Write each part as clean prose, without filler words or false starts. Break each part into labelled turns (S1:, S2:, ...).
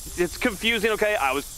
S1: It's confusing, okay? I was...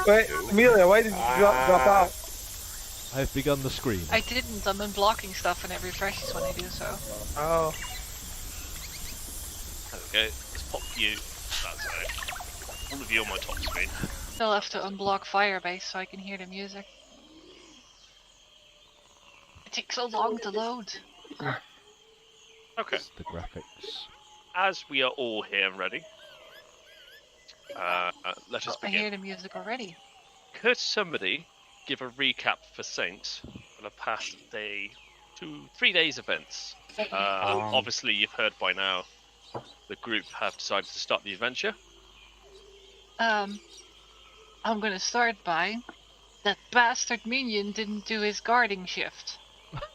S2: Wait, Amelia, why did you drop out?
S3: I've begun the scream.
S4: I didn't. I'm unblocking stuff and it refreshes when I do so.
S2: Oh.
S1: Okay, let's pop you. That's it. All of you on my top screen.
S4: Still have to unblock Firebase so I can hear the music. It takes so long to load.
S1: Okay.
S3: The graphics.
S1: As we are all here and ready, let us
S4: I
S1: begin.
S4: hear the music already.
S1: Could somebody give a recap for Saints for the past 3 days events? Obviously, you've heard by now the group have decided to start the adventure.
S4: I'm gonna start by that bastard minion didn't do his guarding shift.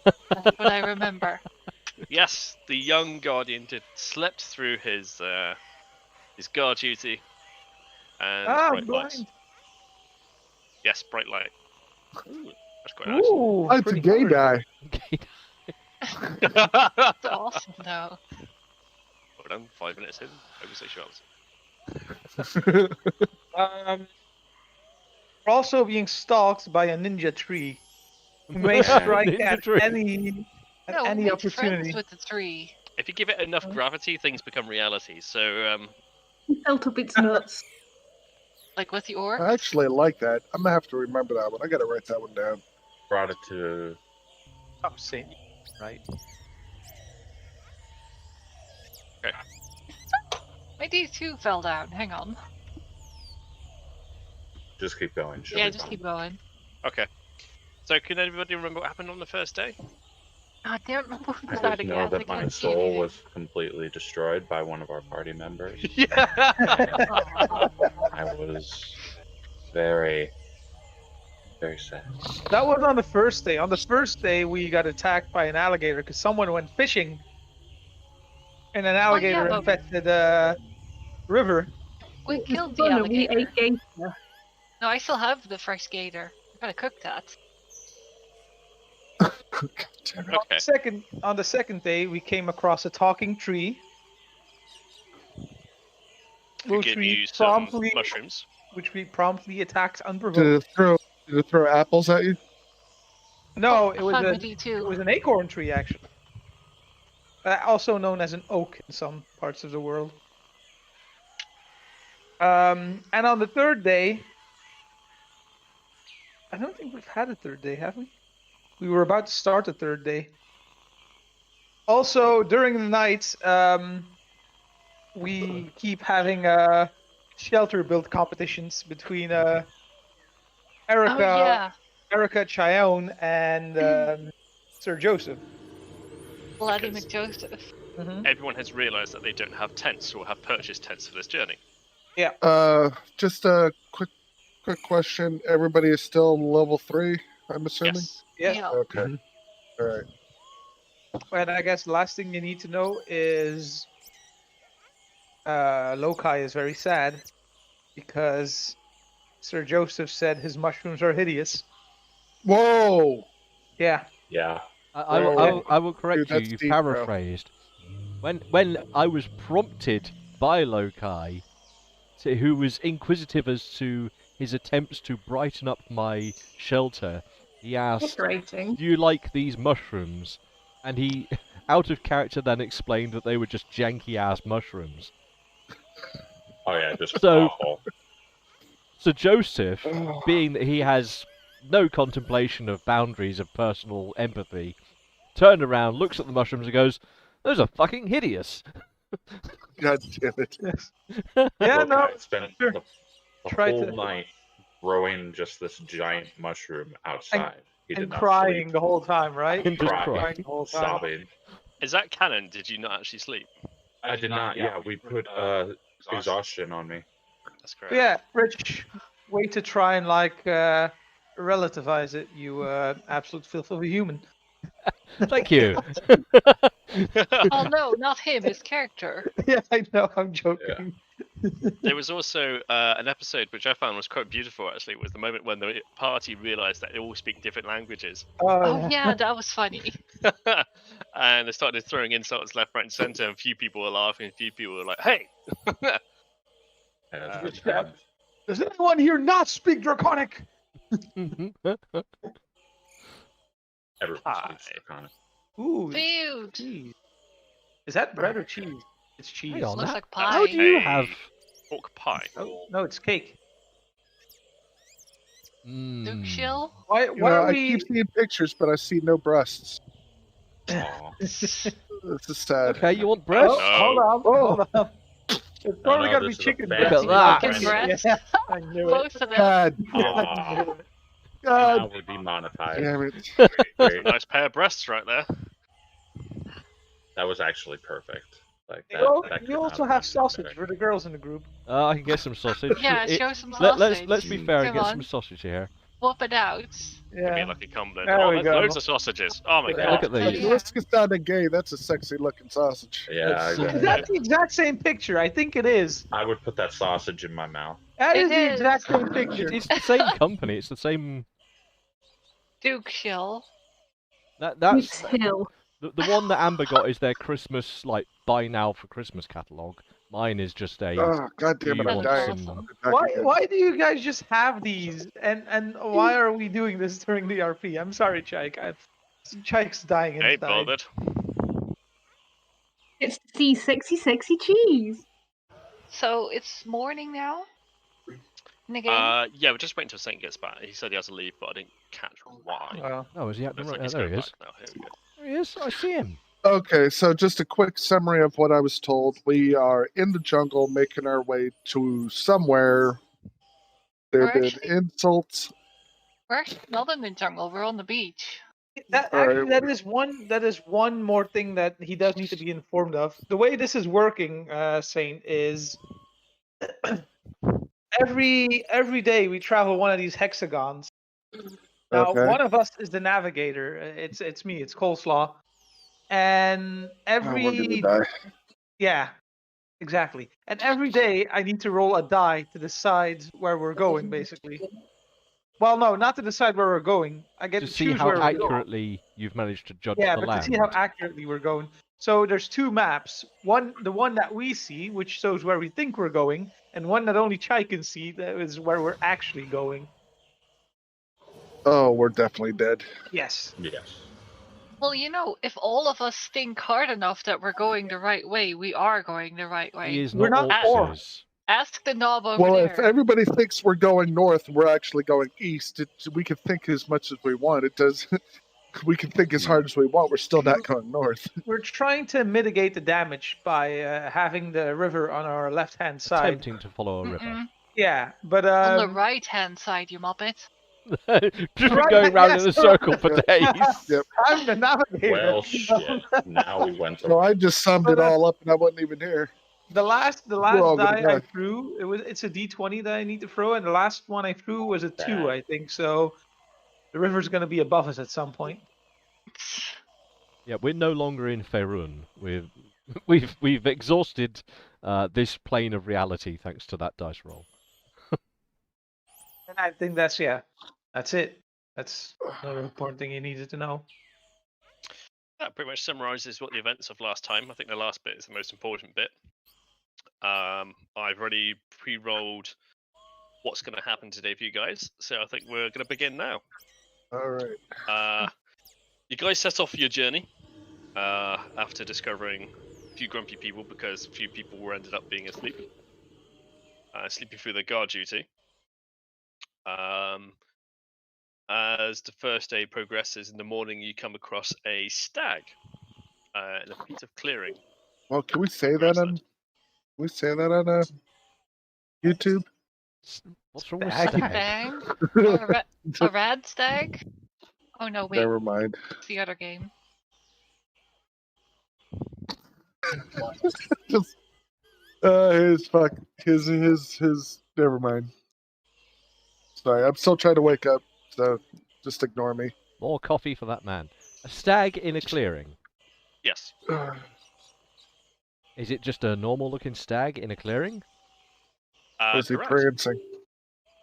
S4: That's what I remember.
S1: Yes, the young guardian slept through his guard duty and bright lights.
S2: Blind.
S1: Yes, bright light. Ooh, that's quite nice.
S2: Ooh,
S5: It's a gay guy.
S4: That's awesome, though.
S1: Well done, 5 minutes in, over 6 hours.
S2: We're also being stalked by a ninja tree. Who may strike
S3: Ninja
S2: at
S3: tree.
S2: any
S4: No, we
S2: any
S4: made
S2: opportunity.
S4: friends with the tree.
S1: If you give it enough gravity, things become reality. So,
S6: He felt up its nuts.
S4: Like with the orc.
S5: I actually like that. I'm gonna have to remember that one. I gotta write that one down.
S7: Brought it to.
S2: Oh, Saint, right?
S4: My D2 fell down. Hang on.
S7: Just keep going. she'll
S4: Yeah,
S7: be
S4: just
S7: fine.
S4: keep going.
S1: okay. So, can anybody remember what happened on the first day?
S4: God damn it, my phone
S7: I
S4: started
S7: just know
S4: again. I
S7: that my
S4: can't see
S7: soul
S4: anything.
S7: was completely destroyed by one of our party members.
S1: Yeah.
S7: I was very, very sad.
S2: That was on the first day. On the first day, we got attacked by an alligator because someone went fishing, and an alligator
S4: but-
S2: infected the river.
S4: We killed the
S6: We
S4: alligator.
S6: ate gator.
S4: No, I still have the fresh gator. I gotta cook that.
S5: Damn it.
S1: Okay.
S2: On the second day, we came across a talking tree.
S1: We'll give you some mushrooms.
S2: which we promptly attacked
S5: Did
S2: unprovoked.
S5: it throw apples at you?
S2: No,
S4: I
S2: it was
S4: found my
S2: it
S4: D2.
S2: was an acorn tree actually. Also known as an oak in some parts of the world. And on the third day, I don't think we've had a third day, have we? We were about to start the third day. Also, during the night, we keep having shelter build competitions between
S4: Oh
S2: Erica,
S4: yeah,
S2: Chione, and Sir Joseph.
S4: Bloody
S1: Okay.
S4: McJoseph.
S1: Everyone has realised that they don't have tents or have purchased tents for this journey.
S5: Just a quick question. Everybody is still level 3, I'm assuming?
S1: Yes.
S2: Yeah.
S5: Okay. All right.
S2: And I guess the last thing you need to know is Lokai is very sad because Sir Joseph said his mushrooms are hideous.
S5: Whoa!
S2: Yeah.
S7: Yeah.
S3: I will correct
S5: Dude,
S3: you.
S5: that's
S3: You
S5: deep, bro.
S3: paraphrased. When I was prompted by Lokai, who was inquisitive as to his attempts to brighten up my shelter, he asked,
S6: Frustrating.
S3: "Do you like these mushrooms?" And he, out of character, then explained that they were just janky-ass mushrooms.
S7: Oh yeah, just
S3: So-
S7: awful.
S3: So Joseph,
S5: Oh.
S3: being that he has no contemplation of boundaries of personal empathy, turned around, looks at the mushrooms and goes, "Those are fucking hideous."
S5: God damn it.
S2: Yes. Yeah.
S7: Look,
S2: No.
S7: I spent
S2: sure.
S7: the
S2: Try
S7: whole
S2: to-
S7: night growing just this giant mushroom outside. He did
S2: And
S7: not
S2: crying
S7: sleep.
S2: the whole time, right?
S3: And just
S7: Crying.
S3: crying.
S2: the whole time.
S7: Sobbing.
S1: Is that canon? Did you not actually sleep?
S7: I did not. Yeah, we put exhaustion on me.
S1: That's correct.
S2: Yeah, Rich, way to try and relativize it, you absolute filth of a human.
S3: Thank you.
S4: Oh no, not him, his character.
S2: Yeah, I know, I'm joking.
S1: There was also an episode which I found was quite beautiful. Actually, was the moment when the party realised that they all speak different languages,
S4: Oh yeah, that was funny.
S1: and they started throwing insults left, right, and centre. And a few people were laughing, a few people were like, "Hey!"
S7: Yeah,
S2: Good
S7: it's
S2: job.
S7: fun.
S2: Does anyone here not speak Draconic?
S7: Everyone
S1: Pie.
S7: speaks Draconic.
S2: Ooh,
S4: Food.
S2: cheese. Is that bread or cheese? It's cheese.
S3: Hang on,
S4: Looks
S3: that-
S4: like
S3: how
S4: pie.
S3: do you
S1: Hey.
S3: have...
S1: Pork pie.
S2: Oh, no, it's cake.
S4: Duke
S3: Mm.
S4: Shill.
S2: Why
S5: You
S2: are
S5: know, I
S2: we?
S5: keep seeing pictures, but I see no breasts.
S7: Aw.
S5: This is sad.
S3: Okay, you want breast?
S2: Oh, hold on, hold on. It's probably
S7: no,
S2: gotta be
S7: this is a
S2: chicken
S7: fancy
S2: breast.
S3: Look at that.
S4: Chicken breast.
S2: Yeah, I knew it.
S4: Both of them.
S5: God,
S7: Aw.
S5: God,
S7: Now we're demonetized.
S5: damn it.
S1: That's
S7: Great.
S1: a nice pair of breasts right there.
S7: That was actually perfect. Like that.
S2: Well,
S7: that could
S2: you
S7: not
S2: also
S7: have
S2: have
S7: gone
S2: sausage
S7: better.
S2: for the girls in the group.
S3: I can get some sausage.
S4: Yeah,
S3: It-
S4: show some
S3: let's
S4: sausage.
S3: be fair and
S4: Come
S3: get
S4: on.
S3: some sausage here.
S4: Whoop it out.
S1: Could be
S2: Yeah.
S1: like a combo.
S2: There
S1: Oh,
S2: we
S1: there's
S2: go.
S1: loads of sausages. Oh my
S2: Look
S1: god.
S3: Look at
S5: At
S3: these.
S4: Yeah.
S5: risk of sounding gay, that's a sexy looking sausage.
S7: Yeah,
S3: That's
S7: I,
S2: Is that the exact same picture? I think it is.
S7: I would put that sausage in my mouth.
S2: That
S4: It
S2: is the
S4: is.
S2: exact same picture.
S3: It's the same company. It's the same.
S4: Duke Shill.
S3: That's
S6: Duke's Hill.
S3: the one that Amber got is their Christmas like buy now for Christmas catalog. Mine is just a.
S5: Oh, God damn it,
S3: you
S5: I'm
S3: want
S5: dying.
S3: some-
S2: Why do you guys just have these? And why are we doing this during the RP? I'm sorry, Chike. Chike's dying
S1: Ain't
S2: inside.
S1: bothered.
S6: It's to see sexy, sexy cheese.
S4: So it's morning now? In the game?
S1: Yeah, we're just waiting until Saint gets back. He said he has to leave, but I didn't catch why.
S2: Well,
S3: Oh, is he at the
S1: Looks
S3: right?
S1: like he's
S3: There he
S1: going
S3: is.
S1: back now. Here we go.
S3: There he is. I see him.
S5: Okay, so just a quick summary of what I was told. We are in the jungle making our way to somewhere. There have
S4: We're
S5: been
S4: actually-
S5: insults.
S4: We're actually not in the jungle, we're on the beach.
S2: that
S5: All right.
S2: actually that is one more thing that he does need to be informed of. The way this is working, Saint, is every day we travel one of these hexagons. Now,
S5: Okay.
S2: one of us is the navigator. It's me. It's Coleslaw. And
S5: Oh, we're
S2: every
S5: gonna die.
S2: yeah, exactly. And every day I need to roll a die to decide where we're going, basically. Well, no, not to decide where we're going. I get
S3: To
S2: to
S3: see
S2: choose
S3: how
S2: where we're going.
S3: accurately you've managed to judge
S2: Yeah,
S3: the
S2: but
S3: land.
S2: to see how accurately we're going. So there's two maps. The one that we see, which shows where we think we're going, and one that only Chai can see, that is where we're actually going.
S5: Oh, we're definitely dead.
S2: Yes.
S7: Yes.
S4: Well, you know, if all of us think hard enough that we're going the right way, we are going the right
S3: He
S4: way.
S3: is
S2: We're
S3: not
S2: not
S3: horses.
S4: Ask the knob over
S5: Well,
S4: there.
S5: if everybody thinks we're going north, we're actually going east. We can think as much as we want. It does. We can think as hard as we want. We're still not going north.
S2: We're trying to mitigate the damage by having the river on our left-hand side.
S3: Attempting to follow a river.
S4: Mm-mm.
S2: Yeah, but
S4: On the right-hand side, you muppet.
S3: Just
S2: Right,
S3: going round
S2: yes,
S3: in a circle for days.
S5: Yep.
S2: I'm the navigator.
S7: Well, shit. Now we went
S5: So
S7: to.
S5: I just summed it all up, and I wasn't even here.
S2: The last
S5: all gonna
S2: die I
S5: die.
S2: threw, it's a D20 that I need to throw, and the last one I threw was a 2,
S7: Bad.
S2: I think. So the river's going to be above us at some point.
S3: Yeah, we're no longer in Faerun. We've exhausted this plane of reality thanks to that dice roll.
S2: And I think that's it. That's another important thing you needed to know.
S1: That pretty much summarizes what the events of last time. I think the last bit is the most important bit. I've already pre-rolled what's going to happen today for you guys, so I think we're going to begin now.
S5: All right.
S1: You guys set off your journey after discovering a few grumpy people because a few people were ended up being asleep, sleeping through their guard duty. As the first day progresses, in the morning you come across a stag in a piece of clearing.
S5: Well, can we say that on? Can we say that on YouTube?
S3: What's wrong with
S2: Stag.
S3: stag?
S4: Stag? A rad stag? Oh no, wait,
S5: Never mind.
S4: it's the other game.
S5: Just his. Never mind. Sorry, I'm still trying to wake up, so just ignore me.
S3: More coffee for that man. A stag in a clearing.
S1: Yes.
S3: Is it just a normal-looking stag in a clearing?
S5: Was he
S1: Correct.
S5: prancing?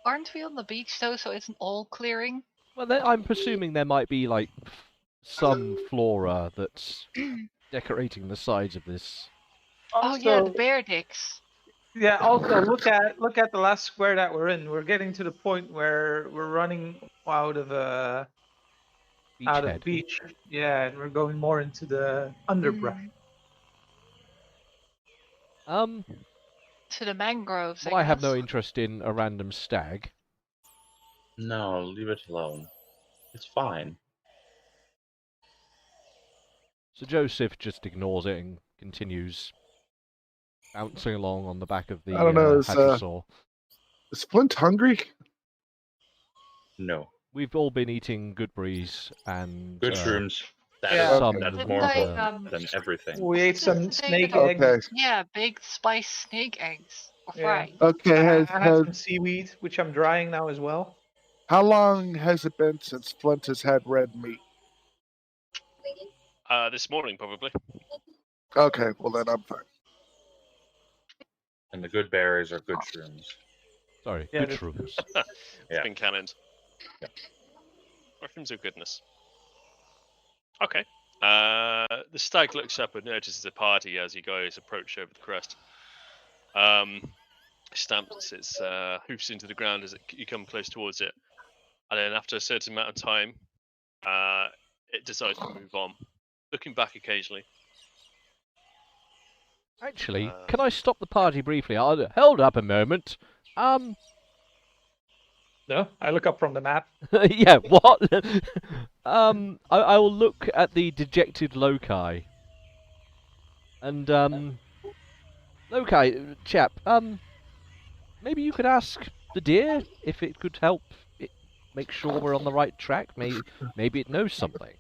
S4: Aren't we on the beach though, so it's an all clearing?
S3: Well, I'm presuming there might be like some flora that's decorating the sides of this.
S4: Oh yeah, the bear dicks.
S2: Yeah. Also, look at the last square that we're in. We're getting to the point where we're running out of
S3: Beachhead.
S2: beach. Yeah, and we're going more into the underbrush.
S3: Um,
S4: To the mangroves,
S3: well,
S4: I
S3: I have no
S4: guess.
S3: interest in a random stag.
S7: No, leave it alone. It's fine.
S3: So Joseph just ignores it and continues bouncing along on the back of the
S5: I don't know.
S3: hadrosaur.
S5: Is Flint hungry?
S7: No.
S3: We've all been eating good breeze and
S7: Good shrooms. That
S2: Yeah.
S7: is
S3: some
S7: that's
S4: Didn't
S7: more
S4: I,
S7: important than everything.
S2: We ate some
S4: Didn't they
S2: snake
S4: make-
S2: eggs.
S5: Okay.
S4: Yeah, baked spiced snake eggs. Or
S2: Yeah.
S4: fried.
S5: Okay.
S2: I had some seaweed, which I'm drying now as well.
S5: How long has it been since Flint has had red meat?
S1: This morning, probably.
S5: Okay, well then I'm fine.
S7: And the good berries are good shrooms.
S3: sorry,
S2: Yeah,
S3: good
S2: that's-
S3: shrooms.
S1: It's
S7: Yeah.
S1: been cannoned.
S7: Yeah.
S1: Mushrooms of goodness. Okay. The stag looks up and notices the party as you guys approach over the crest. Stamps its hoofs into the ground as you come close towards it, and then after a certain amount of time, it decides to move on, looking back occasionally.
S3: Actually, can I stop the party briefly? Hold up a moment.
S2: No, I look up from the map.
S3: Yeah, what? I will look at the dejected loci. And, loci, chap, maybe you could ask the deer if it could help it make sure we're on the right track. Maybe it knows something.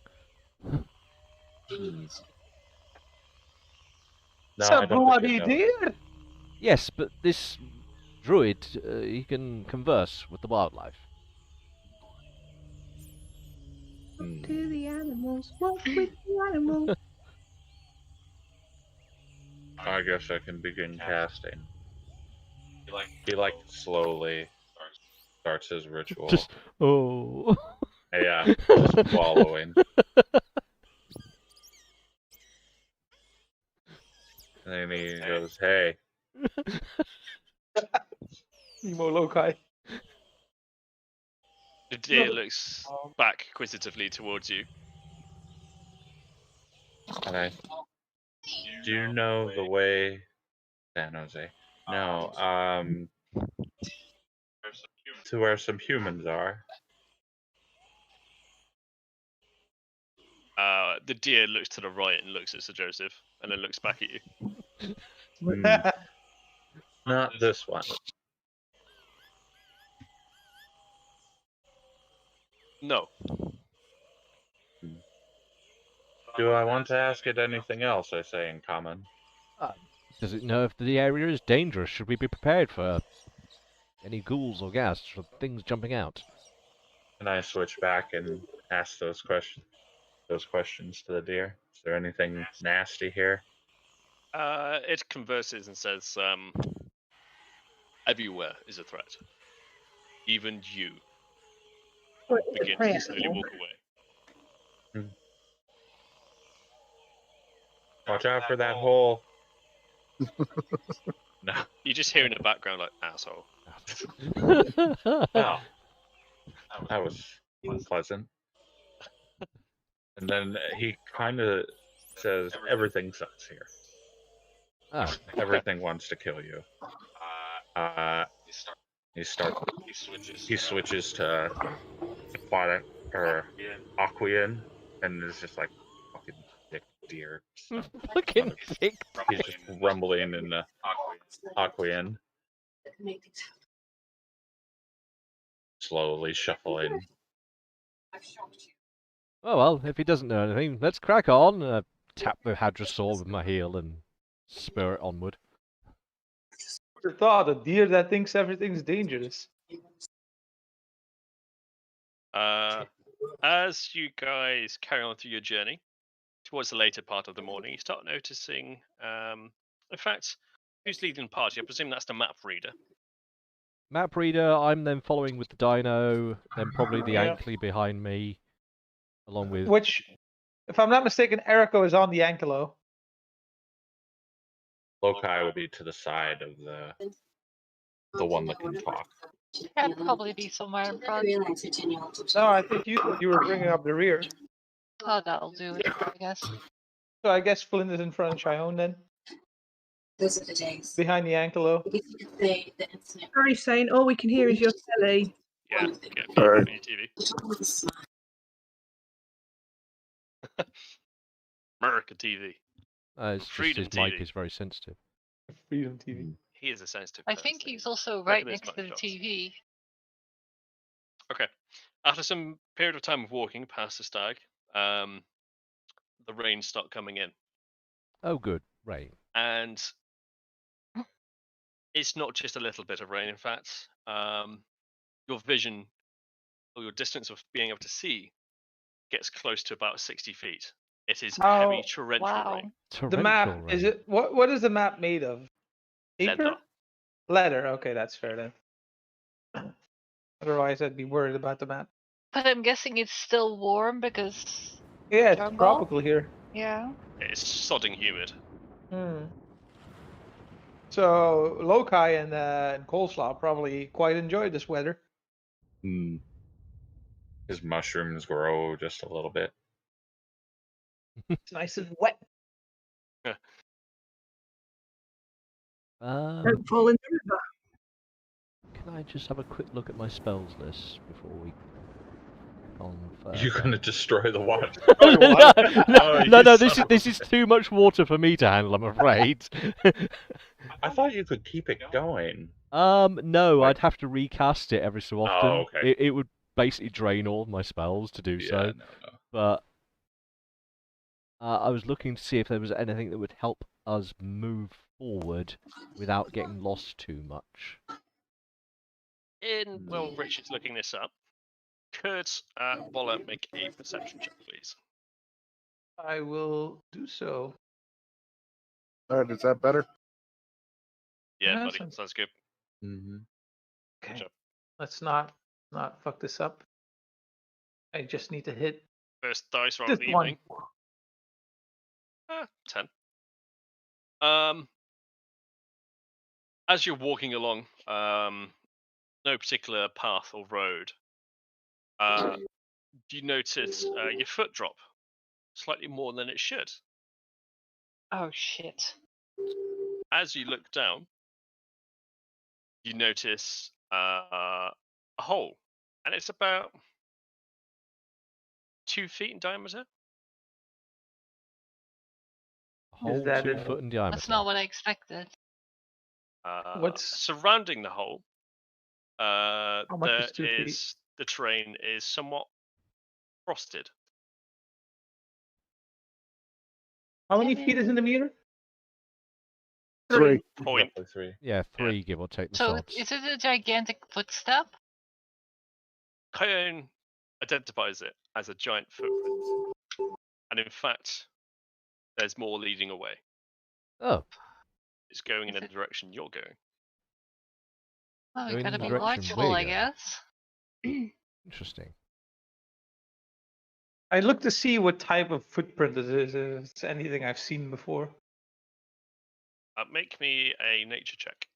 S7: No,
S2: It's
S7: I
S2: a
S7: don't think
S2: bloody
S7: it knows.
S2: deer.
S3: Yes, but this druid, he can converse with the wildlife.
S6: To the animals, walk with the animals.
S7: I guess I can begin casting. He like slowly starts his ritual.
S3: Just, oh.
S7: Yeah, just wallowing. And then he goes, "Hey,
S2: Nemo loci.
S1: The deer looks back inquisitively towards you.
S7: okay. Do you know the way, San Jose? No, to where some humans are."
S1: The deer looks to the right and looks at Sir Joseph, and then looks back at you.
S7: Not this one.
S1: No.
S7: Do I want to ask it anything else? I say in common.
S3: Does it know if the area is dangerous? Should we be prepared for any ghouls or ghasts or things jumping out?
S7: And I switch back and ask those questions to the deer. Is there anything nasty here?
S1: It converses and says, everywhere is a threat. Even you begin to slowly walk away.
S7: Watch out for that hole. No.
S1: You just hear in the background like, asshole.
S7: Oh. That was unpleasant. And then he kind of says, everything sucks here.
S3: Oh,
S7: Everything wants to kill you. He switches to aquatic or Aquian, and it's just like fucking dick deer.
S3: fucking dick.
S7: He's just rumbling in the Aquian, slowly shuffling.
S3: Oh well, if he doesn't know anything, let's crack on. Tap the hadrosaur with my heel and spur it onward.
S2: The thought, a deer that thinks everything's dangerous.
S1: As you guys carry on through your journey, towards the later part of the morning, you start noticing, in fact, who's leading the party? I presume that's the map reader.
S3: Map reader, I'm then following with the dino, then probably the
S2: Yeah.
S3: Ankly behind me, along with...
S2: Which, if I'm not mistaken, Erico is on the Ankelo.
S7: Lokai will be to the side of the one that can talk.
S4: I'd probably be somewhere in front.
S2: No, I think you were bringing up the rear.
S4: Oh, that'll do it, I guess.
S2: So I guess Flynn is in front of Chion then,
S6: Those are the days.
S2: behind the Ankelo.
S6: If you could say the incident.
S8: Harry's saying all we can hear is your telly.
S1: Yeah, get
S5: All right.
S1: on your TV. American TV.
S3: It's just
S1: Freedom
S3: his mic
S1: TV.
S3: is very sensitive.
S2: Freedom TV.
S1: He is a sensitive
S4: I
S1: person.
S4: think he's also
S1: Look
S4: right
S1: at this
S4: next to the
S1: much,
S4: TV.
S1: Okay. After some period of time of walking past the stag, the rain stopped coming in.
S3: Oh, good. Rain.
S1: And it's not just a little bit of rain, in fact. Your vision, or your distance of being able to see, gets close to about 60 feet. It is heavy
S2: Oh,
S1: torrential
S4: wow.
S1: rain.
S2: The map
S3: Torrential
S2: is
S3: rain.
S2: it? What is the map made of? Paper?
S1: Leather.
S2: Leather. Okay, that's fair then. Otherwise, I'd be worried about the map.
S4: But I'm guessing it's still warm because.
S2: Yeah, it's
S4: Jungle?
S2: tropical here.
S4: Yeah.
S1: It's sodding humid.
S2: Hmm. So Lokai and Coleslaw probably quite enjoy this weather.
S7: Hmm. His mushrooms grow just a little bit.
S2: It's nice and wet.
S8: Don't fall in the river.
S3: Can I just have a quick look at my spells list before we on further?
S7: You're gonna destroy the water.
S3: no, this is too much water for me to handle, I'm afraid.
S7: I thought you could keep it going.
S3: No,
S7: Like-
S3: I'd have to recast it every so often.
S7: Oh, okay.
S3: It would basically drain all my spells to do so.
S7: No.
S3: But I was looking to see if there was anything that would help us move forward without getting lost too much.
S1: While Richard's looking this up, could Waller make a perception check, please?
S2: I will do so.
S5: All right, is that better?
S1: Yeah,
S2: Yeah,
S1: buddy, sounds good.
S7: Mm-hmm.
S2: Okay.
S1: job.
S2: Let's not fuck this up. I just need to hit
S1: First dice roll of
S2: this
S1: the
S2: one.
S1: evening. 10. As you're walking along, no particular path or road, you notice your foot drop slightly more than it should.
S4: Oh shit.
S1: As you look down, you notice a hole, and it's about 2 feet in diameter.
S3: A whole
S2: that
S3: 2
S2: a-
S3: foot in diameter.
S4: That's not what I expected.
S2: What's-
S1: Surrounding the hole?
S2: much is 2 feet?
S1: The terrain is somewhat frosted.
S2: How many feet is in the meter?
S5: 3.
S1: Point.
S7: Roughly 3.
S3: Yeah, 3 give or take the
S4: So
S3: sods.
S4: is it a gigantic footstep?
S1: Coyote identifies it as a giant footprint, and in fact, there's more leading away.
S3: Oh,
S1: It's going in
S4: Is
S1: the
S4: it-
S1: direction you're going.
S4: Oh,
S3: Going
S4: you
S3: in
S4: gotta
S3: the
S4: be
S3: direction
S4: watchful,
S3: we're
S4: I
S3: going.
S4: guess.
S3: interesting.
S2: I look to see what type of footprint it is. If it's anything I've seen before.
S1: Make me a nature check.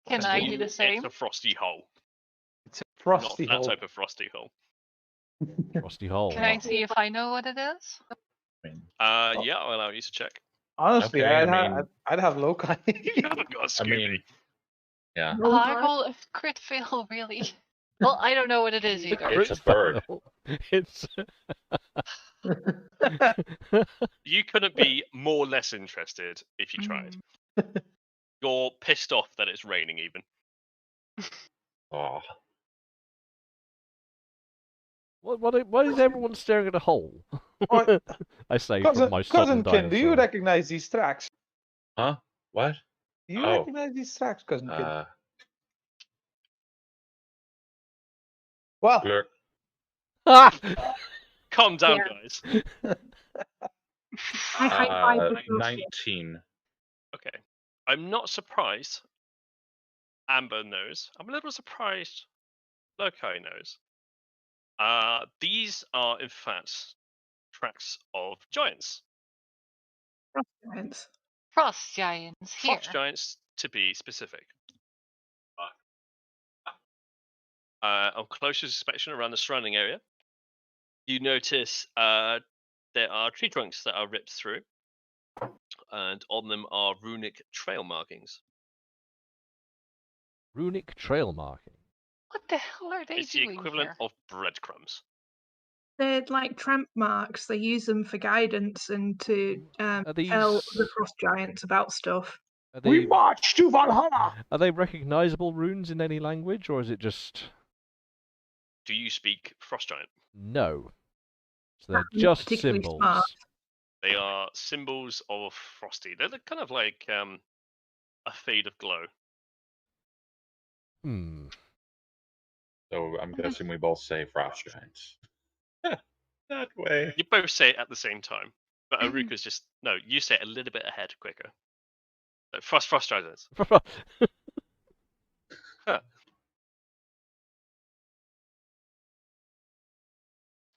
S4: Can I do the
S1: It's
S4: same?
S1: a frosty hole,
S2: It's a frosty
S1: not that
S2: hole.
S1: type of frosty hole.
S3: Frosty hole.
S4: Can I see if I know what it is?
S1: Yeah, I'll allow you to check.
S2: Honestly,
S7: Okay,
S2: I'd have Lokai.
S1: You haven't got a
S7: I
S1: Scooby.
S7: mean, yeah,
S4: Oh, I roll a crit fail, really? Well, I don't know what it is either.
S7: It's a bird.
S3: It's
S1: You couldn't be more less interested if you tried. You're pissed off that it's raining, even.
S7: Oh,
S3: Why is everyone staring at a hole?
S2: What?
S3: I say
S2: cousin
S3: from my southern
S2: Kin, do you
S3: dinosaur.
S2: recognize these tracks?
S7: huh? What?
S2: Do you
S7: Oh.
S2: recognize these tracks, cousin Kin?
S5: Well,
S7: Blur.
S3: Ah!
S1: Calm down,
S8: Yeah.
S1: guys.
S8: I high five with your
S7: 19.
S1: Okay. I'm not surprised Amber knows. I'm a little surprised Lokai knows. These are, in fact, tracks of giants.
S8: Frost giants.
S4: Frost giants here.
S1: Frost giants, to be specific. On closer inspection around the surrounding area, you notice there are tree trunks that are ripped through, and on them are runic trail markings.
S3: Runic trail marking.
S4: What the hell are they
S1: It's the
S4: doing
S1: equivalent
S4: here?
S1: of breadcrumbs.
S8: They're like tramp marks. They use them for guidance and to
S3: Are
S8: tell
S3: these
S8: the frost giants about stuff.
S3: are
S2: We
S3: they
S2: march to Valhalla.
S3: are they recognizable runes in any language, or is it just
S1: Do you speak Frost Giant?
S3: no? So they're
S8: Not
S3: just
S8: particularly
S3: symbols.
S8: smart.
S1: They are symbols of Frosty. They're kind of like a fade of glow.
S3: Hmm.
S7: So I'm guessing we both say frost giants. That way.
S1: You both say it at the same time, but Aruka's just no. You say it a little bit ahead, quicker. Frost Giants. Huh.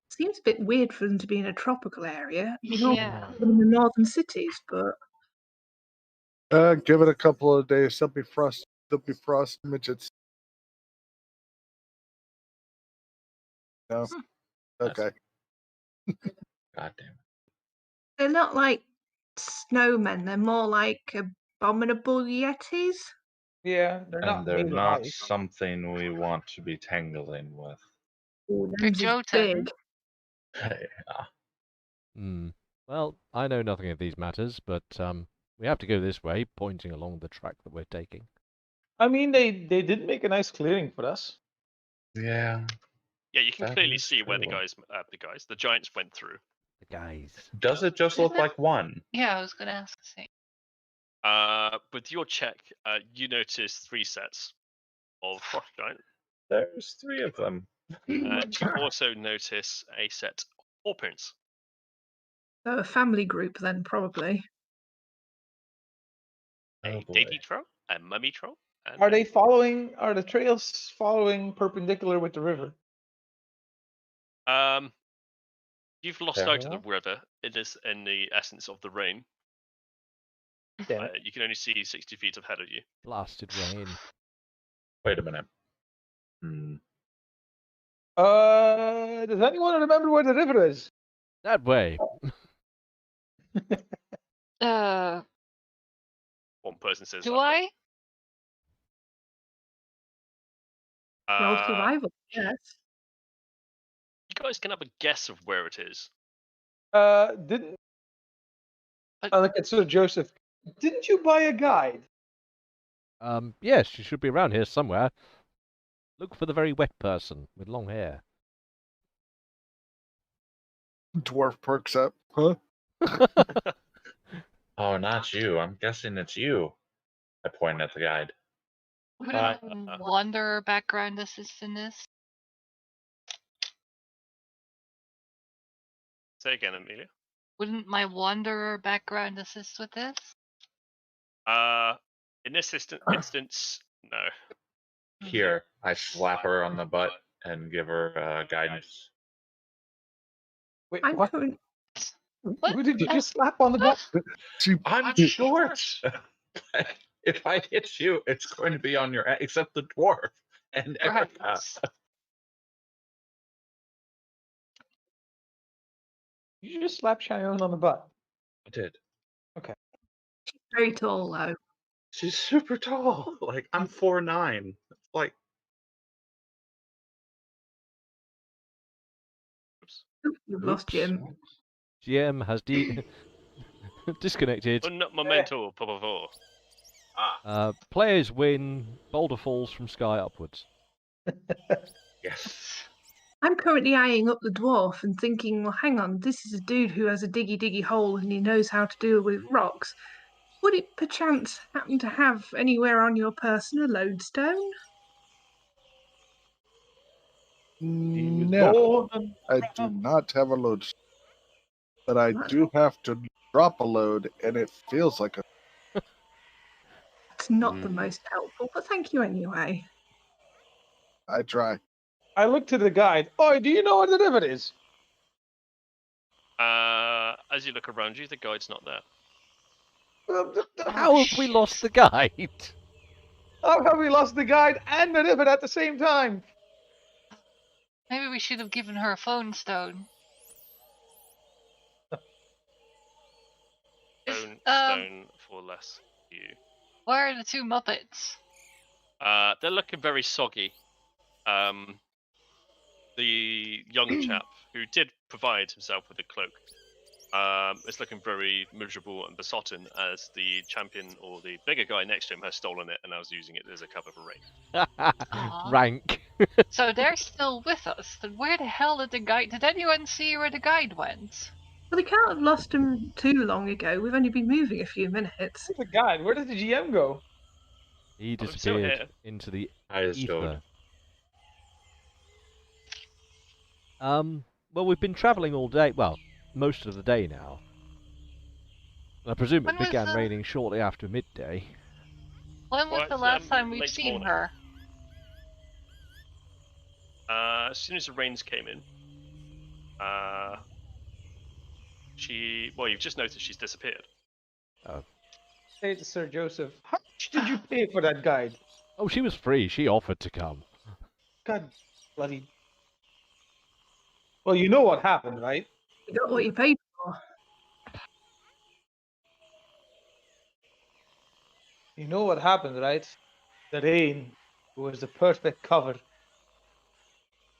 S8: Seems a bit weird for them to be in a tropical area.
S4: Yeah.
S8: In the northern cities, but
S5: Give it a couple of days. There'll be frost midgets. No. Okay.
S7: God damn it.
S8: they're not like snowmen. They're more like abominable yetis.
S2: Yeah, they're not
S7: And they're
S2: made of
S7: not
S2: ice.
S7: something we want to be tangling with.
S8: Oh,
S4: They're
S8: them's is
S4: Jotun.
S8: big.
S7: Yeah.
S3: Hmm. Well, I know nothing of these matters, but we have to go this way, pointing along the track that we're taking.
S2: I mean, they did make a nice clearing for us.
S7: Yeah.
S1: Yeah, you can
S7: That
S1: clearly
S7: is
S1: see where
S7: true.
S1: the giants went through.
S3: The guys.
S7: Does it just look like one?
S4: Yeah, I was gonna ask the same.
S1: With your check, you notice 3 sets of Frost Giant.
S7: There's 3 of them.
S1: You also notice a set of Horpins.
S8: So a family group then, probably.
S7: Oh
S1: A
S7: boy.
S1: Daddy Troll, a Mummy Troll. And
S2: Are the trails following perpendicular with the river?
S1: You've lost sight of
S7: Parallel?
S1: the river. It is in the essence of the rain.
S2: Damn it.
S1: You can only see 60 feet ahead of you.
S3: Blasted rain.
S7: Wait a minute. Hmm.
S2: Does anyone remember where the river is?
S3: That way.
S1: One person says.
S4: Do
S1: that way.
S4: I?
S8: Roll survival, yes.
S1: You guys can have a guess of where it is.
S2: Didn't. Look at Sir Joseph. Didn't you buy a guide?
S3: Yes, she should be around here somewhere. Look for the very wet person with long hair.
S5: Dwarf perks up. Huh?
S7: Oh, not you. I'm guessing it's you. I point at the guide.
S4: Wouldn't Wanderer background assist in this?
S1: Say again, Amelia.
S4: Wouldn't my Wanderer background assist with this?
S1: In this instance, no.
S7: Here, I slap her on the butt and give her guidance.
S2: Wait,
S8: I'm
S2: what?
S8: current-
S4: What?
S2: Who did you just slap on the butt?
S7: I'm short. If I hit you, it's going to be on your except the dwarf and
S4: Right.
S7: Erica.
S2: You just slapped Cheyenne on the butt.
S7: I did.
S8: very tall, though.
S7: She's super tall. Like I'm 4'9". It's like
S8: Oop, you've lost Jim.
S3: GM has disconnected.
S1: Un momento, por favor.
S3: Players win. Boulder falls from sky upwards.
S7: yes.
S8: I'm currently eyeing up the dwarf and thinking, well, hang on, this is a dude who has a diggy hole and he knows how to deal with rocks. Would it perchance happen to have anywhere on your person a lodestone?
S5: No, I do not have a load, but I do have to drop a load, and it feels like a.
S8: It's not the most helpful, but thank you anyway.
S5: I try.
S2: I look to the guide. Oh, do you know where the river is?
S1: As you look around you, the guide's not there.
S3: How have we lost the guide?
S2: How have we lost the guide and the ribbon at the same time?
S4: Maybe we should have given her a phone stone.
S1: Stone for less you.
S4: Where are the two Muppets?
S1: They're looking very soggy. The young chap who did provide himself with a cloak is looking very miserable and besotted as the champion or the bigger guy next to him has stolen it and I was using it as a cover for rain.
S4: Aw.
S3: Rank.
S4: So they're still with us. Then where the hell did the guide? Did anyone see where the guide went?
S8: Well, they can't have lost him too long ago. We've only been moving a few minutes.
S2: Where's the guide? Where did the GM go?
S3: He
S1: I'm still
S3: disappeared
S1: here.
S3: into the
S7: I just
S3: ether.
S7: showed.
S3: Well, we've been travelling all day. Well, most of the day now. And I presume
S4: When
S3: it
S4: was
S3: began
S4: the-
S3: raining shortly after midday.
S4: When was
S1: Well,
S4: the
S1: it's,
S4: last time we've
S1: late
S4: seen
S1: morning.
S4: her?
S1: As soon as the rains came in, you've just noticed she's disappeared.
S2: Say to Sir Joseph, how much did you pay for that guide?
S3: Oh, she was free. She offered to come.
S2: God bloody. Well, you know what happened, right?
S8: You got what you paid for.
S2: You know what happened, right? The rain was the perfect cover.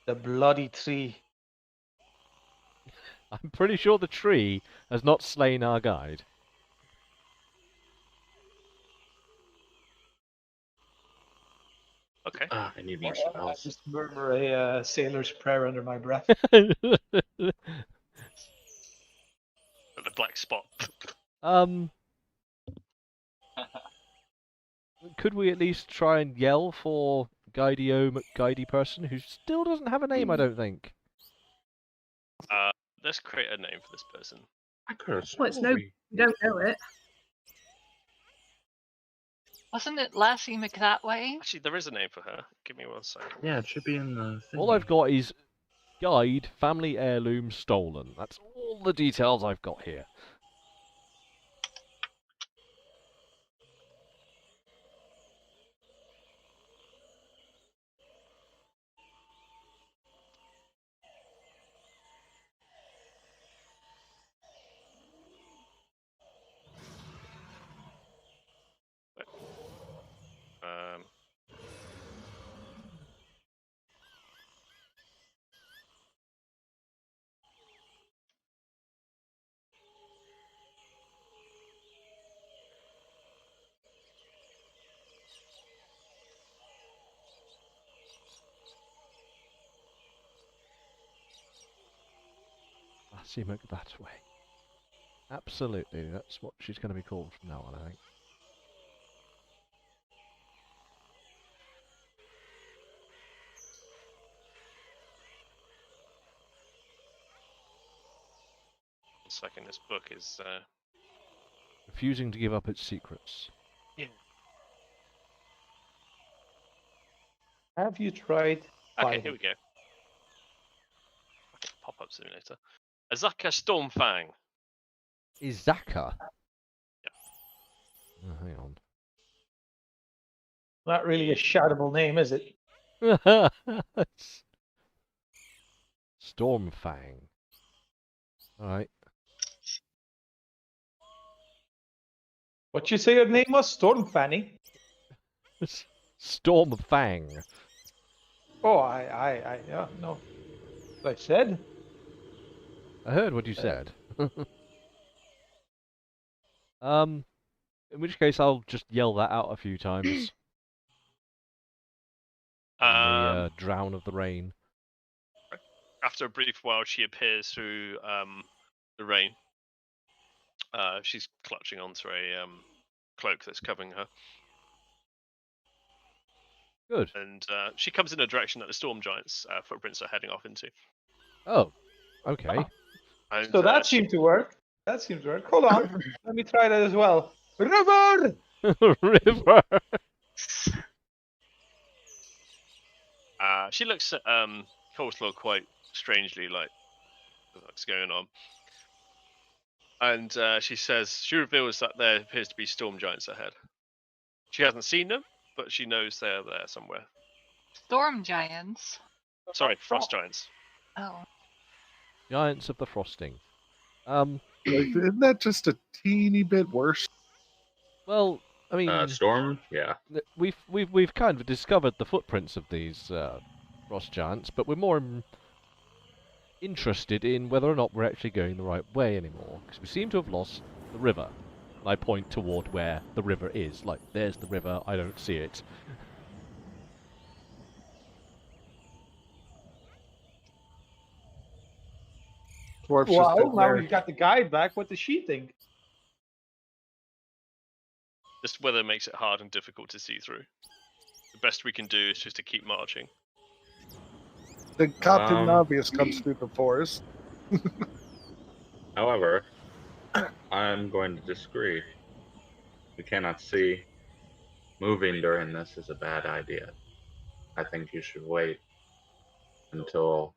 S2: The bloody tree.
S3: I'm pretty sure the tree has not slain our guide.
S1: Okay.
S7: I need more spells.
S2: Just murmur a sailor's prayer under my breath.
S1: The black spot.
S3: Could we at least try and yell for Guidey-O McGuidey person who still doesn't have a name, I don't think.
S1: Let's create a name for this person.
S7: I could have
S8: Well, it's
S7: sworn
S8: no-
S7: we-
S8: You don't know it.
S4: Wasn't it Lassie McThatway?
S1: Actually, there is a name for her. Give me 1 second.
S7: Yeah, it should be in the thing.
S3: All I've got is guide, family heirloom, stolen. That's all the details I've got here.
S1: Um,
S3: Lassie McThatway. Absolutely, that's what she's going to be called from now on, I think.
S1: One second, this book is.
S3: Refusing to give up its secrets.
S2: Have you tried?
S1: Okay, here we go. Pop-up simulator. Azaka Stormfang.
S3: Izaka?
S1: Yeah.
S3: Oh, hang on.
S2: Not really a shoutable name, is it?
S3: Stormfang. Alright.
S2: What you say your name was? Storm Fanny?
S3: Stormfang.
S2: Oh, yeah, no. What I said?
S3: I heard what you said. In which case I'll just yell that out a few times. In the drown of the rain.
S1: After a brief while, she appears through the rain. She's clutching onto a cloak that's covering her.
S3: Good.
S1: And she comes in a direction that the storm giants' footprints are heading off into.
S3: Oh, okay.
S1: And,
S2: So that seemed to work. That seems to work. Hold on. Let me try that as well. River!
S3: River!
S1: She looks at Coleslaw quite strangely, like, what's going on? And she says, she reveals that there appears to be storm giants ahead. She hasn't seen them, but she knows they're there somewhere.
S4: Storm giants.
S1: Sorry, frost giants.
S4: Oh.
S3: Giants of the frosting.
S5: Like, isn't that just a teeny bit worse?
S3: Well, I mean,
S7: Storm? Yeah.
S3: we've kind of discovered the footprints of these frost giants, but we're more interested in whether or not we're actually going the right way anymore, because we seem to have lost the river. And I point toward where the river is. Like, there's the river. I don't see it.
S5: Dwarf's just
S2: Well,
S5: sitting
S2: now
S5: there.
S2: we've got the guide back. What does she think?
S1: This weather makes it hard and difficult to see through. The best we can do is just to keep marching.
S5: The Captain Obvious comes through the forest.
S7: However, I'm going to disagree. We cannot see. Moving during this is a bad idea. I think you should wait until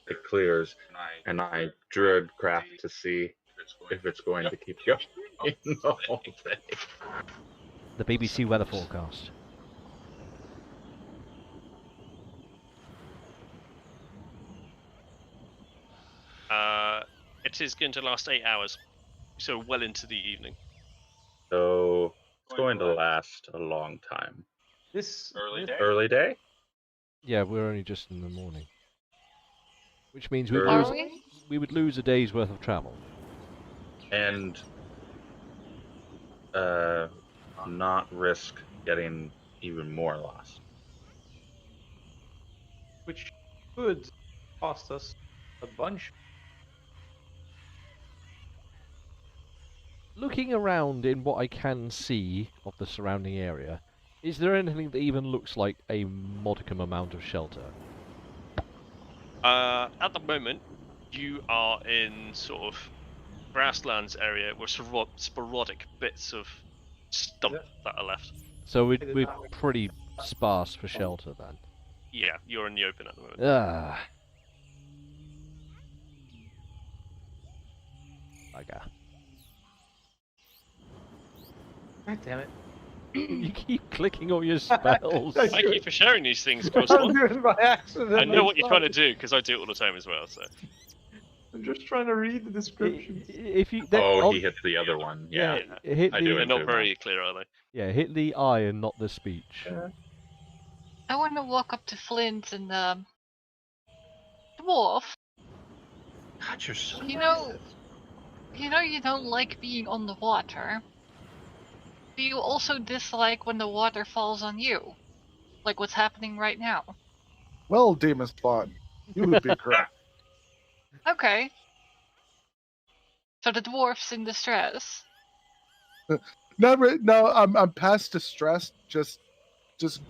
S7: it clears, and I druid craft to see if it's going to keep going the whole day.
S3: The BBC weather forecast.
S1: It is going to last 8 hours, so well into the evening.
S7: So it's going to last a long time. Early day?
S3: Yeah, we're only just in the morning. Which means
S4: Are we?
S3: we would lose a day's worth of travel.
S7: And not risk getting even more lost.
S2: Which could cost us a bunch.
S3: Looking around in what I can see of the surrounding area, is there anything that even looks like a modicum amount of shelter?
S1: At the moment, you are in sort of grasslands area with sporadic bits of stump that are left.
S3: So we're pretty sparse for shelter then.
S1: Yeah, you're in the open at the moment.
S3: Ah. Bugger.
S2: God damn it.
S3: You keep clicking all your spells.
S1: Thank you for sharing these things,
S2: I'm
S1: Cosmo.
S2: doing it by accident.
S1: I know what you're trying to do because I do it all the time as well. So
S2: I'm just trying to read the description.
S3: If you,
S7: He hit the other one. Yeah.
S3: hit
S7: I
S3: the,
S7: do
S1: they're
S7: it.
S1: not very clear, are they?
S3: Yeah, hit the eye and not the speech.
S4: I want to walk up to Flint and dwarf.
S7: God, you're so
S4: You know you don't like being on the water. Do you also dislike when the water falls on you? Like what's happening right now?
S5: Well, Demon Spawn, you would be correct.
S4: Okay. So the dwarf's in distress.
S5: No, I'm past distressed. Just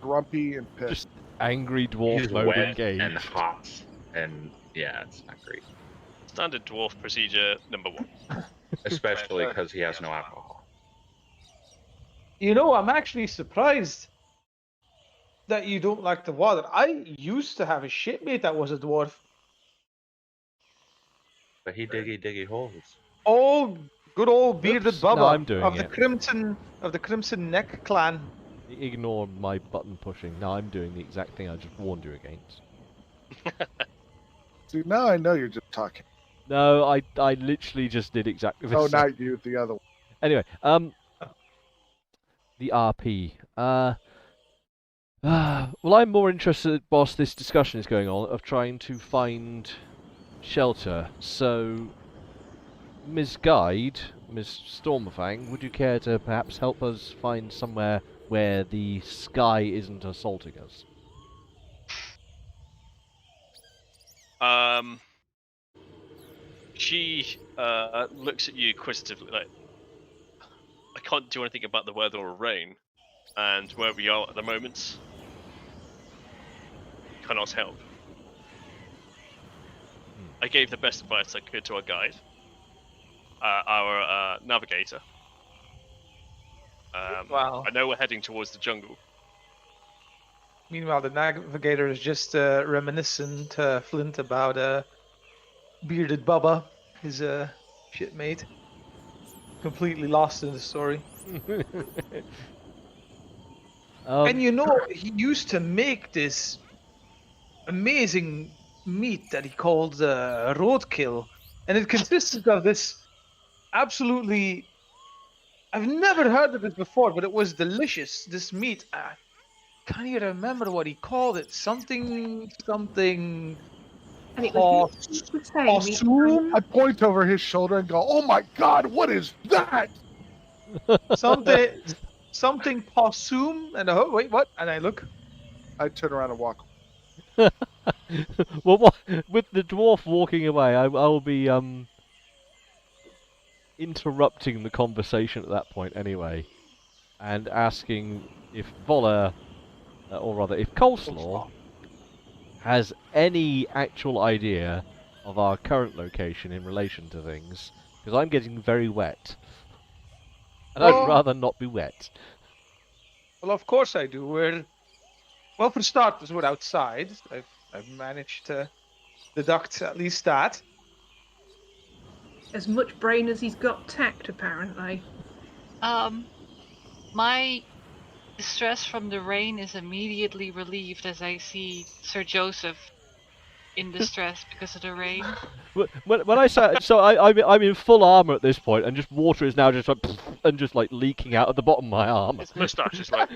S5: grumpy and pissed.
S3: Just angry dwarf
S7: He's
S3: mode
S7: wet
S3: engaged.
S7: and hot, and yeah, it's not great.
S1: Standard dwarf procedure number 1.
S7: Especially because he has no alcohol.
S2: You know, I'm actually surprised that you don't like the water. I used to have a shipmate that was a dwarf.
S7: But he diggy holes.
S2: Oh, good old bearded
S3: Oops,
S2: Bubba
S3: no, I'm doing
S2: of the
S3: it.
S2: Crimson Neck clan.
S3: Ignore my button pushing. No, I'm doing the exact thing I just warned you against.
S5: See, now I know you're just talking.
S3: No, I literally just did exactly the
S5: Oh,
S3: same.
S5: not you, the other one.
S3: Anyway, the RP. Well, I'm more interested, whilst this discussion is going on, of trying to find shelter. So, Ms. Guide, Ms. Stormfang, would you care to perhaps help us find somewhere where the sky isn't assaulting us?
S1: She looks at you quizzitively, like, I can't do anything about the weather or rain, and where we are at the moment, cannot help. I gave the best advice I could to our guide, our navigator.
S2: Wow.
S1: I know we're heading towards the jungle.
S2: Meanwhile, the navigator is just reminiscent to Flint about bearded Bubba, his Shit, mate. Completely lost in the story. And you know, he used to make this amazing meat that he called roadkill, and it consisted of this absolutely. I've never heard of this before, but it was delicious. This meat, I can't even remember what he called it. Something.
S8: And it was the same each
S2: Possum?
S5: I point over his shoulder and go, "Oh my God, what is that?"
S2: Something possum, and oh wait, what? And I look.
S5: I turn around and walk.
S3: Well, with the dwarf walking away, I will be interrupting the conversation at that point anyway, and asking if Voller, or rather, if Coleslaw has any actual idea of our current location in relation to things, because I'm getting very wet, and I'd rather not be wet.
S2: Well, of course I do. Well, for starters, we're outside. I've managed to deduct at least that.
S8: as much brain as he's got tact, apparently.
S4: My distress from the rain is immediately relieved as I see Sir Joseph in distress because of the rain.
S3: When I say so, I'm in full armor at this point, and just water is now just like, and just like leaking out of the bottom of my armor.
S1: His moustache is like.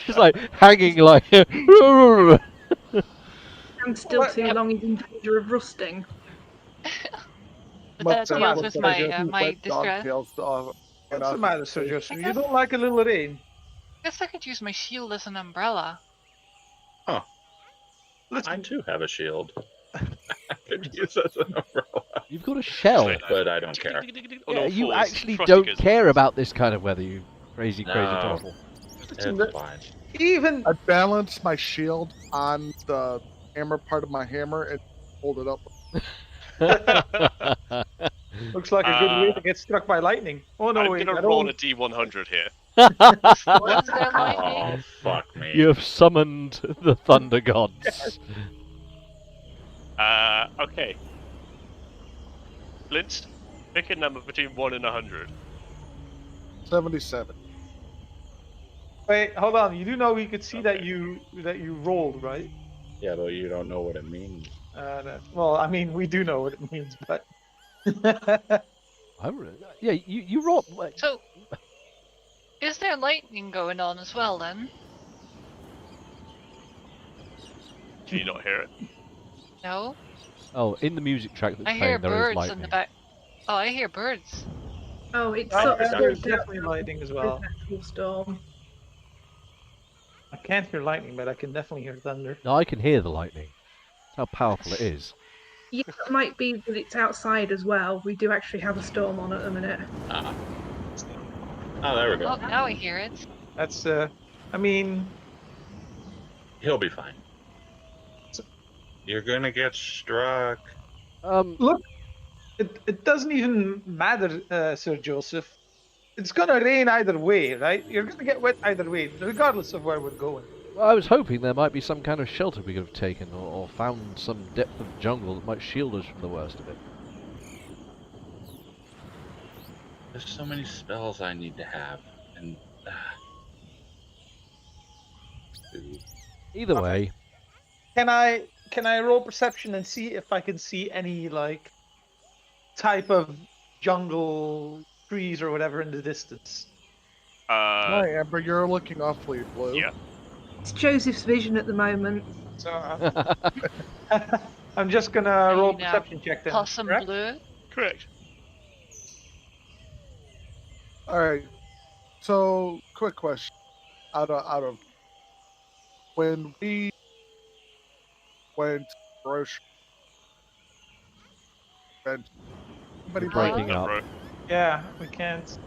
S3: She's like hanging like.
S8: And still too long, he's in danger of rusting.
S4: That deals with my distress.
S2: What's the matter, Sir Joseph? You don't like a little rain?
S4: I guess I could use my shield as an umbrella.
S7: Huh. I too have a shield. I could use as an umbrella.
S3: You've got a shell.
S7: But I don't care.
S3: Yeah, you actually don't care about this kind of weather, you crazy turtle.
S7: It's fine.
S2: Even
S5: I balance my shield on the hammer part of my hammer and hold it up.
S2: looks like a good way to get struck by lightning. Oh no,
S1: I'm
S2: wait,
S1: gonna
S2: I
S1: roll
S2: don't.
S1: a D100 here.
S4: What's that lightning?
S7: Oh, fuck me.
S3: You have summoned the thunder gods.
S1: Okay. Flint, pick a number between 1 and 100.
S5: 77.
S2: Wait, hold on. You do know we could see that you rolled, right?
S7: Yeah, but you don't know what it means.
S2: Well, I mean, we do know what it means, but.
S3: Yeah, you roll.
S4: So, is there lightning going on as well then?
S1: Can you not hear it?
S4: No?
S3: Oh, in the music track that's
S4: I hear
S3: playing, there is
S4: birds
S3: lightning.
S4: in the back. Oh, I hear birds.
S8: Oh, it's
S2: There's definitely lightning as well.
S8: Actual storm.
S2: I can't hear lightning, but I can definitely hear thunder.
S3: No, I can hear the lightning. That's how powerful it is.
S8: Yeah, it might be that it's outside as well. We do actually have a storm on at the minute.
S7: Oh, there we go.
S4: Oh, now I hear it.
S2: That's I mean,
S7: He'll be fine. You're gonna get struck.
S2: look, it doesn't even matter, Sir Joseph. It's gonna rain either way, right? You're gonna get wet either way, regardless of where we're going.
S3: Well, I was hoping there might be some kind of shelter we could have taken, or found some depth of jungle that might shield us from the worst of it.
S7: There's so many spells I need to have, and
S3: Either way,
S2: Can I roll perception and see if I can see any like type of jungle trees or whatever in the distance?
S5: Hi, Amber, you're looking awfully blue.
S1: Yeah.
S8: It's Joseph's vision at the moment.
S2: So I'm just gonna roll a
S4: Yeah.
S2: perception check then.
S4: Possum
S2: correct?
S4: blue.
S1: Correct.
S5: All right. So, quick question. Out of when we went grocery, and anybody
S3: breaking
S1: No,
S3: up.
S1: bro.
S2: Yeah, we can't.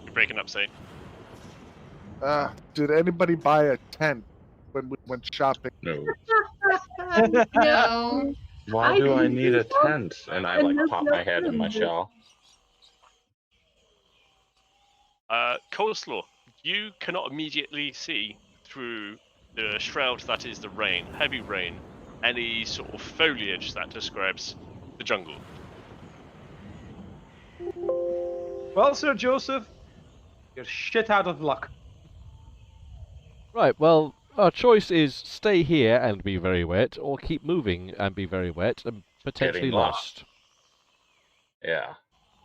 S1: You're breaking up, Saint.
S5: did anybody buy a tent when we went shopping?
S7: no.
S4: No.
S7: Why
S8: I
S7: do I
S8: didn't
S7: need a
S8: think so.
S7: tent? And I like pop my head in my shell.
S1: Coleslaw, you cannot immediately see through the shroud that is the rain, heavy rain, any sort of foliage that describes the jungle.
S2: Well, Sir Joseph, you're shit out of luck.
S3: Right, well, our choice is stay here and be very wet, or keep moving and be very wet and potentially
S7: Getting lost. Yeah.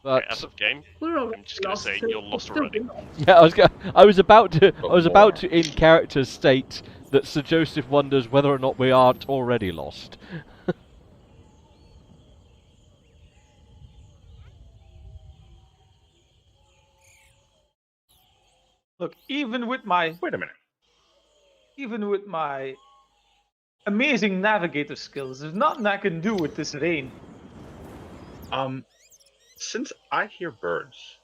S3: But
S1: Okay, as of game,
S8: We're all
S1: I'm just going to
S8: lost,
S1: say
S8: so
S1: you're
S8: we'll
S1: lost
S8: still
S1: already.
S8: be lost.
S3: yeah, I was about
S7: more.
S3: to in character state that Sir Joseph wonders whether or not we aren't already lost.
S2: Look, even with my
S7: Wait a minute.
S2: amazing navigator skills, there's nothing I can do with this rain.
S7: Since I hear birds,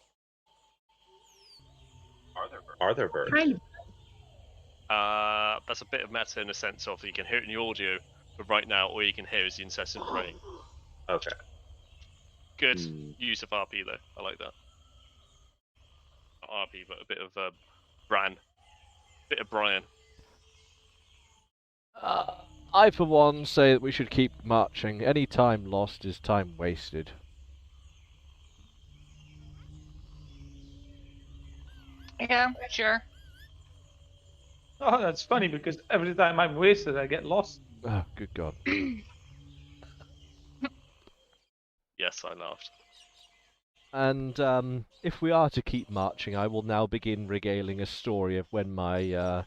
S7: are there birds?
S8: Kind of.
S1: That's a bit of meta in the sense of you can hear it in the audio, but right now all you can hear is the incessant rain.
S7: Okay.
S1: Good use of RP though. I like that. Not RP, but a bit of bit of Brian.
S3: I, for one, say that we should keep marching. Any time lost is time wasted.
S4: Yeah, sure.
S2: Oh, that's funny because every time I'm wasted, I get lost.
S3: Oh, good God.
S1: Yes, I laughed.
S3: And if we are to keep marching, I will now begin regaling a story of when my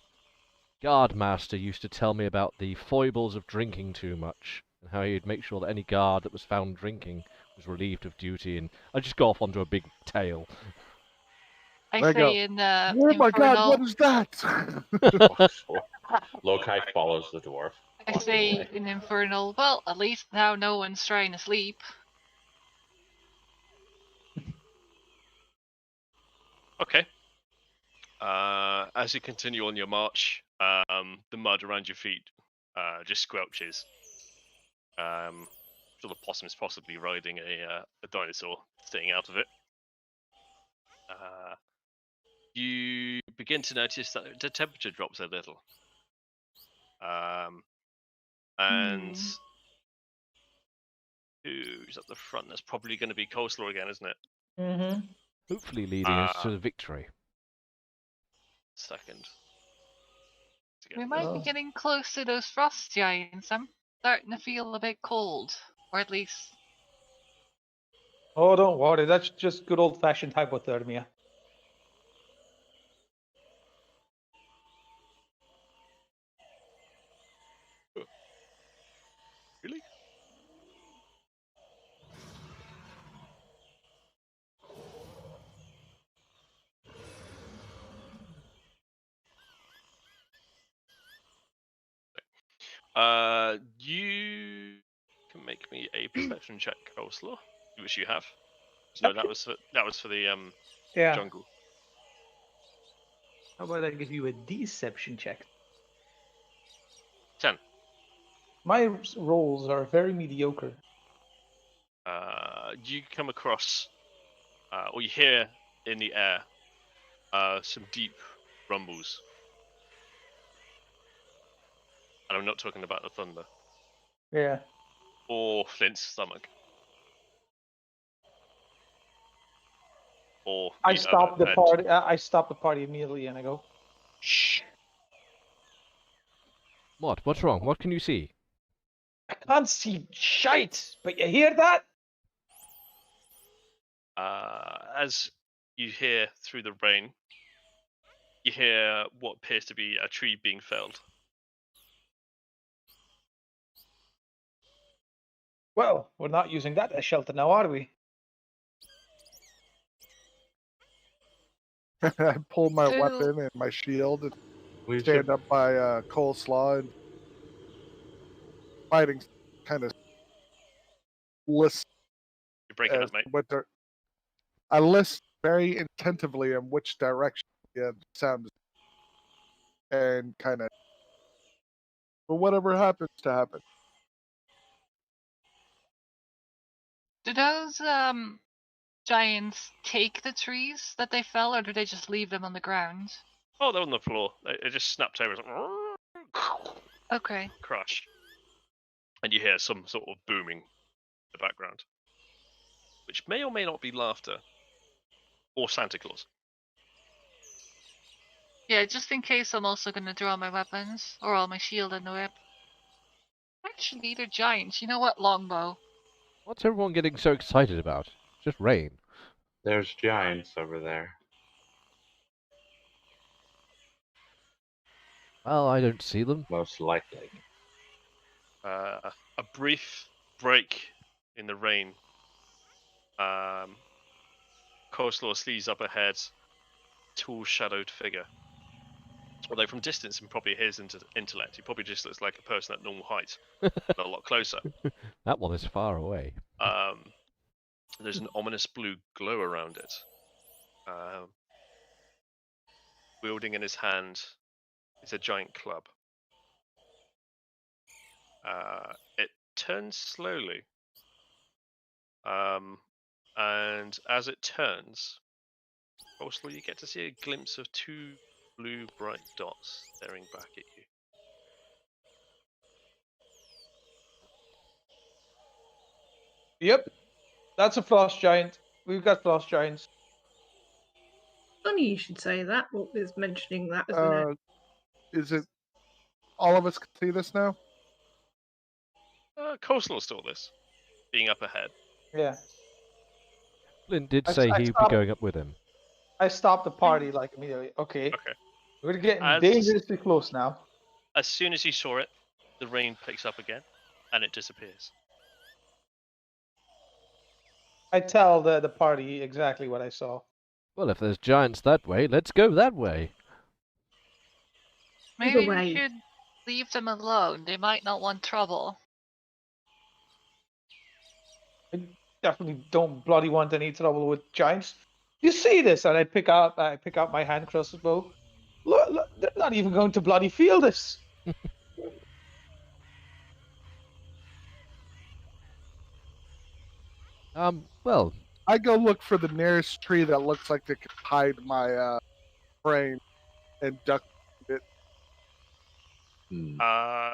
S3: guard master used to tell me about the foibles of drinking too much, and how he'd make sure that any guard that was found drinking was relieved of duty, and I just go off onto a big tale.
S4: I
S5: There you
S4: say in
S5: Oh my god,
S4: Infernal.
S5: what is that?
S7: Lokai follows the dwarf.
S4: I say in Infernal. Well, at least now no one's trying to sleep.
S1: Okay. As you continue on your march, the mud around your feet just squelches. So the possum is possibly riding a dinosaur, staying out of it. You begin to notice that the temperature drops a little. And who's at the front? That's probably going to be Coleslaw again, isn't it?
S2: Mm-hmm.
S3: Hopefully leading us to the victory.
S1: Second.
S4: We might be getting close to those frost giants. I'm starting to feel a bit cold. Or at least...
S2: Oh, don't worry. That's just good old-fashioned hypothermia.
S1: Really? You can make me a perception check, Coleslaw, which you have. No, that was for the
S2: Yeah.
S1: jungle.
S2: How about I give you a deception check?
S1: 10.
S2: My rolls are very mediocre.
S1: You come across, or you hear in the air, some deep rumbles. And I'm not talking about the thunder.
S2: Yeah.
S1: Or Flint's stomach. Or
S2: I stop the
S1: vent.
S2: party. I stop the party immediately, and I go, "Shh!
S3: What's wrong? What can you see?
S2: I can't see shite, but you hear that?"
S1: As you hear through the rain, you hear what appears to be a tree being felled.
S2: Well, we're not using that as shelter now, are we?
S5: I pull my
S4: So-
S5: weapon and my shield and
S7: We
S5: stand
S7: should
S5: up by Coleslaw and fighting kind of listen
S1: You're breaking
S5: as
S1: up, mate.
S5: what they're. I listen very attentively in which direction the sound is, and kind of, but whatever happens to happen.
S4: Do those giants take the trees that they fell, or do they just leave them on the ground?
S1: Oh, they're on the floor. It just snapped over.
S4: Okay.
S1: Crush. and you hear some sort of booming in the background, which may or may not be laughter or Santa Claus.
S4: Yeah, just in case, I'm also gonna draw my weapons, or all my shield and the whip. Actually, they're giants. You know what? Longbow.
S3: What's everyone getting so excited about? It's just rain.
S7: There's giants over there.
S3: Well, I don't see them.
S7: Most likely.
S1: A brief break in the rain. Coleslaw sees up ahead, tall, shadowed figure. Although from distance and probably his intellect, he probably just looks like a person at normal height, but a lot closer.
S3: That one is far away.
S1: There's an ominous blue glow around it. Wielding in his hand is a giant club. It turns slowly. And as it turns, also you get to see a glimpse of two blue bright dots staring back at you.
S2: Yep, that's a frost giant. We've got frost giants.
S8: Funny you should say that. What is mentioning that, isn't it?
S5: Is it all of us can see this now?
S1: Coleslaw saw this, being up ahead.
S2: Yeah.
S3: Flint did
S2: I-
S3: say
S2: I
S3: he'd be
S2: stopped-
S3: going up with him.
S2: I stopped the party like immediately. Okay,
S1: Okay.
S2: we're getting
S1: As-
S2: dangerously close now.
S1: As soon as you saw it, the rain picks up again, and it disappears.
S2: I tell the party exactly what I saw.
S3: Well, if there's giants that way, let's go that way.
S4: Maybe
S8: way.
S4: we should leave them alone. They might not want trouble.
S2: I definitely don't bloody want any trouble with giants. You see this? And I pick out my hand crossbow. Look, they're not even going to bloody feel this.
S3: Well,
S5: I go look for the nearest tree that looks like it could hide my brain and duck it.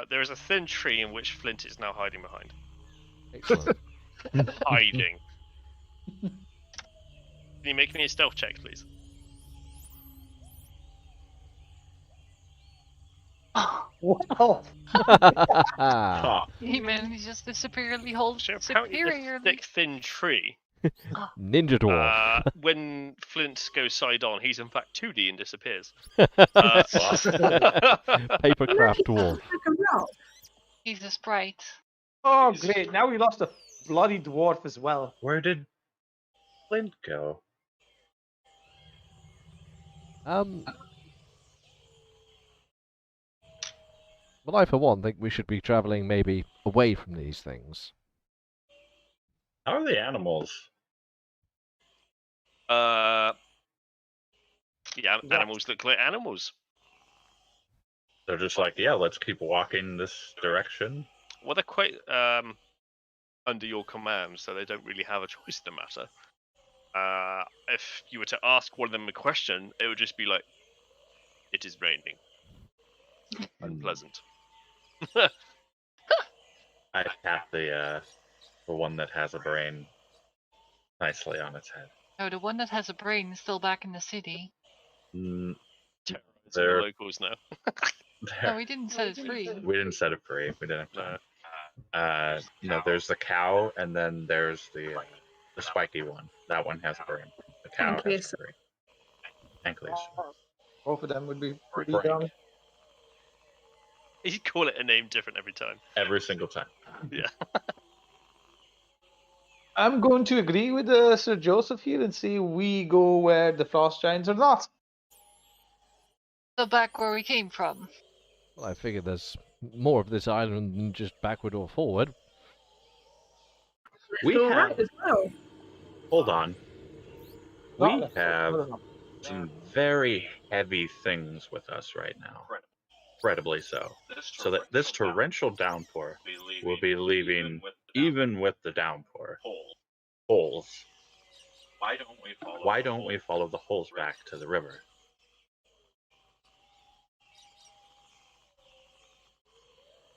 S1: There is a thin tree in which Flint is now hiding behind.
S3: excellent.
S1: Hiding. Can you make me a stealth check, please?
S2: Wow.
S7: Ah,
S4: He managed just to superiorly hold
S1: So apparently the
S4: superiorly.
S1: thick, thin tree.
S3: Ninja dwarf.
S1: When Flint goes side on, he's in fact 2D and disappears.
S3: Papercraft dwarf.
S8: Like a rock.
S4: He's a sprite.
S2: Oh, great. Now we lost a bloody dwarf as well.
S7: where did Flint go?
S3: Well, I for one think we should be travelling maybe away from these things.
S7: How are the animals?
S1: Yeah,
S2: Yeah.
S1: animals look like animals.
S7: They're just like, yeah, let's keep walking this direction.
S1: Well, they're quite under your command, so they don't really have a choice in the matter. If you were to ask one of them a question, it would just be like, "It is raining." Unpleasant.
S7: I tap the one that has a brain nicely on its head.
S4: No, the one that has a brain is still back in the city.
S7: Mm,
S1: It's the
S7: They're-
S1: locals now.
S4: No, we didn't set it free.
S7: we didn't set it free. We didn't have
S1: No.
S7: time. No, there's the cow, and then there's the spiky one. That one has a brain. The cow
S8: And
S7: has a brain. And Cleason.
S2: Both of them would be pretty
S7: Frank.
S2: young.
S1: You call it a name different every time.
S7: Every single time.
S1: Yeah.
S2: I'm going to agree with Sir Joseph here and say we go where the frost giants are not.
S4: So back where we came from.
S3: Well, I figure there's more of this island than just backward or forward.
S7: We
S8: All
S7: have.
S8: right as well.
S7: Hold on. We
S2: Not-
S7: have some very heavy things with us right now. Incredibly so. So that this torrential downpour will be leaving, even with the downpour, holes. Why don't we follow the holes back to the river?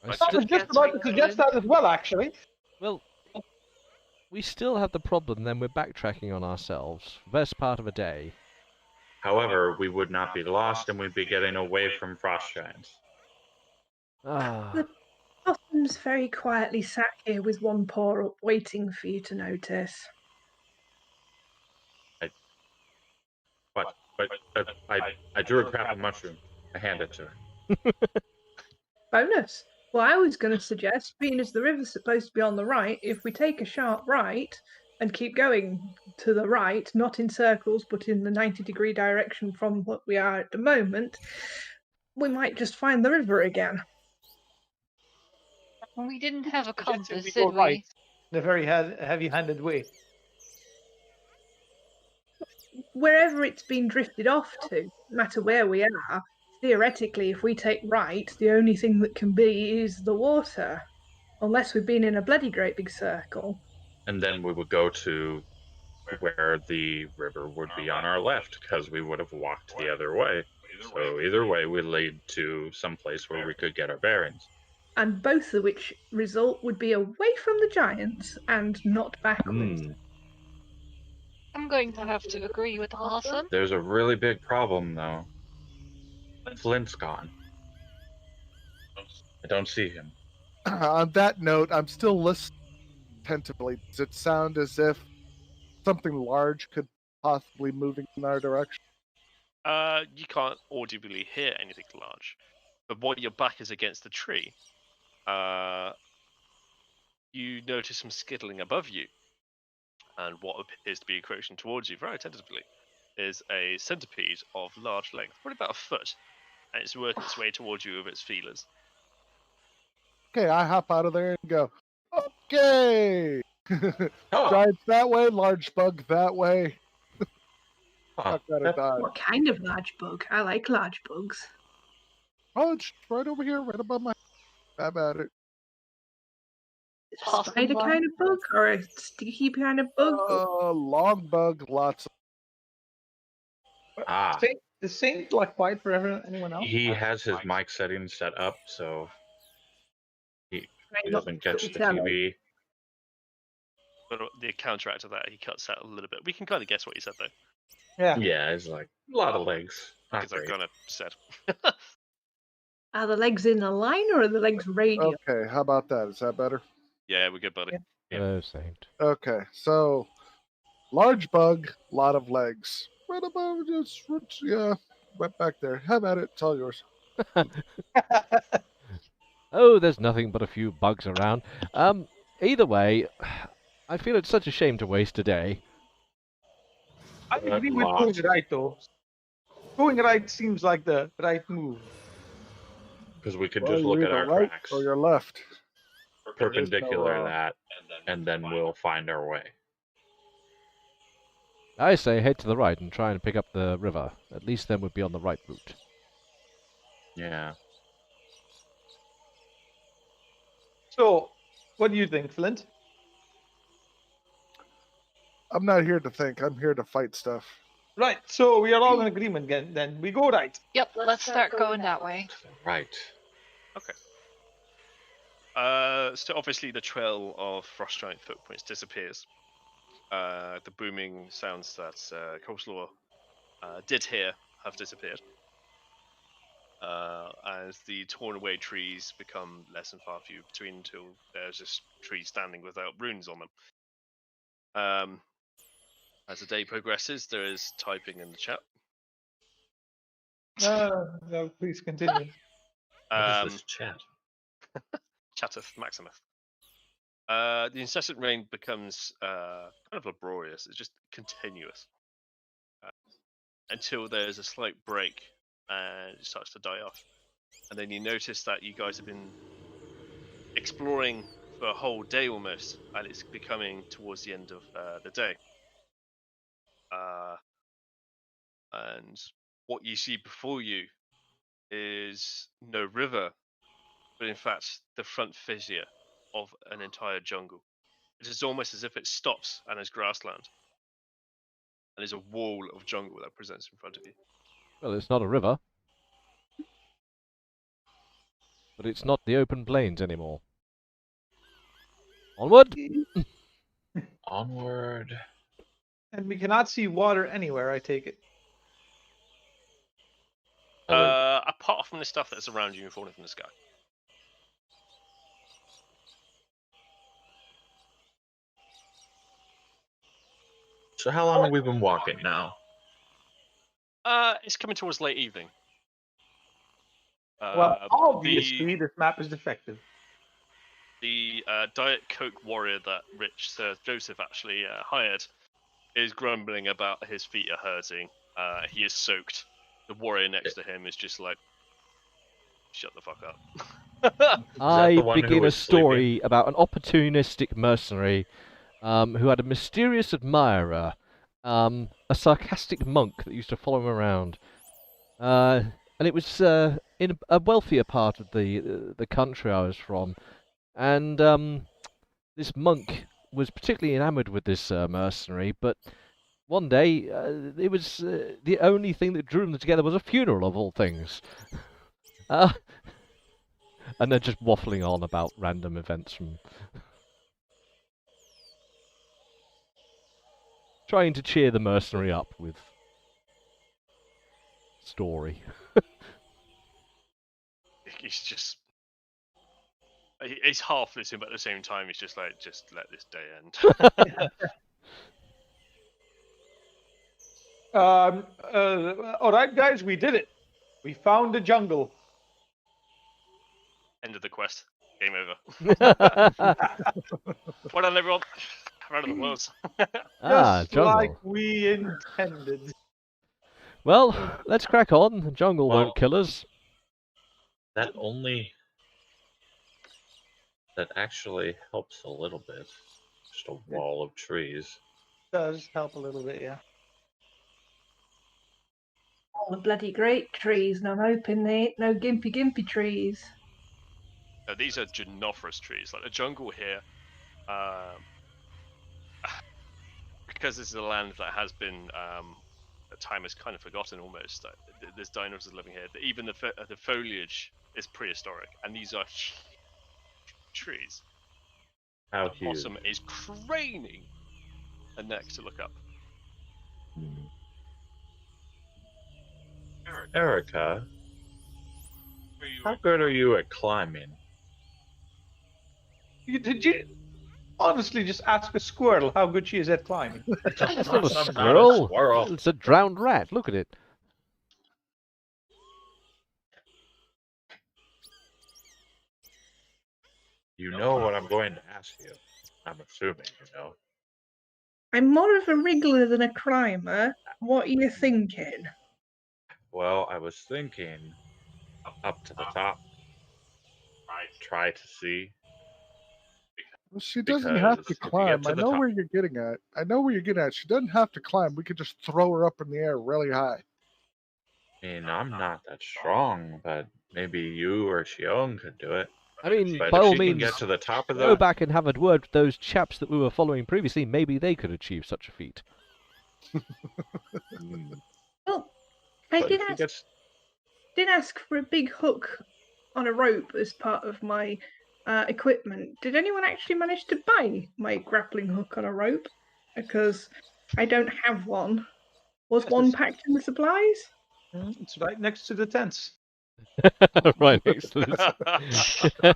S3: I
S2: I
S3: sti-
S2: was just about to suggest that as well, actually.
S3: well, we still have the problem. Then we're backtracking on ourselves. Best part of a day.
S7: However, we would not be lost and we'd be getting away from frost giants.
S3: Ah,
S8: The possum's very quietly sat here with one paw up, waiting for you to notice.
S7: But I drew a crap of mushroom. I hand it to her.
S8: Bonus. Well, I was going to suggest, being as the river's supposed to be on the right, if we take a sharp right and keep going to the right, not in circles, but in the 90-degree direction from what we are at the moment, we might just find the river again.
S4: We didn't have a compass,
S2: We
S4: did
S2: go
S4: we?
S2: right in a very heavy-handed way.
S8: Wherever it's been drifted off to, no matter where we are, theoretically, if we take right, the only thing that can be is the water. Unless we've been in a bloody great big circle.
S7: And then we would go to where the river would be on our left because we would have walked the other way. So either way would lead to some place where we could get our bearings.
S8: And both of which result would be away from the giants and not backwards.
S4: I'm going to have to agree with Awesome.
S7: There's a really big problem though. Flint's gone. I don't see him.
S5: On that note, I'm still listening attentively. Does it sound as if something large could possibly moving in our direction?
S1: You can't audibly hear anything large, but while your back is against the tree, you notice some skittling above you, and what appears to be approaching towards you very tentatively is a centipede of large length, probably about a foot, and it's working its way towards you with its feelers.
S5: Okay, I hop out of there and go, okay!
S7: Oh.
S5: Giants that way, large bug that way.
S7: Huh.
S5: I've got to die.
S8: What kind of large bug? I like large bugs.
S5: Oh, it's right over here, right above my head. Have at it.
S8: A spider kind of bug or a sticky kind of bug?
S5: Long bug, lots of.
S7: Ah,
S2: The Saint like quiet for anyone else?
S7: he has his mic settings set up so he doesn't catch the
S8: Tell me.
S7: TV.
S1: But the counteract to that, he cuts out a little bit. We can kind of guess what he said though,
S2: Yeah.
S7: Yeah, it's like a lot of legs. Not
S1: because I've
S7: great.
S1: kind of said.
S8: Are the legs in a line or are the legs radial?
S5: Okay, how about that? Is that better?
S1: Yeah, we're good, buddy.
S2: Yeah.
S3: oh, saint.
S5: Okay, so large bug, lot of legs. Right above, just yeah, went back there. Have at it. It's all yours.
S3: Oh, there's nothing but a few bugs around. Either way, I feel it's such a shame to waste a day.
S2: I agree with going right, though. Going right seems like the right move.
S7: Because we could
S5: Well,
S7: just
S5: you're
S7: look at
S5: either
S7: our
S5: right
S7: tracks
S5: or your left.
S7: perpendicular
S5: no,
S7: to that, and then we'll find our way.
S3: I say head to the right and try and pick up the river. At least then we'd be on the right route.
S7: Yeah.
S2: So, what do you think, Flint?
S5: I'm not here to think. I'm here to fight stuff.
S2: Right, so we are all in agreement again, then. We go right.
S4: Yep, let's start going that way.
S7: Right.
S1: So obviously the trail of frost giant footprints disappears. The booming sounds that Coleslaw did hear have disappeared. As the torn away trees become less and far few between until there's just trees standing without runes on them. As the day progresses, there is typing in the chat.
S2: No, please continue.
S7: What is this chat?
S1: Chatteth Maximus. The incessant rain becomes kind of laborious. It's just continuous until there's a slight break and it starts to die off. And then you notice that you guys have been exploring for a whole day almost, and it's becoming towards the end of the day. And what you see before you is no river, but in fact the front fissure of an entire jungle. It is almost as if it stops and is grassland. And there's a wall of jungle that presents in front of you.
S3: Well, it's not a river. but it's not the open plains anymore. Onward!
S7: Onward.
S2: And we cannot see water anywhere, I take it.
S1: Apart from the stuff that's around you and falling from the sky.
S7: So how long have we been walking now?
S1: It's coming towards late evening.
S2: Well, obviously, this map is defective.
S1: The Diet Coke warrior that Rich Sir Joseph actually hired is grumbling about his feet are hurting. He is soaked. The warrior next to him is just like, shut the fuck up.
S3: I begin a story about an opportunistic mercenary who had a mysterious admirer, a sarcastic monk that used to follow him around. And it was in a wealthier part of the country I was from. And this monk was particularly enamoured with this mercenary, but one day it was the only thing that drew them together was a funeral, of all things. And they're just waffling on about random events from... trying to cheer the mercenary up with story.
S1: He's just... He's half listening, but at the same time, he's just like, just let this day end.
S2: All right, guys, we did it. We found the jungle.
S1: End of the quest. Game over. Well done, everyone. Round of applause.
S2: Just
S3: jungle.
S2: like we intended.
S3: Well, let's crack on. The jungle won't kill us.
S7: That actually helps a little bit. Just a wall of trees.
S2: Does help a little bit, yeah.
S8: All the bloody great trees, and I'm hoping they ain't no gimpy trees.
S1: No, these are genophorous trees. Like the jungle here, because this is a land that has been, at time has kind of forgotten almost. There's dinosaurs living here. Even the foliage is prehistoric, and these are huge trees.
S7: How
S1: the
S7: huge?
S1: possum is craning a neck to look up.
S7: Erica, how good are you at climbing?
S2: Did you honestly just ask a squirrel how good she is at climbing?
S3: That's not a squirrel. It's a drowned rat. Look at it.
S7: You know what I'm going to ask you. I'm assuming you know.
S8: I'm more of a wriggler than a climber. What are you thinking?
S7: Well, I was thinking up to the top. Try to see.
S5: Well, she doesn't have to climb. I know where you're getting at. She doesn't have to climb. We could just throw her up in the air really high.
S7: I mean, I'm not that strong, but maybe you or Xion could do it.
S3: I mean,
S7: but
S3: by
S7: if
S3: all
S7: she
S3: means,
S7: can get to the top of
S3: go back and have a word with those chaps that we were following previously. Maybe they could achieve such a feat.
S8: Well, I did ask for a big hook on a rope as part of my equipment. Did anyone actually manage to buy my grappling hook on a rope? Because I don't have one. Was one packed in the supplies?
S2: It's right next to the tents.
S3: Right next to this.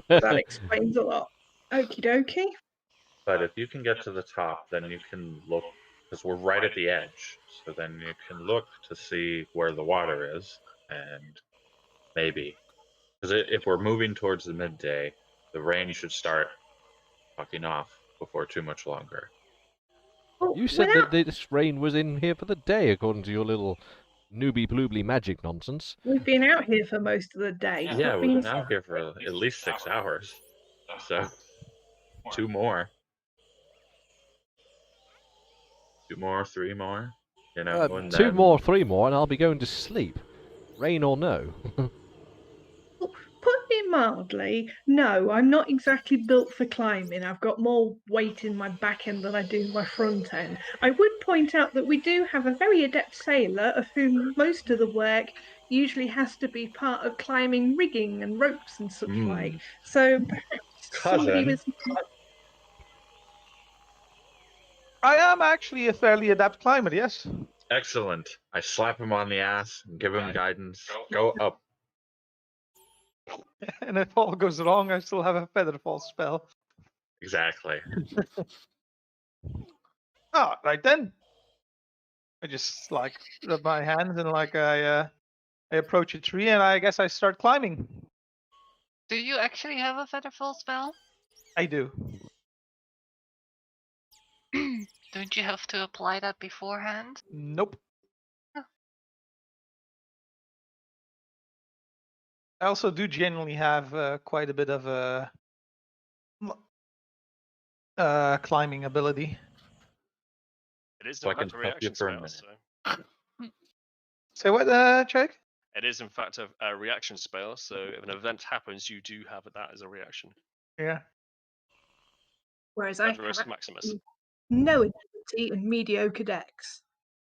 S8: That explains a lot. Okie dokie.
S7: But if you can get to the top, then you can look, because we're right at the edge. So then you can look to see where the water is, and maybe, because if we're moving towards the midday, the rain should start fucking off before too much longer.
S8: Well,
S3: You said that this rain was in here for the day, according to your little newbie bloobly magic nonsense.
S8: We've been out here for most of the day.
S7: Yeah, we've been out here for at least 6 hours. So, 2 more. 2 more, 3 more. You know,
S3: 2 more, 3 more, and I'll be going to sleep. Rain or no.
S8: Put it mildly, no, I'm not exactly built for climbing. I've got more weight in my back end than I do my front end. I would point out that we do have a very adept sailor, of whom most of the work usually has to be part of climbing rigging and ropes and such like. So perhaps somebody with
S2: I am actually a fairly adept climber, yes.
S7: Excellent. I slap him on the ass and give him guidance. Go up.
S2: And if all goes wrong, I still have a feather fall spell.
S7: Exactly.
S2: Oh, right then. I just like rub my hands and like I approach a tree and I guess I start climbing.
S4: Do you actually have a featherfall spell?
S2: I do.
S4: Don't you have to apply that beforehand?
S2: Nope.
S4: Oh.
S2: I also do generally have quite a bit of climbing ability.
S1: It is
S7: So
S1: in
S7: I can
S1: fact a
S7: help you
S1: reaction
S7: for a
S1: spell.
S7: minute.
S1: So.
S2: Say what, Jake?
S1: It is in fact a reaction spell. So if an event happens, you do have that as a reaction.
S2: Yeah.
S8: whereas I have
S1: Featherus Maximus.
S8: no ability and mediocre dex.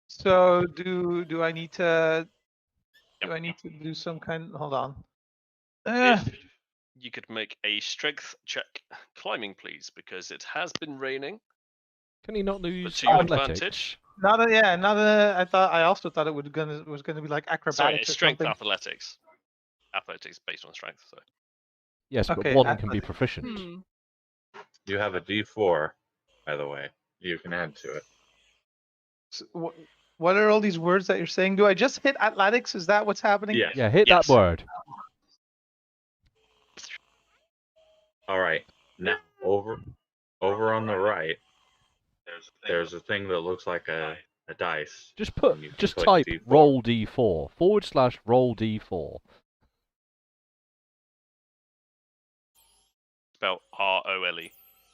S2: So do I need to do some kind? Hold on.
S1: If you could make a strength check climbing, please, because it has been raining.
S3: Can he not
S1: But
S3: use
S1: to your
S3: athletics?
S1: advantage.
S2: I also thought it was gonna be like
S1: Sorry,
S2: acrobatics
S1: it's
S2: or
S1: strength
S2: something.
S1: athletics. Athletics based on strength. So.
S3: Yes, but
S2: Okay,
S3: one can be
S2: athletics.
S3: proficient.
S7: You have a D4, by the way. You can add to it.
S2: So, what are all these words that you're saying? Do I just hit athletics? Is that what's happening?
S7: Yeah.
S3: Yeah, hit
S1: Yes.
S3: that word.
S7: All right. Now over on the right, there's a thing that looks like a dice.
S3: Just
S7: and you can
S3: just
S7: put
S3: type
S7: D4.
S3: roll d4 / roll d4.
S1: Spell ROLE.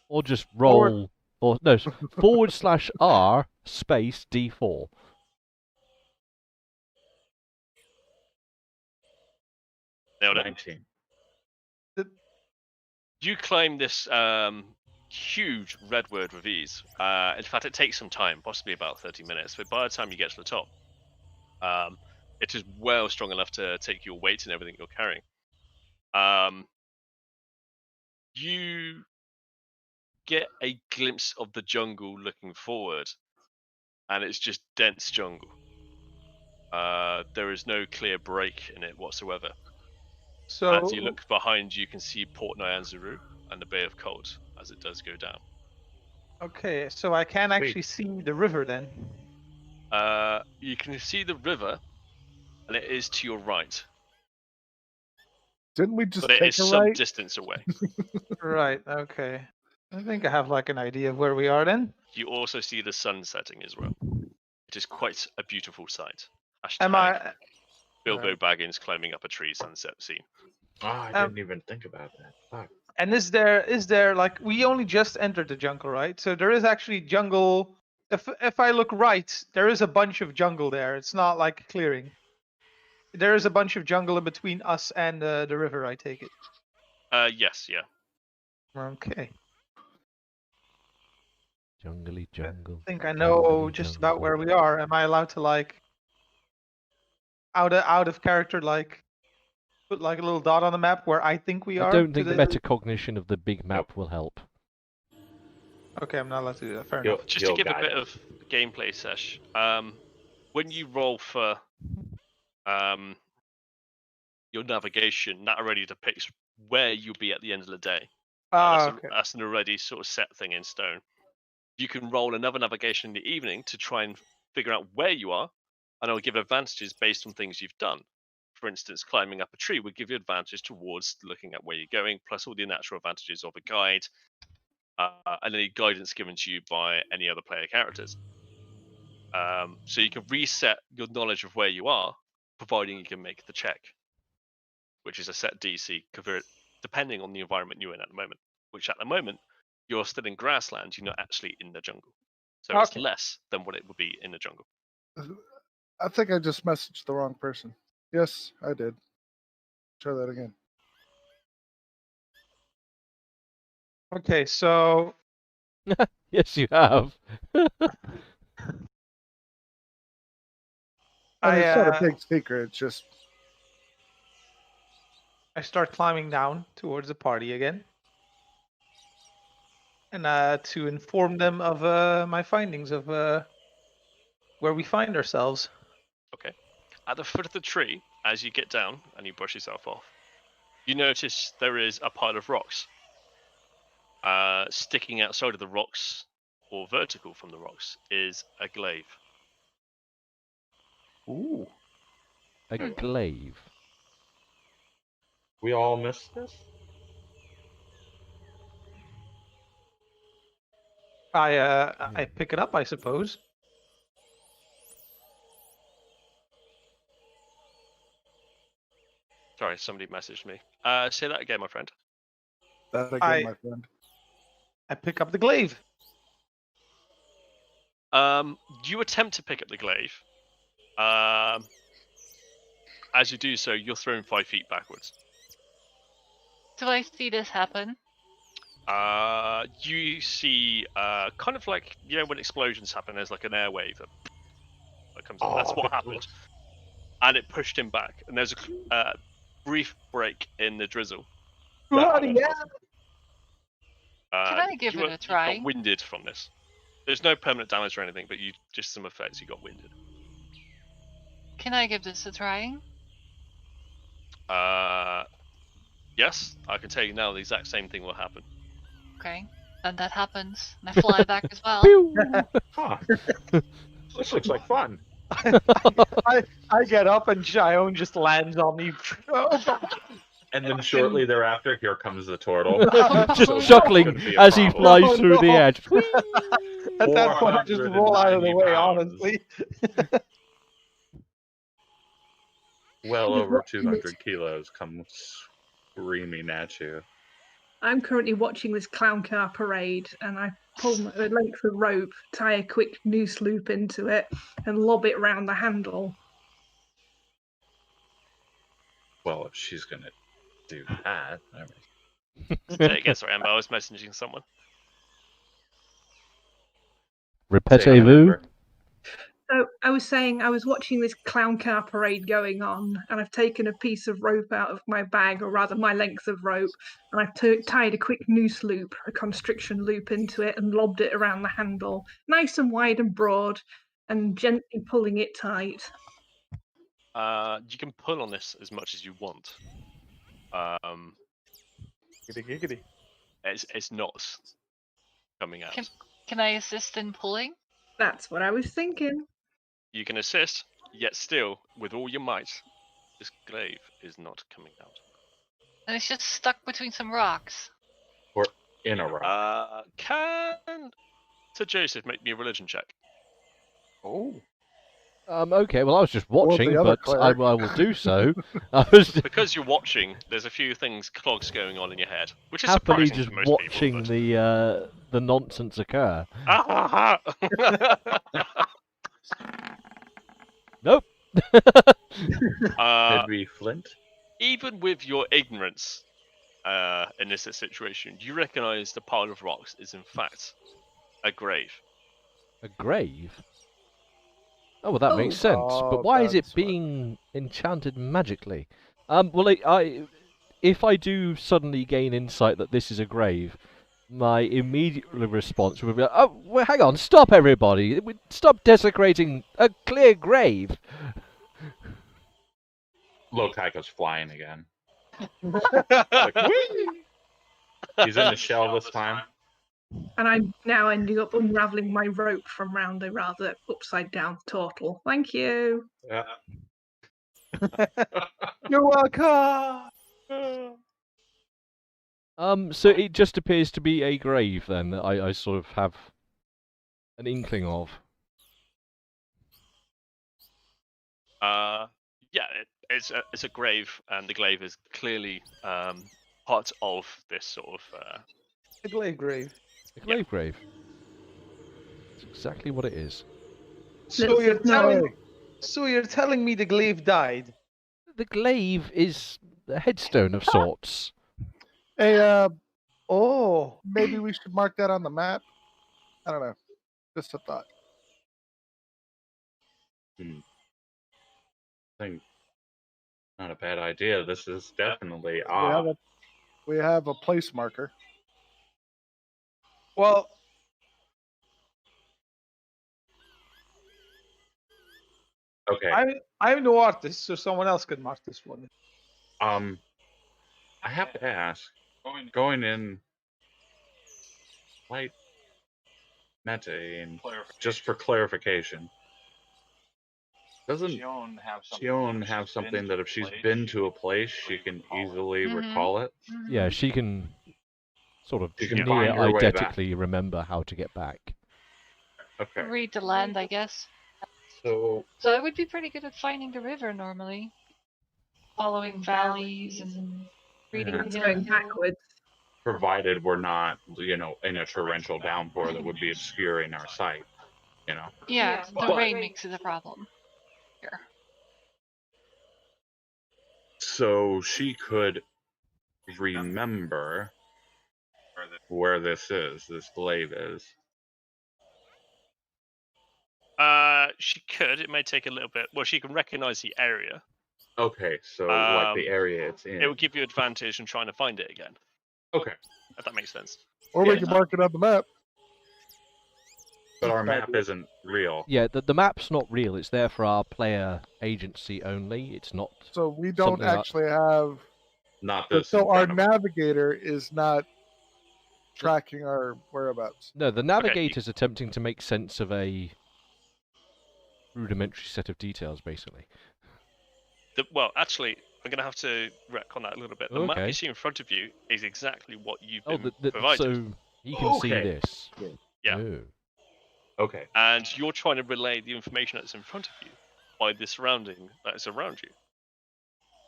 S3: Or just roll or no / r space d4.
S1: Nailed it.
S7: 19.
S1: You climb this huge redwood with ease. In fact, it takes some time, possibly about 30 minutes. But by the time you get to the top, it is well strong enough to take your weight and everything you're carrying. You get a glimpse of the jungle looking forward, and it's just dense jungle. There is no clear break in it whatsoever.
S2: So
S1: As you look behind you, can see Port Nyanzaru and the Bay of Chult as it does go down.
S2: okay, so I can actually see the river then.
S1: You can see the river, and it is to your right,
S5: Didn't we just
S1: but it
S5: take
S1: is
S5: a
S1: some
S5: right?
S1: distance away.
S2: Right. Okay. I think I have like an idea of where we are then.
S1: You also see the sun setting as well. It is quite a beautiful sight.
S2: Am
S1: Hashtag
S2: I?
S1: Bilbo Baggins climbing up a tree sunset scene.
S7: Oh, I didn't even think about that. Fuck.
S2: And is there like we only just entered the jungle, right? So there is actually jungle. If I look right, there is a bunch of jungle there. It's not like a clearing. There is a bunch of jungle in between us and the river. I take it.
S1: Yes, yeah.
S2: Okay.
S3: Jungly jungle.
S2: I think I know just about where we are. Am I allowed to like out of character like put like a little dot on the map where I think we are?
S3: I don't think the metacognition of the big map will help.
S2: Okay, I'm not allowed to do that. Fair enough.
S1: Just to give a bit of gameplay sesh, when you roll for your navigation, that already depicts where you'll be at the end of the day. That's an already sort of set thing in stone. You can roll another navigation in the evening to try and figure out where you are, and it'll give advantages based on things you've done. For instance, climbing up a tree would give you advantage towards looking at where you're going, plus all the natural advantages of a guide, and any guidance given to you by any other player characters. So you can reset your knowledge of where you are, providing you can make the check, which is a set DC, depending on the environment you're in at the moment. Which at the moment, you're still in grassland, you're not actually in the jungle. So it's less than what it would be in the jungle.
S5: I think I just messaged the wrong person. Yes, I did. Try that again.
S2: Okay, so
S3: Yes, you have.
S5: I mean, it's not a big secret. It's just
S2: I start climbing down towards the party again. And to inform them of my findings of where we find ourselves.
S1: Okay. At the foot of the tree, as you get down and you brush yourself off, you notice there is a pile of rocks. Sticking outside of the rocks, or vertical from the rocks, is a glaive.
S2: Ooh.
S3: A glaive.
S7: We all missed this?
S2: I pick it up, I suppose.
S1: Sorry, somebody messaged me. Say that again, my friend.
S5: That again, my friend.
S2: I pick up the glaive.
S1: You attempt to pick up the glaive. As you do so, you're thrown 5 feet backwards.
S4: Do I see this happen?
S1: You see, kind of like, you know, when explosions happen, there's like an airwave that comes up. That's what happened. And it pushed him back. And there's a brief break in the drizzle.
S2: Bloody hell!
S4: Can I give it a try?
S1: You got winded from this. There's no permanent damage or anything, but you just some effects. You got winded.
S4: Can I give this a try?
S1: Yes, I can tell you now the exact same thing will happen.
S4: Okay, then that happens. And I fly back as well.
S7: Huh. This looks like fun.
S2: I get up and Shion just lands on me.
S7: And then shortly thereafter, here comes the turtle.
S3: Just chuckling as he flies through the edge.
S2: At that point, I just roll out of the way,
S7: 490
S2: honestly.
S7: Well over 200 kilos come screaming at you.
S8: I'm currently watching this clown car parade, and I pull a length of rope, tie a quick noose loop into it, and lob it round the handle.
S7: Well, if she's gonna do that,
S1: Say it again, sorry, Amber, I was messaging someone.
S3: Repetez-vous?
S8: So I was saying I was watching this clown car parade going on, and I've taken a piece of rope out of my bag, or rather my length of rope, and I've tied a quick noose loop, a constriction loop into it, and lobbed it around the handle, nice and wide and broad, and gently pulling it tight.
S1: You can pull on this as much as you want.
S2: Giggity.
S1: It's not coming out.
S4: Can I assist in pulling?
S8: That's what I was thinking.
S1: You can assist, yet still, with all your might, this glaive is not coming out.
S4: And it's just stuck between some rocks.
S7: or in a rock.
S1: Can Sir Joseph make me a religion check?
S2: Oh.
S3: Okay, well, I was just watching,
S5: the other
S3: but I
S5: cleric.
S3: will do so. I was
S1: Because you're watching, there's a few things, clogs going on in your head, which is
S3: happily
S1: surprising
S3: just
S1: to most
S3: watching
S1: people.
S3: the nonsense occur. Nope.
S1: Uh,
S7: Could be Flint.
S1: even with your ignorance in this situation, you recognise the pile of rocks is in fact a grave.
S3: A grave? Oh, well, that makes sense.
S5: Oh,
S3: But why is it
S5: that's what-
S3: being enchanted magically? Well, if I do suddenly gain insight that this is a grave, my immediate response would be, "Oh, well, hang on! Stop, everybody! Stop desecrating a clear grave!"
S7: Lokai goes flying again. Like, whee! He's in the shell this time.
S8: And I'm now ending up unravelling my rope from round a rather upside down turtle. Thank you.
S7: Yeah.
S2: You're welcome.
S3: So it just appears to be a grave then that I sort of have an inkling of.
S1: Yeah, it's a grave, and the glaive is clearly part of this sort of.
S2: A glaive grave.
S3: A glaive grave. That's exactly what it is.
S2: So you're
S8: No.
S2: telling me the glaive died?
S3: The glaive is a headstone of sorts.
S5: Hey,
S2: Oh.
S5: maybe we should mark that on the map. I don't know. Just a thought.
S7: I think Not a bad idea. This is definitely
S5: We have a place marker.
S2: Well,
S7: Okay.
S2: I'm no artist, so someone else can mark this one.
S7: I have to ask, going in light meta and just for clarification, doesn't Shion have something that if she's been to a place, she can easily recall it?
S3: Yeah, she can sort of
S7: She can
S3: near
S7: find her way back.
S3: eidetically remember how to get back.
S7: Okay.
S4: Read the land, I guess.
S7: So
S4: So I would be pretty good at finding the river normally. Following valleys and reading
S7: Yeah.
S8: It's
S4: the
S8: going backwards.
S7: provided we're not, in a torrential downpour that would be obscuring our sight,
S4: Yeah, the
S7: But-
S4: rain makes it a problem. Here.
S7: So she could remember where this glaive is.
S1: She could. It may take a little bit. Well, she can recognize the area.
S7: Okay, so like the area it's in.
S1: It will give you advantage in trying to find it again.
S7: Okay.
S1: If that makes sense.
S5: Or we
S7: Yeah.
S5: can mark it on the map.
S7: But our map isn't real.
S3: Yeah, the map's not real. It's there for our player agency only. It's not.
S5: So we don't
S3: Something like-
S5: actually have.
S7: Not this.
S5: So
S7: in
S5: our
S7: front of us.
S5: navigator is not tracking our whereabouts.
S3: No, the navigator's attempting to make sense of a rudimentary set of details, basically.
S1: Well, actually, I'm going to have to retcon that a little bit. The map
S3: Okay.
S1: you see in front of you is exactly what you've
S3: Oh,
S1: been provided.
S3: so he can see
S7: Okay.
S3: this.
S1: Yeah.
S3: Oh.
S7: Okay.
S1: And you're trying to relay the information that's in front of you by the surrounding that is around you.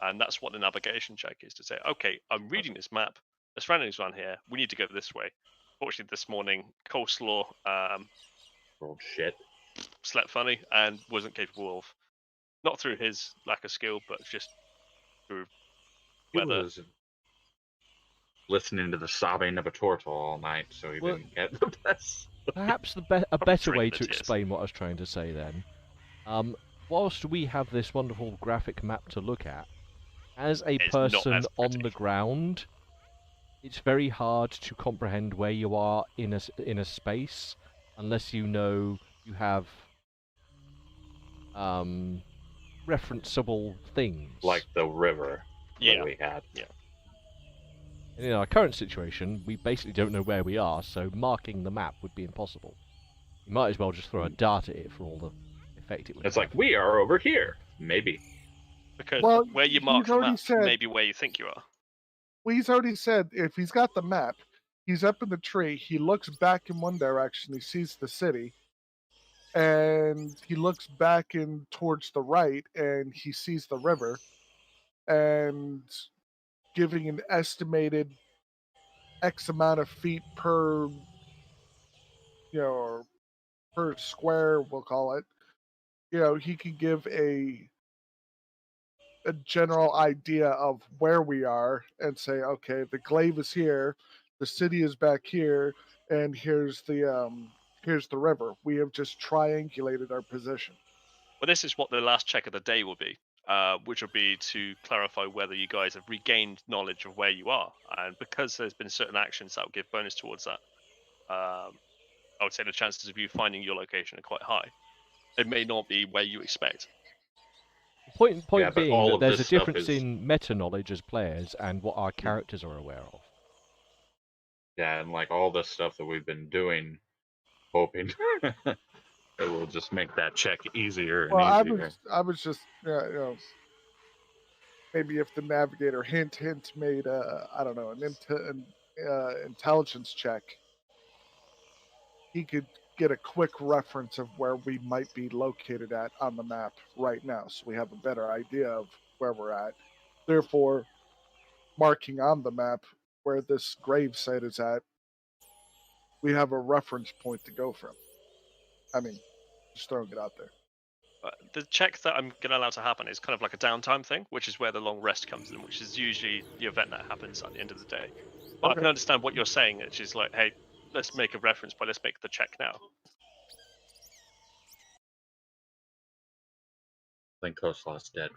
S1: And that's what the navigation check is, to say, okay, I'm reading this map, the surroundings around here, we need to go this way. Fortunately, this morning, Coleslaw
S7: Oh shit.
S1: slept funny and wasn't capable of, not through his lack of skill, but just through
S7: He
S1: weather.
S7: was listening to the sobbing of a turtle all night, so he
S3: Well-
S7: didn't get the best.
S3: Perhaps a better
S1: drink
S3: way
S1: the
S3: to
S1: tears.
S3: explain what I was trying to say then. Whilst we have this wonderful graphic map to look at, as a
S1: It's not
S3: person
S1: as
S3: on
S1: pretty.
S3: the ground, it's very hard to comprehend where you are in a space unless you know you have referenceable things.
S7: Like the river
S1: Yeah.
S7: that we had.
S3: And in our current situation, we basically don't know where we are, so marking the map would be impossible. You might as well just throw a dart at it for all the effect it would
S7: It's
S3: have.
S7: like, we are over here. Maybe.
S1: Because
S5: Well,
S1: where you
S5: he's
S1: mark the
S5: already
S1: map
S5: said-
S1: may be where you think you are.
S5: Well, he's already said if he's got the map, he's up in the tree. He looks back in one direction. He sees the city, and he looks back in towards the right, and he sees the river, and giving an estimated X amount of feet per, or per square, we'll call it. He could give a general idea of where we are and say, okay, the glaive is here, the city is back here, and here's the river. We have just triangulated our position.
S1: Well, this is what the last check of the day will be, which will be to clarify whether you guys have regained knowledge of where you are. And because there's been certain actions that will give bonus towards that, I would say the chances of you finding your location are quite high. It may not be where you expect.
S3: Point
S7: Yeah, but
S3: being
S7: all
S3: that
S7: of
S3: there's a
S7: this stuff
S3: difference
S7: is-
S3: in meta knowledge as players and what our characters are aware of.
S7: Yeah, and like all the stuff that we've been doing, hoping it will just make that check easier and
S5: Well,
S7: easier.
S5: I was just, maybe if the navigator hint made I don't know, an intelligence check, he could get a quick reference of where we might be located at on the map right now, so we have a better idea of where we're at. Therefore, marking on the map where this grave site is at, we have a reference point to go from. I mean, just throwing it out there.
S1: The check that I'm going to allow to happen is kind of like a downtime thing, which is where the long rest comes in, which is usually the event that happens at the end of the day. But I can understand what you're saying, which is like, hey, let's make a reference, but let's make the check now.
S7: I think Coastlaw's dead.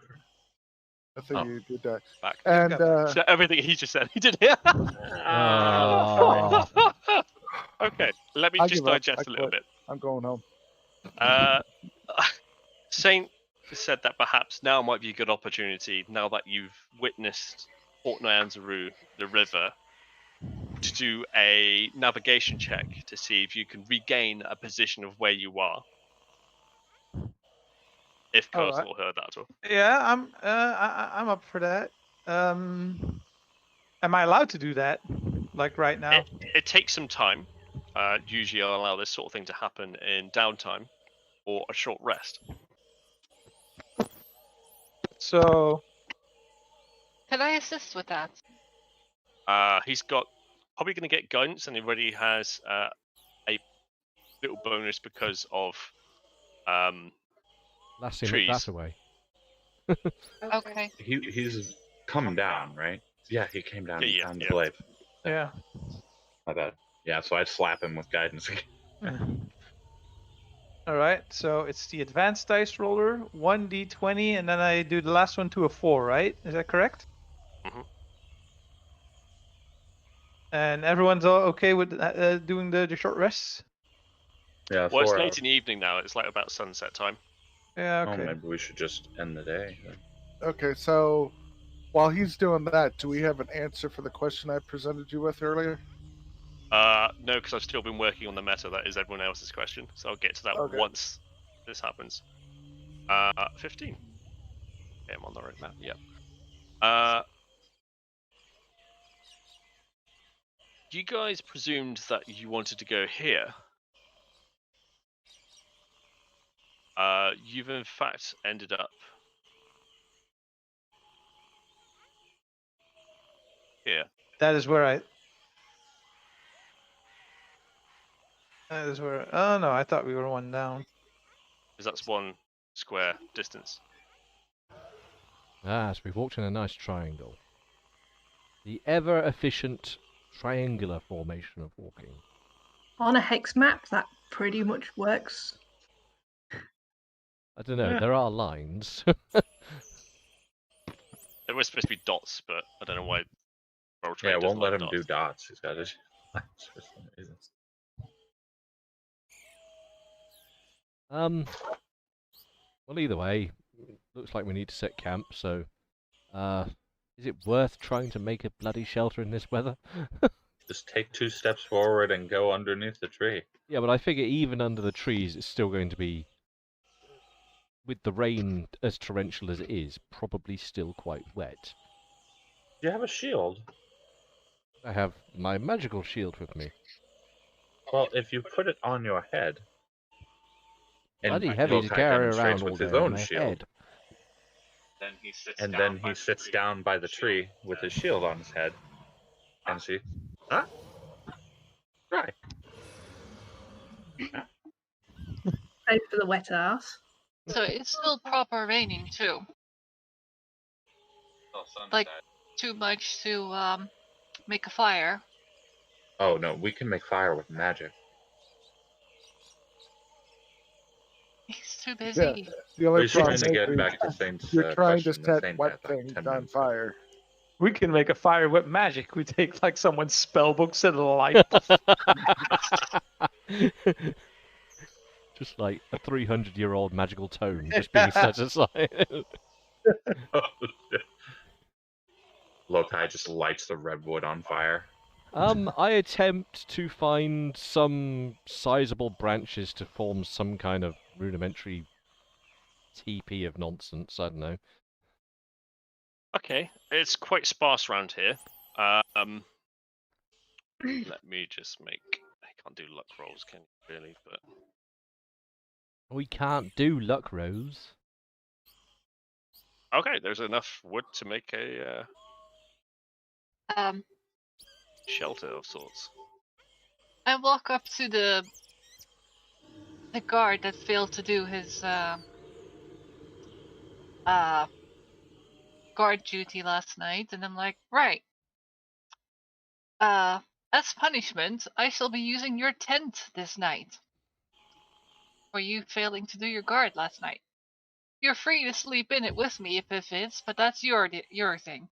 S5: I think
S1: Oh.
S5: you did that.
S1: Back.
S5: And
S1: So everything he just said, he did here.
S3: Oh.
S1: Okay, let me
S5: I
S1: just
S5: give up.
S1: digest
S5: I
S1: a little
S5: quit.
S1: bit.
S5: I'm going home.
S1: Saint said that perhaps now might be a good opportunity, now that you've witnessed Port Nyanzaru, the river, to do a navigation check to see if you can regain a position of where you are. If
S2: All
S1: Coastal
S2: right.
S1: heard that at all.
S2: Yeah, I'm up for that. Am I allowed to do that? Like right now?
S1: It takes some time. Usually I'll allow this sort of thing to happen in downtime or a short rest.
S2: So
S4: Can I assist with that?
S1: He's got probably going to get guidance, and he already has a little bonus because of
S3: Last him
S1: trees.
S3: that away.
S4: Okay.
S7: He's come down, right? Yeah, he came down. He
S1: Yeah,
S7: found the
S1: yeah.
S7: blade.
S2: yeah.
S7: My bad. Yeah, so I'd slap him with guidance.
S2: All right. So it's the advanced dice roller, 1d20, and then I do the last one to a 4, right? Is that correct?
S1: Mhm.
S2: And everyone's all okay with doing the short rests?
S7: Yeah,
S1: Well, it's
S7: 4
S1: late
S7: hours.
S1: in the evening now. It's like about sunset time.
S2: Yeah.
S7: Oh,
S2: Okay.
S7: maybe we should just end the day. Then.
S5: Okay, so while he's doing that, do we have an answer for the question I presented you with earlier?
S1: No, because I've still been working on the meta. That is everyone else's question, so I'll get to that
S5: Okay.
S1: once this happens. 15. Yeah, I'm on the right map. Yep. You guys presumed that you wanted to go here. You've in fact ended up here.
S2: That is where I. That is where. Oh no, I thought we were one down.
S1: Because that's 1 square distance.
S3: Ah, so we've walked in a nice triangle. The ever-efficient triangular formation of walking.
S8: On a hex map, that pretty much works.
S3: I don't know,
S2: Yeah.
S3: there are lines.
S1: There was supposed to be dots, but I don't know why. Roll
S7: Yeah,
S1: Train
S7: won't
S1: doesn't
S7: let
S1: like
S7: him
S1: dots.
S7: do dots. He's got his for some reason.
S3: Well, either way, looks like we need to set camp, so... is it worth trying to make a bloody shelter in this weather?
S7: Just take 2 steps forward and go underneath the tree.
S3: Yeah, but I figure even under the trees, it's still going to be, with the rain as torrential as it is, probably still quite wet.
S7: You have a shield.
S3: I have my magical shield with me.
S7: Well, if you put it on your head, and
S3: Bloody heavy to
S7: Lokai
S3: carry
S7: demonstrates
S3: around all
S7: with
S3: day
S7: his
S3: on
S7: own
S3: my
S7: shield,
S3: head.
S7: and then he sits down by the tree with his shield on his head, and see, huh? Right.
S8: Save for the wet ass.
S4: So it's still proper raining too. Like too much to make a fire.
S7: Oh no, we can make fire with magic.
S4: He's too busy.
S5: The only
S7: He's trying
S5: problem
S7: to get
S5: is
S7: back to Saint's
S5: you're trying to
S7: question that
S5: set
S7: Saint
S5: wet
S7: had like
S5: things
S7: 10
S5: on
S7: minutes ago.
S5: fire.
S2: We can make a fire with magic. We take like someone's spell book, set a light.
S3: Just like a 300-year-old magical tome just being set aside.
S7: Lokai just lights the redwood on fire.
S3: I attempt to find some sizable branches to form some kind of rudimentary teepee of nonsense. I don't know.
S1: Okay, it's quite sparse around here. Let me just make. I can't do luck rolls, can you really? But
S3: We can't do luck rolls.
S1: okay, there's enough wood to make a shelter of sorts.
S4: I walk up to the guard that failed to do his guard duty last night, and I'm like, right. As punishment, I shall be using your tent this night for you failing to do your guard last night. You're free to sleep in it with me if it fits, but that's your thing.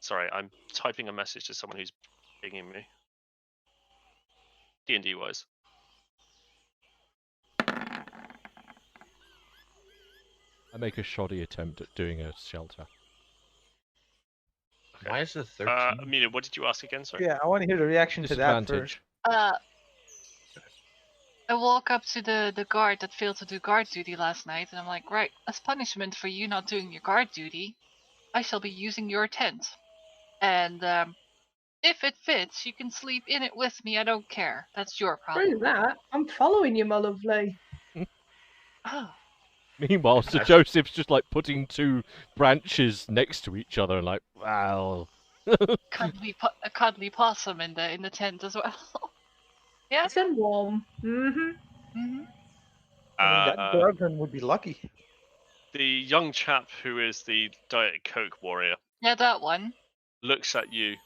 S1: Sorry, I'm typing a message to someone who's pinging me. D&D wise.
S3: I make a shoddy attempt at doing a shelter.
S1: Okay.
S7: Why is it 13?
S1: Amelia, what did you ask again? Sorry.
S2: Yeah, I want to hear the reaction to that first.
S3: Disadvantage.
S4: I walk up to the guard that failed to do guard duty last night, and I'm like, right, as punishment for you not doing your guard duty, I shall be using your tent. And if it fits, you can sleep in it with me. I don't care. That's your problem.
S8: Through that, I'm following you, my lovely.
S4: Oh,
S3: Meanwhile, Sir Joseph's just like putting two branches next to each other, and like, wow.
S4: a cuddly possum in the tent as well. Yeah.
S8: Nice and warm. Mm-hmm.
S4: Mm-hmm.
S2: I mean, that Bergman would be lucky.
S1: The young chap who is the Diet Coke warrior
S4: Yeah, that one.
S1: looks at you,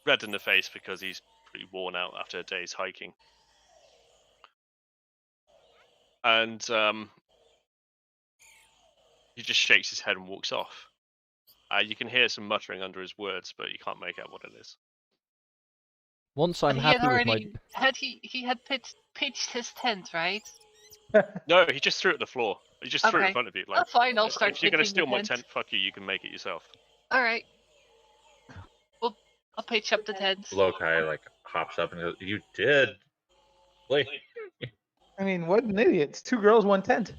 S1: red in the face because he's pretty worn out after a day's hiking. And he just shakes his head and walks off. You can hear some muttering under his words, but you can't make out what it is.
S3: Once I'm
S4: But he had
S3: happy with my...
S4: already he had pitched his tent, right?
S1: No, he just threw it at the floor. He just threw it in
S4: Okay.
S1: front of you. Like,
S4: That's fine. I'll start.
S1: if you're going to
S4: pitching
S1: steal
S4: the
S1: my tent, fuck you. You can make it yourself.
S4: All right. Well, I'll pitch up the tent.
S7: Lokai like hops up and goes, "You did." Like,
S2: I mean, what an idiot. It's 2 girls, 1 tent.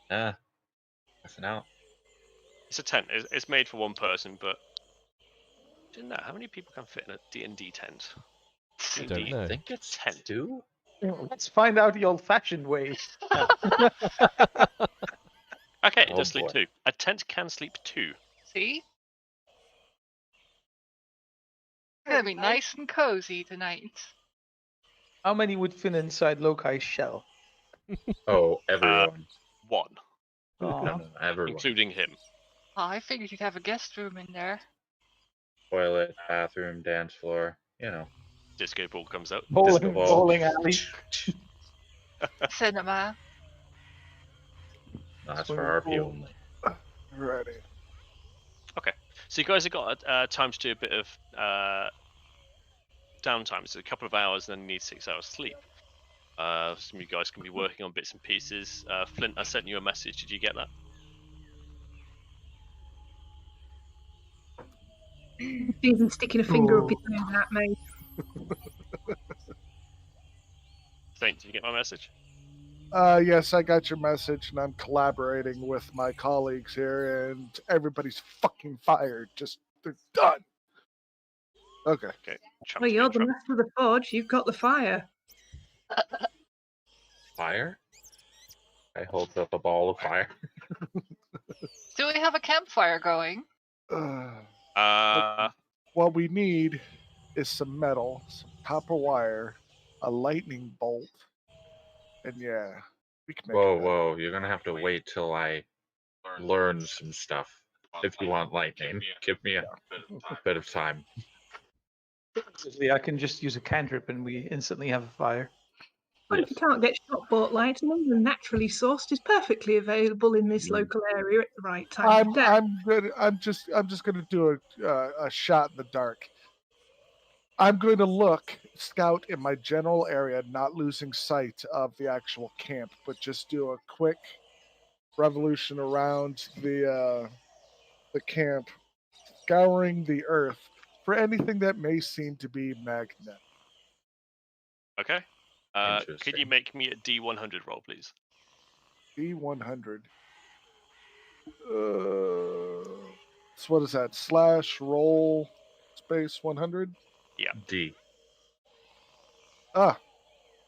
S7: missing out.
S1: It's a tent. It's made for one person, but didn't know how many people can fit in a D&D tent.
S3: I don't know.
S7: I think it's
S1: Tent.
S7: 2.
S2: Let's find out the old-fashioned way.
S1: Okay, it
S7: Oh,
S1: does sleep
S7: boy.
S1: 2. A tent can sleep 2.
S4: See? It's gonna be nice and cozy tonight.
S2: How many would fit inside Lokai's shell?
S7: Oh, everyone.
S1: 1,
S2: Aw.
S7: No, everyone.
S1: including him.
S4: Oh, I figured you'd have a guest room in there.
S7: Toilet, bathroom, dance floor. You know.
S1: Disco ball comes out.
S2: Bowling,
S7: ball.
S2: bowling alley.
S4: Cinema.
S7: That's
S2: Swimming
S7: for RP
S2: pool.
S7: only.
S5: Ready.
S1: So you guys have got time to do a bit of downtime. So a couple of hours, and then you need 6 hours sleep. Some of you guys can be working on bits and pieces. Flint, I sent you a message. Did you get that?
S8: Even sticking a finger up his nose at me.
S1: Flint, did you get my message?
S5: Yes, I got your message, and I'm collaborating with my colleagues here, and everybody's fucking fired. Just, they're done. Okay.
S1: Okay.
S8: Well, you're the master of the forge. You've got the fire.
S7: Fire? I hold up a ball of fire.
S4: Do we have a campfire going?
S5: What we need is some metal, some copper wire, a lightning bolt, and yeah, we can make
S7: Whoa,
S5: it.
S7: whoa. You're going to have to wait till I learn some stuff. If you want lightning, give me a bit of time.
S2: Basically, I can just use a cantrip and we instantly have a fire.
S8: But if you can't get shopbought lightning, then naturally sourced is perfectly available in this local area at the right time of day.
S5: I'm good. I'm just gonna do a shot in the dark. I'm going to scout in my general area, not losing sight of the actual camp, but just do a quick revolution around the camp, scouring the earth for anything that may seem to be magnetic.
S1: Okay. Could you
S7: Interesting.
S1: make me a D100 roll, please?
S5: D100. So what is that? / roll space 100?
S7: D.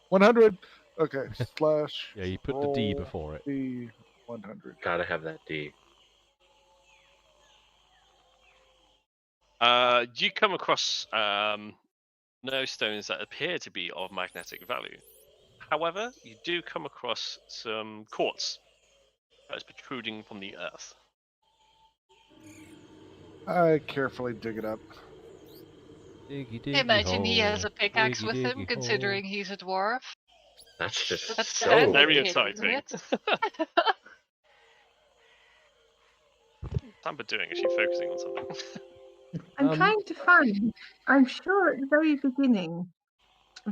S5: 100. Okay. /
S3: Yeah, you put the D
S5: roll
S3: before it.
S5: D100.
S7: Gotta have that D.
S1: You come across no stones that appear to be of magnetic value. However, you do come across some quartz that is protruding from the earth.
S5: I carefully dig it up.
S3: Diggy, diggy
S4: I imagine he has
S3: hole,
S4: a pickaxe
S3: diggy,
S4: with him,
S3: diggy
S4: considering he's a dwarf.
S7: That's just
S4: That's
S7: so
S4: complicated, isn't
S1: stereotyping.
S4: it?
S1: Samba doing? Is she focusing on something?
S8: I'm trying to find. I'm sure at the very beginning,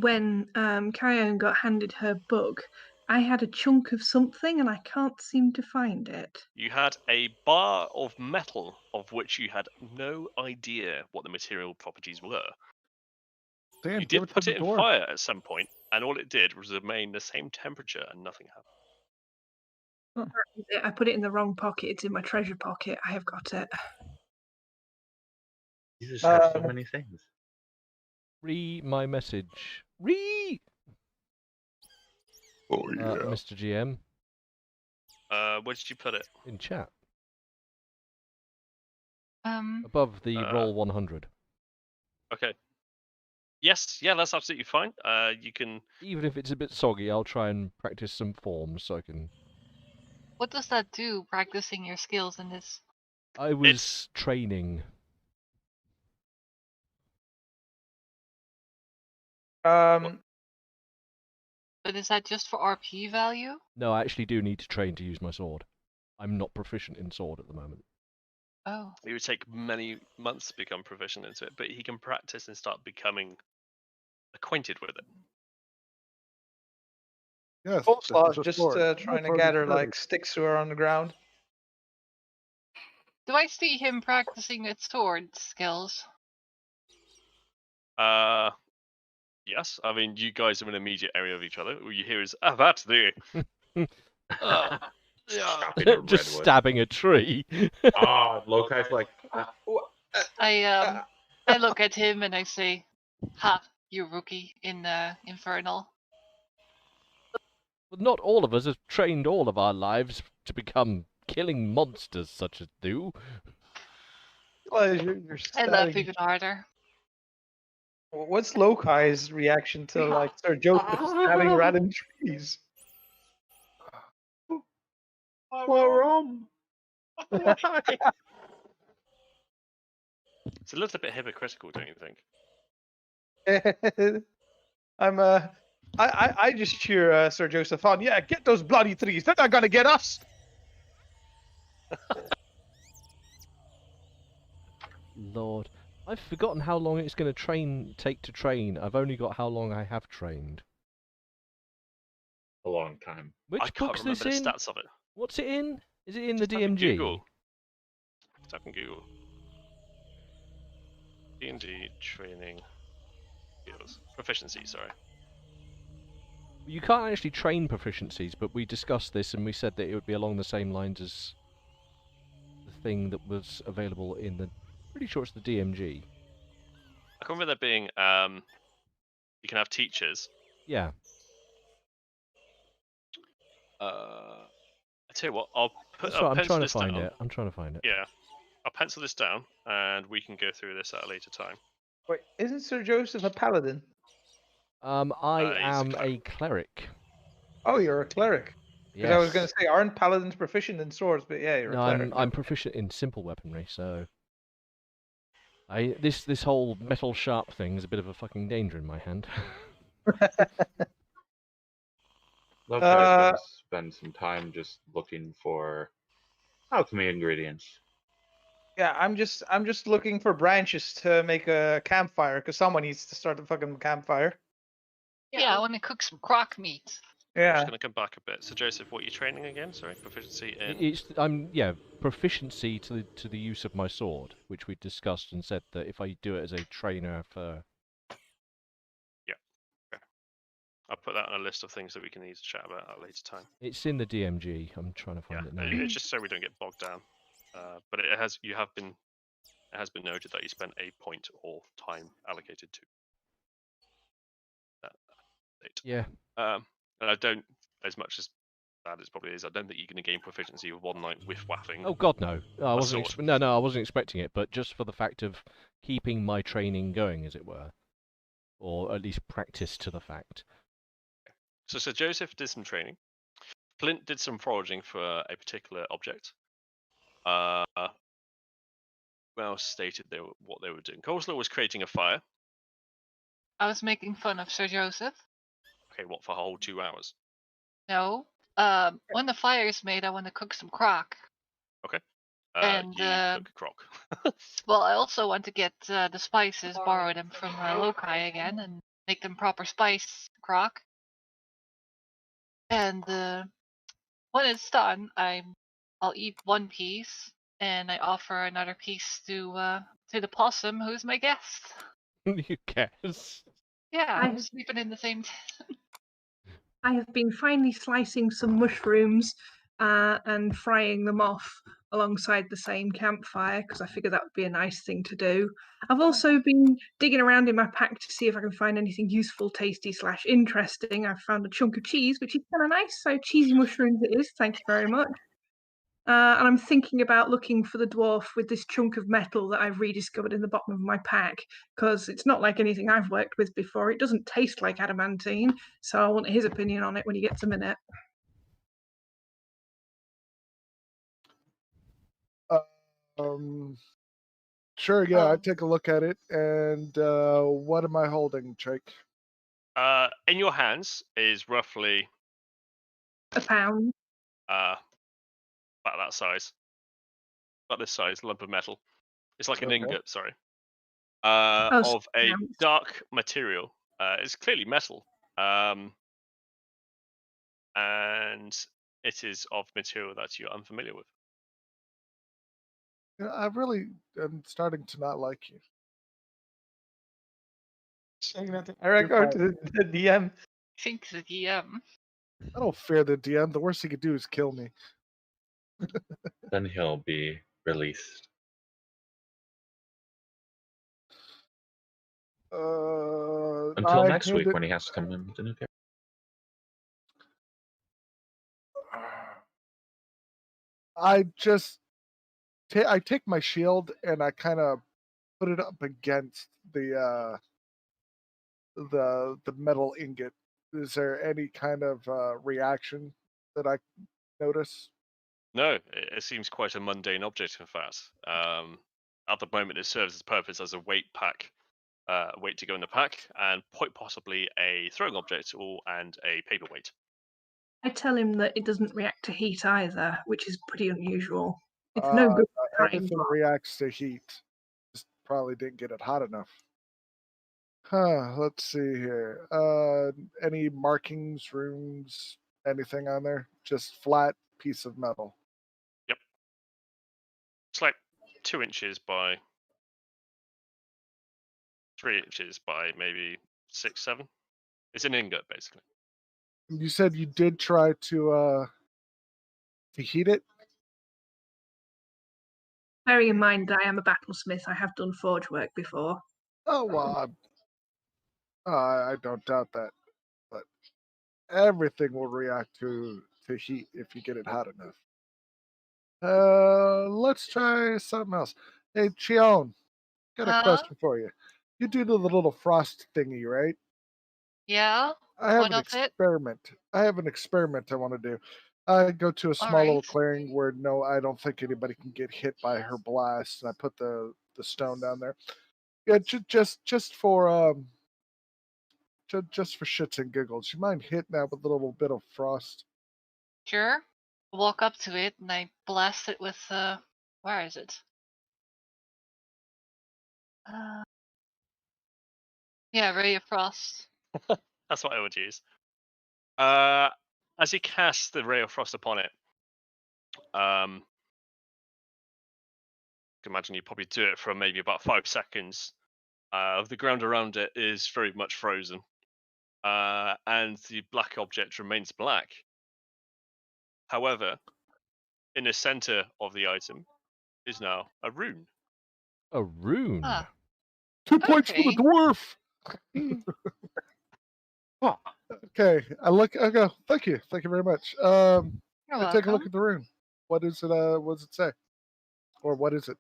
S8: when Kyone got handed her book, I had a chunk of something and I can't seem to find it.
S1: You had a bar of metal of which you had no idea what the material properties were.
S5: Dan,
S1: You
S5: give
S1: did
S5: it
S1: put
S5: to
S1: it
S5: the
S1: in
S5: door.
S1: fire at some point, and all it did was remain the same temperature and nothing happened.
S8: I put it in the wrong pocket. It's in my treasure pocket. I have got it.
S7: You just have so many things.
S3: Read my message. Read!
S5: Oh yeah.
S3: Mr. GM,
S1: Where did you put it?
S3: in chat.
S4: Um,
S3: Above the roll 100.
S1: Okay. Yes, yeah, that's absolutely fine. You can.
S3: Even if it's a bit soggy, I'll try and practice some forms so I can...
S4: what does that do, practicing your skills in this?
S3: I was
S1: It's-
S3: training.
S2: Um,
S4: But is that just for RP value?
S3: No, I actually do need to train to use my sword. I'm not proficient in sword at the moment.
S4: Oh.
S1: It would take many months to become proficient into it, but he can practice and start becoming acquainted with it.
S5: Yes.
S2: Coleslaw
S5: this is a
S2: just
S5: sword.
S2: trying to
S5: My sword is
S2: gather
S5: dirty.
S2: like sticks who are on the ground.
S4: Do I see him practicing his sword skills?
S1: Yes. I mean, you guys are in an immediate area of each other. All you hear is, "Ah, that's the."
S7: Chopping a
S3: Just
S7: redwood.
S3: stabbing a tree.
S7: Oh, Lokai's like,
S4: I look at him and I say, "Ha, you rookie in Infernal."
S3: But not all of us have trained all of our lives to become killing monsters such as do.
S2: Well, you're
S4: I laugh
S2: stabbing.
S4: even harder.
S2: What's Lokai's reaction to like Sir Joseph stabbing random trees?
S1: It's a little bit hypocritical, don't you think?
S2: I just cheer Sir Joseph on. Yeah, get those bloody trees. They're not gonna get us.
S3: Lord, I've forgotten how long it's going to take to train. I've only got how long I have trained.
S7: a long time.
S1: I
S3: Which
S1: can't
S3: book's
S1: remember
S3: this
S1: the
S3: in?
S1: stats of it.
S3: What's it in? Is it in the
S1: Type in
S3: DMG?
S1: Google. Type in Google. D&D training skills. Proficiency, sorry.
S3: You can't actually train proficiencies, but we discussed this and we said that it would be along the same lines as the thing that was available in the... Pretty sure it's the DMG.
S1: I can remember there being, you can have teachers.
S3: Yeah.
S1: I tell you what, I'll put.
S3: That's right, I'm
S1: pencil
S3: trying to
S1: this
S3: find
S1: down.
S3: it. I'm trying to find it.
S1: Yeah, I'll pencil this down, and we can go through this at a later time.
S2: Wait, isn't Sir Joseph a paladin?
S3: I
S1: He's a
S3: am
S1: cleric.
S3: a cleric.
S2: Oh, you're a cleric. Because
S3: Yes.
S2: I was going to say, aren't paladins proficient in swords? But yeah, you're
S3: No,
S2: a cleric.
S3: I'm proficient in simple weaponry, so this whole metal sharp thing is a bit of a fucking danger in my hand.
S7: Lokai's gonna spend some time just looking for alchemy ingredients.
S2: Yeah, I'm just looking for branches to make a campfire because someone needs to start a fucking campfire.
S4: Yeah, I want to cook some croc meat.
S1: I'm
S2: Yeah.
S1: just going to come back a bit. So, Joseph, what are you training again? Sorry, proficiency in.
S3: It's proficiency to the use of my sword, which we discussed and said that if I do it as a trainer for...
S1: Yeah. Okay. I'll put that on a list of things that we can need to chat about at a later time.
S3: It's in the DMG. I'm trying to find it now.
S1: It's just so we don't get bogged down. But it has been noted that you spent a point or time allocated to that date.
S3: Yeah.
S1: And I don't, as much as that is probably is, I don't think you're going to gain proficiency with one night whiff waffing.
S3: Oh God, no. I wasn't.
S1: sword.
S3: No, I wasn't expecting it. But just for the fact of keeping my training going, as it were, or at least practice to the fact.
S1: So Sir Joseph did some training. Flint did some foraging for a particular object. Well stated what they were doing. Coleslaw was creating a fire.
S4: I was making fun of Sir Joseph.
S1: Okay, what, for a whole 2 hours?
S4: No. When the fire's made, I want to cook some crock. And
S1: You cook crock.
S4: well, I also want to get the spices, borrow them from Lokai again, and make them proper spice crock. And when it's done, I'll eat one piece, and I offer another piece to the possum, who's my guest.
S3: You guess.
S4: Yeah, I'm sleeping in the same tent.
S8: I have been finely slicing some mushrooms and frying them off alongside the same campfire because I figured that would be a nice thing to do. I've also been digging around in my pack to see if I can find anything useful, tasty / interesting. I've found a chunk of cheese, which is kind of nice. So cheesy mushrooms it is. Thank you very much. And I'm thinking about looking for the dwarf with this chunk of metal that I've rediscovered in the bottom of my pack, because it's not like anything I've worked with before. It doesn't taste like adamantine, so I want his opinion on it when he gets a minute.
S5: Sure, yeah, I'd take a look at it. And what am I holding, Jake?
S1: In your hands is roughly
S8: a pound.
S1: About that size. About this size, lump of metal. It's like an ingot, sorry. Of a dark material. It's clearly metal. And it is of material that you're unfamiliar with.
S5: Yeah, I really am starting to not like you.
S2: Saying nothing. I record to the DM.
S4: Think the DM.
S5: I don't fear the DM. The worst he could do is kill me.
S7: Then he'll be released. Until next week when he has to come in with the new character.
S5: I take my shield and I kind of put it up against the metal ingot. Is there any kind of reaction that I notice?
S1: No, it seems quite a mundane object, in fact. At the moment, it serves its purpose as a weight pack, weight to go in the pack, and quite possibly a throwing object and a paperweight.
S8: I tell him that it doesn't react to heat either, which is pretty unusual. It's no good.
S5: Everything reacts to heat. Just probably didn't get it hot enough. Let's see here. Any markings, runes, anything on there? Just flat piece of metal.
S1: Yep. It's like 2 inches by 3 inches by maybe 6, 7. It's an ingot, basically.
S5: You said you did try to heat it?
S8: Bearing in mind I am a battlesmith, I have done forge work before.
S5: Oh, well, I don't doubt that. But everything will react to heat if you get it hot enough. Let's try something else. Hey, Chion, got a question for you. You do the little frost thingy, right?
S4: Yeah.
S5: I have an experiment. I have an experiment I want to do. I go to a small little clearing where I don't think anybody can get hit by her blast, and I put the stone down there. Yeah, just for just for shits and giggles. You mind hitting that with a little bit of frost?
S4: Sure. I walk up to it and I blast it with where is it? Yeah, Ray of Frost.
S1: That's what I would use. As you cast the ray of frost upon it, I can imagine you probably do it for maybe about 5 seconds. The ground around it is very much frozen, and the black object remains black. However, in the center of the item is now a rune.
S3: A rune?
S5: 2 points for the dwarf! Okay, I go, thank you very much.
S4: You're
S5: take a look at the rune. What is it? What does it say? Or what is it?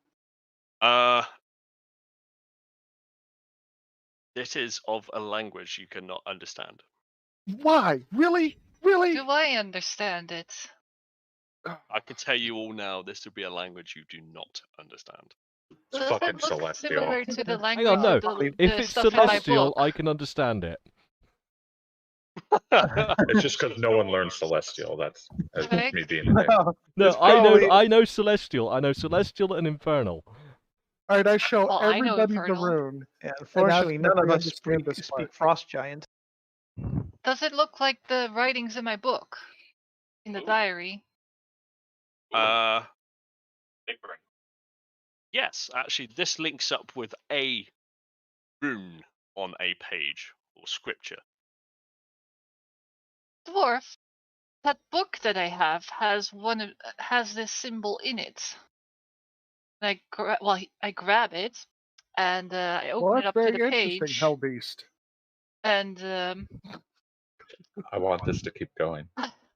S1: It is of a language you cannot understand.
S5: Why? Really?
S4: Do I understand it?
S1: I can tell you all now, this would be a language you do not understand.
S7: It's fucking celestial.
S4: Similar to the language
S3: Hang on, no.
S4: of
S3: If it's celestial, I can understand it.
S7: It's just because no one learns Celestial. That's
S4: Vic?
S7: me being a dick.
S3: No,
S5: It's probably-
S3: I know Celestial. I know Celestial and Infernal.
S5: All right, I show
S4: Well, I know
S5: everybody the
S4: Infernal.
S5: rune.
S2: Yeah, unfortunately,
S5: ask
S2: none
S5: if
S2: of
S5: they
S2: us
S5: understand this
S2: speak
S5: part.
S2: Frost Giant.
S4: Does it look like the writings in my book? In the diary?
S1: Yes, actually, this links up with a rune on a page or scripture.
S4: Dwarf, that book that I have has this symbol in it. And I grab it, and I open
S5: Well,
S4: it
S5: that's
S4: up to
S5: very
S4: the
S5: interesting,
S4: page,
S5: Hellbeast.
S4: and
S7: I want this to keep going.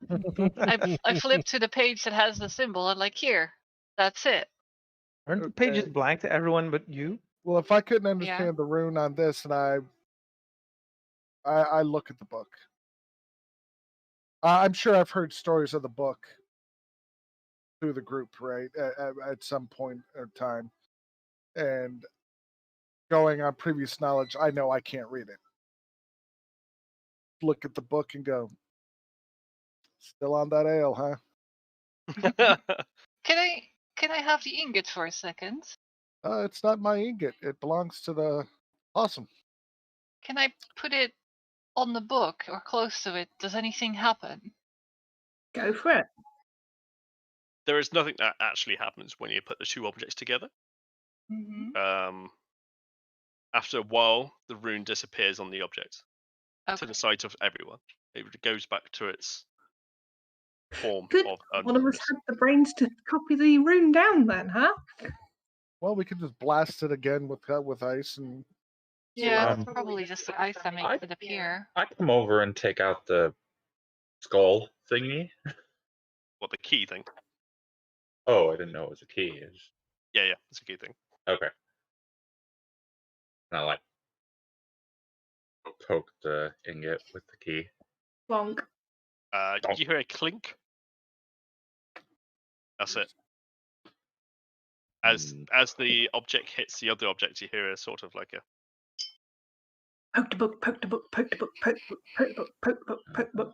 S4: I flip to the page that has the symbol, and like, here, that's it.
S2: Aren't the pages
S5: Okay.
S2: blank to everyone but you?
S5: Well, if I couldn't understand the rune on this, and I look at the book. I'm sure I've heard stories of the book through the group, right? At some point in time, and going on previous knowledge, I know I can't read it. Look at the book and go, still on that ale, huh?
S4: Can I have the ingot for a second?
S5: It's not my ingot. It belongs to the awesome.
S4: Can I put it on the book or close to it? Does anything happen?
S8: Go for it.
S1: There is nothing that actually happens when you put the two objects together.
S4: Mm-hmm.
S1: After a while, the rune disappears on the object to
S4: Okay.
S1: the sight of everyone. It goes back to its form
S8: Good.
S1: of
S8: One of us
S1: unknownness.
S8: had the brains to copy the rune down then, huh?
S5: Well, we could just blast it again with ice and.
S4: Yeah,
S7: Um,
S4: it's probably just the ice that makes it appear.
S7: I come over and take out the skull thingy.
S1: What, the key thing?
S7: Oh, I didn't know it was a key.
S1: Yeah, it's a key thing.
S7: Okay. And I like poke the ingot with the key.
S8: Bonk.
S1: You hear a clink? That's it. As the object hits the other object, you hear a sort of like a.
S8: Poke the book, poke the book, poke the book, poke the book, poke the book, poke the book, poke the book.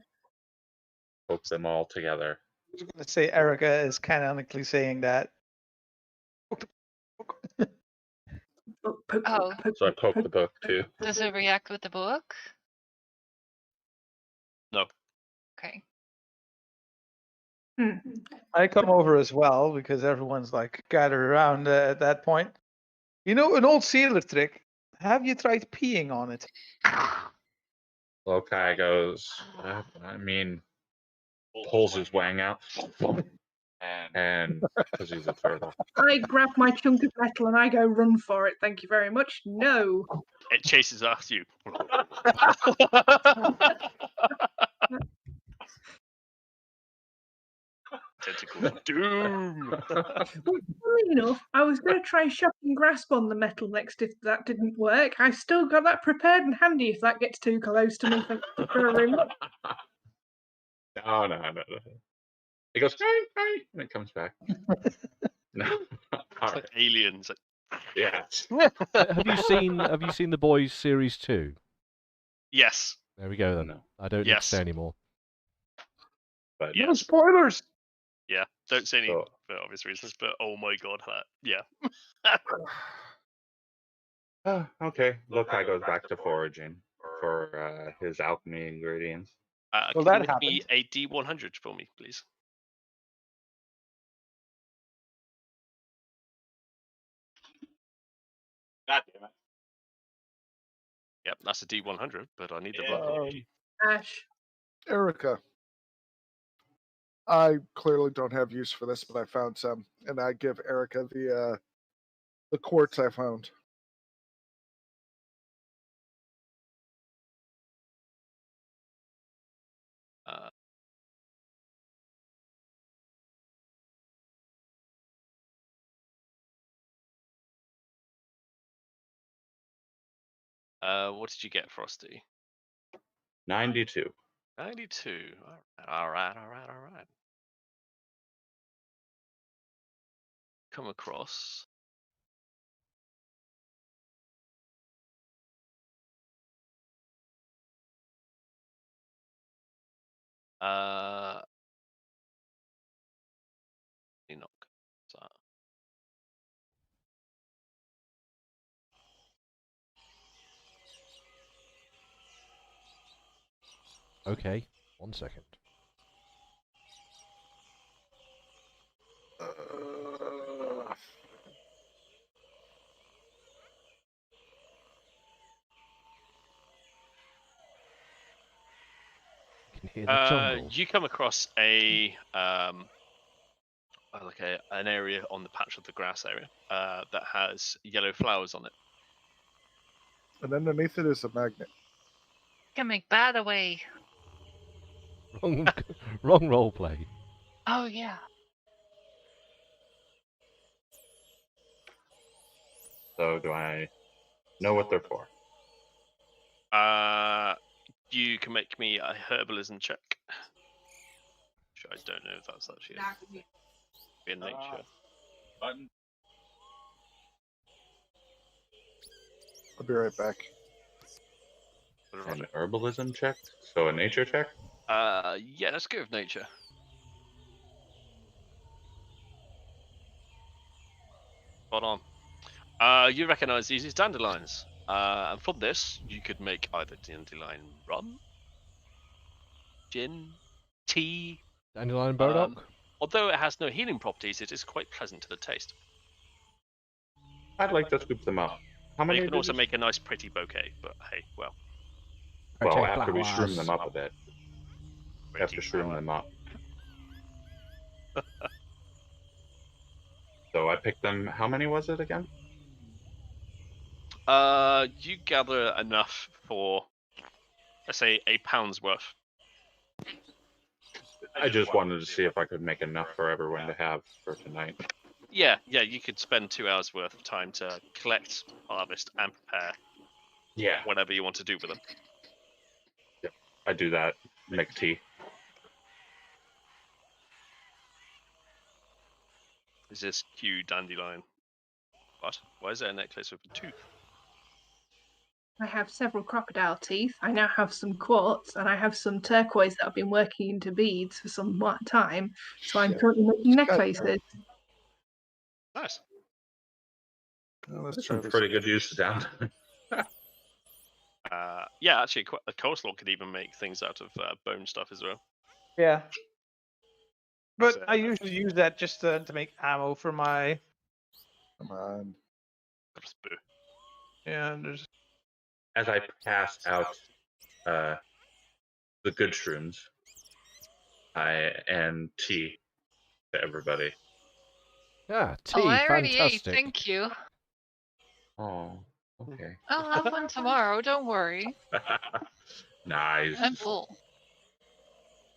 S7: Poke them all together.
S2: I was going to say Erica is canonically saying that.
S8: Book, poke the
S4: Oh.
S8: book, poke
S7: So I
S8: the book,
S7: poke
S8: poke
S7: the book too.
S4: Does it react with the book?
S1: No.
S4: Okay.
S2: I come over as well because everyone's like gathered around at that point. You know, an old sailor trick. Have you tried peeing on it?
S7: Lokai goes, I mean, pulls his wang out. And because he's a turtle.
S8: I grab my chunk of metal and I go run for it. Thank you very much. No.
S1: It chases after you. Tentacle doom.
S8: Funnily enough, I was going to try shock and grasp on the metal next if that didn't work. I've still got that prepared and handy if that gets too close to me. Thank you very much.
S7: No. He goes, hi, and it comes back. No.
S1: It's like aliens.
S7: Yeah.
S3: Have you seen The Boys Series 2?
S1: Yes.
S3: There we go then.
S7: No.
S3: I don't need to
S1: Yes.
S3: say anymore.
S7: But
S2: No
S1: Yes.
S2: spoilers.
S1: Yeah. Don't say any
S7: So-
S1: for obvious reasons, but oh my god, that. Yeah.
S7: Okay. Lokai goes back to foraging for his alchemy ingredients.
S2: Well,
S1: Can
S2: that
S1: you make me
S2: happened.
S1: a D100 for me, please?
S7: God damn it.
S1: Yep, that's a D100, but I need the roll.
S8: Ash.
S5: Erica. I clearly don't have use for this, but I found some, and I give Erica the quartz I found.
S1: What did you get, Frosty?
S7: 92.
S1: 92. All right. Come across. Enoch. So,
S3: Okay, 1 second. You can hear the jungle.
S1: you come across a an area on the patch of the grass area that has yellow flowers on it.
S5: And underneath it is a magnet.
S4: Can make bad away.
S3: Wrong roleplay.
S4: Oh yeah.
S7: So do I know what they're for?
S1: You can make me a herbalism check. Which I don't know if that's actually in nature.
S5: I'll be right back.
S7: An herbalism check? So a nature check?
S1: Yeah, let's go with nature. Spot on. You recognize these as dandelions. And from this, you could make either dandelion rum, gin, tea.
S3: Dandelion burdock?
S1: Although it has no healing properties, it is quite pleasant to the taste.
S7: I'd like to scoop them up. How many?
S1: You can also make a nice, pretty bouquet. But hey, well.
S7: Well,
S3: Pretty
S7: after we
S3: flowers.
S7: shroom them up a bit. We have to shroom them up. So I picked them. How many was it again?
S1: You gather enough for, let's say, a pound's worth.
S7: I just wanted to see if I could make enough for everyone to have for tonight.
S1: Yeah, you could spend 2 hours worth of time to collect, harvest, and prepare.
S7: Yeah.
S1: Whatever you want to do with them.
S7: Yep. I do that. Make tea.
S1: Is this Q dandelion? What? Why is there a necklace with a tooth?
S8: I have several crocodile teeth. I now have some quartz, and I have some turquoise that I've been working into beads for some time. So I'm currently making necklaces.
S1: Nice.
S5: Well, let's
S7: That's
S5: try
S7: some
S5: this.
S7: pretty good use of dandelion.
S1: Yeah, actually, a coleslaw could even make things out of bone stuff as well.
S2: Yeah.
S1: That's
S2: But
S1: it.
S2: I usually use that just to make ammo for my.
S5: Come on.
S1: Crossbow.
S2: Yeah, there's.
S7: As I pass out the good shrooms and tea to everybody.
S3: Ah, tea,
S4: Oh, I already ate.
S3: fantastic.
S4: Thank you.
S7: Oh, okay.
S4: I'll have one tomorrow. Don't worry.
S7: Nice.
S4: I'm full.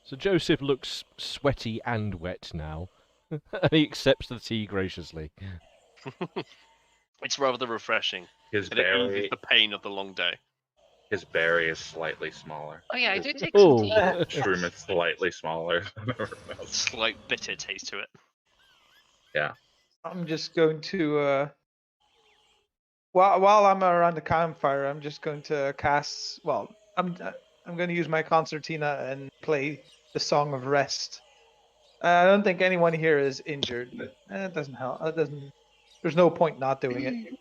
S3: So Joseph looks sweaty and wet now, and he accepts the tea graciously.
S1: It's rather refreshing.
S7: His
S1: And it eases
S7: berry,
S1: the pain of the long day.
S7: his berry is slightly smaller.
S4: Oh yeah, I do take
S3: Oh.
S4: some tea.
S7: Shroom is slightly smaller.
S1: Slight bitter taste to it.
S2: I'm just going to. While I'm around the campfire, I'm just going to cast. Well, I'm going to use my concertina and play the Song of Rest. I don't think anyone here is injured, but it doesn't help. It doesn't. There's no point not doing it.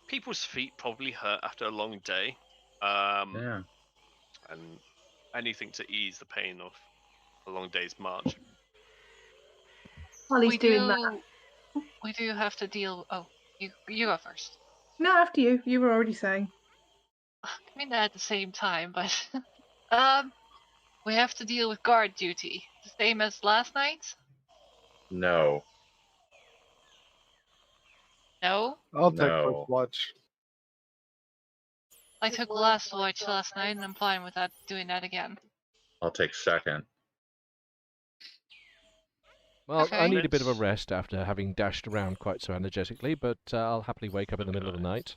S1: People's feet probably hurt after a long day.
S7: Yeah.
S1: And anything to ease the pain of a long day's march.
S8: While he's
S4: We
S8: doing that.
S4: do have to deal. Oh, you go first.
S8: No, after you. You were already saying.
S4: I mean that at the same time, but we have to deal with guard duty, the same as last night.
S7: No.
S4: No,
S5: I'll take
S7: No.
S5: first watch.
S4: I took last watch last night, and I'm fine with that. Doing that again.
S7: I'll take second.
S3: Well, I
S4: Okay.
S3: need a bit of a rest after having dashed around quite so energetically, but I'll happily wake up in the middle of the night.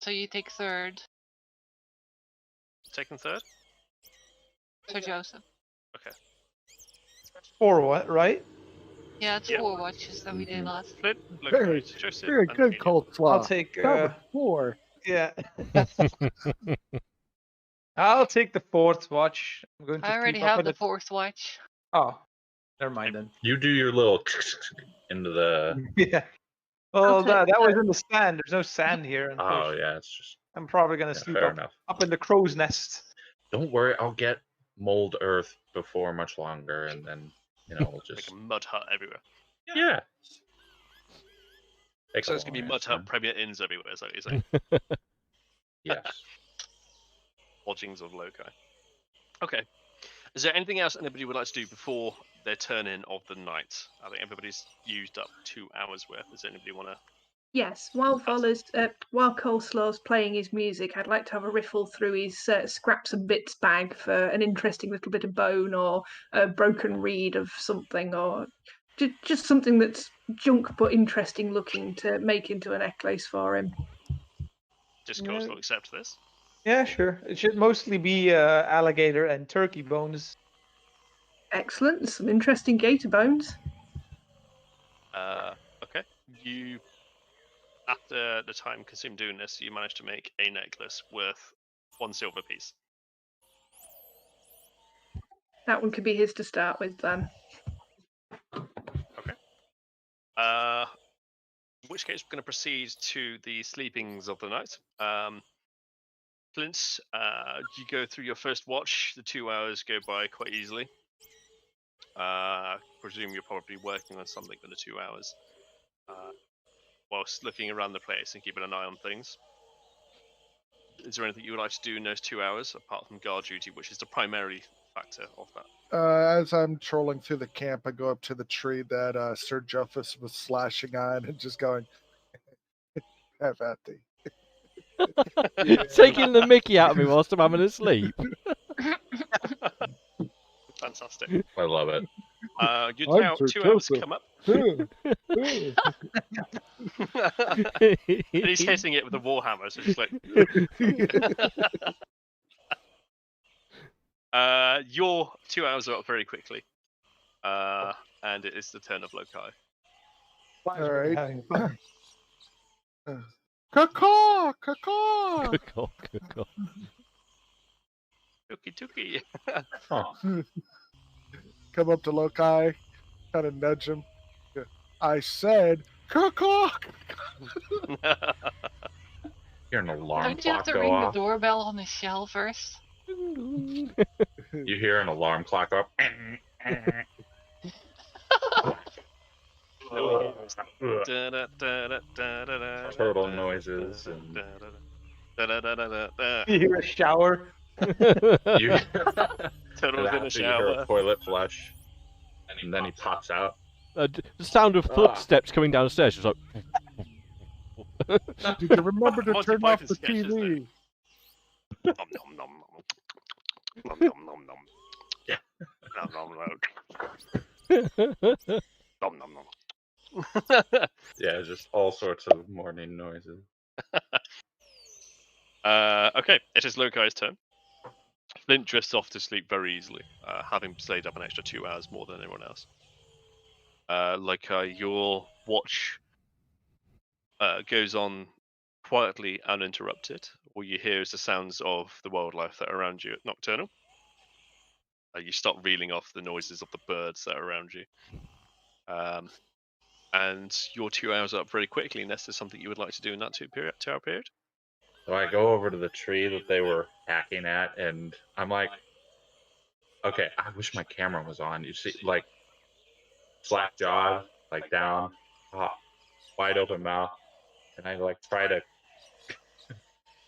S4: So you take third,
S1: Second, third?
S4: for Joseph.
S2: Or what? Right?
S4: Yeah, it's
S1: Yeah.
S4: 4 watches that we did last.
S1: Flint,
S5: Very,
S1: Joseph,
S5: very
S1: and
S5: good,
S1: Gideon.
S5: cold slaw.
S2: I'll take.
S5: Number 4.
S2: Yeah. I'll take the 4th watch. I'm going to
S4: I already
S2: sleep up
S4: have
S2: in
S4: the 4th watch.
S2: Oh, never mind then.
S7: You do your little into the.
S2: Yeah.
S8: I'll
S2: Well,
S8: take
S2: that
S8: the
S2: was
S8: third.
S2: in the sand. There's no sand here,
S7: Oh
S2: unfortunately.
S7: yeah, it's just
S2: I'm probably gonna sleep
S7: fair
S2: up
S7: enough.
S2: in the crow's nest.
S7: Don't worry, I'll get mold earth before much longer, and then we'll
S1: Like
S7: just
S1: a mud hut everywhere.
S7: yeah. Take
S1: So
S7: a
S1: it's gonna be
S7: long
S1: mud
S7: ass
S1: hut
S7: time.
S1: Premier Inns everywhere. So you're saying
S7: Yes.
S1: lodgings of loci. Okay. Is there anything else anybody would like to do before their turn in of the night? I think everybody's used up 2 hours worth. Does anybody want to?
S8: Yes, while Coleslaw's playing his music, I'd like to have a riffle through his scraps and bits bag for an interesting little bit of bone or a broken reed of something, or just something that's junk but interesting looking to make into a necklace for him.
S1: Just
S2: Yeah.
S1: Coastal accept this?
S2: Yeah, sure. It should mostly be alligator and turkey bones.
S8: Excellent, some interesting gator bones.
S1: Okay. You, after the time consumed doing this, you managed to make a necklace worth 1 silver piece.
S8: That one could be his to start with then.
S1: In which case, we're going to proceed to the sleepings of the night. Flint, you go through your first watch. The 2 hours go by quite easily. Presume you're probably working on something for the 2 hours, whilst looking around the place and keeping an eye on things. Is there anything you would like to do in those 2 hours, apart from guard duty, which is the primary factor of that?
S5: As I'm trolling through the camp, I go up to the tree that Sir Juffus was slashing on and just going, have at thee.
S3: Taking the mickey out of me whilst I'm having a sleep.
S1: Fantastic.
S7: I love it.
S1: Your
S5: I'm Sir
S1: 2 hours
S5: Joseph.
S1: come up.
S5: Huh.
S1: And he's hitting it with a warhammer, so just like. Your 2 hours are up very quickly. And it is the turn of Lokai.
S5: All right.
S2: Having fun.
S5: Caw-caw! Caw-caw!
S3: Cuckoo, cuckoo.
S1: Tuki.
S7: Huh.
S5: Come up to Lokai, kind of nudge him. I said, caw-caw!
S7: Hear an alarm
S4: Don't you have
S7: clock
S4: to
S7: go
S4: ring the
S7: off.
S4: doorbell on his shell first?
S7: You hear an alarm clock go off. Turtle noises and
S2: You hear a shower.
S7: you
S1: Turtles in
S7: after
S1: a
S7: you hear
S1: shower.
S7: a toilet flush, and then he pops out.
S3: The sound of footsteps coming downstairs. Just like,
S5: Did you remember to
S1: Monty
S5: turn off
S1: Python
S5: the
S1: sketch, isn't
S5: TV?
S1: Nom nom nom nom. Nom nom nom nom.
S7: Yeah.
S1: Nom nom nom. Nom nom nom.
S7: Yeah, just all sorts of morning noises.
S1: Okay, it is Lokai's turn. Flint drifts off to sleep very easily, having stayed up an extra 2 hours more than anyone else. Lokai, your watch goes on quietly uninterrupted. All you hear is the sounds of the wildlife that are around you at nocturnal. You start reeling off the noises of the birds that are around you. And your 2 hours are up very quickly, unless there's something you would like to do in that 2 hour period.
S7: So I go over to the tree that they were hacking at, and I'm like, okay, I wish my camera was on. You see, like, slack jaw, like down, wide open mouth, and I like try to. It's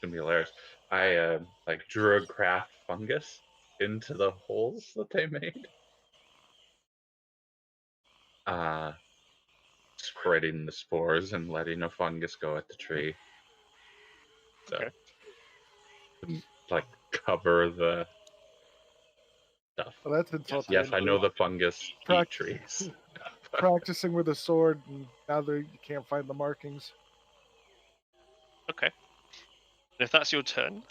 S7: gonna be hilarious. I like drew a craft fungus into the holes that they made. Spreading the spores and letting a fungus go at the tree. So,
S1: Okay.
S7: like, cover the stuff.
S5: Well, that's insulting.
S7: Yes, I know the fungus eat
S5: Prac-
S7: trees.
S5: Practicing with a sword, and now you can't find the markings.
S1: Okay. And if that's your turn,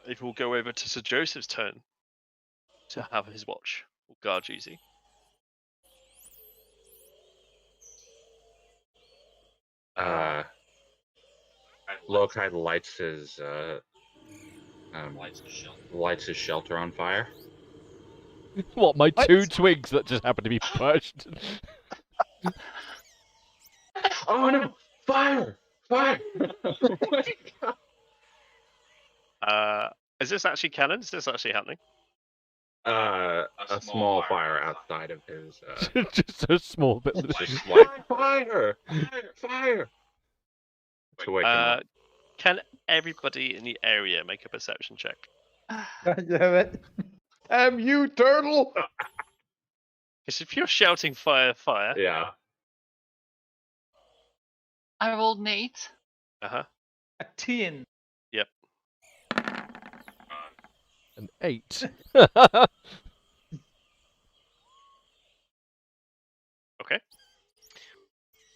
S1: it will go over to Sir Joseph's turn to have his watch or guard duty.
S7: Lokai lights his Lights his shelter on fire.
S3: What, my
S2: What?
S3: 2 twigs that just happen to be pushed?
S7: Oh no! Fire! Fire! Oh my god!
S1: Is this actually canon? Is this actually happening?
S7: A small fire outside of his.
S3: Just a small bit.
S7: Just like fire! Fire! To wake him up.
S1: Can everybody in the area make a perception check?
S2: God damn it. Damn you, turtle!
S1: Because if you're shouting fire, fire.
S7: Yeah.
S4: I rolled an 8.
S1: Uh-huh.
S2: A 10.
S1: Yep.
S3: An 8.
S1: Okay.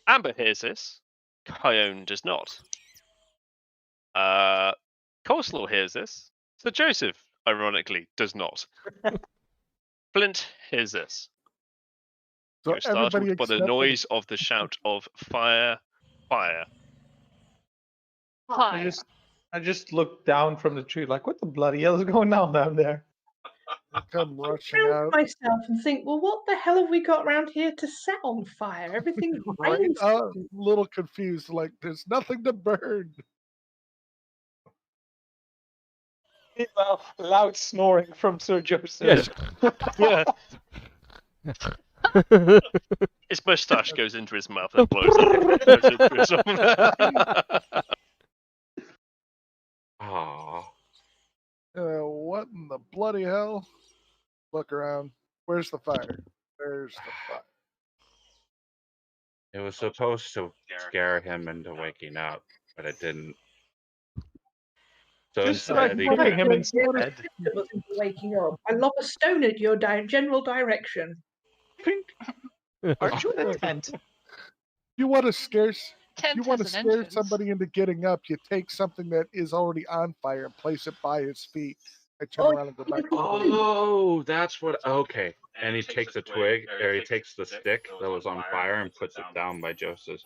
S1: Amber hears this. Kyone does not. Coleslaw hears this. Sir Joseph, ironically, does not. Flint hears this.
S5: So
S1: You're startled
S5: everybody
S1: by the
S5: except for
S1: noise of the shout of fire, fire.
S2: I just looked down from the tree like, what the bloody hell is going on down there?
S5: come rushing
S8: I
S5: out.
S8: myself and think, well, what the hell have we got around here to set on fire? Everything's
S5: Right?
S8: raining.
S5: A little confused, like there's nothing to burn.
S2: Meanwhile, loud snoring from Sir Joseph.
S3: Yes.
S1: Yeah. His moustache goes into his mouth and blows into his
S7: Aww.
S5: What in the bloody hell? Look around. Where's the fire? Where's the fire?
S7: It was supposed to scare him into waking up, but it didn't. So
S2: Just like
S7: instead, he
S2: putting him
S7: kind
S2: instead.
S8: It wasn't waking up. I lob a stone at your general direction.
S2: Aren't you in a tent?
S5: You want to scare?
S4: Tent
S5: You want to
S4: has an
S5: scare
S4: entrance.
S5: somebody into getting up? You take something that is already on fire and place it by his feet. I turn
S8: Oh,
S5: around and go back.
S7: Oh, that's what. Okay. And he takes a twig, or he takes the stick that was on fire and puts it down by Joseph's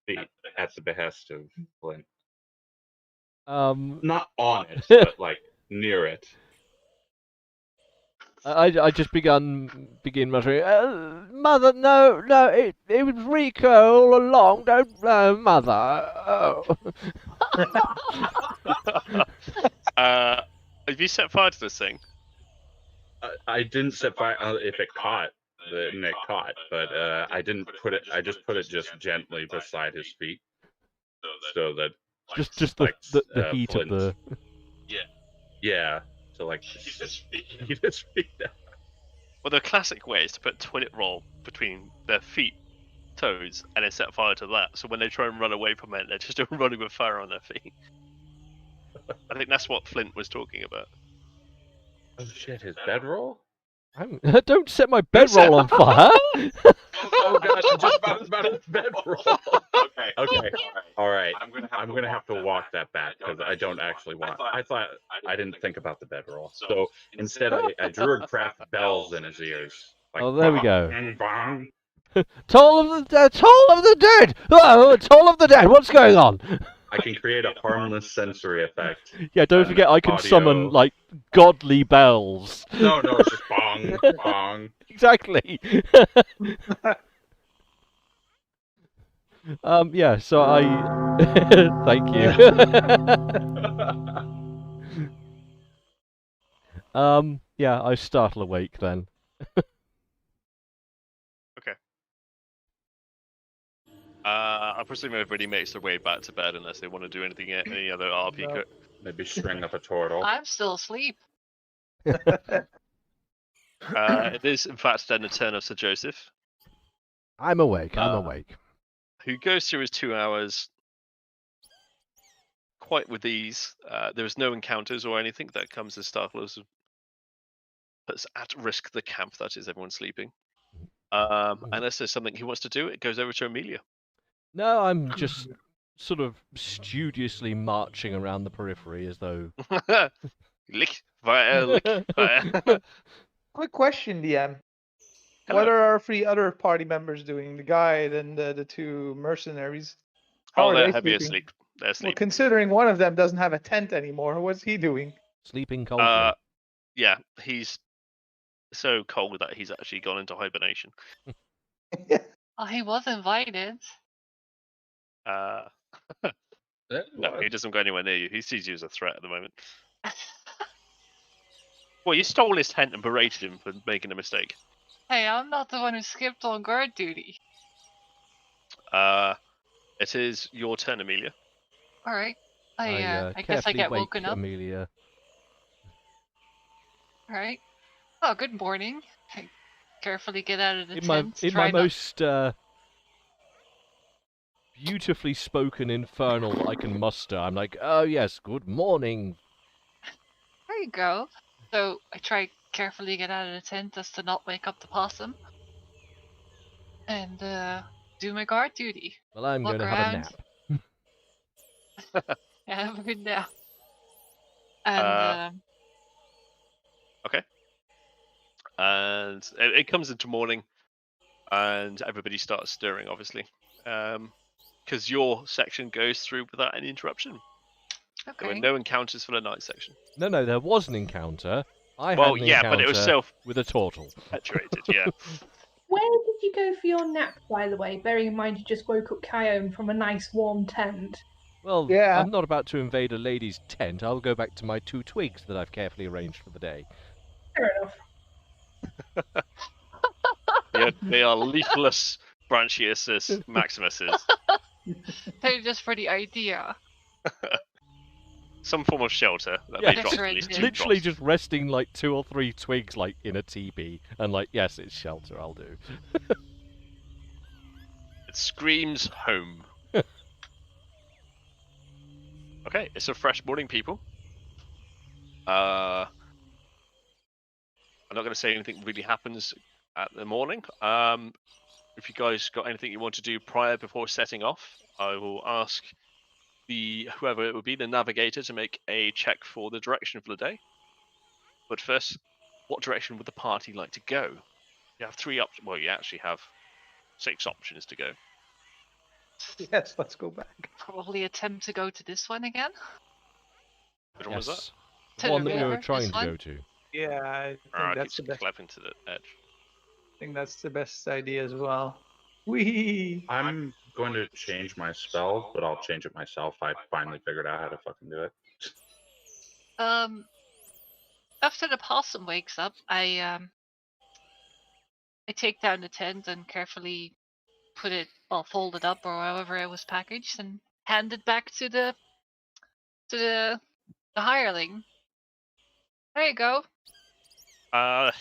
S7: feet at the behest of Flint. Not on it, but like near it.
S3: I just begin muttering, Mother, no, it was Rico all along, don't, Mother, oh.
S1: Have you set fire to this thing?
S7: I didn't set fire. If it caught, then it caught. But I didn't put it. I just put it just gently beside his feet, so that
S3: Just
S7: like,
S3: the heat
S7: Flint.
S3: of the...
S7: Yeah. So like heat his feet.
S1: Well, the classic way is to put toilet roll between their feet, toes, and then set fire to that. So when they try and run away from it, they're just running with fire on their feet. I think that's what Flint was talking about.
S7: Oh shit! His bedroll.
S3: Don't set my bedroll on fire!
S7: Oh gosh! I'm just about his bedroll. Okay. All right. I'm gonna have to walk that back because I don't actually want. I thought I didn't think about the bedroll. So instead, I drew craft bells in his ears. Like,
S3: Oh, there we go.
S7: bang, bang.
S3: Toll of the dead! Oh, Toll of the dead, what's going on?
S7: I can create a harmless sensory effect.
S3: Yeah, don't forget I can
S7: audio.
S3: summon, like, godly bells.
S7: No, it's just bong, bong.
S3: Exactly. Yeah, so I... Thank you. Yeah, I startle awake then.
S1: Okay. I presume everybody makes their way back to bed unless they want to do anything, any other RP.
S5: No.
S7: Maybe string up a turtle.
S4: I'm still asleep.
S1: It is, in fact, then the turn of Sir Joseph,
S3: I'm awake, I'm awake.
S1: who goes through his 2 hours quite with ease. There's no encounters or anything that comes as startlers, puts at risk the camp, that is, everyone sleeping. Unless there's something he wants to do, it goes over to Amelia.
S3: No, I'm just sort of studiously marching around the periphery as though...
S1: Lick, fire, lick, fire.
S2: Quick question, DM.
S1: Hello.
S2: What are our 3 other party members doing? The guide and the 2 mercenaries. How
S1: Oh,
S2: are
S1: they're
S2: they
S1: heavy
S2: sleeping?
S1: asleep. They're
S2: Well,
S1: sleeping.
S2: considering one of them doesn't have a tent anymore, what's he doing?
S3: Sleeping coldly.
S1: Yeah, he's so cold that he's actually gone into hibernation.
S4: Oh, he was invited.
S1: No, he doesn't go anywhere near you. He sees you as a threat at the moment. Well, you stole his tent and berated him for making a mistake.
S4: Hey, I'm not the one who skipped on guard duty.
S1: It is your turn, Amelia.
S4: All right. I guess I
S3: carefully
S4: get
S3: wake
S4: woken up.
S3: Amelia.
S4: All right. Oh, good morning. I carefully get out of the
S3: In my
S4: tent.
S3: in my most beautifully spoken infernal that I can muster, I'm like, oh yes, good morning.
S4: There you go. So I try carefully get out of the tent just to not wake up the possum. And do my guard duty.
S3: Well, I'm
S4: Look
S3: going to have a
S4: around.
S3: nap.
S4: Yeah, have a good nap. And
S1: Okay. And it comes into morning, and everybody starts stirring, obviously, because your section goes through without any interruption. There were
S4: okay.
S1: no encounters for the night section.
S3: No, there was an encounter. I
S1: Well,
S3: had an
S1: yeah,
S3: encounter
S1: but it was
S3: with a turtle.
S1: self-perpetuated, yeah.
S6: Where did you go for your nap, by the way? Bearing in mind you just woke up Kyone from a nice warm tent.
S3: Well,
S2: Yeah.
S3: I'm not about to invade a lady's tent. I'll go back to my 2 twigs that I've carefully arranged for the day.
S6: Fair enough.
S1: They are leafless Branchiuses Maximuses.
S4: They're just for the idea.
S1: Some form of shelter that
S3: Yeah,
S1: they drop at least
S4: Decorated.
S1: two
S3: Literally
S1: drops.
S3: just resting like 2 or 3 twigs like in a teepee, and like, yes, it's shelter, I'll do.
S1: It screams home. Okay, it's a fresh morning, people. I'm not going to say anything really happens at the morning. If you guys got anything you want to do before setting off, I will ask whoever it would be, the navigator, to make a check for the direction for the day. But first, what direction would the party like to go? You have 3 options. Well, you actually have 6 options to go.
S2: Yes, let's go back.
S4: Probably attempt to go to this one again.
S1: Which one was that?
S3: The
S4: To
S3: one
S4: the
S3: that we were
S4: river,
S3: trying
S4: this
S3: to
S4: one?
S3: go to.
S2: Yeah, I think
S1: I
S2: that's the
S1: keep
S2: best.
S1: clapping to the edge.
S2: I think that's the best idea as well. Wee.
S7: I'm going to change my spell, but I'll change it myself. I finally figured out how to fucking do it.
S4: After the possum wakes up, I take down the tent and carefully fold it up or however it was packaged and hand it back to the hireling. There you go.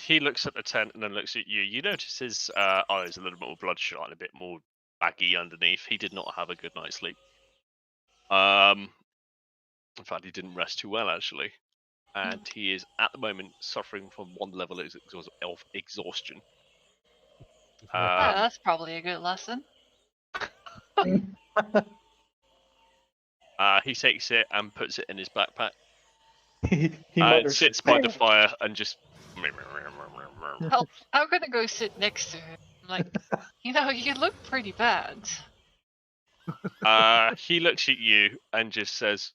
S1: He looks at the tent and then looks at you. You notice his eyes a little bit more bloodshot and a bit more baggy underneath. He did not have a good night's sleep. In fact, he didn't rest too well, actually. And he is, at the moment, suffering from one level of exhaustion.
S4: That's probably a good lesson.
S1: He takes it and puts it in his backpack.
S2: he
S1: And
S2: mutters,
S1: sits by the fire and just...
S4: I'm gonna go sit next to him. I'm like, you look pretty bad.
S1: He looks at you and just says,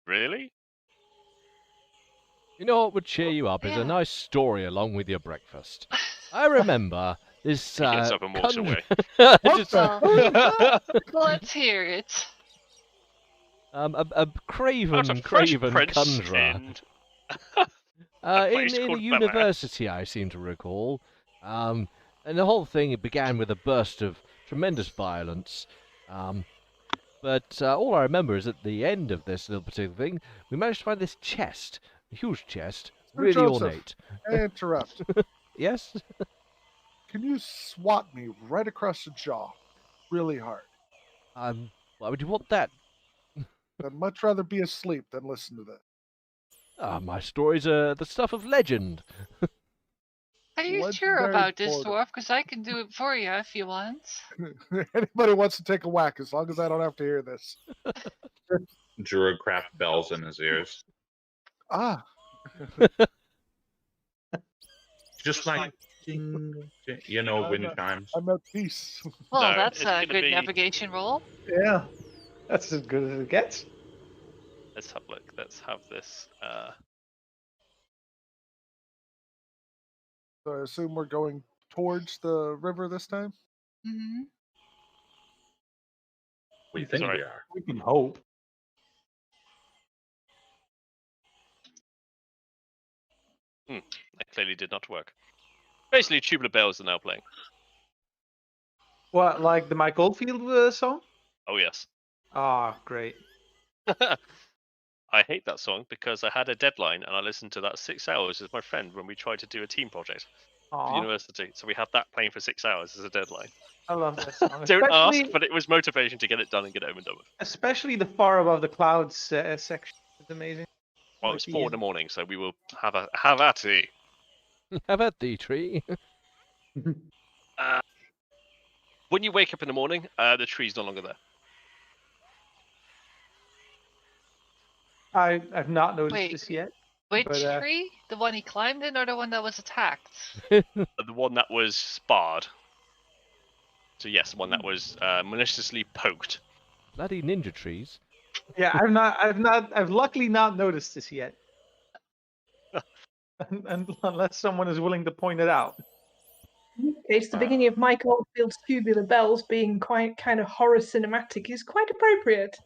S1: "Really?"
S3: You know what would cheer you up is a nice story along with your breakfast. I remember this.
S1: He gets up and walks away.
S3: Just,
S4: Let's hear it.
S3: a craven
S1: Out of Fresh Prince
S3: conjurer.
S1: in place
S3: In a
S1: called
S3: university, I seem to recall. And the whole thing, it began with a burst of tremendous violence. But all I remember is at the end of this little particular thing, we managed to find this chest, a huge chest,
S5: Sir
S3: really
S5: Joseph,
S3: ornate.
S5: I interrupt.
S3: Yes?
S5: Can you swat me right across the jaw, really hard?
S3: Why would you want that?
S5: I'd much rather be asleep than listen to that.
S3: My stories are the stuff of legend.
S4: Are you sure
S5: Legendary
S4: about this,
S5: portal.
S4: dwarf? Because I can do it for you if you want.
S5: Anybody wants to take a whack, as long as I don't have to hear this.
S7: Druidcraft bells in his ears.
S5: Ah,
S7: Just like, wind chimes.
S5: I'm at peace.
S4: Well,
S1: No,
S4: that's
S1: it's
S4: a
S1: gonna
S4: good
S1: be-
S4: navigation roll.
S2: yeah. That's as good as it gets.
S1: Let's have a look. Let's have this.
S5: So I assume we're going towards the river this time.
S4: Mm-hmm.
S7: We think
S1: Sorry.
S7: we are.
S2: We can hope.
S1: That clearly did not work. Basically, Tubular Bells are now playing.
S2: What, like the Mike Oldfield song?
S1: Oh yes.
S2: Ah, great.
S1: I hate that song because I had a deadline and I listened to that 6 hours with my friend when we tried to do a team project for
S2: Aw,
S1: university. So we had that playing for 6 hours as a deadline.
S2: I love that song.
S1: Don't ask,
S2: especially,
S1: but it was motivation to get it done and get it over and done with.
S2: especially the Far Above the Clouds section. It's amazing.
S1: Well, it's 4 in the morning, so we will have at it.
S3: Have at thee, tree.
S1: When you wake up in the morning, the tree's no longer there.
S2: I've not noticed
S4: Wait.
S2: this yet.
S4: Which
S2: But,
S4: tree? The one he climbed in, or the one that was attacked?
S1: The one that was sparred. So yes, the one that was maliciously poked.
S3: Bloody ninja trees.
S2: Yeah, I've luckily not noticed this yet. Unless someone is willing to point it out.
S6: In this case, the beginning of Mike Oldfield's Tubular Bells being quite kind of horror cinematic is quite appropriate.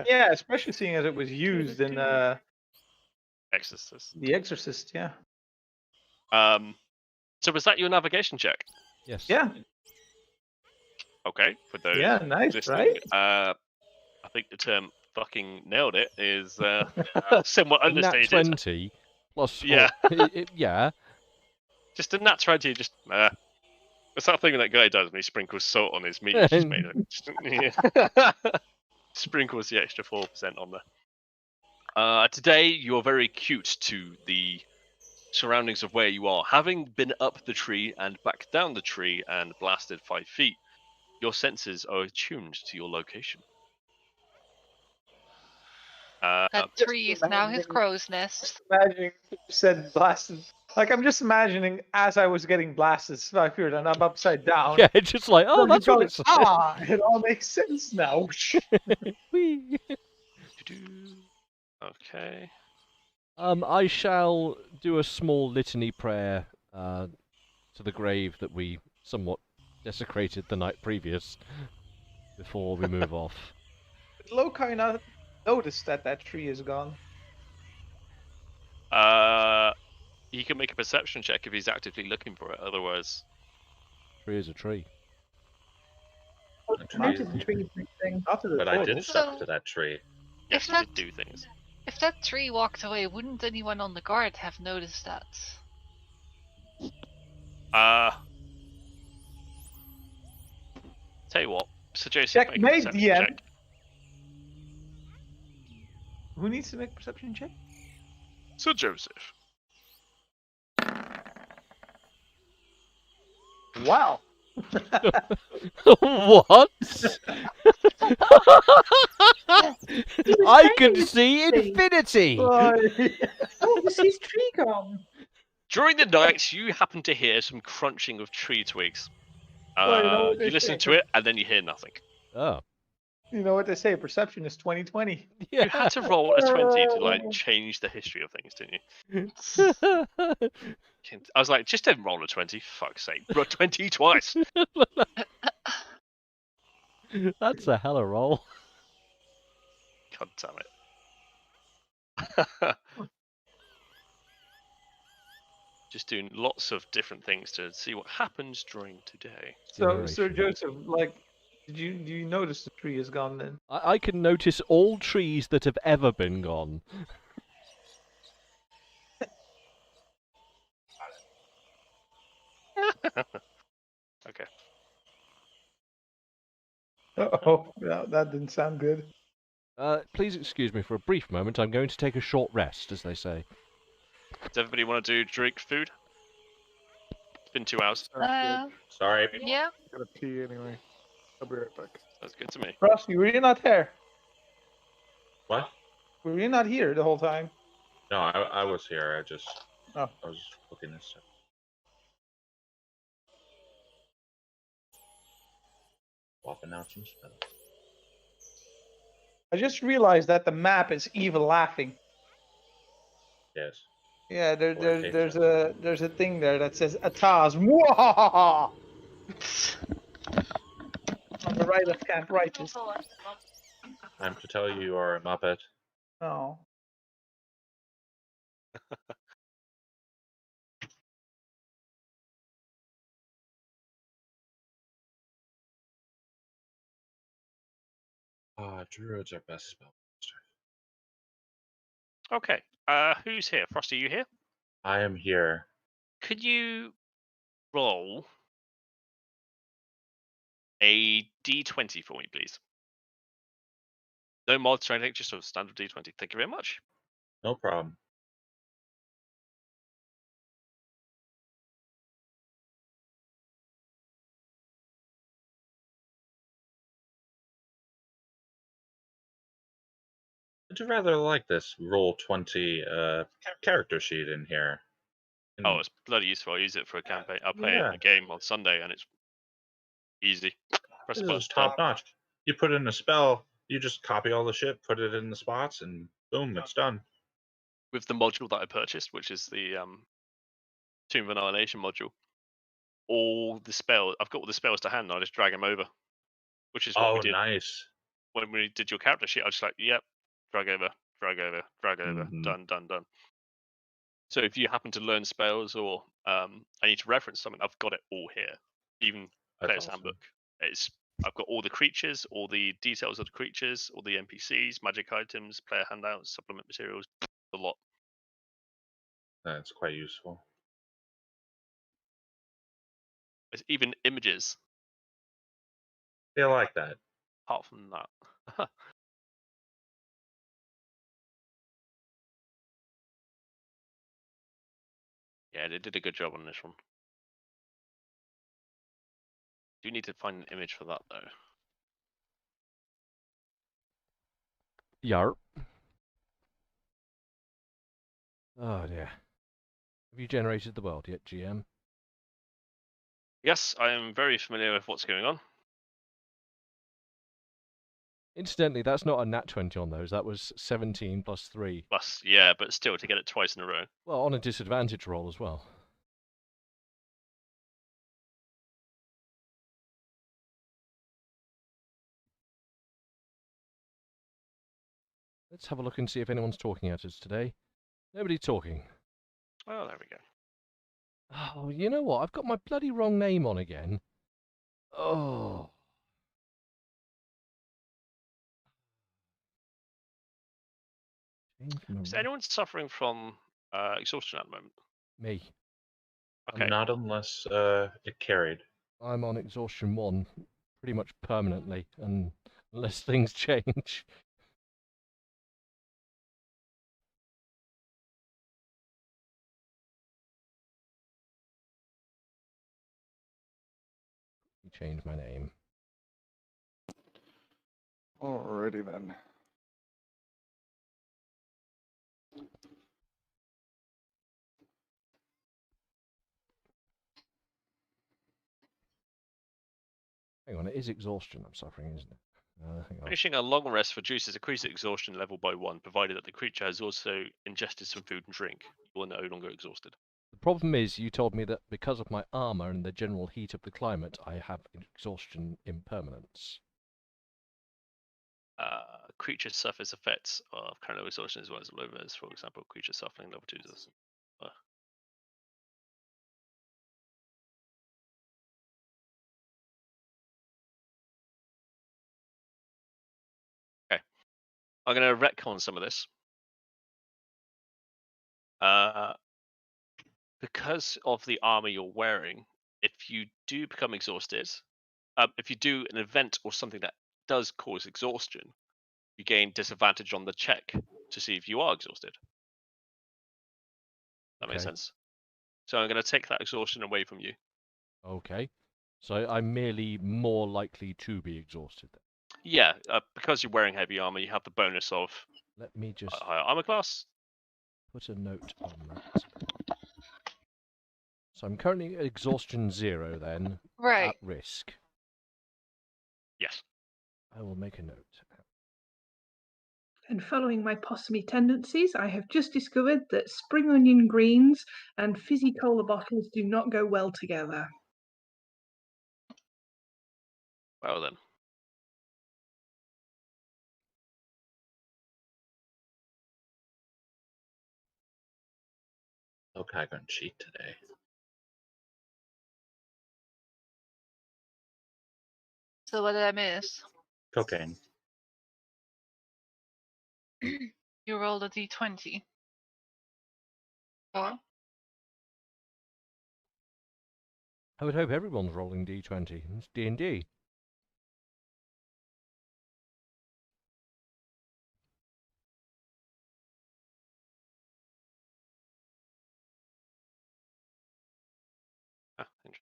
S2: Yeah, especially seeing as it was used in
S1: Exorcist.
S2: The Exorcist, yeah.
S1: So was that your navigation check?
S3: Yes.
S2: Yeah,
S1: Okay, for those
S2: yeah, nice,
S1: listening,
S2: right?
S1: I think the term "fucking nailed it" is somewhat
S3: Nat
S1: understated.
S3: 20 plus 4.
S1: Yeah.
S3: Yeah.
S1: Just a nat 20, just it's that thing that guy does when he sprinkles salt on his meat. He's just made it. Sprinkles the extra 4% on there. Today you are very cute to the surroundings of where you are. Having been up the tree and back down the tree and blasted 5 feet, your senses are attuned to your location.
S4: That tree is now his crow's nest.
S2: Imagining you said blasted. Like I'm just imagining as I was getting blasted 5 feet and I'm upside down.
S3: Yeah, it's just like, oh,
S2: I'm
S3: that's
S2: just
S3: what
S2: going,
S3: it's.
S2: it all makes sense now.
S3: Whee.
S1: Okay.
S3: I shall do a small litany prayer to the grave that we somewhat desecrated the night previous before we move off.
S2: Lokai not noticed that tree is gone.
S1: He can make a perception check if he's actively looking for it. Otherwise,
S3: Tree is a tree.
S7: The
S6: Not
S7: tree-
S6: to the tree thing.
S2: Not to the
S7: But I
S2: total.
S7: did stuff to that tree.
S1: yes,
S4: If
S1: he
S4: that-
S1: did do things.
S4: If that tree walked away, wouldn't anyone on the guard have noticed that?
S1: Tell you what, Sir Joseph, make a
S2: Checkmate,
S1: perception
S2: DM.
S1: check.
S2: Who needs to make a perception check?
S1: Sir Joseph.
S2: Wow.
S3: What? I can see infinity.
S6: Oh, was his tree gone?
S1: During the night, you happen to hear some crunching of tree twigs.
S2: Well, you know what they
S1: You listen
S2: say.
S1: to it, and then you hear nothing.
S3: Oh.
S2: You know what they say, perception is 20/20.
S1: You had to roll a 20 to like change the history of things, didn't you? I was like, just didn't roll a 20, fuck's sake. Roll 20 twice.
S3: That's a hella roll.
S1: God damn it. Just doing lots of different things to see what happens during today.
S2: So, Sir
S3: Generation.
S2: Joseph, like, do you notice the tree is gone then?
S3: I can notice all trees that have ever been gone.
S1: Okay.
S2: Oh, that didn't sound good.
S3: Please excuse me for a brief moment. I'm going to take a short rest, as they say.
S1: Does everybody want to do drink food? It's been 2 hours.
S7: Sorry.
S4: Yeah.
S5: Gotta pee anyway. I'll be right back.
S1: That's good to me.
S2: Frosty, were you not there?
S7: What?
S2: Were you not here the whole time?
S7: No, I was here.
S2: Oh.
S7: I was looking at stuff. Swapping out some spells.
S2: I just realized that the map is evil laughing.
S7: Yes.
S2: Yeah,
S7: Or hate
S2: there's a thing there that says Ataz. Mwahaha! On the right of Camp Righteous.
S7: Time to tell you are a Muppet.
S2: Oh.
S7: Druids are best spellcaster.
S1: Okay. Who's here? Frosty, you here?
S7: I am here.
S1: Could you roll a d20 for me, please? No mods or anything, just a standard d20. Thank you very much.
S7: No problem. I'd rather like this Roll20 character sheet in here.
S1: Oh, it's bloody useful. I use it for a campaign. I'll play
S7: Yeah.
S1: a game on Sunday, and it's easy. Press
S7: This
S1: the button,
S7: is
S1: done.
S7: top notch. You put in a spell, you just copy all the shit, put it in the spots, and boom, it's done.
S1: With the module that I purchased, which is the Tomb of Annihilation module, all the spells, I've got all the spells to hand, and I just drag them over, which is what we did
S7: Nice.
S1: when we did your character sheet. I was just like, yep, drag over, drag over, drag over,
S7: Mhm.
S1: done, done, done. So if you happen to learn spells or I need to reference something, I've got it all here. Even
S7: That's
S1: Player's
S7: awesome.
S1: Handbook. I've got all the creatures, all the details of the creatures, all the NPCs, magic items, player handouts, supplement materials, a lot.
S7: That's quite useful.
S1: There's even images
S7: Yeah, I like that.
S1: apart from that. Yeah, they did a good job on this one. Do need to find an image for that though.
S3: Yarp. Oh dear. Have you generated the world yet, GM?
S1: Yes, I am very familiar with what's going on.
S3: Incidentally, that's not a nat 20 on those. That was 17 plus 3.
S1: Plus, yeah, but still to get it twice in a row.
S3: Well, on a disadvantage roll as well. Let's have a look and see if anyone's talking at us today. Nobody talking.
S1: Oh, there we go.
S3: Oh, you know what? I've got my bloody wrong name on again. Oh.
S1: Is anyone suffering from exhaustion at the moment?
S3: Me.
S1: Okay.
S7: Not unless it carried.
S3: I'm on exhaustion 1 pretty much permanently, unless things change. Change my name.
S5: Alrighty then.
S3: Hang on, it is exhaustion I'm suffering, isn't it? Hang on.
S1: Finishing a long rest reduces increased exhaustion level by 1, provided that the creature has also ingested some food and drink. You are no longer exhausted.
S3: The problem is, you told me that because of my armor and the general heat of the climate, I have exhaustion impermanence.
S1: Creature suffers effects of current level exhaustion as well as low res. For example, creature suffering level 2 does. Okay, I'm going to retcon some of this. Because of the armor you're wearing, if you do become exhausted, if you do an event or something that does cause exhaustion, you gain disadvantage on the check to see if you are exhausted. That makes sense. So I'm going to take that exhaustion away from you.
S3: Okay. So I'm merely more likely to be exhausted then.
S1: Yeah, because you're wearing heavy armor, you have the bonus of
S3: Let me just
S1: higher armor class.
S3: put a note on that. So I'm currently at exhaustion 0 then,
S4: Right.
S3: at risk.
S1: Yes.
S3: I will make a note.
S8: And following my possumy tendencies, I have just discovered that spring onion greens and fizzy cola bottles do not go well together.
S1: Well then.
S7: Okay, I'm gonna cheat today.
S4: So what did I miss?
S7: Cocaine.
S4: You rolled a d20. Or
S3: I would hope everyone's rolling d20. It's D&D.
S1: Ah, interesting.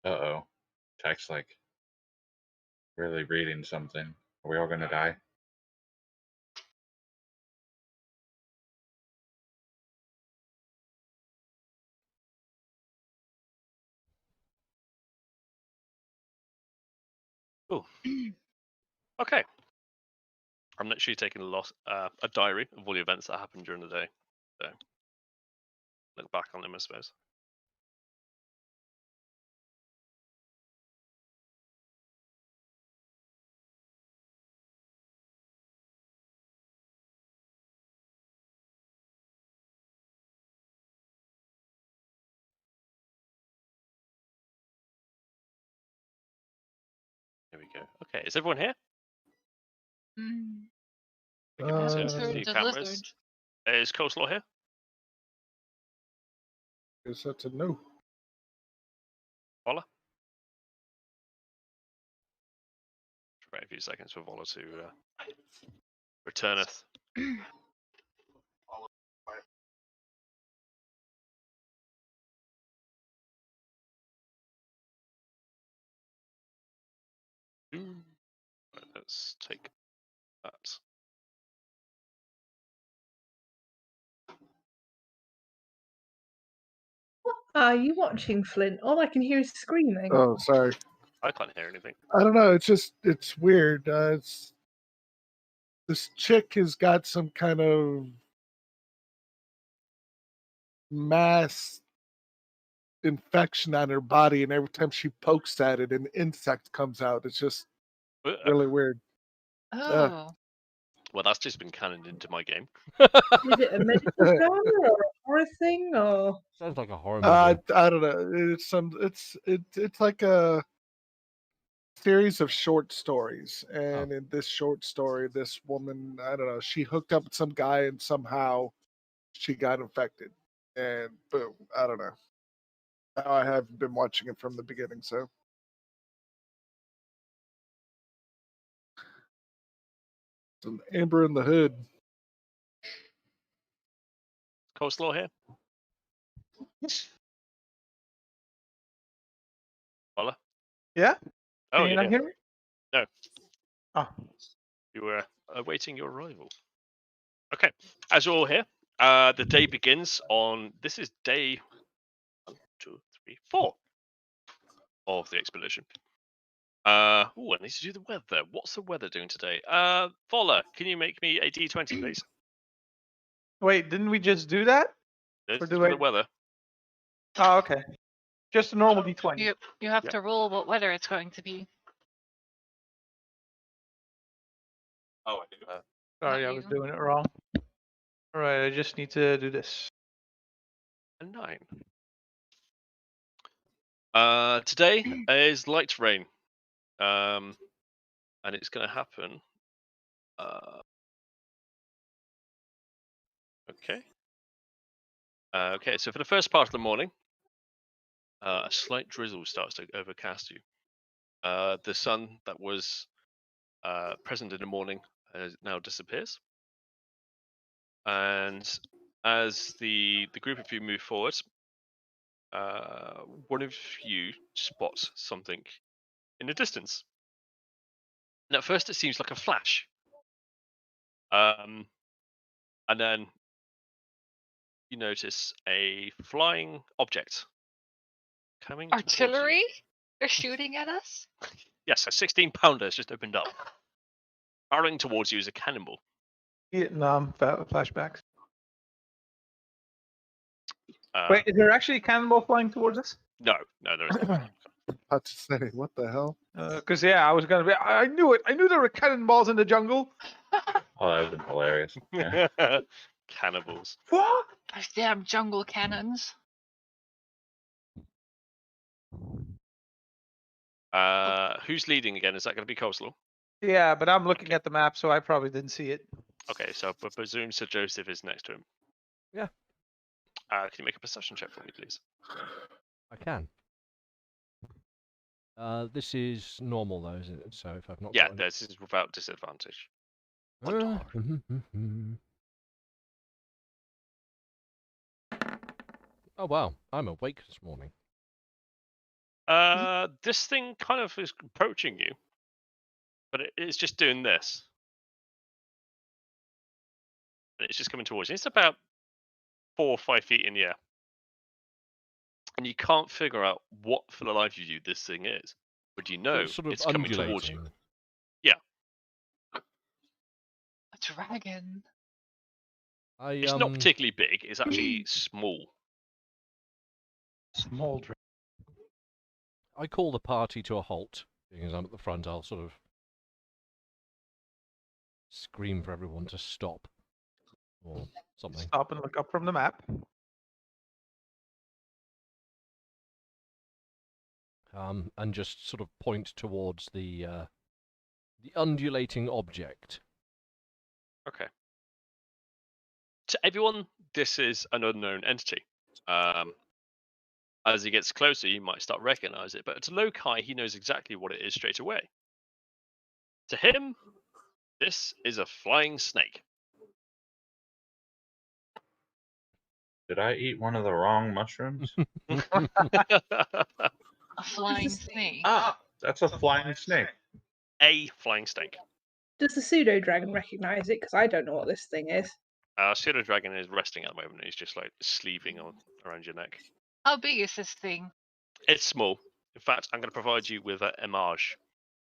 S7: Uh-oh. Jack's like really reading something. Are we all gonna die?
S1: Cool. Okay. I'm literally taking a diary of all the events that happened during the day. So look back on them, I suppose. Here we go. Okay, is everyone here? We can
S4: I
S1: see
S4: haven't
S1: a
S4: heard
S1: few
S4: the
S1: cameras.
S4: lizard.
S1: Is Coleslaw here?
S5: Guess that's a no.
S1: Vola? Wait a few seconds for Vola to returneth. Right, let's take that.
S8: Are you watching, Flint? All I can hear is screaming.
S5: Oh, sorry.
S1: I can't hear anything.
S5: I don't know. It's weird. This chick has got some kind of mass infection on her body, and every time she pokes at it, an insect comes out. It's just really weird.
S4: Oh.
S1: Well, that's just been cannoned into my game.
S8: Is it a medical genre or a horror thing or?
S3: Sounds like a horror movie.
S5: I don't know. It's like a series of short stories, and in this short story, this woman, I don't know, she hooked up with some guy, and somehow she got infected. And boom, I don't know. Now I haven't been watching it from the beginning, so it's an Amber in the Hood.
S1: Coleslaw here? Vola?
S2: Yeah?
S1: Oh,
S2: Can you
S1: you're
S2: not
S1: here.
S2: hear me?
S1: No.
S2: Oh.
S1: You were awaiting your arrival. Okay, as you're all here, the day begins on. This is day 1, 2, 3, 4 of the expedition. I need to do the weather. What's the weather doing today? Vola, can you make me a D20, please?
S2: Wait, didn't we just do that?
S1: Let's
S2: Or
S1: do
S2: do
S1: the weather.
S2: Oh, okay. Just a normal D20.
S4: You have
S1: Yeah.
S4: to roll what weather it's going to be.
S7: Oh, I do.
S2: Sorry,
S4: Not
S2: I was
S4: you.
S2: doing it wrong. Alright, I just need to do this.
S1: A 9. Today is light rain. And it's going to happen. Okay. Okay, so for the first part of the morning, a slight drizzle starts to overcast you. The sun that was present in the morning now disappears. And as the group of you move forward, one of you spots something in the distance. And at first it seems like a flash. And then you notice a flying object coming towards
S4: Artillery?
S1: you.
S4: They're shooting at us?
S1: Yes, a 16-pounder has just opened up. Barreling towards you is a cannonball.
S2: Vietnam flashbacks.
S1: Uh,
S2: Wait, is there actually a cannonball flying towards us?
S1: No, there isn't.
S5: About to say, what the hell?
S2: Because I was gonna be. I knew it. I knew there were cannonballs in the jungle.
S7: Oh, that would have been hilarious. Yeah.
S1: Cannibals.
S2: What?
S4: Those damn jungle cannons.
S1: Who's leading again? Is that going to be Coleslaw?
S2: Yeah, but I'm looking at the map, so I probably didn't see it.
S1: Okay, so I presume Sir Joseph is next to him.
S3: Yeah.
S1: Can you make a perception check for me, please?
S3: I can. This is normal though, isn't it? So if I've not
S1: Yeah,
S3: got
S1: this is without disadvantage.
S3: any... Oh wow, I'm awake this morning.
S1: This thing kind of is approaching you, but it's just doing this. And it's just coming towards you. It's about 4 or 5 feet in the air. And you can't figure out what for the life of you this thing is. But you know
S3: Sort of
S1: it's coming towards you.
S3: undulating.
S4: A dragon.
S1: It's not particularly big, it's actually small.
S2: Small dragon.
S3: I call the party to a halt. Being as I'm at the front, I'll sort of scream for everyone to stop. Or something.
S2: Stop and look up from the map.
S3: And just sort of point towards the undulating object.
S1: Okay. To everyone, this is an unknown entity. As he gets closer, you might start recognize it, but to Lokai, he knows exactly what it is straight away. To him, this is a flying snake.
S7: Did I eat one of the wrong mushrooms?
S4: A flying snake.
S7: Ah, that's a flying snake.
S1: A flying snake.
S6: Does the pseudo dragon recognize it? Because I don't know what this thing is.
S1: Pseudo Dragon is resting at the moment. He's just like sleeving around your neck.
S4: How big is this thing?
S1: It's small. In fact, I'm going to provide you with an image.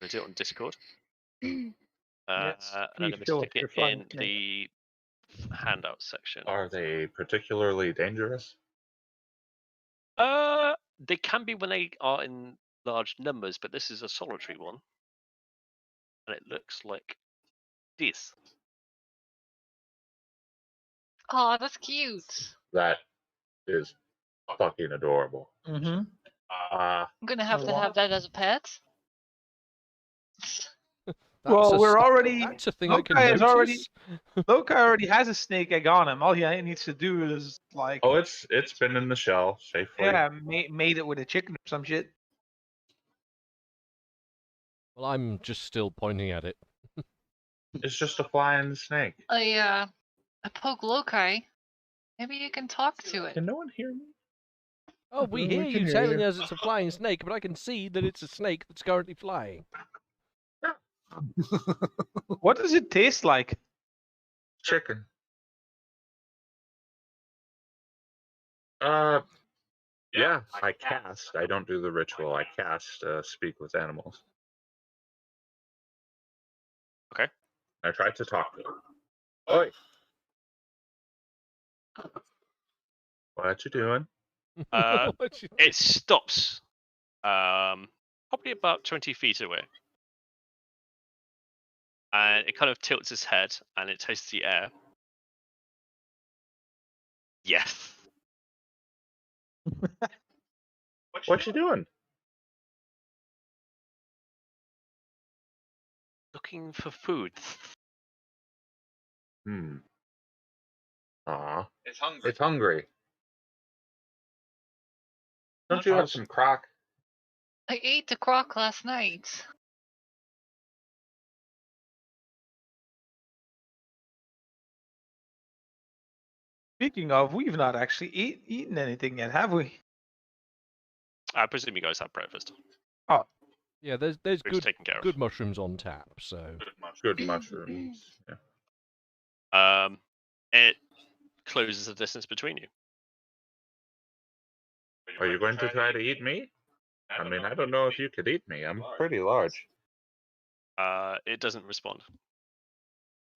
S1: I'm going to do it on Discord.
S2: Yes,
S1: And I'm
S2: please
S1: going to
S2: show
S1: stick
S2: us your
S1: it
S2: flying
S1: in
S2: snake.
S1: the handout section.
S7: Are they particularly dangerous?
S1: They can be when they are in large numbers, but this is a solitary one. And it looks like this.
S4: Oh, that's cute.
S7: That is fucking adorable.
S2: Mm-hmm.
S4: I'm gonna have to have that as a pet.
S2: Well, we're already.
S3: That's a thing I can
S2: Lokai
S3: notice.
S2: Lokai already has a snake egg on him. All he needs to do is like.
S7: Oh, it's been in the shell safely.
S2: Yeah, made it with a chicken or some shit.
S3: Well, I'm just still pointing at it.
S7: It's just a flying snake.
S4: I poke Lokai. Maybe you can talk to it.
S5: Can no one hear me?
S3: Oh, we
S5: We
S3: hear
S5: can
S3: you
S5: hear
S3: telling
S5: you.
S3: us it's a flying snake, but I can see that it's a snake that's currently flying.
S2: What does it taste like?
S7: Chicken. Yeah, I cast. I don't do the ritual. I cast speak with animals.
S1: Okay.
S7: I tried to talk to them. Oi! What you doing?
S1: It stops. Probably about 20 feet away. And it kind of tilts its head and it tastes the air. Yes.
S7: What you doing?
S1: Looking for food.
S7: Aw.
S9: It's hungry.
S7: It's hungry. Don't you have some crock?
S4: I ate the croc last night.
S2: Speaking of, we've not actually eaten anything yet, have we?
S1: I presume you guys have breakfast.
S2: Oh,
S3: Yeah, there's
S1: It's
S3: good
S1: taken care
S3: good mushrooms on tap, so
S7: Good mushrooms. Yeah.
S1: of. It closes the distance between you.
S7: Are you going to try to eat me? I mean, I don't know if you could eat me. I'm pretty large.
S1: It doesn't respond.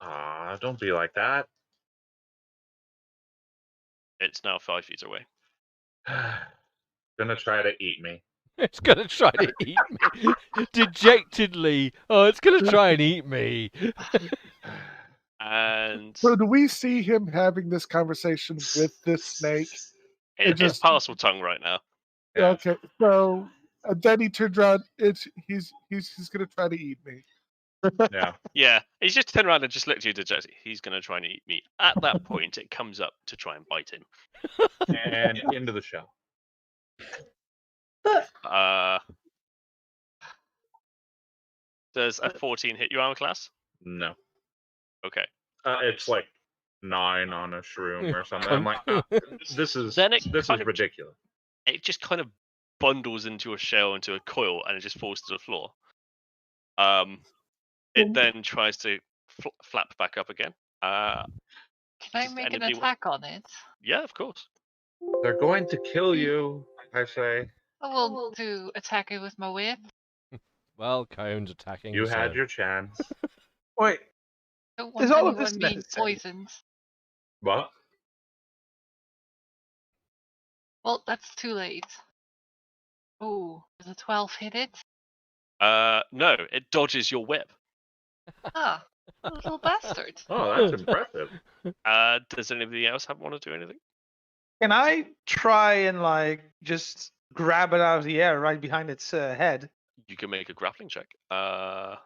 S7: Ah, don't be like that.
S1: It's now 5 feet away.
S7: Gonna try to eat me.
S3: It's gonna try to eat me. Dejectedly. Oh, it's gonna try and eat me.
S1: And
S5: So do we see him having this conversation with this snake?
S1: it's parcel tongue right now.
S7: Yeah.
S5: Okay, so then he turns around. He's gonna try to eat me.
S7: Yeah.
S1: Yeah, he's just turned around and just looked at you dejected. He's going to try and eat me. At that point, it comes up to try and bite him.
S7: And into the shell.
S1: Does a 14 hit your armor class?
S7: No.
S1: Okay.
S7: It's like 9 on a shroom or something. I'm like, this is
S1: Then it
S7: ridiculous.
S1: It just kind of bundles into a shell, into a coil, and it just falls to the floor. It then tries to flap back up again.
S4: Can I make an attack on it?
S1: Yeah, of course.
S7: They're going to kill you, I say.
S4: I will do attack it with my whip.
S3: Well, Cone's attacking.
S7: You
S3: so...
S7: had your chance.
S2: Wait,
S4: Don't want
S2: is all of this
S4: anyone being
S2: necessary?
S4: poisoned.
S7: What?
S4: Well, that's too late. Oh, does a 12 hit it?
S1: No, it dodges your whip.
S4: Ah, little bastard.
S7: Oh, that's impressive.
S1: Does anybody else want to do anything?
S2: Can I try and like just grab it out of the air right behind its head?
S1: You can make a grappling check. Okay.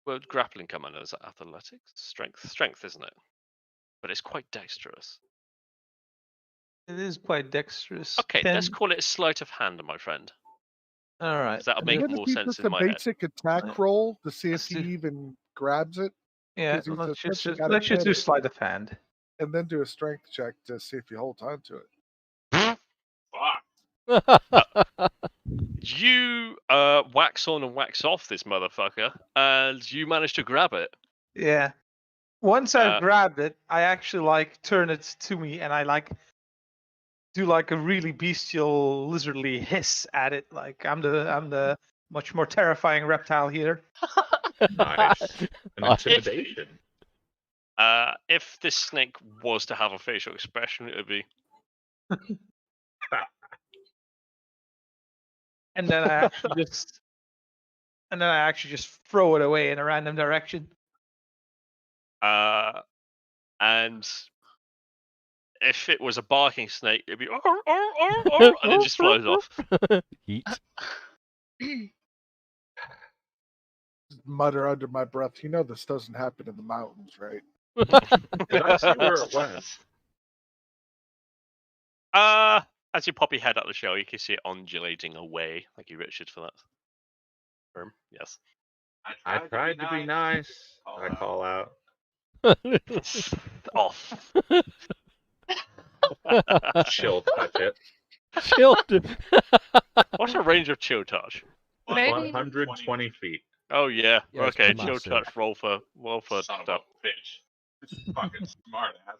S1: Well, grappling come under is that athletics, strength, isn't it? But it's quite dexterous.
S2: It is quite dexterous.
S1: Okay, let's call it sleight of hand, my friend.
S2: All right.
S1: That'll make
S5: Wouldn't
S1: more
S5: it be
S1: sense
S5: just
S1: in
S5: a
S1: my head.
S5: basic attack roll to see if
S2: Let's
S5: he
S2: do-
S5: even grabs it,
S2: Yeah,
S5: 'cause he's
S2: let's just
S5: essentially got a
S2: do
S5: head.
S2: sleight of hand.
S5: and then do a strength check to see if he holds on to it?
S1: You wax on and wax off this motherfucker, and you manage to grab it.
S2: Yeah. Once I've grabbed it, I actually like turn it to me and I like do like a really bestial lizardly hiss at it. Like I'm the much more terrifying reptile here.
S7: Nice. An intimidation.
S1: If this snake was to have a facial expression, it would be.
S2: And then I actually just throw it away in a random direction.
S1: And if it was a barking snake, it'd be and it just flies off.
S3: Heat.
S5: Mutter under my breath. You know this doesn't happen in the mountains, right?
S7: Did I see where it went?
S1: As you pop your head out the shell, you can see it undulating away. Thank you, Richard, for that. Yes.
S7: I tried to be nice. I call out.
S1: Off.
S7: Chill touch it.
S3: Chult.
S1: What's the range of chill touch?
S4: Maybe
S7: 120 feet.
S1: Oh yeah.
S3: Yeah, it's
S1: Okay,
S3: massive.
S1: chill touch. Roll for
S9: Son of
S1: stuff.
S9: a bitch. Fucking smart ass.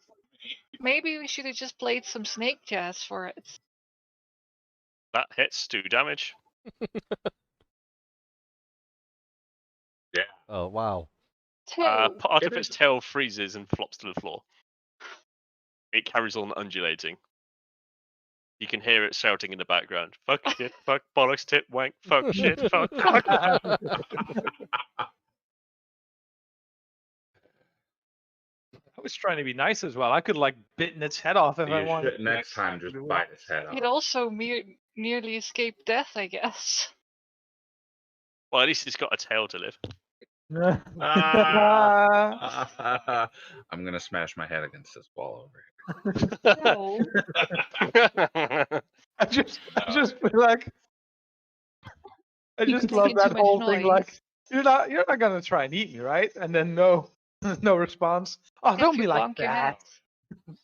S4: maybe we should have just played some snake jazz for it.
S1: That hits 2 damage.
S7: Yeah.
S3: Oh wow.
S1: Part of
S7: It
S1: its
S7: is-
S1: tail freezes and flops to the floor. It carries on undulating. You can hear it shouting in the background. Fuck shit, fuck bollocks, tit, wank, fuck shit, fuck.
S2: I was trying to be nice as well. I could like bitten its head off if I
S7: You
S2: wanted.
S7: should next time just bite his head
S4: It
S7: off.
S4: also nearly escaped death, I guess.
S1: Well, at least it's got a tail to live.
S7: Ah. I'm gonna smash my head against this wall over here.
S4: No.
S2: I just feel like I
S4: You
S2: just
S4: could
S2: love
S4: make
S2: that
S4: too much
S2: whole thing.
S4: noise.
S2: Like you're not gonna try and eat me, right? And then no response. Oh,
S4: If
S2: don't
S4: you
S2: be like
S4: bonk your
S2: that.
S4: head.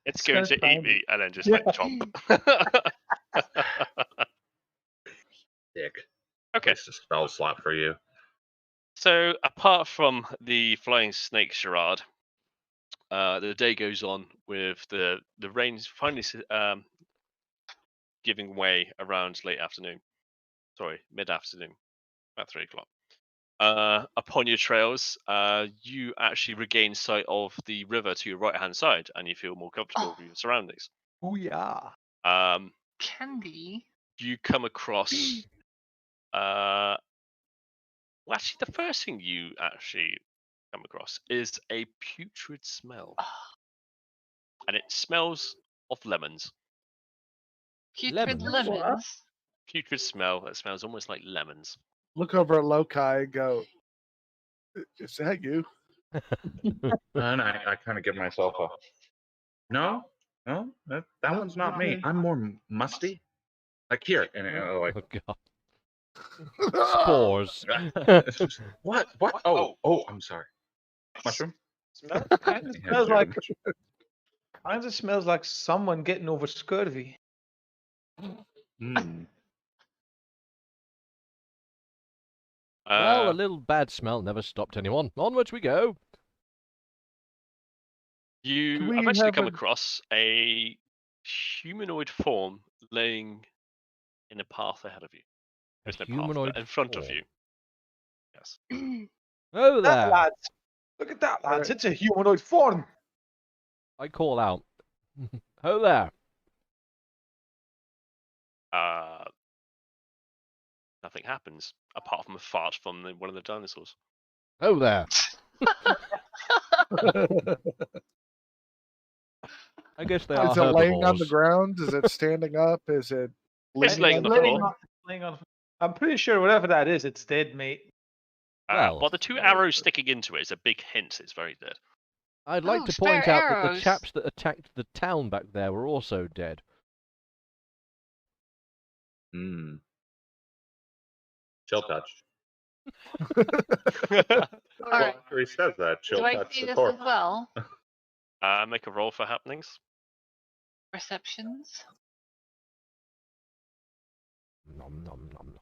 S1: It's
S2: It's
S1: going
S2: gonna
S1: to
S2: try
S1: eat
S2: and-
S1: me and then just
S2: Yeah.
S1: like chomp.
S7: Dick.
S1: Okay,
S7: It's a spell slot for you.
S1: so apart from the flying snake charade, the day goes on with the rain finally giving way around late afternoon. Sorry, mid-afternoon, about 3 o'clock. Upon your trails, you actually regain sight of the river to your right-hand side, and you feel more comfortable with your surroundings.
S2: Oh yeah.
S4: Candy.
S1: You come across. Well, actually, the first thing you actually come across is a putrid smell, and it smells of lemons.
S4: Putrid
S3: Lemons?
S4: lemons.
S1: Putrid smell that smells almost like lemons.
S5: Look over at Lokai and go, "Is that you?"
S7: And I kind of give myself a no, that one's not me. I'm more musty. Like here, and like
S3: Oh god. Spores.
S7: what? Oh, I'm sorry. Mushroom.
S2: Kind of
S7: Yeah,
S2: smells
S7: sure.
S2: like someone getting over scurvy.
S7: Mm.
S3: Well, a
S1: Uh,
S3: little bad smell never stopped anyone. Onwards we go.
S5: Can
S1: you
S5: we
S1: eventually
S5: have
S1: come
S5: a-
S1: across a humanoid form laying in a path ahead of you.
S3: A
S1: There's no path,
S3: humanoid
S1: but in front of
S3: form.
S1: you. Yes.
S3: Oh
S2: That
S3: there!
S2: lads, look at that lads! It's a humanoid form.
S3: I call out. Oh there!
S1: Nothing happens apart from a fart from one of the dinosaurs.
S3: Oh there! I guess they are
S5: Is it laying on the
S3: herbivores.
S5: ground? Is it standing up? Is it
S1: It's
S5: leaning
S1: laying
S5: on
S1: on
S5: the
S1: the
S2: Laying
S1: floor.
S2: on, laying on. I'm pretty sure whatever that is, it's dead, mate.
S3: Well-
S1: The two arrows sticking into it is a big hint. It's very dead.
S3: I'd like
S4: Oh,
S3: to
S4: spare
S3: point out that the
S4: arrows.
S3: chaps that attacked the town back there were also dead.
S7: Mm. Chill touch.
S4: All right.
S7: After he says that, chill
S4: Do I
S7: touch
S4: see
S7: the
S4: this
S7: corpse.
S4: as well?
S1: Make a roll for happenings.
S4: Perceptions.
S3: Nom nom nom nom.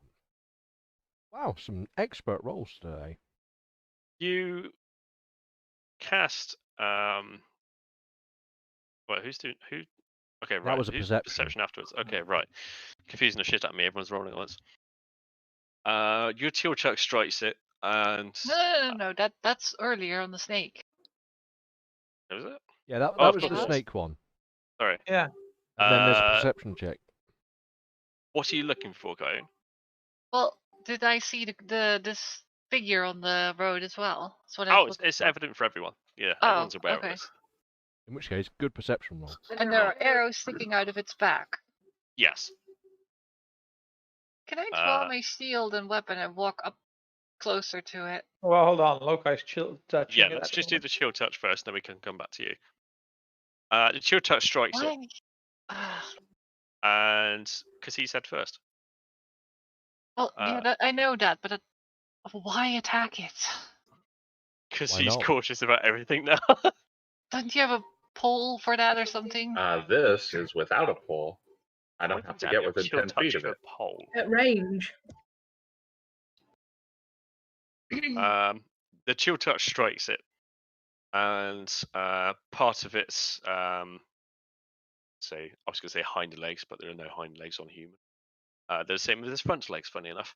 S3: Wow, some expert rolls today.
S1: You cast. Wait, who's doing who? Okay, right.
S3: was a
S1: who's
S3: perception.
S1: afterwards? Okay, right. Confusing the shit out of me. Everyone's rolling at once. Your teal chuck strikes it, and
S4: No. That's earlier on the snake.
S1: is it?
S3: Yeah, that
S1: Oh,
S3: was
S1: of
S3: the
S1: course.
S3: snake one.
S1: Sorry.
S2: Yeah.
S3: And then there's a
S1: Uh,
S3: perception check.
S1: What are you looking for, Guy?
S4: Well, did I see this figure on the road as well? That's what I
S1: Oh,
S4: was
S1: it's
S4: looking for.
S1: evident for everyone. Yeah,
S4: Oh,
S1: everyone's aware
S4: okay.
S1: of this.
S3: In which case, good perception roll.
S4: And there are arrows sticking out of its back.
S1: Yes.
S4: Can I draw my shield and weapon and walk up closer to it?
S2: Well, hold on. Lokai's touching
S1: Yeah,
S2: it.
S1: let's
S2: at the
S1: just do
S2: moment.
S1: the chill touch first, then we can come back to you. The chill touch strikes it,
S4: Why?
S1: and because he said first.
S4: Well, yeah, I know that, but why attack it?
S1: Because
S3: Why
S1: he's
S3: not?
S1: cautious about everything now.
S4: Don't you have a pole for that or something?
S7: This is without a pole. I don't have to get within 10 feet of it.
S1: Pole.
S6: At range.
S1: The chill touch strikes it, and part of its say I was going to say hind legs, but there are no hind legs on human. They're the same with his front legs. Funny enough,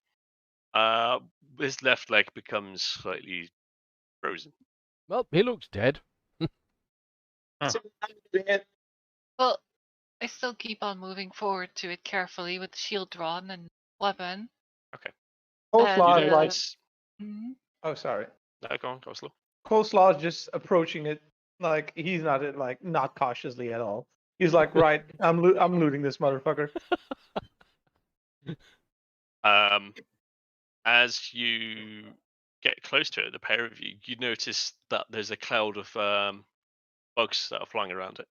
S1: his left leg becomes slightly frozen.
S3: Well, he looks dead.
S4: Well, I still keep on moving forward to it carefully with the shield drawn and weapon.
S2: Coleslaw
S4: And,
S2: is like.
S4: mhm.
S2: Oh, sorry.
S1: No, go on, go slow.
S2: Coleslaw is just approaching it like he's not cautiously at all. He's like, right, I'm looting this motherfucker.
S1: As you get close to it, the pair of you, you notice that there's a cloud of bugs that are flying around it,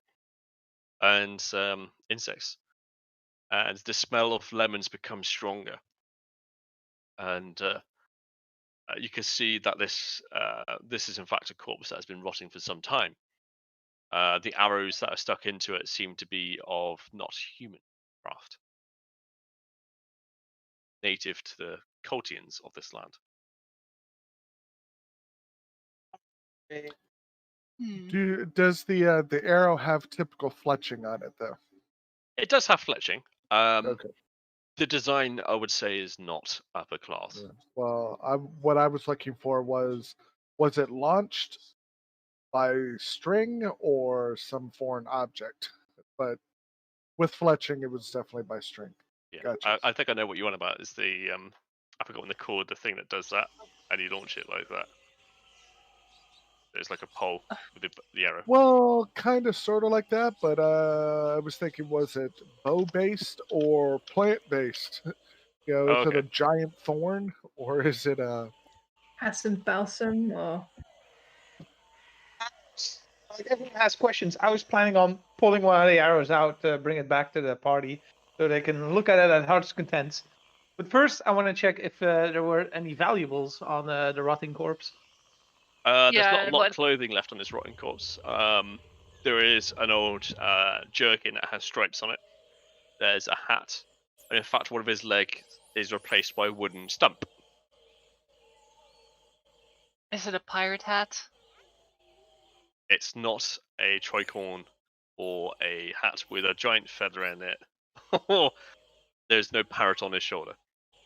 S1: and insects, and the smell of lemons becomes stronger, and you can see that this is in fact a corpse that has been rotting for some time. The arrows that are stuck into it seem to be of not human craft, native to the Coltians of this land.
S5: Does the arrow have typical fletching on it though?
S1: It does have fletching.
S5: Okay.
S1: The design, I would say, is not upper class.
S5: Yeah. Well, what I was looking for was it launched by string or some foreign object? But with fletching, it was definitely by string.
S1: Yeah,
S5: Gotcha.
S1: I think I know what you want about. Is the I forgot the chord, the thing that does that, and you launch it like that. It's like a pole with the arrow.
S5: Well, kind of, sort of like that, but I was thinking, was it bow-based or plant-based? You know, is it a giant thorn or is it a...
S6: Has some balsam or...
S2: Like everyone has questions. I was planning on pulling one of the arrows out to bring it back to the party so they can look at it at heart's content. But first, I want to check if there were any valuables on the rotting corpse.
S1: There's not a lot of clothing left on this rotting corpse. There is an old jerkin that has stripes on it. There's a hat, and in fact, one of his legs is replaced by a wooden stump.
S4: Is it a pirate hat?
S1: It's not a tricorn or a hat with a giant feather in it. There's no parrot on his shoulder.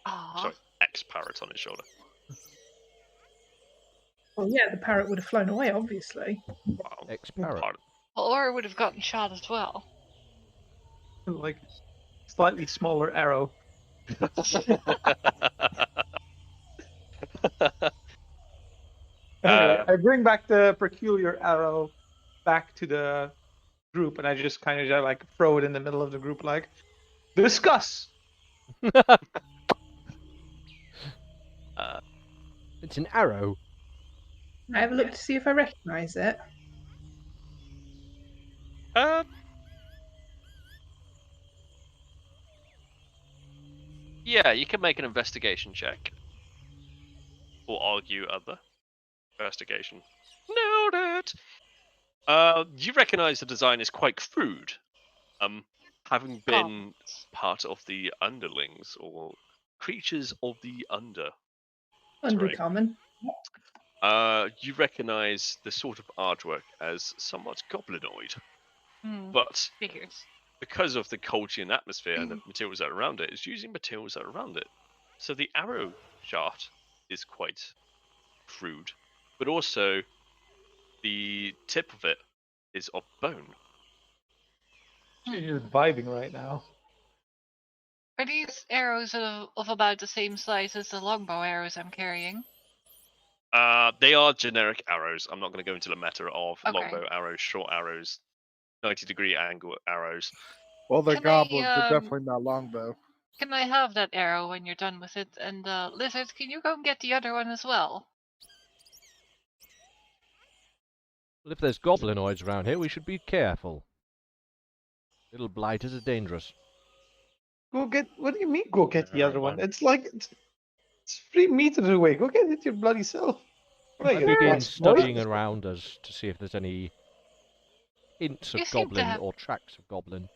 S4: Aww.
S1: Sorry, ex-parrot on his shoulder.
S6: Well, yeah, the parrot would have flown away, obviously.
S1: Wow.
S3: Ex-parrot.
S4: Well, or it would have gotten shot as well.
S2: Like, slightly smaller arrow. Anyway, I bring back the peculiar arrow back to the group, and I just kind of like throw it in the middle of the group, like, discuss.
S3: It's an arrow.
S6: I have a look to see if I recognise it.
S1: Yeah, you can make an investigation check. Or argue other. Investigation. Noted! You recognise the design is quite crude. Having been part of the underlings, or creatures of the under.
S6: Undercommon.
S1: You recognise the sort of artwork as somewhat goblinoid. But
S4: figures.
S1: Because of the Colchian atmosphere and the materials that are around it, it's using materials that are around it. So the arrow shaft is quite crude, but also the tip of it is of bone.
S2: She's just vibing right now.
S4: Are these arrows of about the same size as the longbow arrows I'm carrying?
S1: They are generic arrows. I'm not going to go into the meta of longbow arrows, short arrows, 90-degree angle arrows.
S5: Well, they're goblins. They're definitely not longbow.
S4: Can I have that arrow when you're done with it? And Lizard, can you go and get the other one as well?
S3: Well, if there's goblinoids around here, we should be careful. Little blighters are dangerous.
S2: Go get. What do you mean? Go get the other one? It's like it's 3 meters away. Go get it your bloody self.
S3: I begin studying around us to see if there's any hints of goblin or tracks of goblin.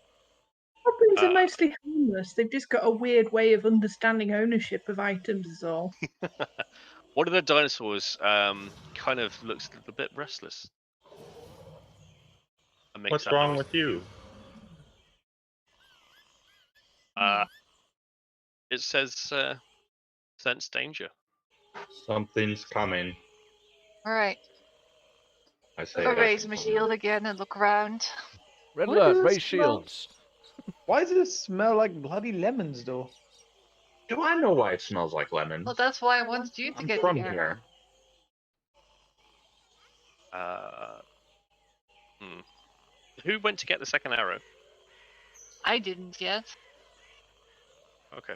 S6: Goblins are mostly harmless. They've just got a weird way of understanding ownership of items, is all.
S1: One of the dinosaurs kind of looks a little bit restless.
S7: What's wrong with you?
S1: It says sense danger.
S7: Something's coming.
S4: Alright.
S7: I say
S4: I'll raise my shield again and look around.
S3: Red alert, raise shields.
S2: Why does it smell like bloody lemons, though?
S7: Do I know why it smells like lemons?
S4: Well, that's why I wanted you to get
S7: from
S4: the arrow.
S7: Here.
S1: Who went to get the second arrow?
S4: I didn't yet.
S1: Okay.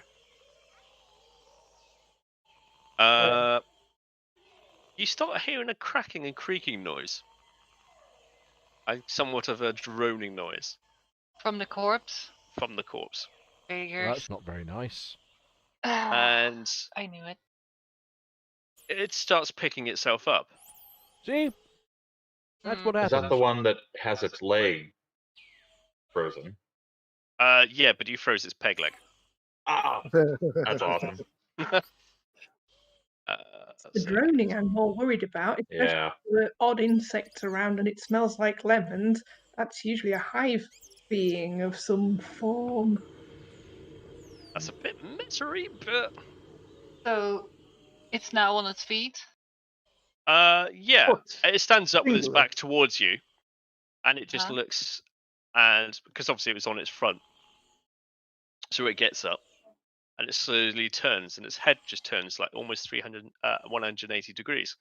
S1: You start hearing a cracking and creaking noise. Somewhat of a droning noise.
S4: From the corpse?
S1: From the corpse.
S4: Figures.
S3: Well, that's not very nice.
S1: And
S4: I knew it.
S1: It starts picking itself up.
S3: See? That's what happens.
S7: Is that the one that has its leg frozen?
S1: Yeah, but you froze its peg leg.
S7: Ah, that's awesome.
S6: The droning I'm more worried about, especially
S7: Yeah.
S6: the odd insects around and it smells like lemons. That's usually a hive being of some form.
S1: That's a bit misery, but
S4: So it's now on its feet.
S1: yeah,
S2: Foot.
S1: it stands up with its
S2: Singular.
S1: back towards you, and it just
S4: Huh?
S1: looks, and because obviously it was on its front, so it gets up, and it slowly turns, and its head just turns like almost 180 degrees.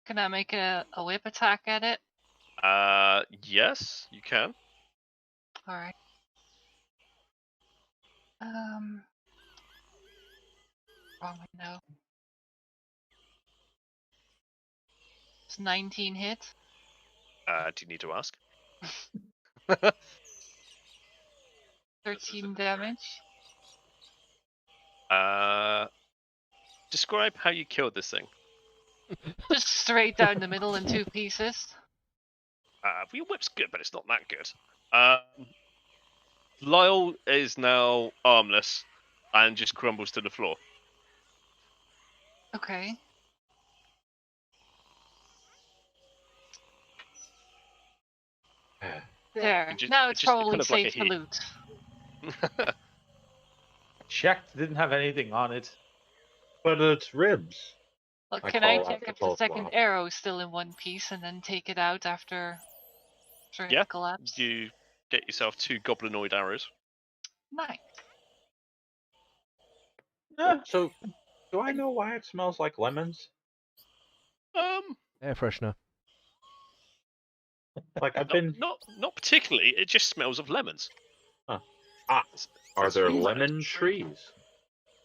S4: Can I make a whip attack at it?
S1: Yes, you can.
S4: All right. Wrong window. It's 19 hit.
S1: Do you need to ask?
S4: 13 damage.
S1: Describe how you killed this thing.
S4: Just straight down the middle in 2 pieces.
S1: Your whip's good, but it's not that good. Lyle is now armless and just crumbles to the floor.
S4: Okay. There. Now it's probably
S1: kind of like
S4: safe
S1: a
S4: to
S1: heat.
S4: loot.
S2: Checked, didn't have anything on it.
S7: But it's ribs.
S4: Look,
S7: I
S4: can I
S7: call out
S4: check
S7: the
S4: if the
S7: pulse
S4: second
S7: block.
S4: arrow is still in one piece and then take it out after
S1: Yeah.
S4: it collapsed?
S1: You get yourself 2 goblinoid arrows.
S4: Nice.
S7: So, do I know why it smells like lemons?
S3: Air freshener.
S7: Like I've been.
S1: Not particularly. It just smells of lemons.
S7: Are
S1: That's
S7: there
S1: really
S7: lemon
S1: weird.
S7: trees?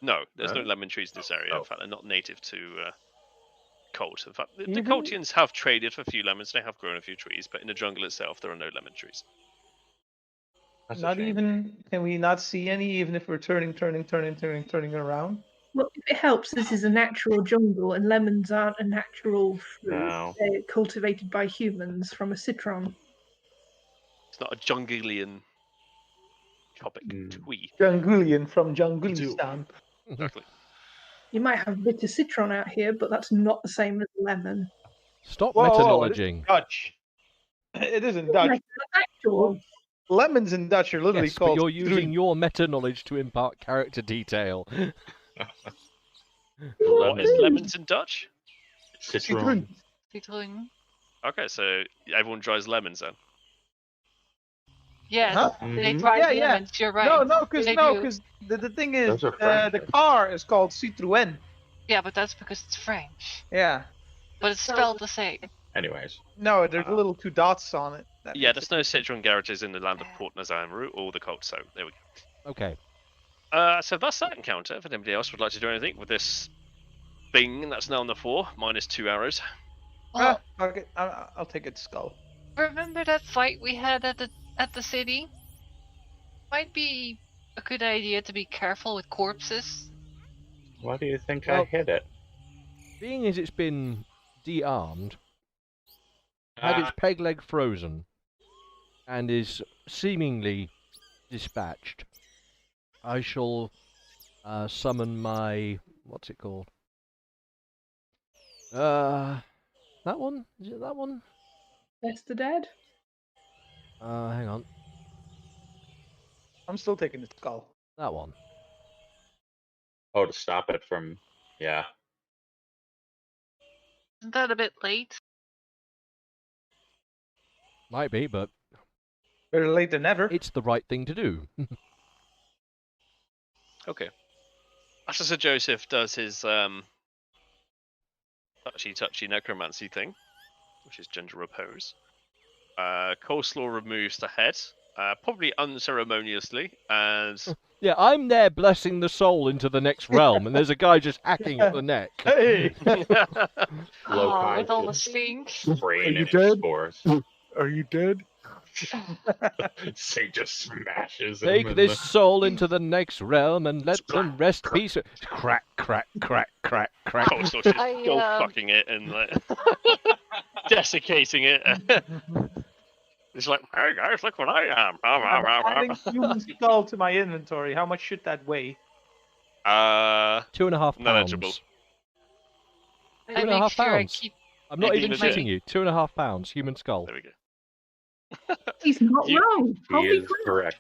S1: No, there's no
S7: No?
S1: lemon trees in this area.
S7: Oh.
S1: In fact, they're not native to Chult. In fact, the
S2: Even-
S1: Chultians have traded for a few lemons. They have grown a few trees, but in the jungle itself, there are no lemon trees.
S7: That's a
S2: Not
S7: shame.
S2: even. Can we not see any, even if we're turning around?
S6: Well, if it helps, this is a natural jungle, and lemons aren't a natural fruit.
S7: No.
S6: They're cultivated by humans from a citron.
S1: It's not a Junglean topic.
S7: Mm.
S1: Twee.
S2: Jungulian from Jungulistan.
S1: Exactly.
S6: You might have bitter citron out here, but that's not the same as lemon.
S3: Stop
S2: Whoa,
S3: meta-knowledging.
S2: Dutch. It isn't Dutch.
S6: Like, actual.
S2: Lemons in Dutch are literally
S3: Yes, but
S2: called.
S3: you're using your meta-knowledge to impart character detail.
S1: What is lemons in Dutch?
S7: Citron.
S4: Citron.
S1: Okay, so everyone dries lemons then.
S4: Yes,
S2: Huh?
S4: they
S7: Mhm.
S4: tried
S2: Yeah.
S4: lemons. You're right.
S2: No, because
S4: They do.
S2: the thing is,
S7: Those are French.
S2: the car is called Citroën.
S4: Yeah, but that's because it's French.
S2: Yeah.
S4: But it's spelled the same.
S7: Anyways,
S2: No, there's little 2 dots on it. That
S1: Yeah,
S2: makes
S1: there's no citron garages in the land of Port Nazam or the Chult, so there we go.
S3: Okay.
S1: So that's that encounter. If anybody else would like to do anything with this thing that's now on the floor, minus 2 arrows.
S4: Well,
S2: I'll take its skull.
S4: remember that fight we had at the city? Might be a good idea to be careful with corpses.
S7: why do you think
S3: Well-
S7: I hit it?
S3: Being as it's been de-armed, had its peg leg frozen, and is seemingly dispatched, I shall summon my... what's it called? That one? Is it that one?
S6: Best the dead.
S3: Hang on.
S2: I'm still taking its skull.
S3: That one.
S7: Oh, to stop it from. Yeah.
S4: Isn't that a bit late?
S3: Might be, but
S2: Better late than never.
S3: it's the right thing to do.
S1: Okay. After Sir Joseph does his touchy necromancy thing, which is gentle repose, Coleslaw removes the head, probably unceremoniously, and
S3: Yeah, I'm there blessing the soul into the next realm, and there's a guy just hacking at the neck.
S2: Hey!
S7: Low
S4: With all the stink.
S7: Brain
S5: you
S7: and
S5: dead?
S7: spores.
S5: Are you dead?
S7: Say just smashes him.
S3: Take
S7: in
S3: this soul into the next realm and let them
S7: Splat,
S3: rest peace. Crack, crack, crack, crack, crack.
S1: Coleslaw just
S4: I,
S1: go fucking it and like desiccating it. It's like, hey guys, look what I am.
S2: Adding human skull to my inventory. How much should that weigh?
S3: 2.5 pounds.
S1: Manageable.
S3: Two
S4: I
S3: and a
S4: make
S3: half
S4: sure I
S3: pounds.
S4: keep.
S3: I'm not
S1: I
S3: even
S1: keep
S3: shitting
S1: it-
S3: you. 2.5 pounds, human skull.
S1: There we go.
S6: He's not
S1: You-
S6: wrong.
S7: He
S6: I'll be
S7: is correct.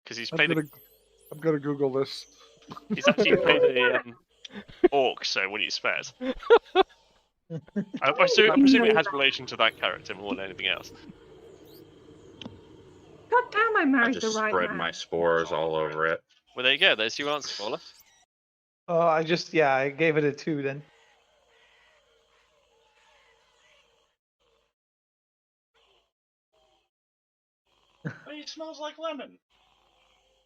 S1: Because he's
S5: I'm
S1: played.
S5: gonna Google this.
S1: He's actually played a orc, so what do you expect? I presume it has relation to that character more than anything else.
S6: God damn, I
S7: I
S6: married
S7: just
S6: the right
S7: spread
S6: man.
S7: my spores all over it.
S1: Well, there you go. There's your answer, Paula.
S2: I gave it a 2 then.
S9: It smells like lemon.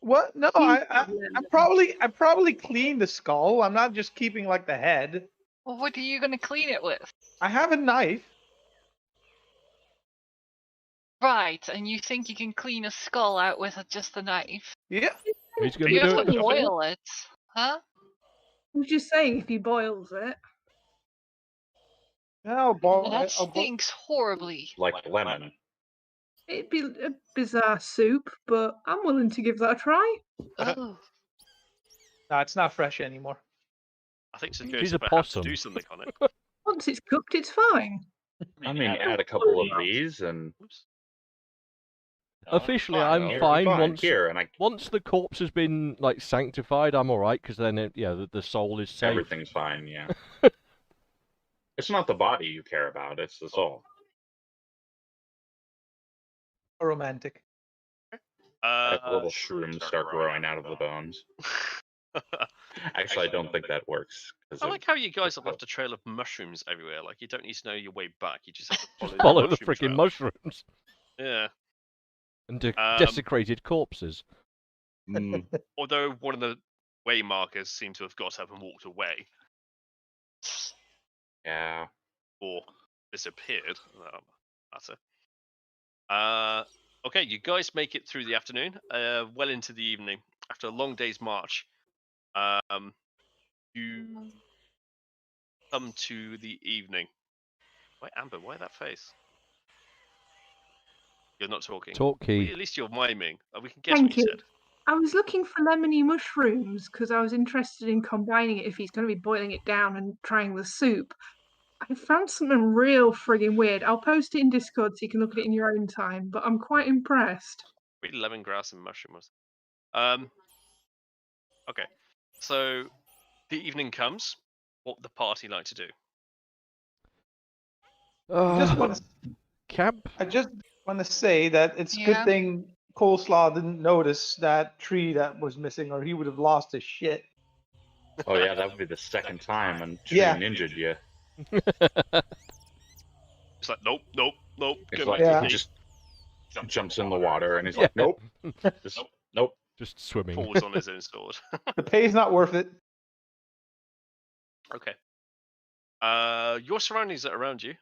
S2: What? No,
S6: You
S2: I probably cleaned the skull. I'm not just keeping like the head.
S4: Well, what are you gonna clean it with?
S2: I have a knife.
S4: Right, and you think you can clean a skull out with just a knife?
S2: Yeah.
S3: He's going
S4: You
S3: to do
S4: have to
S3: it.
S4: boil it, huh?
S6: I was just saying, if he boils it,
S4: That stinks horribly.
S7: Like lemon.
S6: it'd be a bizarre soup, but I'm willing to give that a try.
S4: Oh,
S2: No, it's not fresh anymore.
S1: I think Sir
S3: She's a
S1: Joseph will have to
S3: possum.
S1: do something on it.
S6: Once it's cooked, it's fine.
S7: I mean, add a couple of these and
S1: Oops.
S3: Officially,
S9: fine,
S3: I'm
S9: here,
S3: fine once
S7: here, and
S3: once the corpse has been like sanctified. I'm all right because then the soul is safe.
S7: everything's fine. Yeah. It's not the body you care about; it's the soul.
S2: Romantic.
S7: Like little shrooms start growing out of the bones. Actually, I don't think that works.
S1: I like how you guys have left a trail of mushrooms everywhere. Like you don't need to know your way back. You just have to follow,
S3: Follow the
S1: mushroom
S3: freaking
S1: trail.
S3: mushrooms
S1: Yeah.
S3: and
S1: Um,
S3: desecrated corpses.
S7: Mm,
S1: Although one of the way markers seem to have got up and walked away
S7: yeah.
S1: or disappeared. That's it. Okay, you guys make it through the afternoon, well into the evening. After a long day's march, you come to the evening. Why, Amber? Why that face? You're not talking.
S3: Talk
S1: Well,
S3: key.
S1: at least you're miming. We can guess
S6: Thank
S1: what you
S6: you.
S1: said.
S6: I was looking for lemony mushrooms because I was interested in combining it if he's going to be boiling it down and trying the soup. I found something real friggin' weird. I'll post it in Discord so you can look at it in your own time, but I'm quite impressed.
S1: Really lemongrass and mushrooms. Okay, so the evening comes. What would the party like to do?
S3: Camp.
S2: I just want to say that it's a
S4: Yeah.
S2: good thing Coleslaw didn't notice that tree that was missing, or he would have lost his shit.
S7: Oh yeah, that would be the second time and tree
S2: Yeah.
S7: ninja'd you.
S1: It's like nope, nope, nope.
S7: It's
S1: Go
S7: like
S1: back to
S2: Yeah.
S7: he
S1: the
S7: just jumps in the water and he's like, nope, just nope.
S3: Just swimming.
S1: falls on his own sword.
S2: The pay's not worth it.
S1: Okay. Your surroundings are around you.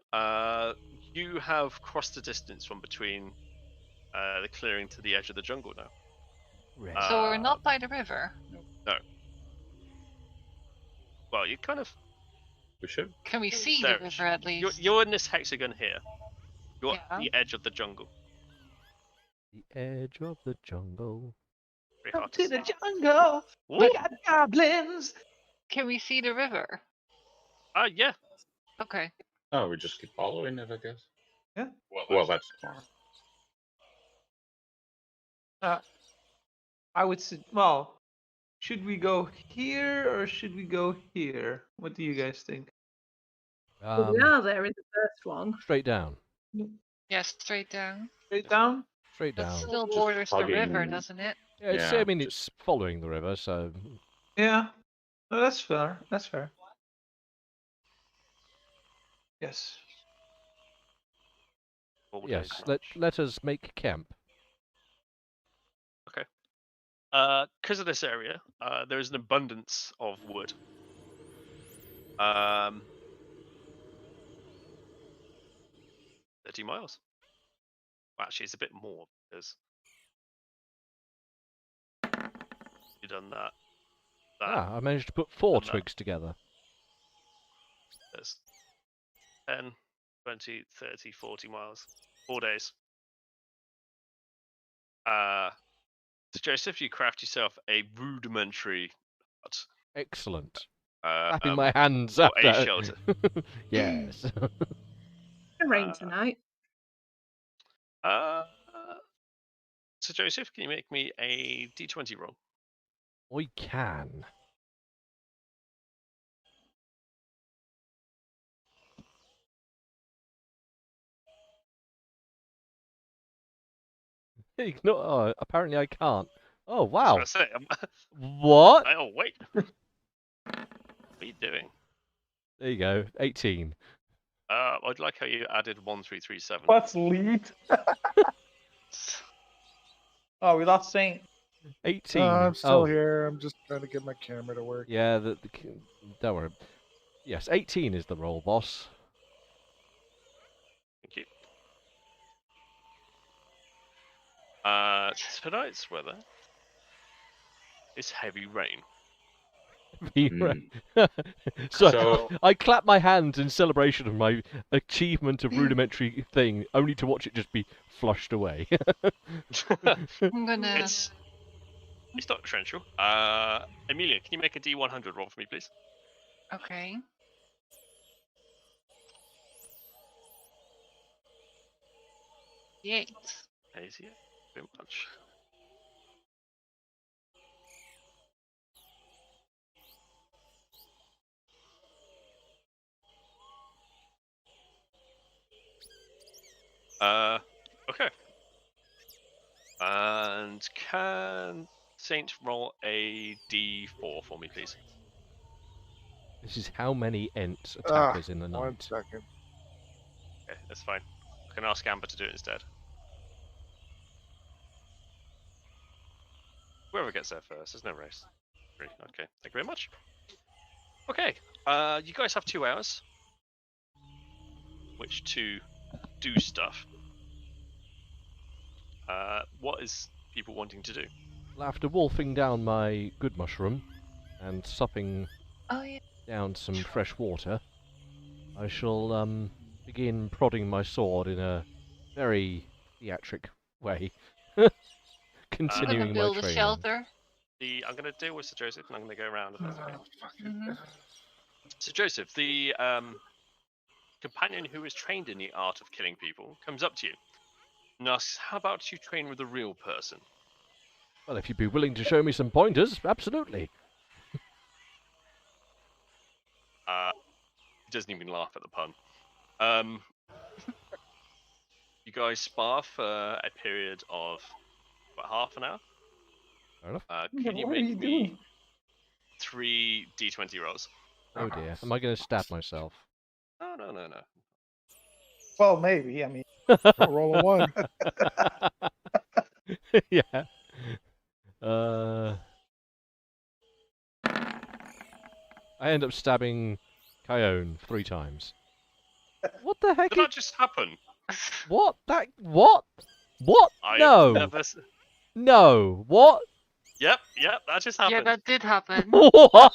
S1: You have crossed the distance from between the clearing to the edge of the jungle now.
S4: So we're not by the river.
S1: Well, you kind of.
S7: We should.
S4: Can we see
S1: There.
S4: the river at least?
S1: You're in this hexagon here. You're
S4: Yeah.
S1: at the edge of the jungle.
S3: The edge of the jungle.
S1: Very
S2: Come
S1: hard
S2: to
S1: to
S2: the
S1: see.
S2: jungle. We
S1: Whoop.
S2: got goblins.
S4: Can we see the river?
S1: Yeah.
S4: Okay.
S7: Oh, we just keep following it, I guess.
S2: Yeah.
S7: Well, that's tomorrow.
S2: I would say, well, should we go here or should we go here? What do you guys think?
S6: But we are there in the first one.
S3: Straight down.
S4: Yeah, straight down.
S2: Straight down?
S3: Straight
S4: That
S3: down.
S4: still
S7: Just
S4: borders the
S7: hugging
S4: river,
S7: and-
S4: doesn't it?
S3: Yeah, it's,
S7: Yeah,
S3: I mean, it's following the river, so
S2: Yeah. No, that's fair. That's fair. Yes.
S1: All
S3: yes.
S1: days
S3: Let
S1: march.
S3: us make camp.
S1: Because of this area, there is an abundance of wood. 30 miles. Well, actually, it's a bit more because you've done that.
S3: I managed to put 4
S1: and that.
S3: twigs together.
S1: There's 10, 20, 30, 40 miles. 4 days. So Joseph, you craft yourself a rudimentary hut.
S3: Excellent. Clapping my hands
S1: or
S3: after.
S1: a shelter.
S3: Yes.
S6: It's rain tonight.
S1: So Joseph, can you make me a D20 roll?
S3: I can. Apparently I can't. Oh, wow.
S1: I was gonna say,
S3: What?
S1: oh wait. What are you doing?
S3: There you go. 18.
S1: I'd like how you added 1337.
S2: What's lead? Oh, we lost Saint.
S3: 18.
S5: I'm still here. I'm just trying to get my camera to work.
S3: Yeah, don't worry. Yes, 18 is the roll, boss.
S1: Thank you. Tonight's weather is heavy rain.
S3: So I clap my hands in celebration of my achievement of rudimentary thing, only to watch it just be flushed away.
S4: I'm gonna.
S1: It's not essential. Amelia, can you make a D100 roll for me, please?
S4: Okay. Eight.
S1: Easier. Very much. Okay. And can Saint roll a D4 for me, please?
S3: This is how many Ents attackers in the
S5: 1
S3: night.
S5: second.
S1: Okay, that's fine. I can ask Amber to do it instead. Whoever gets there first, there's no race. Three. Okay, thank you very much. Okay, you guys have 2 hours which to do stuff. What is people wanting to do?
S3: Well, after wolfing down my good mushroom and supping down some fresh water, I shall begin prodding my sword in a very theatric way, continuing
S4: I'm gonna build
S3: my
S4: a
S3: training.
S4: shelter.
S1: I'm going to deal with Sir Joseph, and I'm going to go around. If that's okay.
S4: Mhm.
S1: So Joseph, the companion who is trained in the art of killing people, comes up to you and asks, "How about you train with a real person?"
S3: Well, if you'd be willing to show me some pointers, absolutely.
S1: He doesn't even laugh at the pun. You guys spar for a period of about half an hour.
S3: Fair enough.
S1: Can you
S2: What are
S1: make
S2: you
S1: me
S2: doing?
S1: 3 D20 rolls?
S3: Oh dear, am I going to stab myself?
S1: No.
S2: Well, maybe. I mean,
S5: Roll a 1.
S3: Yeah. I end up stabbing Kyone 3 times. What the heck?
S1: Did that just happen?
S3: What? What? What?
S1: I've
S3: No.
S1: never
S3: No. What?
S1: Yep, that just happened.
S4: Yeah, that did happen.
S3: What?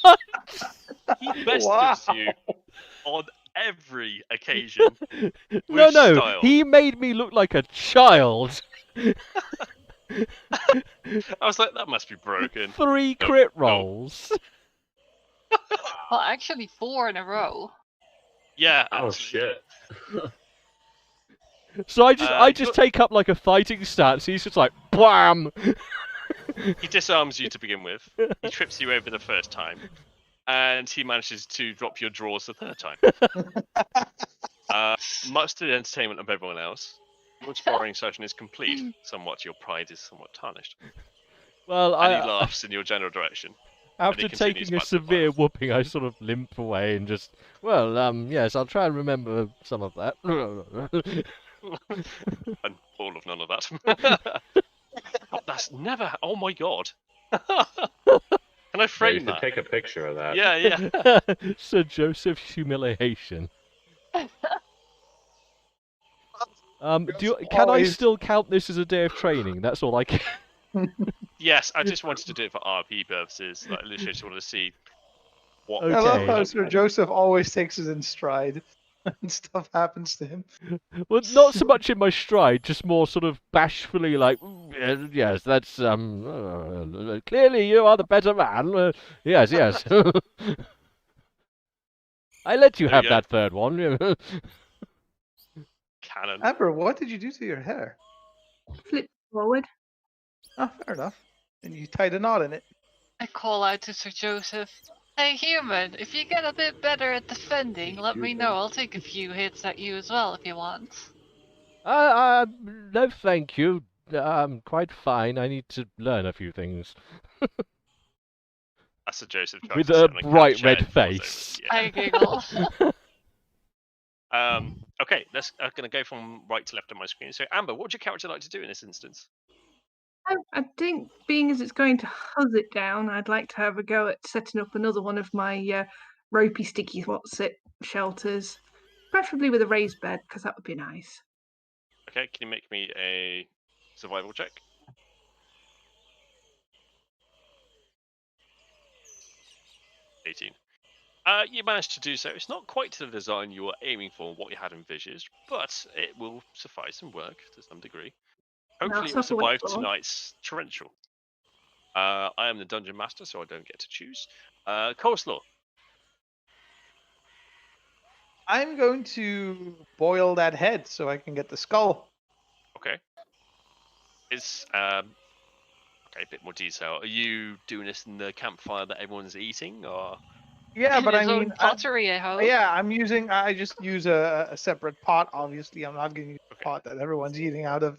S1: He besters you on every occasion.
S3: No.
S1: style.
S3: He made me look like a child.
S1: I was like, that must be broken.
S3: 3 crit rolls.
S4: Well, actually, 4 in a row.
S1: Yeah.
S7: Oh
S1: absolutely.
S7: shit.
S3: So I just take up like a fighting stance. He's just like, BAM!
S1: He disarms you to begin with. He trips you over the first time. And he manages to drop your drawers the third time. Much to the entertainment of everyone else, your sparring session is complete. Somewhat, your pride is somewhat tarnished.
S3: Well,
S1: And he laughs in your general direction.
S3: after
S1: he continues
S3: taking a
S1: back to the
S3: severe whooping, I sort of limp away and just, yes, I'll try and remember some of that.
S1: And all of none of that. That's never. Oh my god. Can I
S7: Yeah, you
S1: frame
S7: should
S1: that?
S7: take a picture of that.
S1: Yeah.
S3: Sir Joseph's humiliation. Can I still count this as a day of training? That's all I can.
S1: Yes, I just wanted to do it for RP purposes. Like, literally, just wanted to see what.
S3: Okay.
S2: I love how Sir Joseph always takes it in stride when stuff happens to him.
S3: Well, not so much in my stride, just more sort of bashfully, like, yes, that's clearly you are the better man. Yes. I let you
S1: There
S3: have
S1: you go.
S3: that third one.
S1: Cannon.
S2: Amber, what did you do to your hair?
S6: Flip forward.
S2: Oh, fair enough. And you tied a knot in it.
S4: I call out to Sir Joseph. Hey human, if you get a bit better at defending, let me know. I'll take a few hits at you as well if you want.
S3: No, thank you. I'm quite fine. I need to learn a few things.
S1: That's a Joseph trying
S3: With
S1: to sit
S3: a
S1: on a
S3: bright
S1: couch chair
S3: red
S1: and falls over.
S3: face.
S1: Yeah.
S4: I giggle.
S1: Okay, let's going to go from right to left on my screen. So, Amber, what would your character like to do in this instance?
S6: I think, being as it's going to huzz it down, I'd like to have a go at setting up another one of my ropey, sticky what's-it shelters, preferably with a raised bed, because that would be nice.
S1: Okay, can you make me a survival check? 18. You managed to do so. It's not quite to the design you were aiming for, what you had envisaged, but it will suffice and work to some degree. Hopefully, it will
S6: suffer when
S1: survive
S6: it's wrong.
S1: tonight's torrential. I am the dungeon master, so I don't get to choose. Coleslaw.
S2: I'm going to boil that head so I can get the skull.
S1: Okay. Is okay, a bit more detail. Are you doing this in the campfire that everyone's eating, or?
S2: Yeah,
S4: In
S2: but I
S4: his own
S2: mean,
S4: pottery, I hope.
S2: yeah, I just use a separate pot. Obviously, I'm not going to use the
S1: Okay.
S2: pot that everyone's eating out of.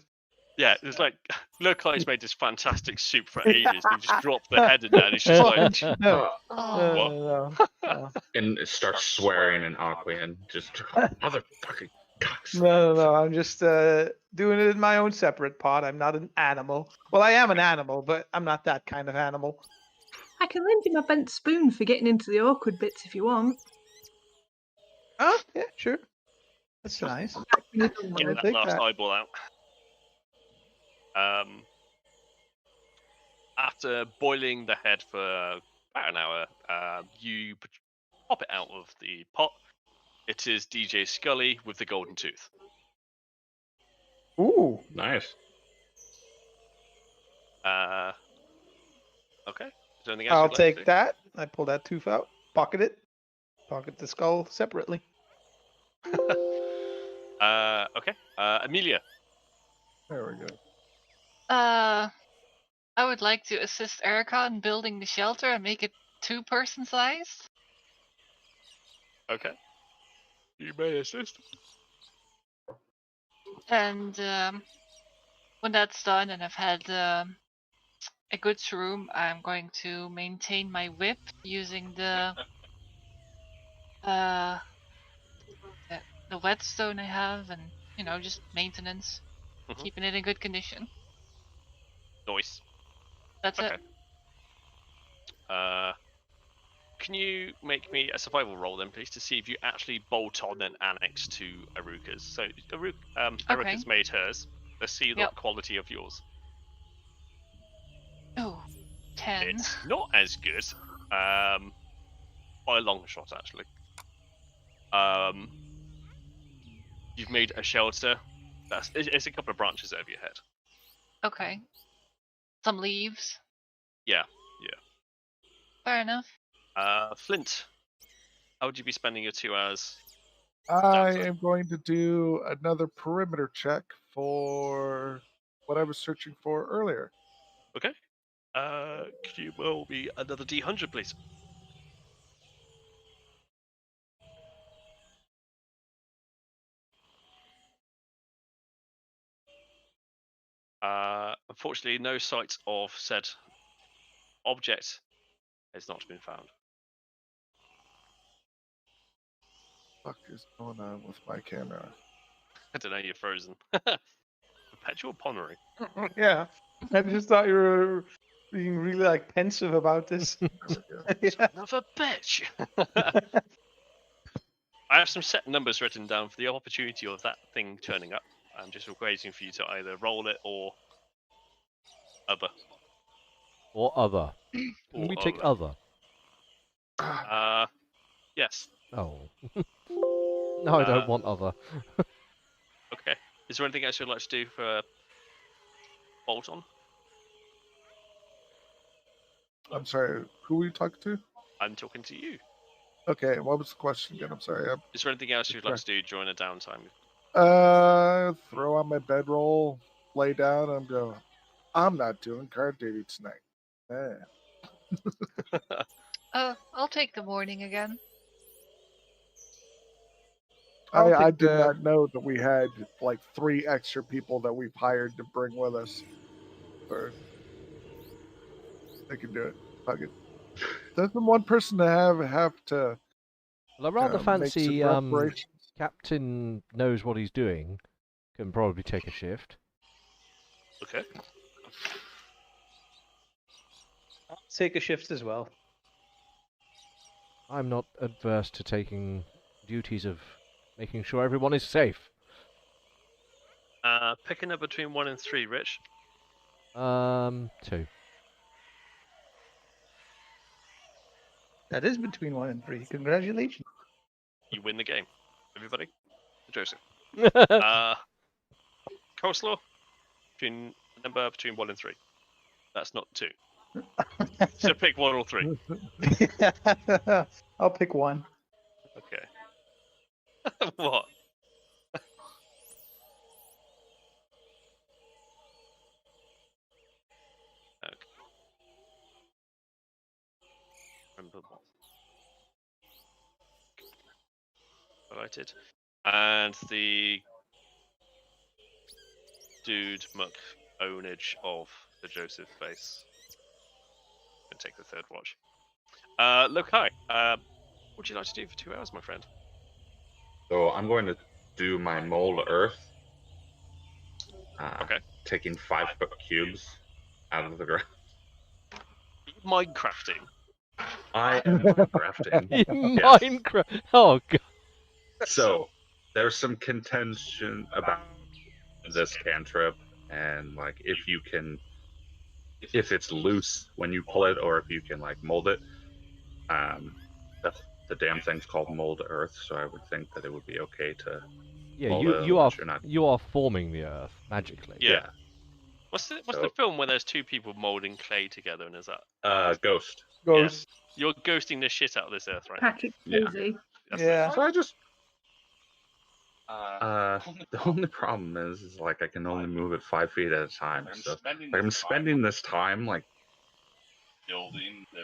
S1: Yeah, it's like Lurkai's made this fantastic soup for ages. And he just dropped the head in there, and he's just like,
S2: no,
S4: Oh.
S2: no.
S7: And it starts swearing in Aquan. Just motherfucking cocks.
S2: No. I'm just doing it in my own separate pot. I'm not an animal. Well, I am an animal, but I'm not that kind of animal.
S6: I can lend you my bent spoon for getting into the awkward bits if you want.
S2: Oh, yeah, sure. That's nice.
S1: get
S2: I'll
S1: that
S2: take
S1: last
S2: that.
S1: eyeball out. After boiling the head for about an hour, you pop it out of the pot. It is DJ Scully with the golden tooth.
S2: Ooh.
S7: Nice.
S1: Okay. Is there anything else
S2: I'll
S1: you'd like to
S2: take
S1: do?
S2: that. I pull that tooth out, pocket it, pocket the skull separately.
S1: Okay. Amelia.
S5: There we go.
S4: I would like to assist Erica in building the shelter and make it 2-person sized.
S1: Okay. You may assist.
S4: And when that's done and I've had a good room, I'm going to maintain my whip using the whetstone I have, and just maintenance,
S1: Mhm.
S4: keeping it in good condition.
S1: Nice.
S4: That's
S1: Okay.
S4: it.
S1: Can you make me a survival roll then, please, to see if you actually bolt on an annex to Aruka's? So Aruka's made hers. Let's see the
S4: Yep.
S1: quality of yours.
S4: Oh, 10.
S1: It's not as good, by a long shot, actually. You've made a shelter. It's a couple of branches over your head.
S4: Okay. Some leaves.
S1: Yeah.
S4: Fair enough.
S1: Flint, how would you be spending your 2 hours?
S5: I am going to do another perimeter check for what I was searching for earlier.
S1: Okay. Could you roll me another D100, please? Unfortunately, no sight of said object has not been found.
S5: What the fuck is going on with my camera?
S1: I don't know, you're frozen. Perpetual pondering.
S2: Yeah, I just thought you were being really like pensive about this. Yeah.
S1: Another bitch! I have some set numbers written down for the opportunity of that thing turning up. I'm just waiting for you to either roll it or other.
S3: Or other.
S1: Or
S3: Can we take other?
S1: Yes.
S3: Oh. No, I don't want other.
S1: Okay. Is there anything else you'd like to do for bolt-on?
S5: I'm sorry, who were you talking to?
S1: I'm talking to you.
S5: Okay, what was the question again? I'm sorry.
S1: Is there anything else you'd like to do during a downtime?
S5: Throw on my bedroll, lay down, and go. I'm not doing guard duty tonight.
S4: I'll take the morning again.
S5: I did not know that we had like 3 extra people that we've hired to bring with us. Or they can do it. Fuck it. Doesn't one person have to?
S3: Well, I rather
S5: make
S3: fancy
S5: some preparations?
S3: Captain knows what he's doing. Can probably take a shift.
S1: Okay.
S2: I'll take a shift as well.
S3: I'm not adverse to taking duties of making sure everyone is safe.
S1: Picking up between 1 and 3, Rich.
S3: 2.
S2: That is between 1 and 3. Congratulations.
S1: You win the game. Everybody. Joseph.
S3: Well,
S1: Coleslaw. Number between 1 and 3. That's not 2. So pick 1 or 3.
S2: I'll pick 1.
S1: Okay. What? Okay. Remember what? Highlighted. And the dude muck ownage of the Joseph base. And take the 3rd watch. Look, hi. What would you like to do for 2 hours, my friend?
S7: So I'm going to do my mold earth.
S1: Okay.
S7: Taking 5-foot cubes out of the ground.
S1: Minecrafting.
S7: I am Minecrafting. Yes.
S3: Minecraft. Oh god.
S7: So there's some contention about this cantrip and like if it's loose when you pull it or if you can like mold it. The damn thing's called mold earth, so I would think that it would be okay to.
S3: Yeah,
S7: mold it
S3: you are
S7: unless you're not.
S3: you are forming the earth magically.
S1: Yeah. What's the film where there's 2 people molding clay together and is that?
S7: Ghost.
S2: Ghost.
S1: You're ghosting the shit out of this earth right
S6: Patrick
S7: Yeah.
S6: Swayze.
S1: That's
S2: Yeah.
S7: So I just. The only problem is like I can only move it 5 feet at a time. So I'm spending this time like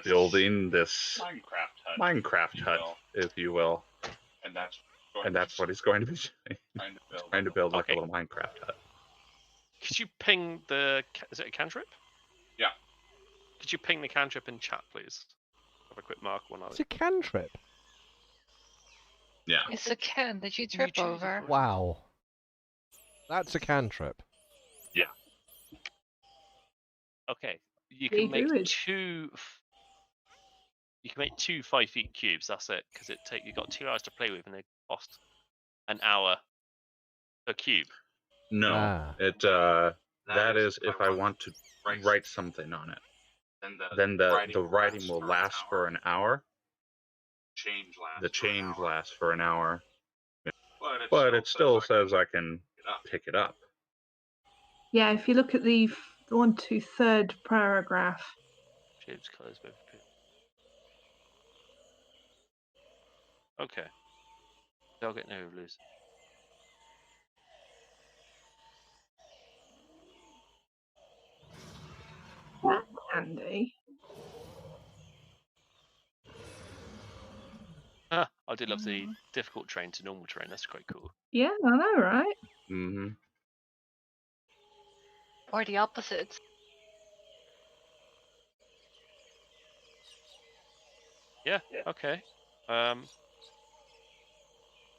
S7: building this Minecraft hut, if you will. And that's what he's going to be doing. Trying to build like a little Minecraft hut.
S1: Could you ping the... Is it a cantrip?
S9: Yeah.
S1: Could you ping the cantrip in chat, please? Have a quick mark one of
S3: It's a cantrip.
S7: Yeah.
S4: It's a can that you trip over.
S3: Wow. That's a cantrip.
S7: Yeah.
S1: Okay. You
S6: They
S1: can make
S6: do it.
S1: 2... You can make 2 5-feet cubes, that's it. Because you've got 2 hours to play with and they cost an hour per cube.
S7: No.
S3: Ah.
S7: That is if I want to write something on it. Then the writing will last for an hour. The change lasts for an hour. But it still says I can pick it up.
S6: Yeah, if you look at the 1 to 3rd paragraph,
S1: Shapes, colors, both. Okay. They'll get no blues.
S6: Andy.
S1: I do love the difficult terrain to normal terrain. That's quite cool.
S6: Yeah, I know, right?
S7: Mm-hmm.
S4: Or the opposite.
S1: Yeah. Okay.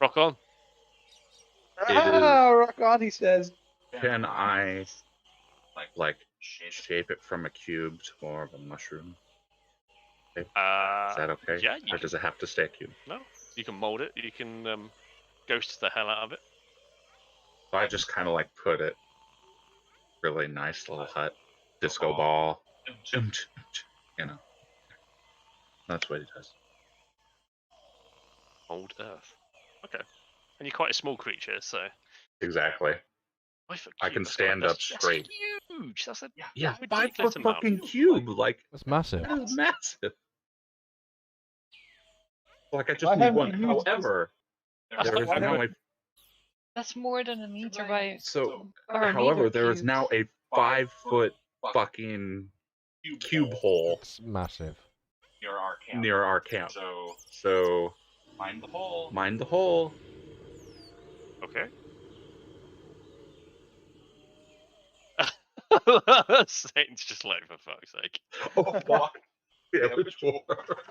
S1: Rock on.
S2: Rock on, he says.
S7: Can I like shape it from a cube to more of a mushroom? Is that okay?
S1: Yeah.
S7: Or does it have to stay a cube?
S1: No. You can mold it. You can ghost the hell out of it.
S7: So I just kind of like put it really nice little hut, disco ball, you know. That's what he does.
S1: Old Earth. Okay. And you're quite a small creature, so.
S7: Exactly.
S1: 5 foot
S7: I
S1: cube,
S7: can
S1: that's
S7: stand
S1: quite-
S7: up straight.
S1: That's huge. That's a
S7: Yeah,
S1: ridiculous
S7: 5 foot
S1: amount.
S7: fucking cube. Like
S3: That's massive.
S7: that is massive. Like I just
S2: Why
S7: need
S2: haven't
S7: one.
S2: you used this?
S7: However, there is
S2: Why
S7: now a
S2: haven't-
S4: That's more than a meter by.
S7: so.
S4: Or a
S7: However,
S4: meter
S7: there is
S4: cubed.
S7: now a 5-foot fucking cube hole
S3: It's massive.
S7: near our camp. So
S9: Mind the hole.
S7: mind the hole.
S1: Okay. Satan's just like, for fuck's sake.
S7: Oh fuck! Yeah, which door?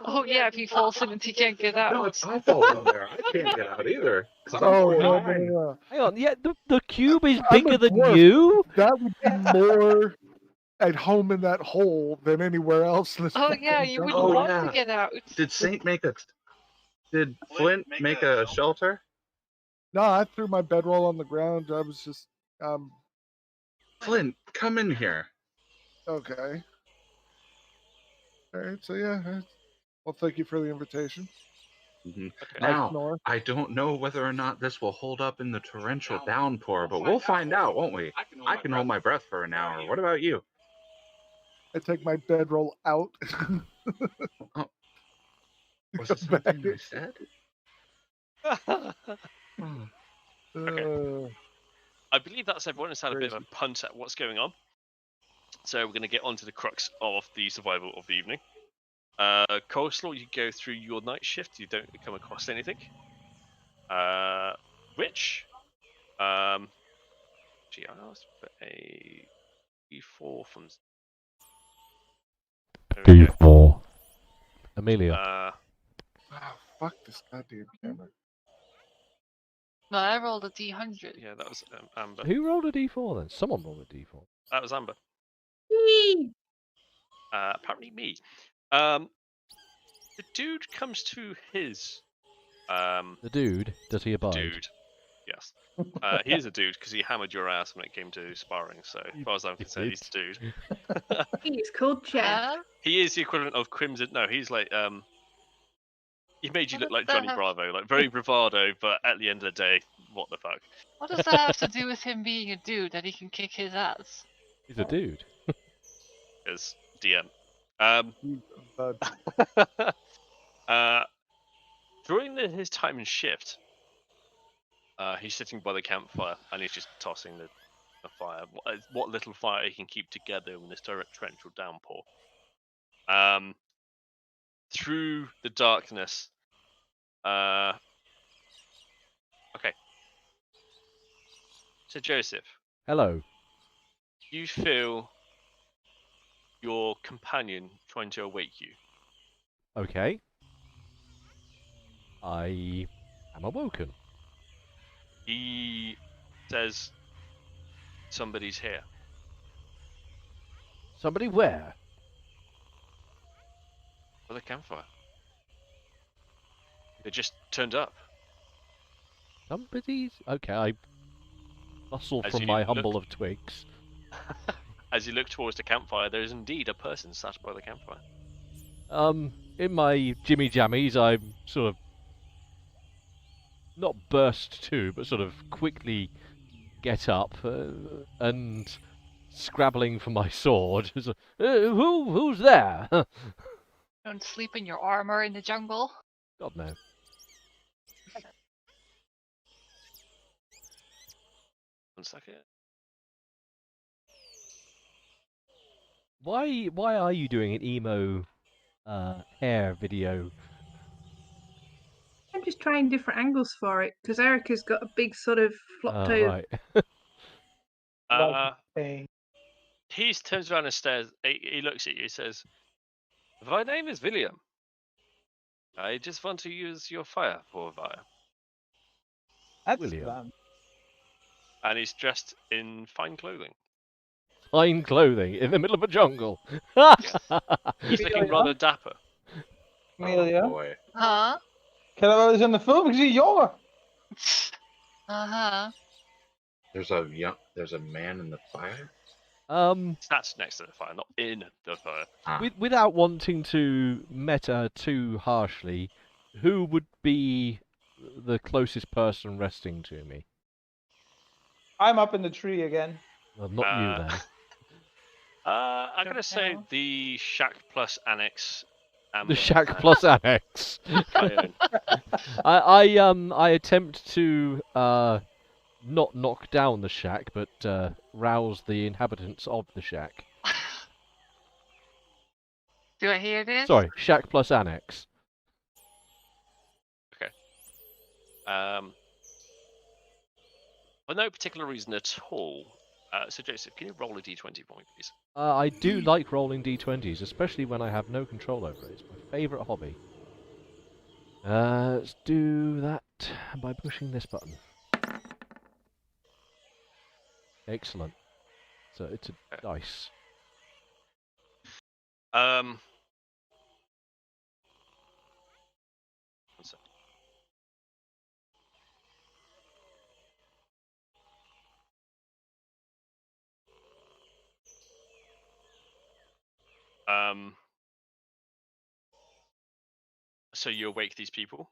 S4: Oh yeah, if he falls in and he can't get out.
S7: No, if I fall in there, I can't get out either. 'Cause I'm
S5: Oh, no,
S7: 49.
S5: no.
S3: Hang on, yeah, the cube is
S5: I'm
S3: bigger
S5: a
S3: than
S5: dwarf.
S3: you?
S5: That would be more at home in that hole than anywhere else in this
S4: Oh yeah,
S5: fucking
S4: you
S5: jungle.
S4: wouldn't
S7: Oh,
S4: want
S7: yeah.
S4: to get out.
S7: Did Saint make a? Did Flint make a shelter?
S5: No, I threw my bedroll on the ground. I was just,
S7: Flint, come in here.
S5: okay. All right, so yeah. Well, thank you for the invitation.
S7: Mhm.
S1: Okay.
S7: Now,
S5: Snore.
S7: I don't know whether or not this will hold up in the torrential downpour, but we'll find out, won't we? I can hold my breath for an hour. What about you?
S5: I take my bedroll out.
S7: Was it something I said?
S5: Uh,
S1: I believe that's everyone has had a bit of a punt at what's going on. So we're going to get on to the crux of the survival of the evening. Coleslaw, you go through your night shift. You don't come across anything. Rich, gee, I asked for a E4 from. There we go.
S3: D4. Amelia.
S5: oh, fuck this goddamn camera.
S4: No, I rolled a D100.
S1: Yeah, that was Amber.
S3: Who rolled a D4 then? Someone rolled a D4.
S1: That was Amber.
S6: Whee!
S1: Apparently me. The dude comes to his.
S3: The dude, does he abide?
S1: Dude. Yes. He is a dude because he hammered your ass when it came to sparring. So, as far as I'm concerned, he's a dude.
S6: It's called Jeff.
S1: He is the equivalent of Crimson. No, he's like he made you
S4: What
S1: look like
S4: does that
S1: Johnny
S4: have-
S1: Bravo, like very bravado, but at the end of the day, what the fuck?
S4: What does that have to do with him being a dude that he can kick his ass?
S3: He's a dude.
S1: Is DM. During his time in shift, he's sitting by the campfire and he's just tossing the fire. What little fire he can keep together in this torrential downpour. Through the darkness. Okay. So Joseph,
S3: Hello.
S1: you feel your companion trying to awake you.
S3: Okay. I am awoken.
S1: He says, "Somebody's here."
S3: Somebody where?
S1: By the campfire. They just turned up.
S3: Somebody's... Okay, I bustle
S1: As
S3: from
S1: you
S3: my
S1: look-
S3: humble of twigs.
S1: As you look towards the campfire, there is indeed a person sat by the campfire.
S3: In my jimmy jammies, I'm sort of not burst to, but sort of quickly get up and scrabbling for my sword. Who's there?
S4: Don't sleep in your armor in the jungle.
S3: God no.
S1: One second.
S3: Why are you doing an emo hair video?
S6: I'm just trying different angles for it because Erica's got a big sort of flopped over.
S3: Right.
S1: He turns around and stares. He looks at you. He says, "My name is William. I just want to use your fire for a while."
S2: That's
S3: William.
S1: And he's dressed in fine clothing.
S3: Fine clothing in the middle of a jungle.
S1: He's looking rather dapper.
S2: Amelia,
S7: Oh boy.
S4: Huh?
S2: kan er wel eens in de film gezien, jongen?
S4: Uh-huh.
S7: There's a man in the fire.
S1: Sat next to the fire, not in the fire.
S3: Without wanting to meta too harshly, who would be the closest person resting to me?
S2: I'm up in the tree again.
S3: Well, not you then.
S1: I'm gonna say
S2: Now.
S1: the Shack Plus Annex Amber,
S3: The shack
S1: and
S3: plus annex.
S1: Tyone.
S3: I attempt to not knock down the shack, but rouse the inhabitants of the shack.
S4: Do I hear this?
S3: Sorry, shack plus annex.
S1: For no particular reason at all. So Joseph, can you roll a d20 for me, please?
S3: I do like rolling d20s, especially when I have no control over it. It's my favourite hobby. Let's do that by pushing this button. Excellent. So it's a dice.
S1: One sec. So you awake these people?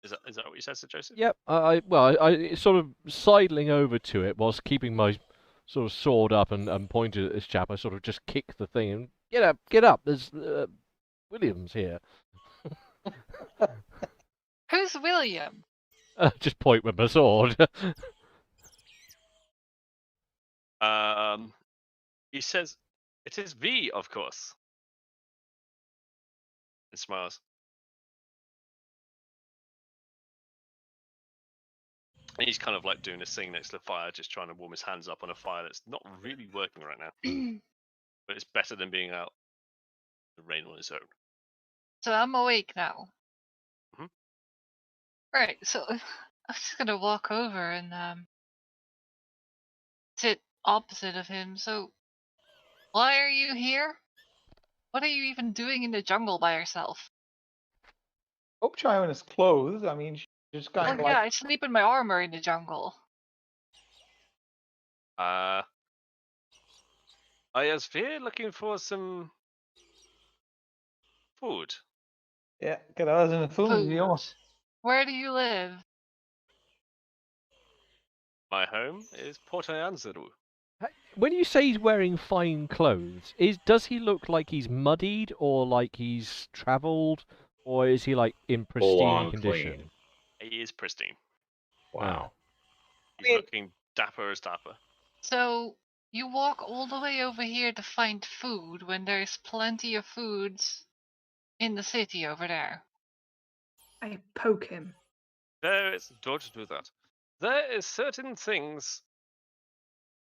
S1: Is that what you said, Sir Joseph?
S3: Yep. I sort of sidling over to it whilst keeping my sort of sword up and pointed at this chap. I sort of just kick the thing and get up. There's Williams here.
S4: Who's William?
S3: Just point with my sword.
S1: He says, "It is V, of course." And smiles. And he's kind of like doing this thing next to the fire, just trying to warm his hands up on a fire that's not really working right now. But it's better than being out in the rain on his own.
S4: So I'm awake now.
S1: Mhm.
S4: Right, so I'm just gonna walk over and sit opposite of him. So, why are you here? What are you even doing in the jungle by yourself?
S2: Hope Chiron is clothed. I mean, she's just
S4: Oh
S2: kind of
S4: yeah,
S2: like.
S4: I sleep in my armor in the jungle.
S1: I was here looking for some food.
S2: Ja, kijk, dat was een film, die jongen.
S4: Where do you live?
S1: My home is Port Anzuru.
S3: When you say he's wearing fine clothes, does he look like he's muddied or like he's travelled, or is he like in pristine
S7: Full-on
S3: condition?
S7: clean.
S1: He is pristine.
S7: Wow.
S1: He's looking dapper as dapper.
S4: So you walk all the way over here to find food when there's plenty of foods in the city over there.
S6: I poke him.
S1: Don't do that. There is certain things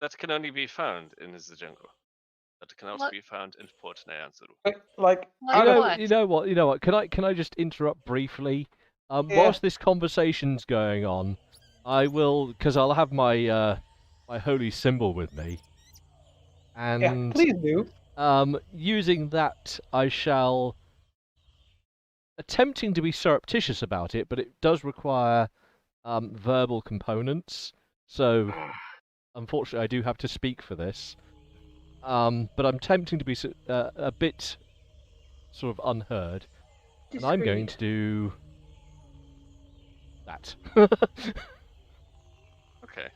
S1: that can only be found in the jungle. That can also
S4: What?
S1: be found in Port Anzuru.
S2: Like,
S4: Like what?
S3: You know what? Can I just interrupt briefly?
S2: Yeah.
S3: Whilst this conversation's going on, I will, because I'll have my my holy symbol with me,
S2: yeah,
S3: and
S2: please do.
S3: using that, I shall attempting to be surreptitious about it, but it does require verbal components. So, unfortunately, I do have to speak for this. But I'm tempting to be a bit sort of unheard, and I'm going to do that.
S1: Okay.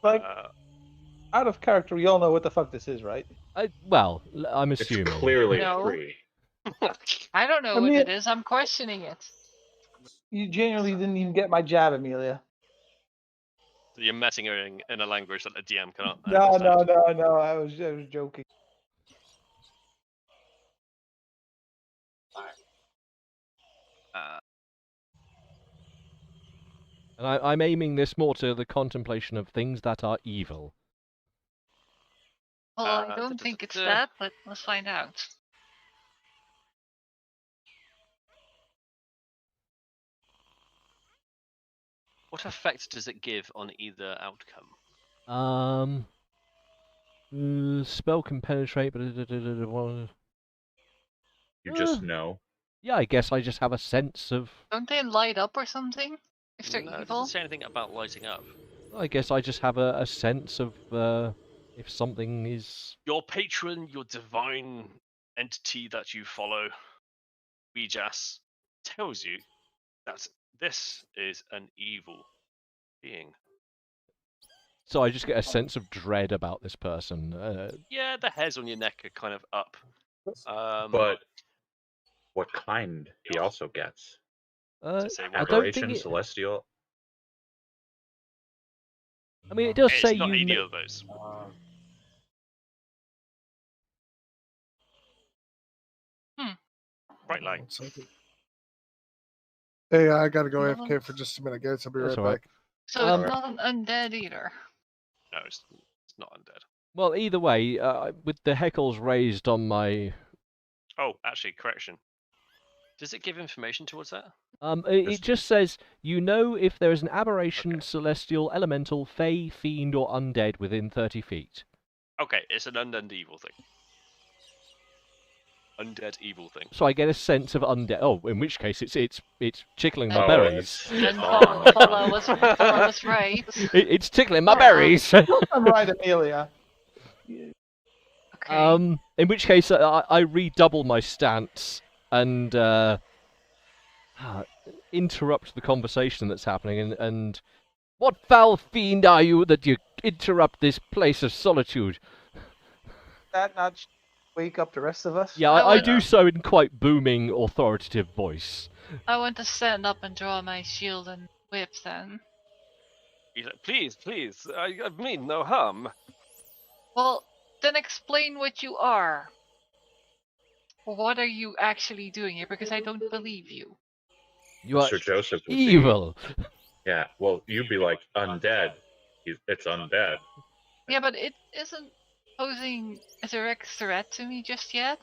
S2: Like, out of character, we all know what the fuck this is, right?
S3: I'm
S7: It's
S3: assuming.
S7: clearly
S4: No.
S7: free.
S4: I don't know
S2: I
S4: what
S2: mean-
S4: it is. I'm questioning it.
S2: You genuinely didn't even get my jab, Amelia.
S1: So you're messing in a language that the DM cannot
S2: No,
S1: understand.
S2: I was joking.
S3: And I'm aiming this more to the contemplation of things that are evil.
S4: Well, I don't think it's that, but let's find out.
S1: What effect does it give on either outcome?
S3: Spell can penetrate, but
S7: You just know.
S3: yeah, I guess I just have a sense of.
S4: Don't they light up or something? If they're
S1: No, it
S4: evil?
S1: doesn't say anything about lighting up.
S3: I guess I just have a sense of if something is.
S1: Your patron, your divine entity that you follow, Weejas, tells you that this is an evil being.
S3: So I just get a sense of dread about this person.
S1: Yeah, the hairs on your neck are kind of up.
S7: But what kind he also gets?
S1: To say
S3: I
S1: what
S3: don't think
S7: Aberration,
S3: it.
S7: Celestial.
S3: I mean, it does say
S1: it's not
S3: you.
S1: any of those. Bright light.
S5: Hey, I gotta go
S4: No.
S5: AFK for just a minute, guys. I'll be
S3: That's
S5: right
S3: all right.
S5: back.
S4: So
S3: Um,
S4: it's not an undead either.
S1: No, it's not undead.
S3: Well, either way, with the heckles raised on my.
S1: Oh, actually, correction. Does it give information towards that?
S3: It just says you know if there is an aberration,
S1: Okay.
S3: celestial, elemental, fey, fiend, or undead within 30 feet.
S1: Okay, it's an undead evil thing. Undead evil thing.
S3: So I get a sense of undead. Oh, in which case it's tickling my
S4: Oh,
S3: berries.
S4: Then follow us right.
S3: It's tickling my berries.
S2: I'm right, Amelia.
S4: Okay.
S3: In which case I redouble my stance and interrupt the conversation that's happening and what foul fiend are you that you interrupt this place of solitude?
S2: That not wake up the rest of us?
S3: Yeah,
S4: I
S3: I
S4: would-
S3: do so in quite booming, authoritative voice.
S4: I want to stand up and draw my shield and whip then.
S1: He's like, please, I mean no harm.
S4: Well, then explain what you are. What are you actually doing here? Because I don't believe you.
S3: You are
S7: Sir Joseph would
S3: evil.
S7: Be, yeah, well, you'd be like, undead. It's undead.
S4: Yeah, but it isn't posing a direct threat to me just yet.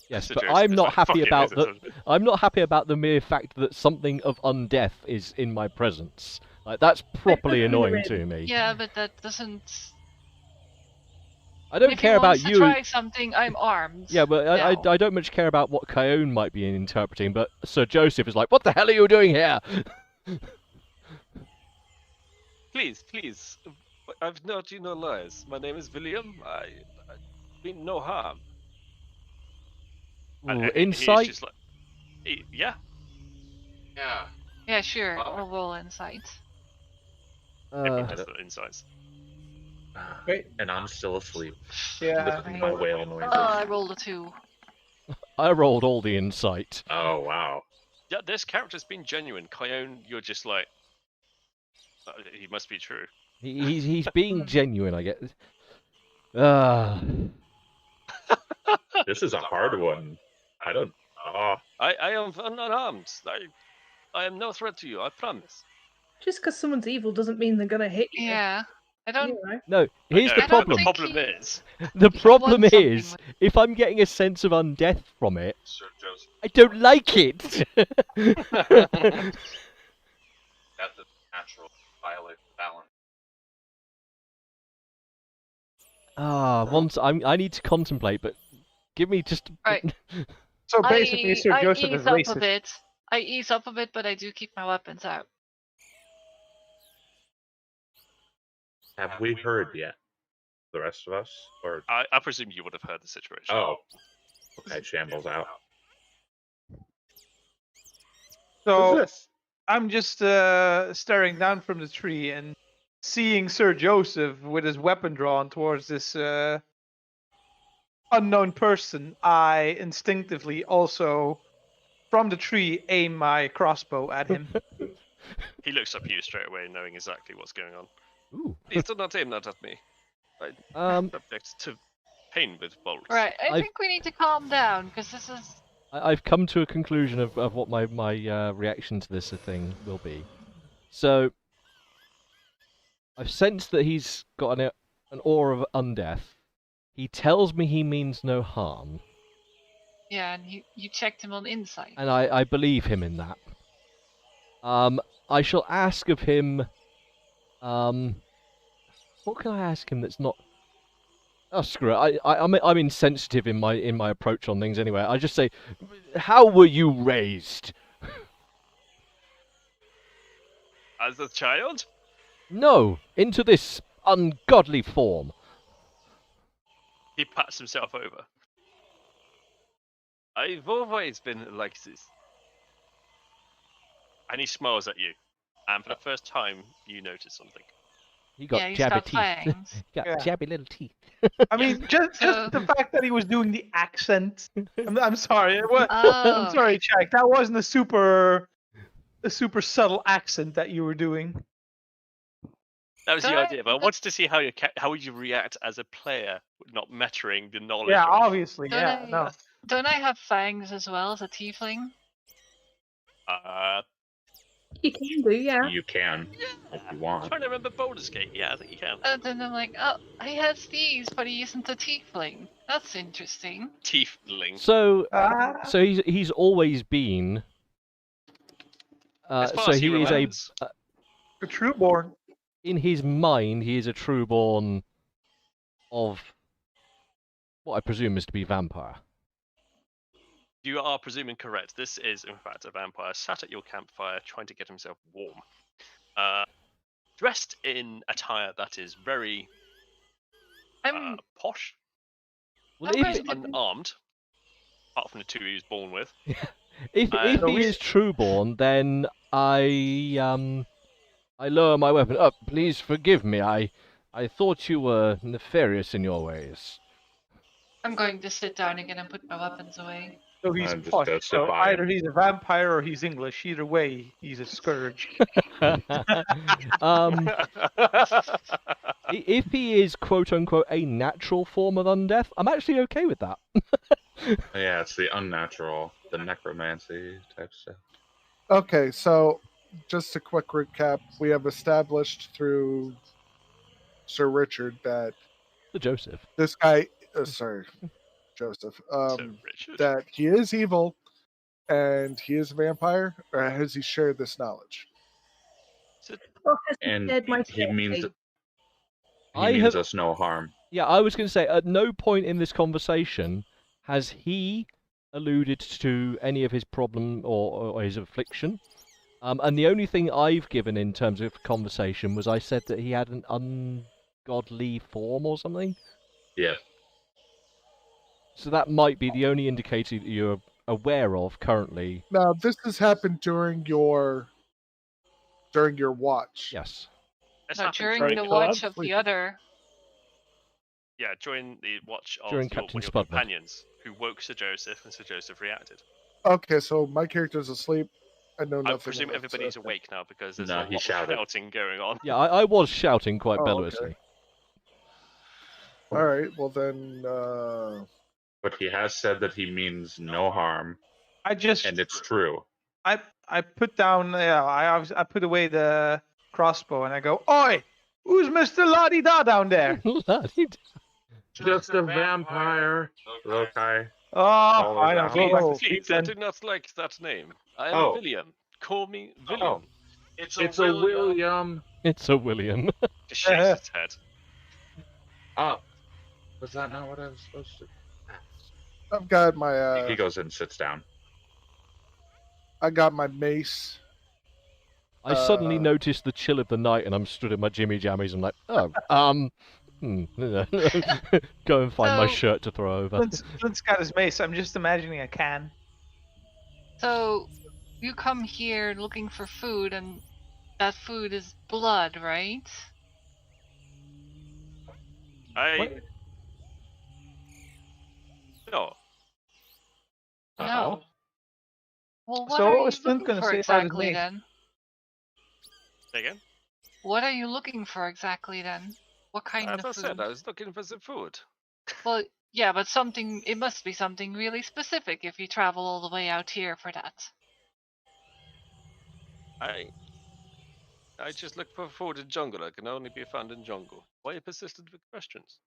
S3: Yes,
S1: Sir
S3: but
S1: Joseph
S3: I'm
S1: is
S3: not
S1: like,
S3: happy
S1: "Fuck it,
S3: about
S1: this
S3: the.
S1: is
S3: I'm not happy about the mere fact that something of undeath is in my presence. Like that's properly annoying to me.
S4: Yeah, but that doesn't.
S3: I don't
S4: If
S3: care
S4: he
S3: about
S4: wants to
S3: you.
S4: try something, I'm armed.
S3: Yeah, but I
S4: now.
S3: don't much care about what Kyone might be interpreting. But Sir Joseph is like, what the hell are you doing here?
S1: Please. I've not you no lies. My name is William. I mean no harm.
S3: Ooh,
S1: And he's
S3: insight.
S1: just like, yeah.
S4: Yeah, sure. I'll roll insight.
S1: Everyone does the insights.
S2: Wait.
S7: And I'm still asleep.
S2: Yeah.
S7: Listening to my whale noises.
S4: Oh, I rolled a 2.
S3: I rolled all the insight.
S7: Oh, wow.
S1: Yeah, this character's been genuine. Kyone, you're just like, he must be true.
S3: He's being genuine. I guess. Ah.
S7: This is a hard one. I don't. Oh,
S1: I am unarmed. I am no threat to you. I promise.
S8: Just because someone's evil doesn't mean they're gonna hit you.
S4: Yeah. I don't.
S8: You know?
S3: No, here's
S1: I
S3: the
S1: know,
S4: don't
S1: but
S3: problem.
S1: the
S4: think
S1: problem
S4: he-
S1: is,
S3: The
S4: he
S3: problem
S4: wants something
S3: is,
S4: with-
S3: if I'm getting a sense of undeath from it,
S9: Sir Joseph.
S3: I don't like it.
S9: That's a natural violate balance.
S3: Once I need to contemplate, but give me just.
S4: Right.
S2: So basically, Sir Joseph
S4: I
S2: is
S4: ease up
S2: racist.
S4: a bit. I ease up a bit, but I do keep my weapons out.
S7: have we heard yet? The rest of us? Or
S1: I presume you would have heard the situation.
S7: oh, okay, shambles out.
S2: So
S7: What's this?
S2: I'm just staring down from the tree and seeing Sir Joseph with his weapon drawn towards this unknown person. I instinctively also, from the tree, aim my crossbow at him.
S1: He looks up at you straight away, knowing exactly what's going on.
S3: Ooh.
S1: Please do not aim that at me. Subject to pain with bolts.
S4: Right. I
S3: I've-
S4: think we need to calm down because this is.
S3: I've come to a conclusion of what my reaction to this thing will be. So I've sensed that he's got an aura of undeath. He tells me he means no harm,
S4: Yeah, and you checked him on insight.
S3: and I believe him in that. I shall ask of him. What can I ask him that's not? Oh, screw it. I'm insensitive in my approach on things anyway. I just say, how were you raised?
S1: As a child?
S3: No, into this ungodly form.
S1: He pats himself over. I've always been like this. And he smiles at you. And for the first time, you notice something.
S3: He got
S4: Yeah, he's
S3: jabby
S4: got
S3: teeth.
S4: fangs.
S3: Got
S2: Yeah.
S3: jabby little teeth.
S2: I mean, just
S4: So-
S2: the fact that he was doing the accent. I'm sorry. I'm
S4: Oh,
S2: sorry, Jack. That wasn't a super subtle accent that you were doing.
S1: That was the
S4: Don't I-
S1: idea, but I wanted to see how would you react as a player, not mettering the knowledge.
S2: Yeah,
S1: of-
S2: obviously.
S4: Don't
S2: Yeah,
S4: I-
S2: no.
S4: don't I have fangs as well as a tiefling?
S6: You can do, yeah.
S7: You can if you
S1: I'm
S7: want.
S1: trying to remember Baldur's Gate. Yeah, I think you can.
S4: And then I'm like, oh, he has these, but he isn't a tiefling. That's interesting.
S1: Tiefling.
S3: So,
S2: Ah,
S3: so he's always been.
S1: As far
S3: So
S1: as he
S3: he is
S1: remembers.
S2: a trueborn.
S3: in his mind, he is a trueborn of what I presume is to be vampire.
S1: You are presuming correct. This is, in fact, a vampire sat at your campfire trying to get himself warm. Dressed in attire that is very
S4: I'm
S1: posh.
S3: Well,
S4: I'm
S1: He's
S3: if
S4: going to-
S1: unarmed, apart from the two he was born with.
S3: if
S1: So
S3: he is trueborn, then I lower my weapon up. Please forgive me. I thought you were nefarious in your ways.
S4: I'm going to sit down again and put my weapons away.
S2: So he's
S7: I'm just
S2: posh.
S7: gonna sit
S2: So
S7: by
S2: either
S7: him.
S2: he's a vampire or he's English. Either way, he's a scourge.
S3: If he is quote unquote a natural form of undeath, I'm actually okay with that.
S7: Yeah, it's the unnatural, the necromancy type stuff.
S5: Okay, so just a quick recap. We have established through Sir Richard that
S3: The Joseph.
S5: this guy, sorry, Joseph,
S1: So, Richard.
S5: that he is evil and he is a vampire, or has he shared this knowledge?
S6: Or has he
S7: And
S6: shared my
S7: he means
S6: safety?
S3: I
S7: means
S3: have-
S7: us no harm.
S3: Yeah, I was going to say, at no point in this conversation has he alluded to any of his problem or his affliction. And the only thing I've given in terms of conversation was I said that he had an ungodly form or something.
S7: Yeah.
S3: So that might be the only indicator that you're aware of currently.
S5: Now, this has happened during your watch.
S3: Yes.
S1: This
S4: No,
S1: happened
S4: during
S2: Sorry,
S4: the
S2: Phil,
S4: watch
S2: I'm
S4: of the
S2: sleeping.
S4: other.
S1: Yeah, during the watch of
S3: During
S1: your,
S3: Captain
S1: one of your
S3: Spudman.
S1: companions, who woke Sir Joseph, and Sir Joseph reacted.
S5: Okay, so my character's asleep. I know nothing.
S1: I presume
S5: about this.
S1: everybody's
S5: Okay.
S1: awake now because there's
S7: No,
S1: a
S7: he
S1: lot
S7: shouted.
S1: of shouting going on.
S3: Yeah, I was shouting quite
S5: Oh, okay.
S3: bellowously.
S5: All right, well then,
S7: But he has said that he means no harm,
S2: I just
S7: and it's true.
S2: I put down. Yeah, I put away the crossbow and I go, "Oi, who's Mister Lottie Da down there?"
S3: Bloody
S7: Just a vampire. Okay.
S2: Oh, fine, I'll go back to
S5: Oh,
S2: sleep
S1: Please, I
S2: then.
S1: do not like that name. I am
S7: Oh.
S1: William. Call me William.
S7: Oh,
S9: It's
S7: it's a William.
S3: It's a William.
S1: Just shakes his head.
S7: Oh, was that not what I was supposed to?
S5: I've got my
S7: He goes and sits down.
S5: I got my mace.
S3: I suddenly
S5: Uh,
S3: noticed the chill of the night, and I'm stood in my jimmy jammies. I'm like, oh, go and find my
S4: So-
S3: shirt to throw over.
S2: Flint's got his mace. I'm just imagining a can.
S4: So, you come here looking for food, and that food is blood, right?
S1: I. No.
S4: No. Well, what
S2: So
S4: are
S2: what
S4: you
S2: was Flint
S4: looking
S2: gonna
S4: for
S2: say about his
S4: exactly
S2: mace?
S4: then?
S1: Say again?
S4: What are you looking for exactly then? What kind
S1: As I
S4: of food?
S1: said, I was looking for some food.
S4: Well, yeah, but something. It must be something really specific if you travel all the way out here for that.
S1: I just look for food in jungle. I can only be found in jungle. Why are you persistent with questions?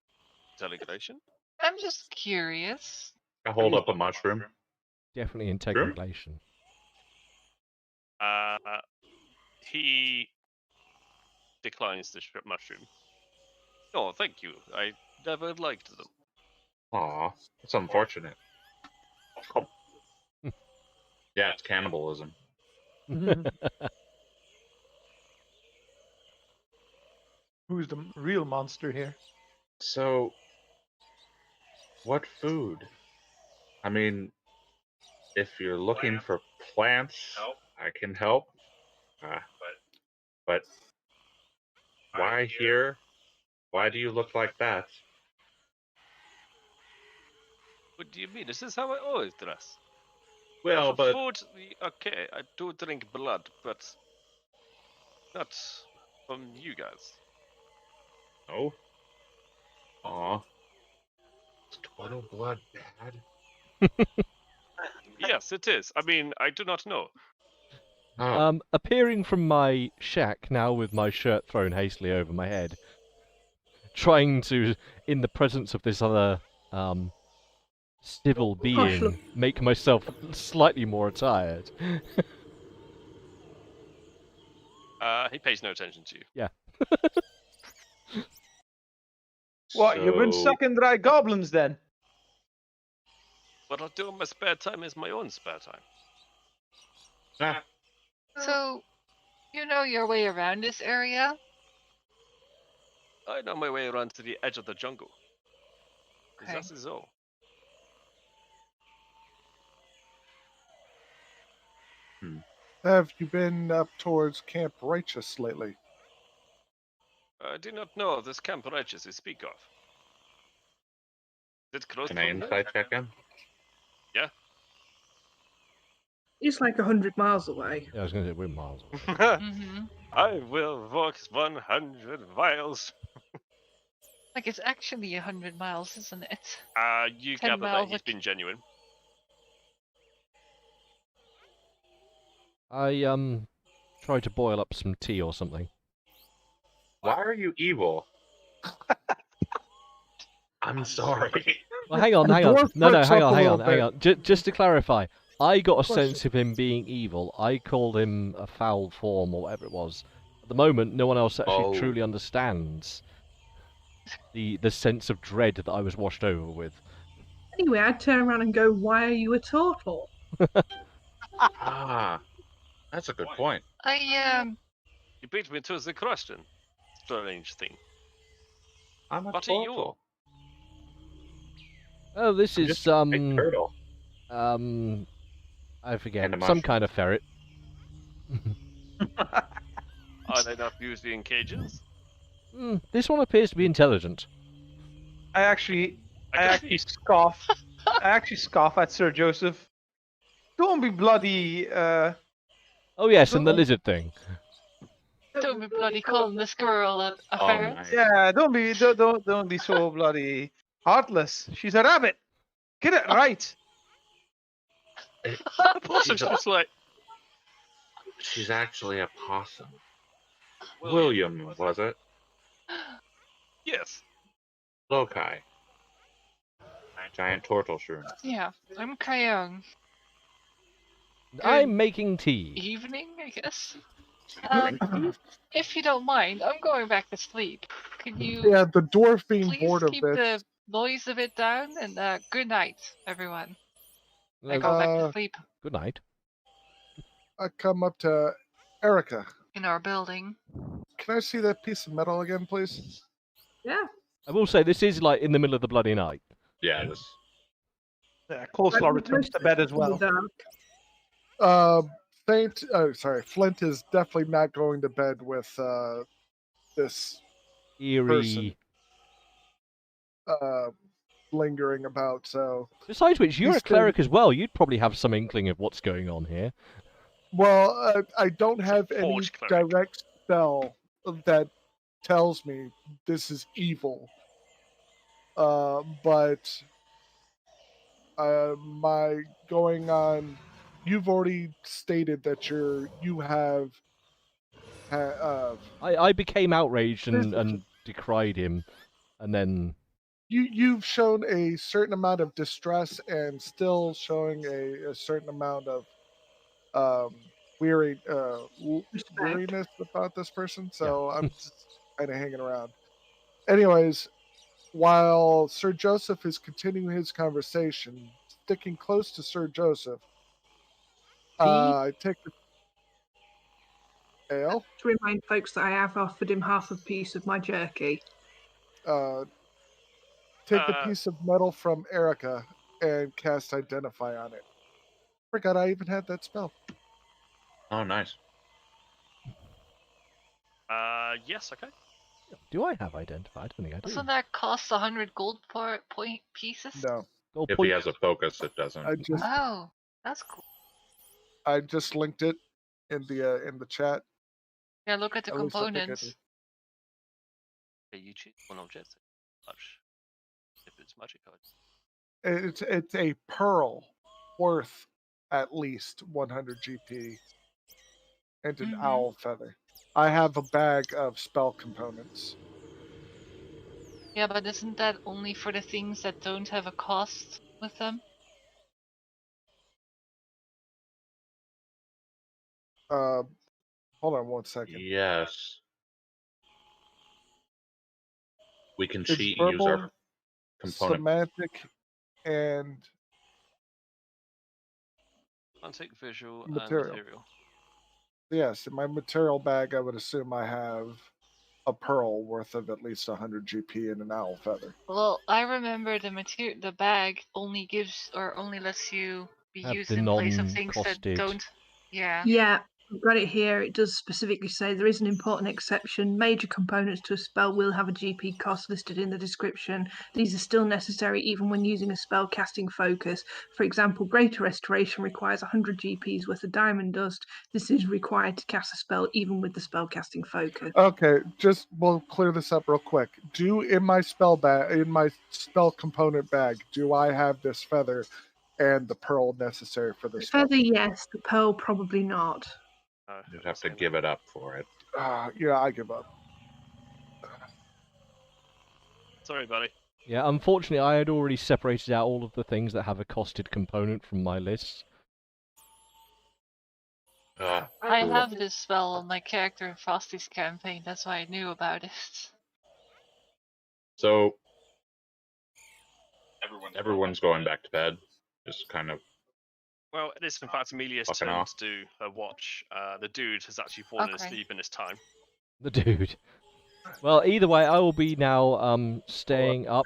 S1: Integration?
S4: I'm just curious.
S7: I hold up a mushroom.
S3: Definitely integration.
S1: He declines the mushroom. Oh, thank you. I never liked them.
S7: Aw, that's unfortunate. Yeah, it's cannibalism.
S2: Who's the real monster here?
S7: So, what food? I mean, if you're looking for plants, I can help. But Why here? Why do you look like that?
S1: What do you mean? This is how I always dress.
S7: Well,
S1: For
S7: but
S1: food, okay, I do drink blood, but not from you guys.
S7: oh, aw, is turtle blood bad?
S1: Yes, it is. I mean, I do not know.
S7: Oh,
S3: Appearing from my shack now with my shirt thrown hastily over my head, trying to, in the presence of this other civil
S6: Gosh, look.
S3: being, make myself slightly more attired.
S1: He pays no attention to you.
S3: Yeah.
S2: What, you've been
S7: so
S2: sucking dry goblins then?
S1: What I do in my spare time is my own spare time.
S7: ah,
S4: So, you know your way around this area?
S1: I know my way around to the edge of the jungle.
S4: Okay.
S1: That is all.
S5: Have you been up towards Camp Righteous lately?
S1: I do not know of this Camp Righteous you speak of. Is it close
S7: can
S1: to
S7: I
S1: here?
S7: insight check him?
S6: It's like 100 miles away.
S3: Yeah, I was going to say we're miles away.
S4: Mm-hmm.
S1: I will walk 100 miles.
S4: Like it's actually 100 miles, isn't it?
S1: You
S4: 10
S1: gather that
S4: miles,
S1: he's
S4: like-
S1: been genuine.
S3: I tried to boil up some tea or something.
S7: Why are you evil? I'm sorry.
S3: Well, hang on.
S5: The
S3: No,
S5: dwarf
S3: hang
S5: perks
S3: on,
S5: up a
S3: hang
S5: little
S3: on. Just to clarify, I got a
S5: Question.
S3: sense of him being evil. I called him a foul form or whatever it was. At the moment, no one else actually
S7: Oh.
S3: truly understands the sense of dread that I was washed over with.
S6: Anyway, I'd turn around and go, "Why are you a turtle?"
S7: Ah, that's a good point.
S1: You beat me to the question. Strange thing.
S7: I'm a
S1: What are you?
S7: turtle.
S3: Oh, this
S7: I'm
S3: is
S7: just a big turtle.
S3: I forget,
S7: And a
S3: some
S7: mushroom.
S3: kind of ferret.
S1: Are they not usually in cages?
S3: This one appears to be intelligent.
S2: I actually
S1: I can see.
S2: scoff. I actually scoff at Sir Joseph. Don't be bloody.
S3: Oh yes, and the lizard thing.
S4: Don't be bloody calling this girl a
S7: Oh,
S4: ferret.
S7: nice.
S2: Yeah, don't be so bloody heartless. She's a rabbit. Get it right.
S1: Possum's just like,
S7: She's actually a possum. William, was it?
S1: yes.
S7: Loci. Giant turtle shroom.
S4: Yeah, I'm Kyung.
S3: I'm making tea.
S4: Evening, I guess. If you don't mind, I'm going back to sleep. Can you
S5: Yeah, the dwarf being
S4: please
S5: bored of
S4: keep
S5: this.
S4: the noise of it down? And good night, everyone. I go back to sleep
S3: Good night.
S5: I come up to Erica.
S4: in our building.
S5: Can I see that piece of metal again, please?
S6: Yeah.
S3: I will say this is like in the middle of the bloody night.
S7: Yeah, this.
S2: Yeah, Coleslaw returns to bed as well.
S5: Flint is definitely not going to bed with this
S3: Eerie.
S5: lingering about. So,
S3: Besides which, you're
S5: He's
S3: a cleric as well. You'd probably have some inkling of what's going on here.
S5: well, I don't have any
S1: forge cleric.
S5: direct spell that tells me this is evil. But my going on, you've already stated that you have.
S3: I became outraged and decried him, and then
S5: You've shown a certain amount of distress and still showing a certain amount of weariness about this person. So I'm just kind of hanging around. Anyways, while Sir Joseph is continuing his conversation, sticking close to Sir Joseph, I take the ale.
S6: To remind folks that I have offered him half a piece of my jerky.
S5: Take the piece of metal from Erica and cast Identify on it. Forgot I even had that spell.
S7: Oh, nice.
S1: Yes, okay.
S3: Do I have identify? I don't think I do.
S4: Doesn't that cost 100 gold point pieces?
S5: No,
S3: Gold
S7: If
S3: point.
S7: he has a focus, it doesn't.
S4: Oh, that's cool.
S5: I just linked it in the chat.
S4: Yeah, look at the
S5: At least I think I
S4: components.
S5: did.
S1: Okay, you choose one object. Touch. If it's magic card.
S5: It's a pearl worth at least 100 GP and an owl feather. I have a bag of spell components.
S4: Yeah, but isn't that only for the things that don't have a cost with them?
S5: Hold on one second.
S7: Yes. We can
S5: It's
S7: cheat and use
S5: verbal,
S7: our component.
S5: semantic, and
S1: Semantic, visual,
S5: Material.
S1: and material.
S5: yes, in my material bag, I would assume I have a pearl worth of at least 100 GP and an owl feather.
S4: Well, I remember the bag only gives or only lets you be
S3: Have
S4: used
S3: the
S4: in place of things that
S3: non-costed.
S4: don't. Yeah.
S6: Yeah, I've got it here. It does specifically say there is an important exception. Major components to a spell will have a GP cost listed in the description. These are still necessary even when using a spell casting focus. For example, Greater Restoration requires 100 GPs worth of diamond dust. This is required to cast a spell even with the spell casting focus.
S5: Okay, we'll clear this up real quick. In my spell component bag, do I have this feather and the pearl necessary for
S6: The
S5: this spell?
S6: feather, yes. The pearl, probably not.
S7: You'd have to give it up for it.
S5: Yeah, I give up.
S1: Sorry, buddy.
S3: Yeah, unfortunately, I had already separated out all of the things that have a costed component from my list.
S4: I have this spell on my character in Frosty's campaign, that's why I knew about it.
S7: So everyone's going back to bed. Just kind of.
S1: Well, it is in fact Amelia's
S7: Fucking
S1: turn
S7: off.
S1: to do her watch. The dude has actually fallen
S4: Okay.
S1: asleep in his time.
S3: The dude. Well, either way, I will be now staying up,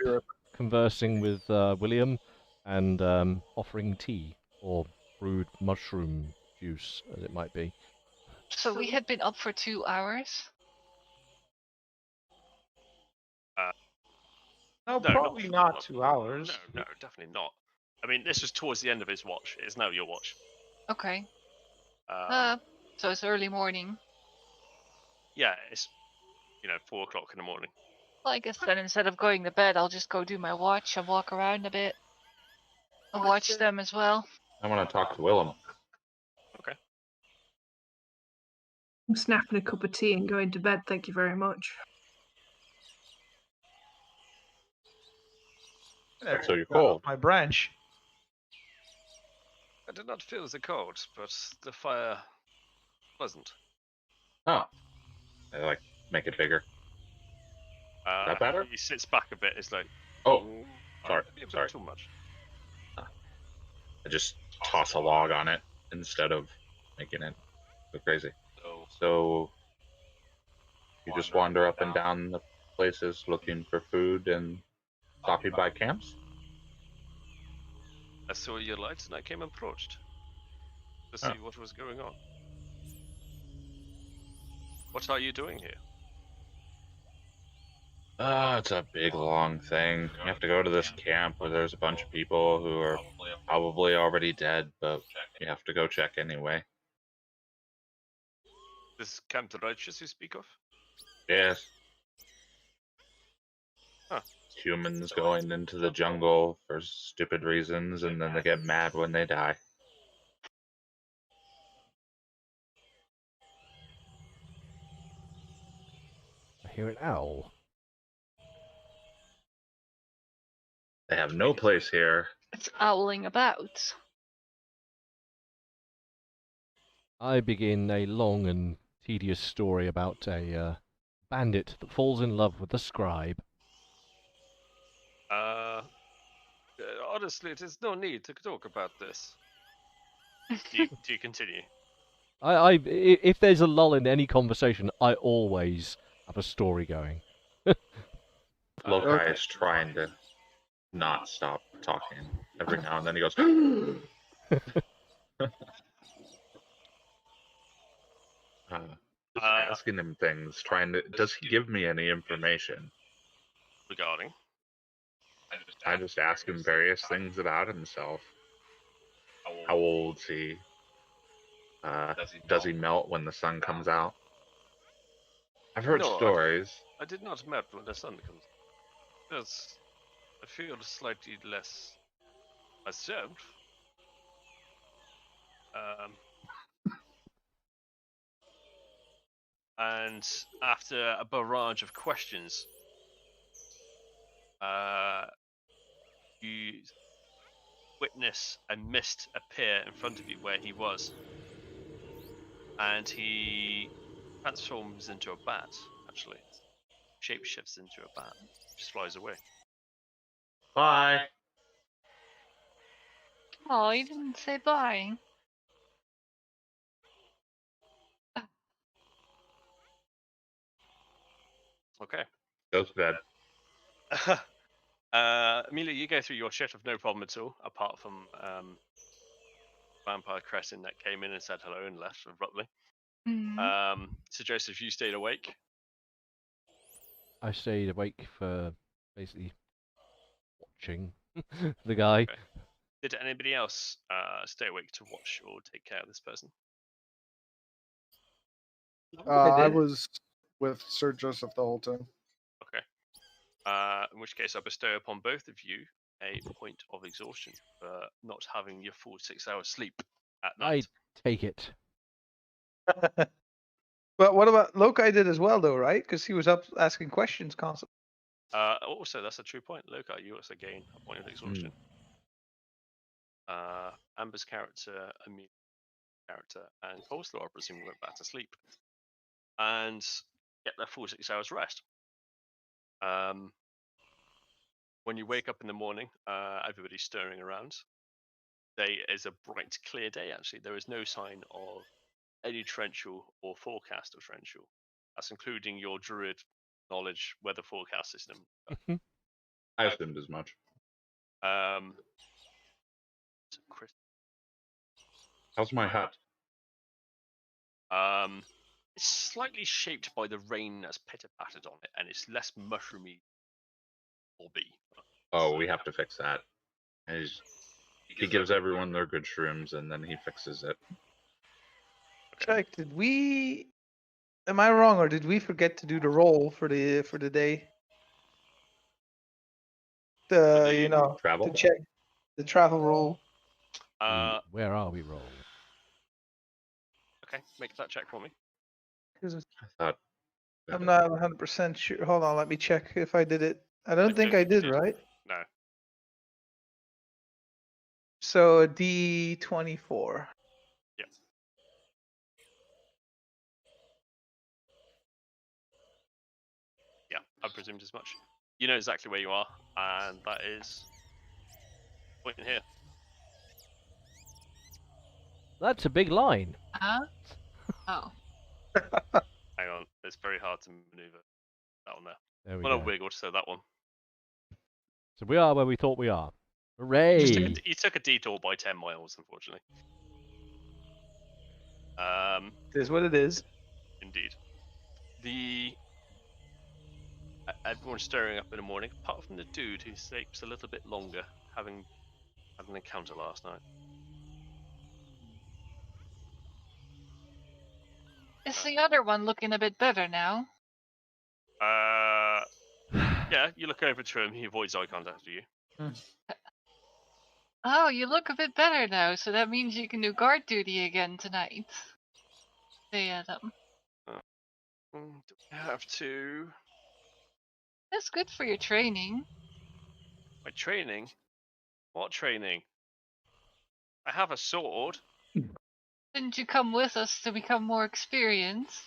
S3: conversing with William, and offering tea, or brewed mushroom juice, as it might be.
S4: So we had been up for 2 hours.
S2: No,
S1: No,
S2: probably not 2 hours.
S1: No, definitely not. I mean, this was towards the end of his watch. It is now your watch.
S4: Okay.
S1: Um,
S4: So it's early morning.
S1: yeah, it's 4 o'clock in the morning.
S4: Well, I guess then instead of going to bed, I'll just go do my watch and walk around a bit. And watch them as well.
S7: I want to talk to Willem.
S1: Okay.
S6: I'm snapping a cup of tea and going to bed, thank you very much.
S7: So you're
S2: Got off
S7: cold.
S2: my branch.
S1: I did not feel the cold, but the fire pleasant.
S7: Oh. I like make it bigger. That better?
S1: He sits back a bit. It's like,
S7: Oh,
S1: "Ooh,
S7: sorry,
S1: maybe a bit
S7: sorry.
S1: too much."
S7: I just toss a log on it instead of making it go crazy. So you just wander up and down the places looking for food and stopping by camps?
S1: I saw your lights and I came approached to see what was going on. What are you doing here?
S7: It's a big long thing. You have to go to this camp where there's a bunch of people who are probably already dead, but you have to go check anyway.
S1: This Camp the Righteous you speak of?
S7: Yes.
S1: Huh.
S7: Humans going into the jungle for stupid reasons, and then they get mad when they die.
S3: I hear an owl.
S7: They have no place here.
S4: It's owling about.
S3: I begin a long and tedious story about a bandit that falls in love with a scribe.
S1: Honestly, there's no need to talk about this. Do you continue?
S3: If there's a lull in any conversation, I always have a story going.
S7: Lokai is trying to not stop talking. Every now and then he goes, Just asking him things, does he give me any information?
S1: Regarding?
S7: I just ask him various things about himself. How old's he? Does he melt when the sun comes out? I've heard
S1: No,
S7: stories.
S1: I did not melt when the sun comes. Because I feel slightly less myself. And after a barrage of questions, you witness a mist appear in front of you where he was. And he transforms into a bat, actually. Shapeshifts into a bat. Just flies away.
S7: Bye.
S4: Oh, you didn't say bye.
S1: Okay.
S7: Goes to bed.
S1: Amelia, you go through your shift with no problem at all, apart from Vampire Crescent that came in and said hello and left abruptly. So Joseph, you stayed awake.
S3: I stayed awake for basically watching the guy.
S1: Okay. Did anybody else stay awake to watch or take care of this person?
S5: I was with Sir Joseph the whole time.
S1: Okay. In which case, I bestow upon both of you a point of exhaustion for not having your full 6 hours sleep at night.
S3: I take it.
S2: But what about Loki did as well, though, right? Because he was up asking questions constantly.
S1: Also, that's a true point. Loki, you also gain a point of exhaustion. Amber's character, Amelia's character, and Coleslaw, I presume, went back to sleep and get their full 6 hours rest. When you wake up in the morning, everybody's stirring around. Day is a bright, clear day, actually. There is no sign of any torrential or forecast of torrential. That's including your druid knowledge weather forecast system.
S7: I assumed as much.
S1: Chris,
S7: How's my hut?
S1: it's slightly shaped by the rain that's pitter-pattered on it, and it's less mushroomy blobby.
S7: Oh, we have to fix that. He gives everyone their good shrooms, and then he fixes it.
S2: Check. Did we? Am I wrong, or did we forget to do the roll for the day?
S7: Travel?
S2: to check the travel roll.
S3: Where are we rolling?
S1: Okay, make that check for me.
S2: Because
S7: I thought.
S2: I'm not 100% sure. Hold on, let me check if I did it. I don't think I did, right?
S1: No.
S2: So a D24.
S1: Yeah. Yeah, I presumed as much. You know exactly where you are, and that is point in here.
S3: That's a big line.
S4: Huh? Oh.
S1: Hang on, it's very hard to maneuver that one there.
S3: There we
S1: Well,
S3: go.
S1: not wiggled, so that one.
S3: So we are where we thought we are. Hooray!
S1: You took a detour by 10 miles, unfortunately.
S2: It is what it is.
S1: Indeed. Everyone's stirring up in the morning, apart from the dude who sleeps a little bit longer, having had an encounter last night.
S4: Is the other one looking a bit better now?
S1: Yeah, you look over to him, he avoids eye contact with you.
S4: Oh, you look a bit better now, so that means you can do guard duty again tonight. Say Adam.
S1: Do we have to...
S4: That's good for your training.
S1: My training? What training? I have a sword.
S4: Didn't you come with us to become more experienced?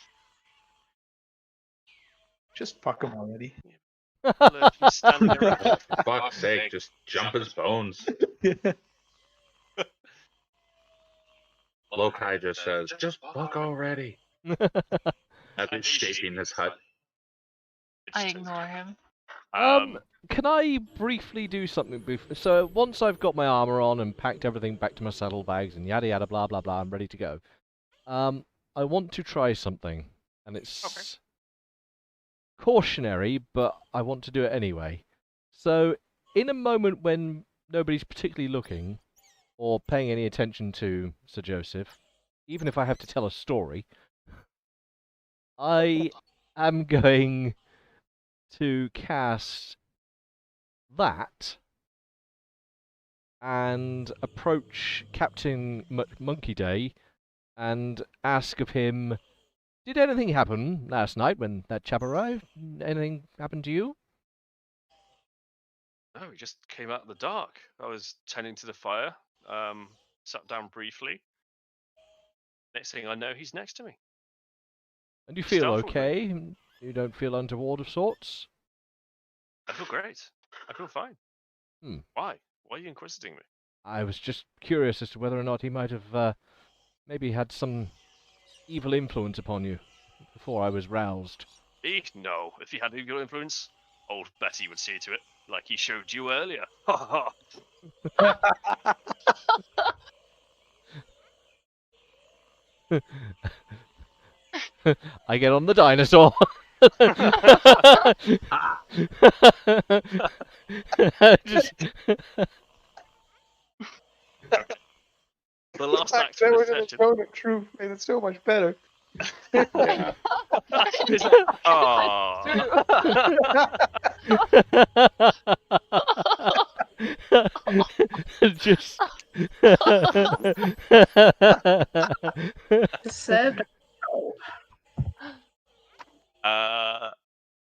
S2: Just fuck him already.
S1: Standing around.
S7: For fuck's sake, just jump his bones. Lokai just says, just fuck already. As he's shaping his hut.
S4: I ignore him.
S3: Can I briefly do something? So once I've got my armor on and packed everything back to my saddlebags and yada yada blah blah blah, I'm ready to go. I want to try something. and it's cautionary, but I want to do it anyway. So, in a moment when nobody's particularly looking or paying any attention to Sir Joseph, even if I have to tell a story, I am going to cast that and approach Captain Monkey Day and ask of him, did anything happen last night when that chap arrived? Anything happen to you?
S1: No, he just came out of the dark. I was tending to the fire, sat down briefly. Next thing I know, he's next to me.
S3: And you
S1: He
S3: feel
S1: startled me.
S3: okay? You don't feel untoward of sorts?
S1: I feel great. I feel fine.
S3: Hmm.
S1: Why? Why are you inquisiting me?
S3: I was just curious as to whether or not he might have maybe had some evil influence upon you before I was roused.
S1: No. If he had evil influence, old Betty would see to it, like he showed you earlier. Ha ha.
S3: I get on the dinosaur. Just...
S1: The last act
S2: That
S1: of
S2: was
S1: the
S2: in a
S1: session.
S2: tone of truth, and it's so much better.
S7: Yeah.
S3: Just
S6: Served.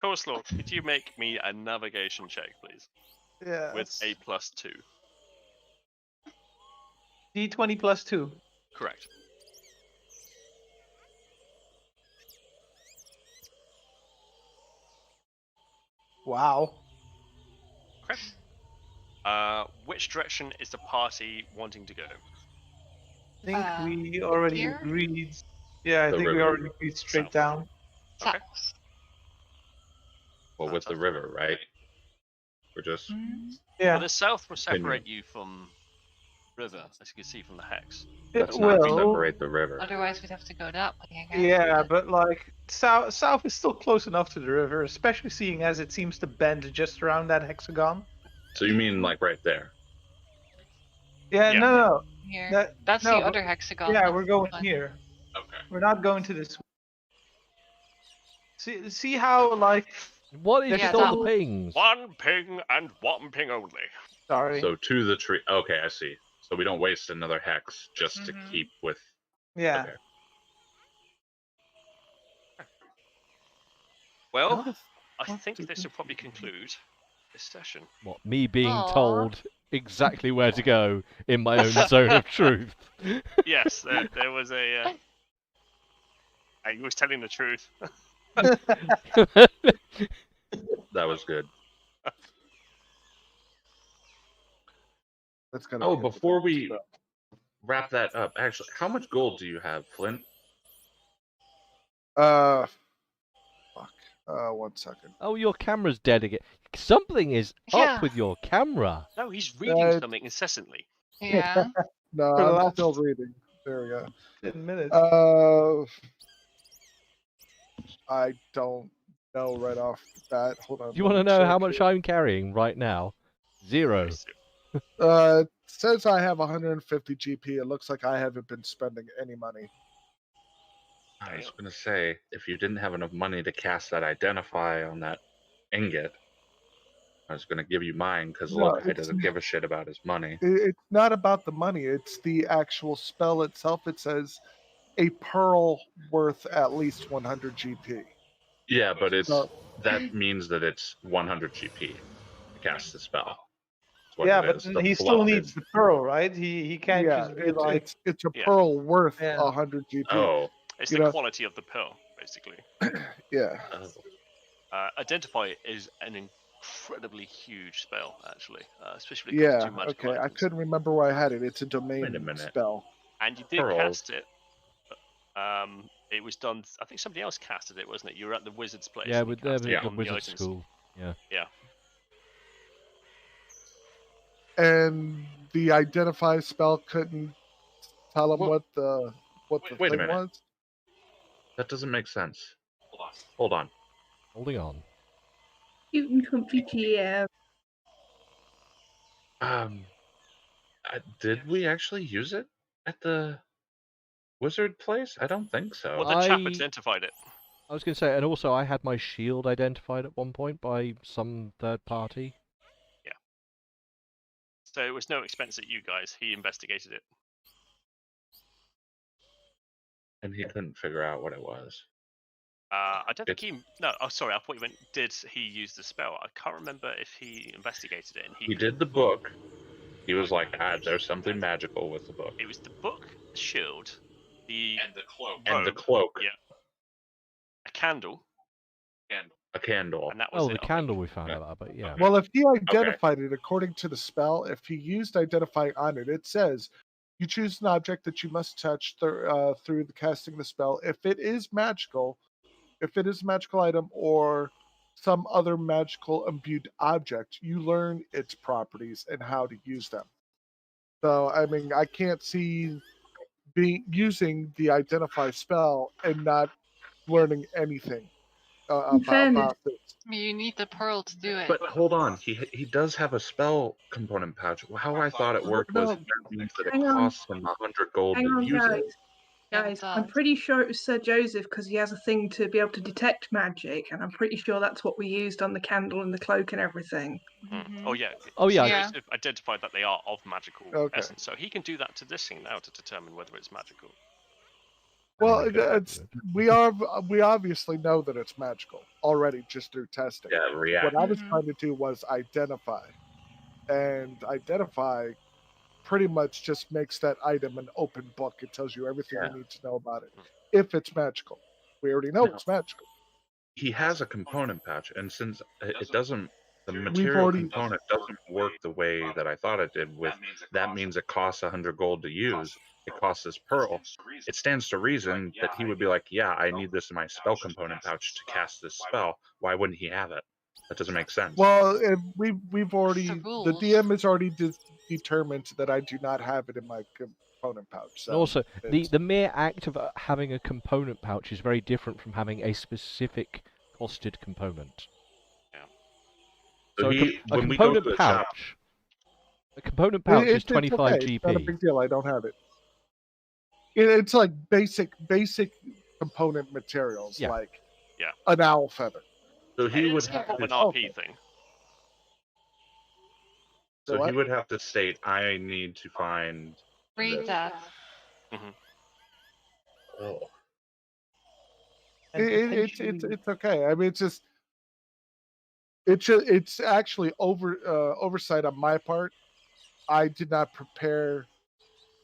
S1: Courslaw, could you make me a navigation check, please?
S2: Yeah.
S1: With a +2.
S2: D20 plus 2.
S1: Correct.
S2: Wow.
S1: Okay. Which direction is the party wanting to go?
S2: I think we already
S4: here?
S2: agreed. Yeah, I
S7: The
S2: think we
S7: river.
S2: already agreed straight
S1: South.
S2: down.
S1: Okay.
S4: South.
S7: Well, with the river, right? We're just
S2: Yeah.
S1: Well, the south will separate you from river, as you can see from the hex.
S7: let's
S2: Well,
S7: not separate the river.
S4: Otherwise, we'd have to go that way again.
S2: yeah, but like south is still close enough to the river, especially seeing as it seems to bend just around that hexagon.
S7: So you mean like right there?
S2: Yeah,
S1: Yeah.
S2: no.
S4: Here. That's
S2: no,
S4: the other hexagon.
S2: Yeah,
S4: that's
S2: we're going
S4: fine.
S2: here.
S9: Okay.
S2: We're not going to this. See how like
S3: what is
S2: Yeah,
S3: with all
S4: that-
S3: the pings?
S1: One ping and one ping only.
S2: sorry.
S7: So to the tree. Okay, I see. So we don't waste another hex just to
S4: Mhm.
S7: keep with.
S2: Yeah.
S7: Okay.
S1: Well, I think this will probably conclude this session.
S3: What, me being
S4: Aw.
S3: told exactly where to go in my own zone of truth?
S1: Yes, there was a. He was telling the truth.
S7: That was good.
S5: That's gonna.
S7: Oh,
S5: hit the
S7: before
S5: damn
S7: we
S5: spell.
S7: wrap that up, actually, how much gold do you have, Flint?
S5: Fuck. 1 second.
S3: Oh, your camera's dead again. Something is
S4: Yeah.
S3: up with your camera.
S1: No, he's reading
S5: Uh,
S1: something incessantly.
S4: Yeah.
S5: No,
S2: For the
S5: I'm
S2: last-
S5: still reading. There we go.
S2: 10 minutes.
S5: I don't know right off the bat. Hold on.
S3: Do you
S5: let
S3: want to
S5: me
S3: know
S5: check
S3: how much
S5: here.
S3: I'm carrying right now? 0.
S5: It says I have 150 GP. It looks like I haven't been spending any money.
S7: I was going to say, if you didn't have enough money to cast that Identify on that ingot, I was going to give you mine because
S5: No,
S7: Lokai
S5: it's
S7: doesn't give a shit about his money.
S5: It's not about the money. It's the actual spell itself. It says a pearl worth at least 100 GP.
S7: Yeah, but it's
S5: No.
S7: that means that it's 100 GP to cast the spell. That's what
S2: Yeah,
S7: it
S2: but
S7: is. The
S2: he still
S7: fluff
S2: needs
S7: is-
S2: the pearl, right? He can't
S5: Yeah,
S2: just be like.
S5: it's a
S1: Yeah.
S5: pearl worth
S2: Yeah.
S5: 100 GP.
S7: Oh,
S1: It's
S5: You
S1: the
S5: know-
S1: quality of the pill, basically.
S5: Yeah.
S1: Identify is an incredibly huge spell, actually, especially when it comes
S5: Yeah.
S1: to magical
S5: Okay. I
S1: items.
S5: couldn't remember where I had it. It's a domain
S7: Wait a minute.
S5: spell.
S1: And you did
S7: Pearl.
S1: cast it. It was done. I think somebody else casted it, wasn't it? You were at the wizard's place.
S3: Yeah,
S1: and you
S3: with
S1: cast it
S3: the
S1: on
S3: wizard
S1: items.
S3: school. Yeah.
S5: And the identify spell couldn't tell him
S7: Well,
S5: what the
S7: wait a
S5: thing
S7: minute.
S5: was.
S7: that doesn't make sense. Hold on.
S3: Holding on.
S6: Cute and comfy GM.
S7: Did we actually use it at the wizard place? I don't think so.
S1: Well, the chap
S3: I-
S1: identified it.
S3: I was going to say, and also I had my shield identified at one point by some third party.
S1: So it was no expense at you guys. He investigated it.
S7: And he couldn't figure out what it was.
S1: I don't think he. No, oh, sorry. I thought you meant did he use the spell? I can't remember if he investigated it. And
S7: He did the book. He was like, there's something magical with the book.
S1: It was the book, the shield, the
S9: And the cloak.
S7: And the
S1: robe,
S7: cloak.
S1: Yeah. A candle,
S7: A candle.
S1: and that was
S3: Oh,
S1: it.
S3: the candle we found out about, but yeah.
S5: Well, if he identified it according to the spell, if he used identify on it, it says you choose an object that you must touch through the casting the spell. If it is magical, if it is a magical item or some other magical imbued object, you learn its properties and how to use them. So, I mean, I can't see using the identify spell and not learning anything about this.
S4: You need the pearl to do it.
S7: But hold on, he does have a spell component pouch. How I thought it worked was
S6: No,
S7: that means that it
S6: hang on.
S7: costs him 100 gold
S6: Hang
S7: to
S6: on,
S7: use
S6: guys.
S7: it.
S6: Guys, I'm
S4: does.
S6: pretty sure it was Sir Joseph because he has a thing to be able to detect magic, and I'm pretty sure that's what we used on the candle and the cloak and everything.
S4: Mhm.
S1: Oh yeah.
S3: Oh, yeah.
S4: Yeah.
S1: Joseph identified that they are of magical
S5: Okay.
S1: essence, so he can do that to this thing now to determine whether it's magical.
S5: Well, we obviously know that it's magical already just through testing.
S7: Yeah, react.
S5: What I was
S4: Mhm.
S5: trying to do was identify, and identify pretty much just makes that item an open book. It tells you everything
S7: Yeah.
S5: you need to know about it. If it's magical, we already know
S7: No.
S5: it's magical.
S7: He has a component pouch, and since it doesn't, the material
S5: already-
S7: component doesn't work the way that I thought it did. With that means it costs 100 gold to use. It costs his pearl. It stands to reason that he would be like, yeah, I need this in my spell component pouch to cast this spell. Why wouldn't he have it? That doesn't make sense.
S5: Well, we've already the
S4: rules.
S5: DM has already determined that I do not have it in my component pouch. So
S3: And also,
S5: it's-
S3: the mere act of having a component pouch is very different from having a specific costed component.
S7: So
S3: a
S7: when we go to
S3: component
S7: the shop,
S3: pouch, a component pouch is
S5: it's
S3: 25
S5: okay. It's not a
S3: GP.
S5: big deal. I don't have it. It's like basic component materials,
S3: Yeah.
S5: like
S1: Yeah.
S5: an owl feather.
S7: so he would
S1: It's
S7: have
S1: an
S7: to,
S1: RP thing.
S5: So
S7: so
S5: what?
S7: he would have to state, I need to find.
S4: Read
S7: this.
S4: that.
S7: Oh.
S5: It's okay. I mean, it's actually oversight on my part. I did not prepare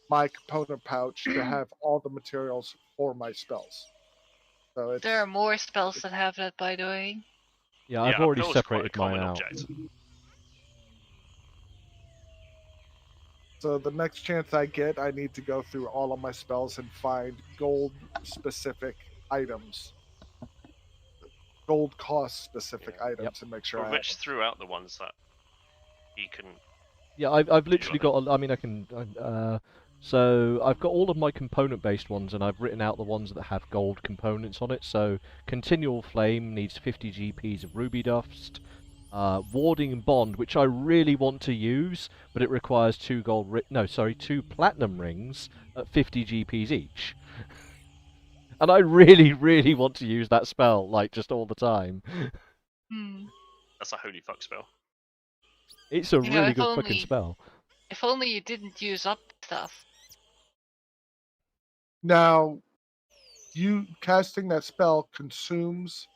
S5: my component pouch to have all the materials for my spells. So it's
S4: There are more spells that have that, by the way.
S3: Yeah, I've
S1: Yeah,
S3: already
S1: pearl's quite a
S3: separated mine
S1: common
S3: out.
S1: object.
S5: so the next chance I get, I need to go through all of my spells and find gold specific items. Gold cost specific items and make sure I
S1: Well,
S5: have
S1: Rich
S5: them.
S1: threw out the ones that he can.
S3: Yeah, I've literally
S1: got
S3: got. I mean, I can. So I've got all of my component-based ones, and I've written out the ones that have gold components on it. So continual flame needs 50 GPs of ruby dust. Warding bond, which I really want to use, but it requires 2 platinum rings at 50 GPs each. And I really, really want to use that spell, like, just all the time.
S4: Hmm.
S1: That's a holy fuck spell.
S3: It's a
S4: You know,
S3: really
S4: if
S3: good fucking
S4: only-
S3: spell.
S4: If only you didn't use up stuff.
S5: Now, you casting that spell consumes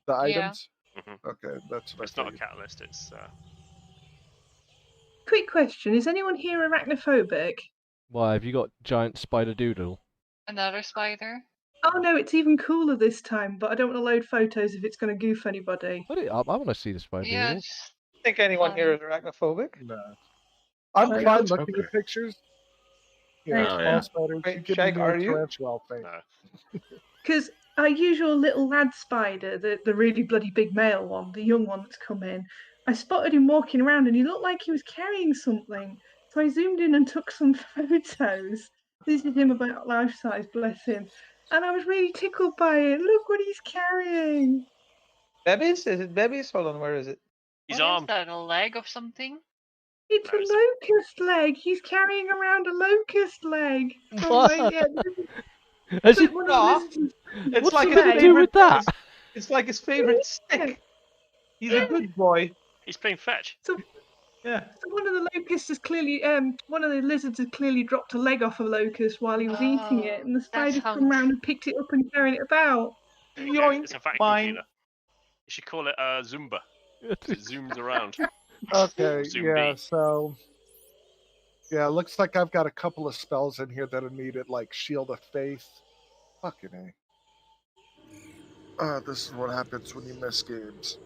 S5: the
S4: Yeah.
S5: items.
S1: Mhm.
S5: Okay, that's what
S1: It's
S5: I
S1: not a
S5: figured.
S1: catalyst. It's
S6: Quick question: is anyone here arachnophobic?
S3: Why, have you got giant spider doodle?
S4: Another spider.
S6: Oh no, it's even cooler this time. But I don't want to load photos if it's going to goof anybody.
S3: I want to see the spider
S4: Yeah.
S3: doodle.
S4: Just,
S2: Think anyone here is arachnophobic?
S5: No. I'm
S6: Okay.
S5: fine looking
S7: Okay.
S5: at pictures. You
S6: Right.
S5: know,
S7: Oh,
S5: small
S7: yeah.
S5: spiders.
S2: Wait,
S5: You give
S2: Shag,
S5: me
S2: are
S5: a
S2: you?
S5: tarantula, I'll faint.
S1: no.
S6: Because our usual little lad spider, the really bloody big male one, the young one that's come in, I spotted him walking around and he looked like he was carrying something. So I zoomed in and took some photos. This is him about life size, bless him. and I was really tickled by it. Look what he's carrying.
S2: Babies? Is it babies? Hold on, where is it?
S1: He's
S4: What is
S1: armed.
S4: that? A leg of something?
S6: It's
S1: No,
S6: a
S1: it's a-
S6: locust leg. He's carrying around a locust leg. From
S3: What?
S6: like,
S3: Has he?
S6: one of the
S2: Aw,
S6: lizards.
S2: it's
S3: What's
S2: like
S3: he
S2: his
S3: gonna do
S2: favorite.
S3: with that?
S2: It's like his favorite stick. He's a good boy.
S1: He's playing fetch.
S2: Yeah.
S6: So one of the locusts has clearly, one of the lizards has clearly dropped a leg off a locust while he was eating it, and the
S4: that's
S6: spider's
S4: how-
S6: come round and picked it up and carried it about.
S2: Yoink.
S1: It's a vacuum
S2: Mine.
S1: cleaner. You should call it Zumba. 'Cause it zooms around.
S5: Okay,
S1: Zoom
S5: yeah,
S1: B.
S5: so yeah, looks like I've got a couple of spells in here that are needed, like Shield of Faith. Fucking A. This is what happens when you miss games.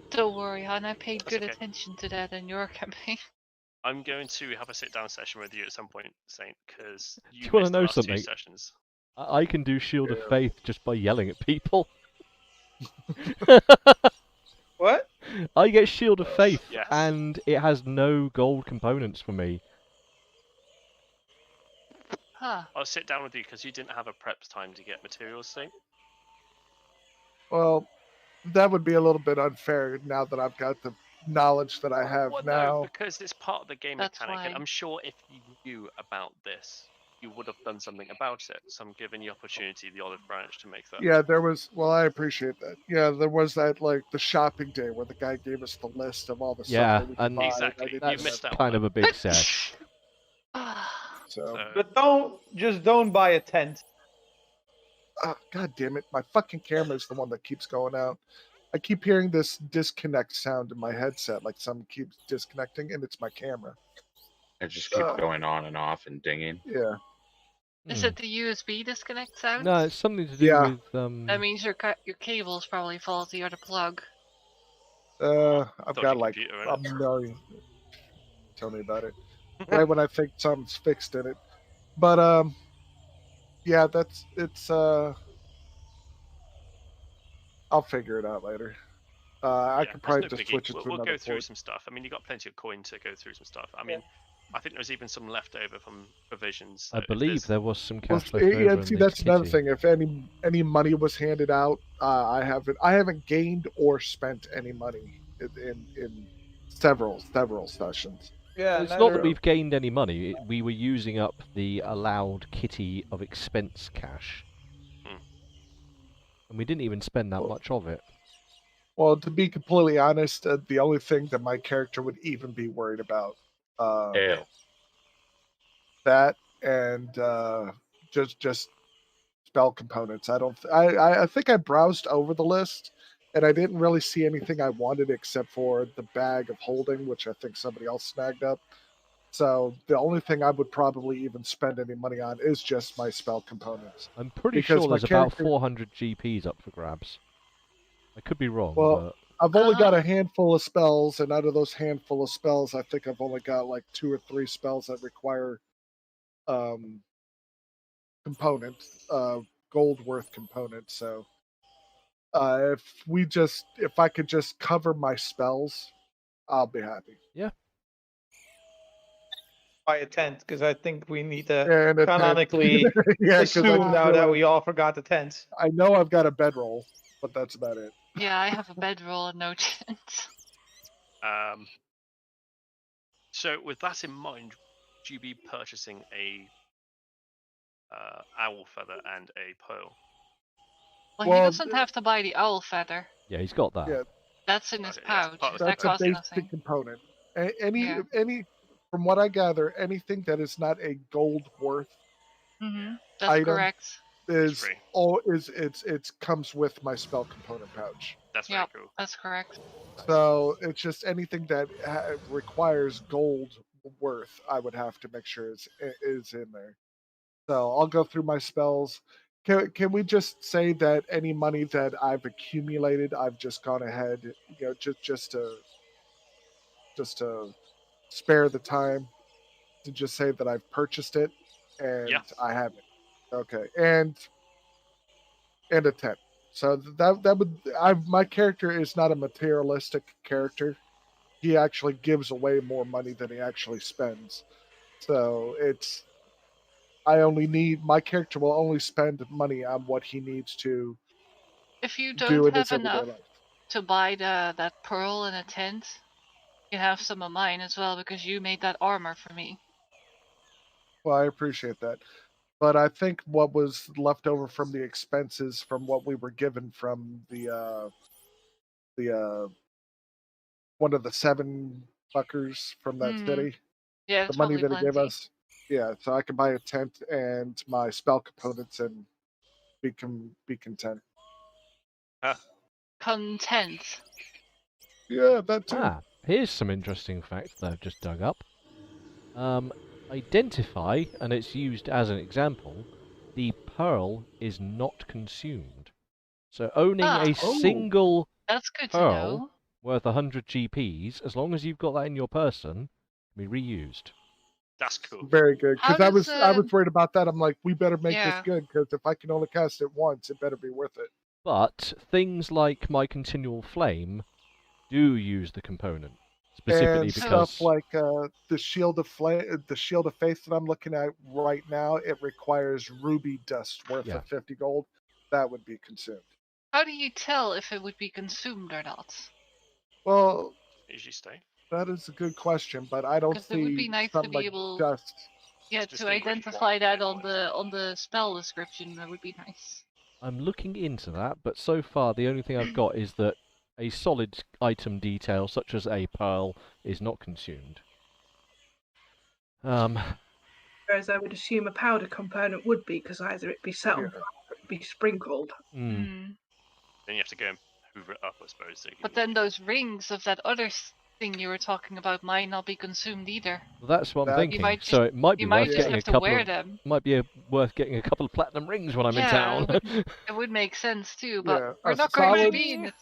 S4: Don't worry, hon. I paid
S1: That's
S4: good
S1: okay.
S4: attention to that in your campaign.
S1: I'm going to have a sit-down session with you at some point, Saint, because you
S3: wanna
S1: missed the
S3: know
S1: last two
S3: something?
S1: sessions.
S3: I can do Shield of Faith just by yelling at people.
S2: What?
S3: I get Shield of Faith,
S1: Yes.
S3: and it has no gold components for me.
S4: Huh.
S1: I'll sit down with you because you didn't have a prep time to get materials, Saint.
S5: Well, that would be a little bit unfair now that I've got the knowledge that I have
S1: Well,
S5: now.
S1: no, because it's part of the game
S4: That's
S1: mechanic, and
S4: why.
S1: I'm sure if you knew about this, you would have done something about it. So I'm giving you opportunity, the olive branch, to make that.
S5: Yeah, there was. Well, I appreciate that. Yeah, there was that, like, the shopping day where the guy gave us the list of all the
S3: Yeah,
S5: stuff that we could
S3: and
S5: buy. and I
S1: Exactly.
S5: didn't
S1: You
S3: That's
S1: missed out on
S3: kind
S1: that.
S3: of a big sesh.
S5: So,
S2: But don't buy a tent.
S5: God damn it! My fucking camera is the one that keeps going out. I keep hearing this disconnect sound in my headset, like something keeps disconnecting, and it's my camera.
S7: It just keeps going on and off and dinging.
S5: Yeah.
S4: Is
S3: Hmm.
S4: it the USB disconnect sound?
S3: No, it's something to do
S5: Yeah.
S3: with
S4: That means your cable's probably faulty or the plug.
S5: I've
S1: Dodgy
S5: got like
S1: computer,
S5: a
S1: innit?
S5: million. Tell me about it. Right when I think something's fixed in it, but yeah, it's. I'll figure it out later. I
S1: Yeah,
S5: could
S1: that's
S5: probably
S1: no
S5: just
S1: biggie.
S5: switch it
S1: We'll,
S5: to
S1: we'll
S5: another
S1: go through
S5: port.
S1: some stuff. I mean, you got plenty of coin to go through some stuff. I mean, I think there's even some left over from provisions. So
S3: I
S1: if
S3: believe
S1: there's-
S3: there was some
S5: Well,
S3: cash left over
S5: yeah,
S3: in
S5: see,
S3: this
S5: that's another
S3: kitty.
S5: thing. If any money was handed out, I haven't gained or spent any money in several sessions.
S2: Yeah,
S3: It's not
S2: neither
S3: that
S2: of-
S3: we've gained any money. We were using up the allowed kitty of expense cash.
S1: Hmm.
S3: And we didn't even spend that much of it.
S5: Well, to be completely honest, the only thing that my character would even be worried about,
S7: Ale.
S5: that and just spell components. I think I browsed over the list, and I didn't really see anything I wanted except for the bag of holding, which I think somebody else snagged up. So the only thing I would probably even spend any money on is just my spell components.
S3: I'm pretty
S5: Because
S3: sure
S5: my
S3: there's about
S5: character-
S3: 400 GPs up for grabs. I could be wrong,
S5: Well,
S3: but
S5: I've only got a handful of spells, and out of those handful of spells, I think I've only got like 2 or 3 spells that require components, gold worth components. So if I could just cover my spells, I'll be happy.
S2: buy a tent because I think we need to
S5: And if-
S2: canonically
S5: yeah, 'cause I
S2: assume
S5: just
S2: now that
S5: realized-
S2: we all forgot the tent.
S5: I know I've got a bedroll, but that's about it.
S4: Yeah, I have a bedroll and no tent.
S1: So with that in mind, would you be purchasing a owl feather and a pearl?
S4: Well,
S5: Well,
S4: he doesn't have to buy the owl feather.
S3: yeah, he's got that.
S5: Yeah.
S4: That's in his
S1: Okay, that's
S4: pouch.
S1: part of
S4: That
S1: the
S5: That's a
S4: costs
S5: basic
S4: nothing.
S5: component.
S4: Yeah.
S5: Any, from what I gather, anything that is not a gold worth
S4: That's
S5: item
S4: correct.
S5: is
S1: free.
S5: it's comes with my spell component pouch.
S1: That's very
S4: Yep.
S1: cool.
S4: That's correct.
S5: So it's just anything that requires gold worth, I would have to make sure is in there. So I'll go through my spells. Can we just say that any money that I've accumulated, I've just gone ahead, just to spare the time to just say that I've purchased it and
S1: Yeah.
S5: I have it. Okay, and a tent. So that would my character is not a materialistic character. He actually gives away more money than he actually spends. So my character will only spend money on what he needs to
S4: If you
S5: do
S4: don't
S5: in his
S4: have
S5: everyday
S4: enough
S5: life.
S4: to buy that pearl and a tent, you have some of mine as well because you made that armor for me.
S5: Well, I appreciate that. But I think what was left over from the expenses from what we were given from the one of the 7 fuckers from that city,
S4: Yeah,
S5: the
S4: it's
S5: money
S4: probably
S5: that he gave
S4: plenty.
S5: us. Yeah, so I can buy a tent and my spell components and be content.
S4: Content.
S5: Yeah, that too.
S3: Ah, here's some interesting facts that I've just dug up. Identify, and it's used as an example, the pearl is not consumed. So owning
S4: Ah,
S3: a single
S4: that's good to
S3: pearl
S4: know.
S3: worth 100 GPs, as long as you've got that in your person, can be reused.
S1: That's cool.
S5: Very good.
S4: How
S5: Because
S4: does
S5: I was worried about that. I'm like, we better make this
S4: yeah.
S5: good because if I can only cast it once, it better be worth it.
S3: But things like my continual flame do use the component. Specifically
S5: And
S3: because
S5: stuff like the shield of faith that I'm looking at right now, it requires ruby dust worth
S3: Yeah.
S5: of 50 gold. That would be consumed.
S4: How do you tell if it would be consumed or not?
S5: Well,
S1: Usually stay.
S5: that is a good question, but I don't
S4: Because it would be
S5: see
S4: nice to
S5: something
S4: be
S5: like
S4: able,
S5: dust.
S4: yeah,
S1: to
S4: to
S1: distinguish
S4: identify
S1: what
S4: that
S1: it
S4: on
S1: was.
S4: the spell description. That would be nice.
S3: I'm looking into that, but so far the only thing I've got is that a solid item detail, such as a pearl, is not consumed.
S6: Whereas I would assume a powder component would be, because either it be set on fire or it be sprinkled.
S1: Then you have to go and hoover it up, I suppose. So
S4: But then those rings of that other thing you were talking about might not be consumed either.
S3: Well, that's what I'm
S5: That-
S3: thinking.
S4: might
S3: So it might be
S4: You might
S3: worth
S4: just
S3: getting a
S4: have to
S3: couple
S4: wear
S3: of
S4: them.
S3: might be worth getting a couple of platinum rings when I'm in town.
S4: It would make sense too, but
S5: Yeah,
S4: we're
S5: a
S4: not going to
S5: solid-
S4: be in a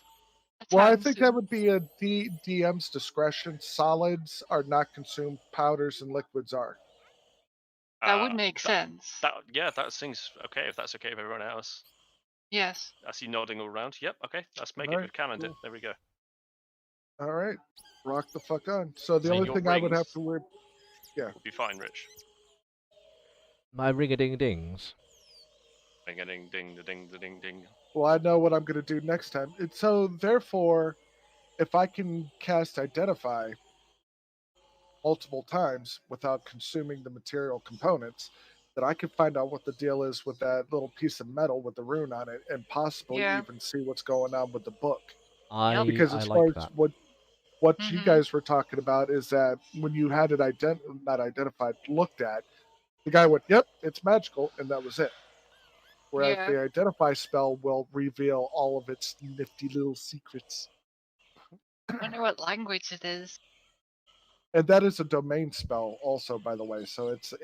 S5: Well, I
S4: town
S5: think
S4: soon.
S5: that would be a DM's discretion. Solids are not consumed. Powders and liquids are.
S4: That would make sense.
S1: That seems okay if that's okay with everyone else.
S4: Yes.
S1: I see nodding all around. Yep, okay, let's make
S5: All
S1: it
S5: right,
S1: with calendar.
S5: cool.
S1: There we go.
S5: All right, rock the fuck on. So the
S1: So
S5: only
S1: your
S5: thing I would have
S1: rings
S5: to wear,
S1: We'll be fine, Rich.
S3: My ring-a-ding-dings.
S1: Ding a ding ding ding ding ding.
S5: well, I know what I'm going to do next time. And so therefore, if I can cast Identify multiple times without consuming the material components, that I can find out what the deal is with that little piece of metal with the rune on it, and possibly even see what's going on with the book. Because
S3: I
S5: as
S3: like
S5: far as
S3: that.
S5: what you guys were talking about is that when you had it not identified, looked at, the guy went, "Yep, it's magical," and that was it. Whereas the Identify spell will reveal all of its nifty little secrets.
S4: I wonder what language it is.
S5: And that is a domain spell, also, by the way. So it's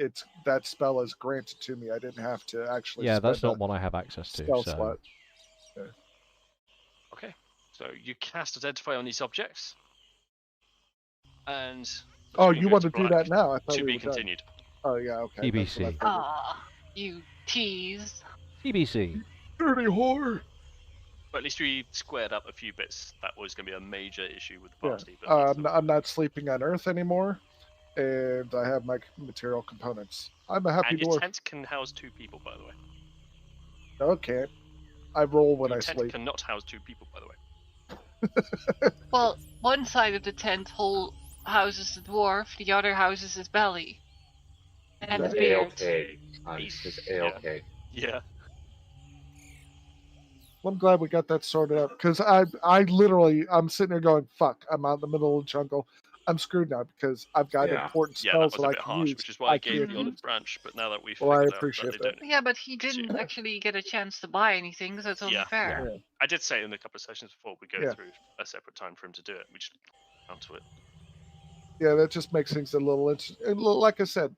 S5: that spell is granted to me. I didn't have to actually.
S3: Yeah,
S5: spend
S3: that's not
S5: a
S3: one I have access to.
S5: spell
S3: So
S5: slot. Yeah.
S1: Okay, so you cast Identify on these objects, and the
S5: Oh,
S1: screen
S5: you
S1: goes
S5: want to do
S1: black.
S5: that now? I thought
S1: To
S5: we
S1: be
S5: were done.
S1: continued.
S5: Oh yeah, okay. That's what I
S3: TBC.
S5: figured.
S4: Ah, you tease.
S3: TBC.
S5: Dirty whore.
S1: But at least we squared up a few bits. That was going to be a major issue with the
S5: Yeah.
S1: party. But
S5: I'm not sleeping on Earth anymore, and I have my material components. I'm a happy
S1: and your
S5: dwarf.
S1: tent can house 2 people, by the way.
S5: No, it can't. I roll when
S1: Your
S5: I
S1: tent
S5: sleep.
S1: cannot house 2 people, by the way.
S4: Well, one side of the tent hole houses the dwarf, the other houses his belly. And his beard.
S7: It's A-OK.
S1: Yeah.
S5: Well, I'm glad we got that sorted out because I literally I'm sitting there going, "Fuck! I'm out in the middle of the jungle. I'm screwed now because I've got important
S1: Yeah, that
S5: spells
S1: was
S5: that
S1: a
S5: I
S1: bit
S5: can
S1: harsh,
S5: use.
S1: which is why I gave
S5: can't
S1: the
S5: use.
S1: olive branch. But now that we've
S5: Well, I
S1: figured out
S5: appreciate
S1: that they
S5: that.
S1: don't,
S4: Yeah, but he didn't actually get a chance to buy anything, so it's only fair.
S5: Yeah.
S1: I did say in a couple of sessions before we go
S5: Yeah.
S1: through a separate time for him to do it. We just onto it.
S5: Yeah, that just makes things a little interesting. Like I said,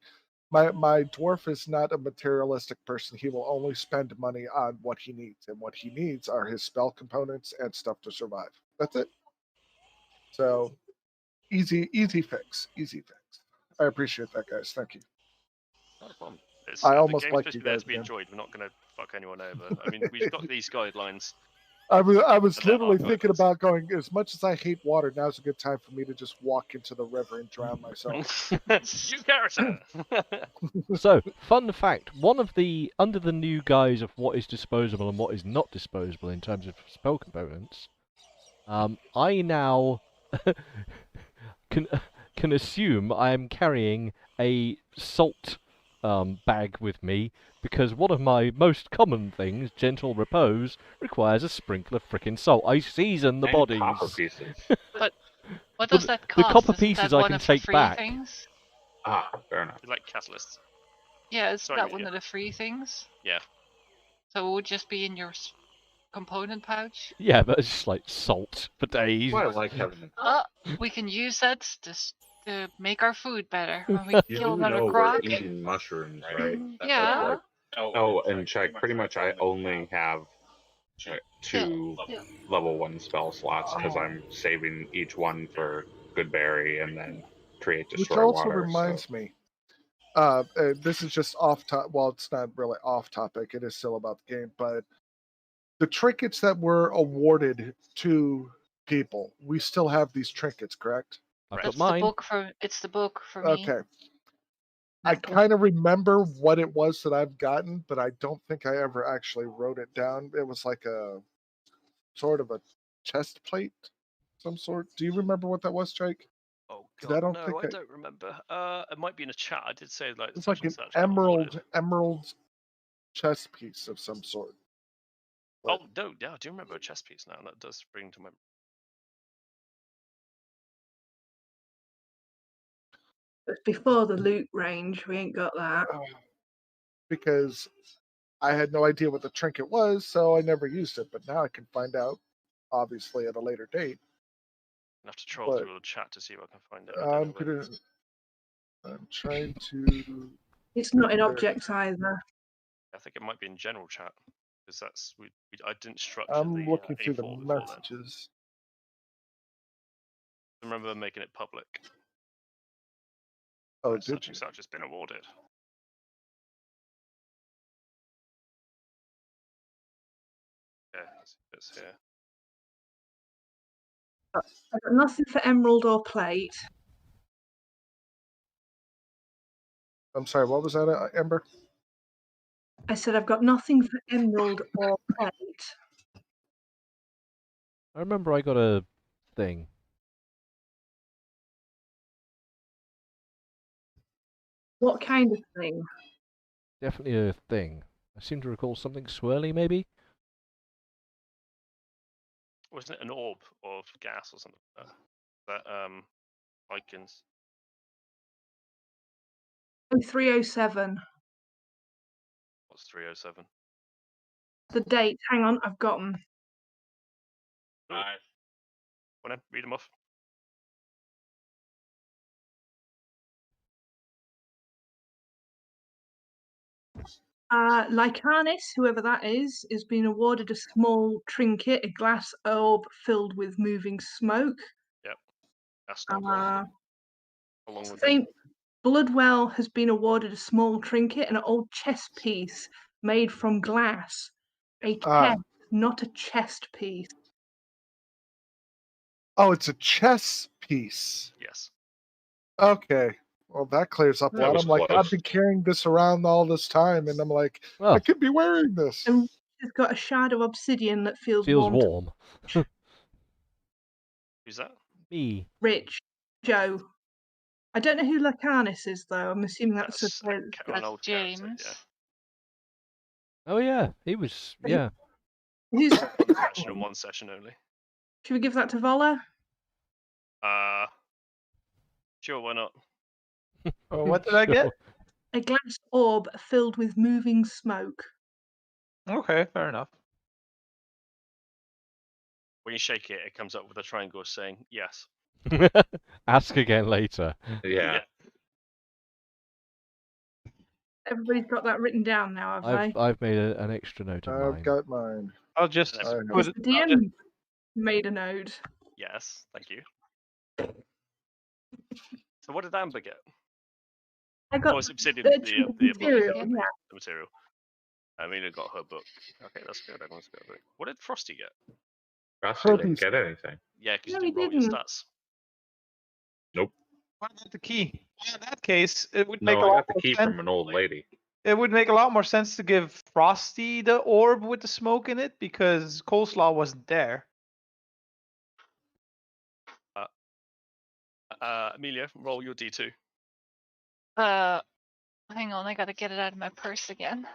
S5: my dwarf is not a materialistic person. He will only spend money on what he needs, and what he needs are his spell components and stuff to survive. That's it. So easy fix. I appreciate that, guys. Thank you.
S1: Not a problem.
S5: I
S1: the
S5: almost
S1: game's
S5: like
S1: supposed
S5: you
S1: to be there
S5: guys,
S1: to be
S5: man.
S1: enjoyed. We're not going to fuck anyone over. I mean, we've got these guidelines.
S5: I was
S1: And then
S5: literally
S1: I'll go
S5: thinking
S1: first.
S5: about going. As much as I hate water, now's a good time for me to just walk into the river and drown myself.
S1: New character.
S3: So, fun fact: under the new guise of what is disposable and what is not disposable in terms of spell components, I now can assume I am carrying a salt bag with me because one of my most common things, gentle repose, requires a sprinkle of frickin' salt. I season the
S7: And
S3: bodies.
S7: copper pieces.
S4: What
S3: But
S4: does that
S3: the
S4: cost?
S3: copper
S4: Isn't
S3: pieces
S4: that
S3: I
S4: one
S3: can
S4: of the
S3: take
S4: free
S3: back.
S4: things?
S7: Ah, fair enough.
S1: You like catalysts?
S4: Yeah, isn't
S1: Sorry,
S4: that
S1: Mickey.
S4: one of the free things?
S1: Yeah.
S4: So it would just be in your component pouch?
S3: Yeah, but it's just like salt for days.
S7: Well, I like having it.
S4: We can use that to make our food better. When we
S7: You
S4: kill
S7: do
S4: another
S7: know
S4: croc.
S7: we're eating mushrooms, right?
S4: Yeah.
S7: Oh, and check. Pretty much, I only have two level 1 spell slots because I'm saving each one for good berry and then create
S5: Which
S7: destroy
S5: also
S7: water.
S5: reminds me, this is just off top. Well, it's not really off topic. It is still about the game, but the trinkets that were awarded to people, we still have these trinkets, correct?
S3: I've got
S4: That's
S3: mine.
S4: it's the book for me.
S5: Okay. I kind of remember what it was that I've gotten, but I don't think I ever actually wrote it down. It was like a sort of a chest plate, some sort. Do you remember what that was, Jake?
S1: Oh
S5: 'Cause I
S1: god,
S5: don't
S1: no,
S5: think
S1: I
S5: I-
S1: don't remember. It might be in a chat. I did say like
S5: It's
S1: such
S5: like
S1: and
S5: an
S1: such got awarded.
S5: emerald chess piece of some sort.
S1: Oh no, yeah, I do remember a chess piece now. That does bring to my.
S6: It's before the loot range. We ain't got that.
S5: Because I had no idea what the trinket was, so I never used it. But now I can find out, obviously, at a later date.
S1: I have to troll
S5: But,
S1: through the chat to see if I can find it. I don't know where-
S5: I'm trying to.
S6: It's not in
S5: There.
S6: objects either.
S1: I think it might be in general chat because that's I didn't structure
S5: I'm
S1: the
S5: looking through the
S1: A4 before then.
S5: messages.
S1: I remember making it public.
S5: Oh,
S1: Like,
S5: did
S1: such
S5: you?
S1: and such has been awarded. Yeah, it's here.
S6: I've got nothing for emerald or plate.
S5: I'm sorry, what was that, Ember?
S6: I said I've got nothing for emerald or plate.
S3: I remember I got a thing.
S6: What kind of thing?
S3: Definitely a thing. I seem to recall something swirly, maybe?
S1: Wasn't it an orb of gas or something like that? That icons.
S6: 307.
S1: What's 307?
S6: The date. Hang on, I've got them.
S1: Nice. Want to read them off?
S6: Lycanis, whoever that is being awarded a small trinket, a glass orb filled with moving smoke.
S1: Yep. That's not wrong. Along with
S6: Saint Bloodwell has been awarded a small trinket, an old chess piece made from glass. A chest, not a chest piece.
S5: Oh, it's a chess piece.
S1: Yes.
S5: Okay. Well, that clears up a
S7: That
S5: lot.
S7: was
S5: I'm like,
S7: close.
S5: I've been carrying this around all this time, and I'm like,
S3: Oh,
S5: I could be wearing this.
S6: And it's got a shard of obsidian that feels warm.
S3: warm.
S1: Who's that?
S3: Me.
S6: Rich. Joe. I don't know who Lycanis is, though. I'm assuming that's
S1: an old
S4: James.
S1: character, yeah.
S3: Oh yeah, he was. Yeah.
S6: Who's
S1: Mentioned in one session only.
S6: Should we give that to Vola?
S1: Sure, why not?
S2: Oh, what did I get?
S6: A glass orb filled with moving smoke.
S2: Okay, fair enough.
S1: When you shake it, it comes up with a triangle saying yes.
S3: Ask again later.
S7: Yeah.
S6: Everybody's got that written down now, have they?
S3: I've made an extra note of mine.
S5: I've got mine.
S2: I'll just
S1: I know.
S2: put
S6: The
S2: it.
S6: DM made a note.
S1: Yes, thank you. So what did Amber get?
S6: I got
S1: Oh, it's obsidian.
S6: the
S1: The
S6: material. Yeah.
S1: material. Amelia got her book. Okay, that's good. Everyone's got a book. What did Frosty get?
S7: Frosty didn't
S5: Kirby's-
S7: get anything.
S1: Yeah, because
S6: No,
S1: you
S6: he
S1: didn't roll your
S6: didn't.
S1: stats.
S2: What about the key? Well, in that case, it would
S7: No,
S2: make a
S7: I
S2: lot
S7: got the
S2: more
S7: key
S2: sense.
S7: from an old lady.
S2: It would make a lot more sense to give Frosty the orb with the smoke in it because Coleslaw wasn't there.
S1: Amelia, roll your D2.
S4: Hang on, I gotta get it out of my purse again.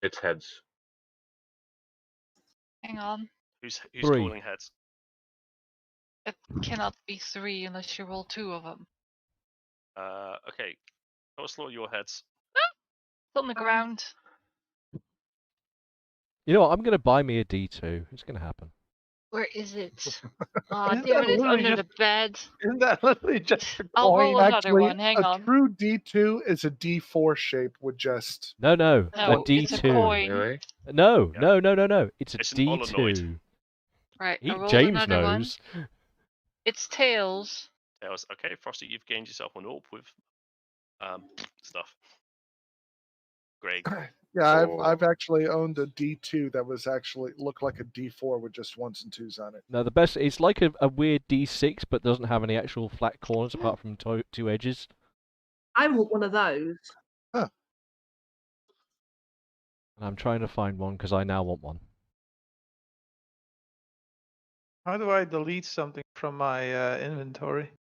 S7: It's heads.
S4: Hang on.
S1: Who's
S3: 3.
S1: calling heads?
S4: It cannot be 3 unless you roll 2 of them.
S1: Okay. Coleslaw, your heads.
S4: It's on the ground.
S3: You know what? I'm going to buy me a D2. It's going to happen.
S4: Where is it? Oh,
S2: Isn't
S4: damn
S2: that
S4: it, it's
S2: literally
S4: under the bed.
S2: Isn't that literally just a
S4: I'll roll
S2: coin?
S4: another
S5: Actually,
S4: one. Hang
S5: a
S4: on.
S5: true D2 is a D4 shape with just.
S3: No,
S4: No,
S3: a
S4: it's a
S3: D2.
S4: coin.
S7: Really?
S3: No,
S1: Yeah.
S3: no. It's a
S1: It's an
S3: D2.
S1: Olenoid.
S4: Right, I rolled
S3: James
S4: another
S3: knows.
S4: one. It's tails.
S1: Tails. Okay, Frosty, you've gained yourself an orb with stuff. Greg.
S5: Yeah,
S7: Oh.
S5: I've actually owned a D2 that was actually looked like a D4 with just 1s and 2s on it.
S3: No, the best. It's like a weird D6, but doesn't have any actual flat corners apart from two edges.
S6: I want one of those.
S3: And I'm trying to find one because I now want one.
S2: How do I delete something from my inventory?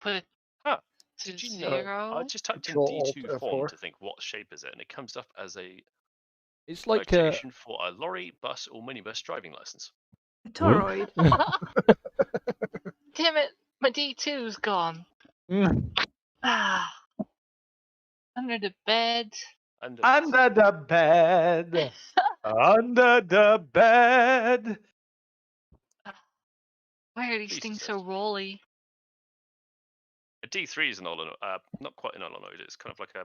S4: Put it
S1: Huh.
S4: to
S1: Did you know?
S4: 0.
S1: I just typed in
S5: Control
S1: D2
S5: Alt
S1: form
S5: F4.
S1: to think what shape is it, and it comes up as a
S3: It's like a.
S1: notation for a lorry, bus, or minibus driving license.
S6: A toroid.
S4: Damn it, my D2's gone. Ah. Under the bed.
S1: And
S2: Under the bed. Under the bed.
S4: Why are these
S1: Jesus
S4: things so rolly?
S1: a D3 is an Olenoid. Not quite an Olenoid. It's kind of like a.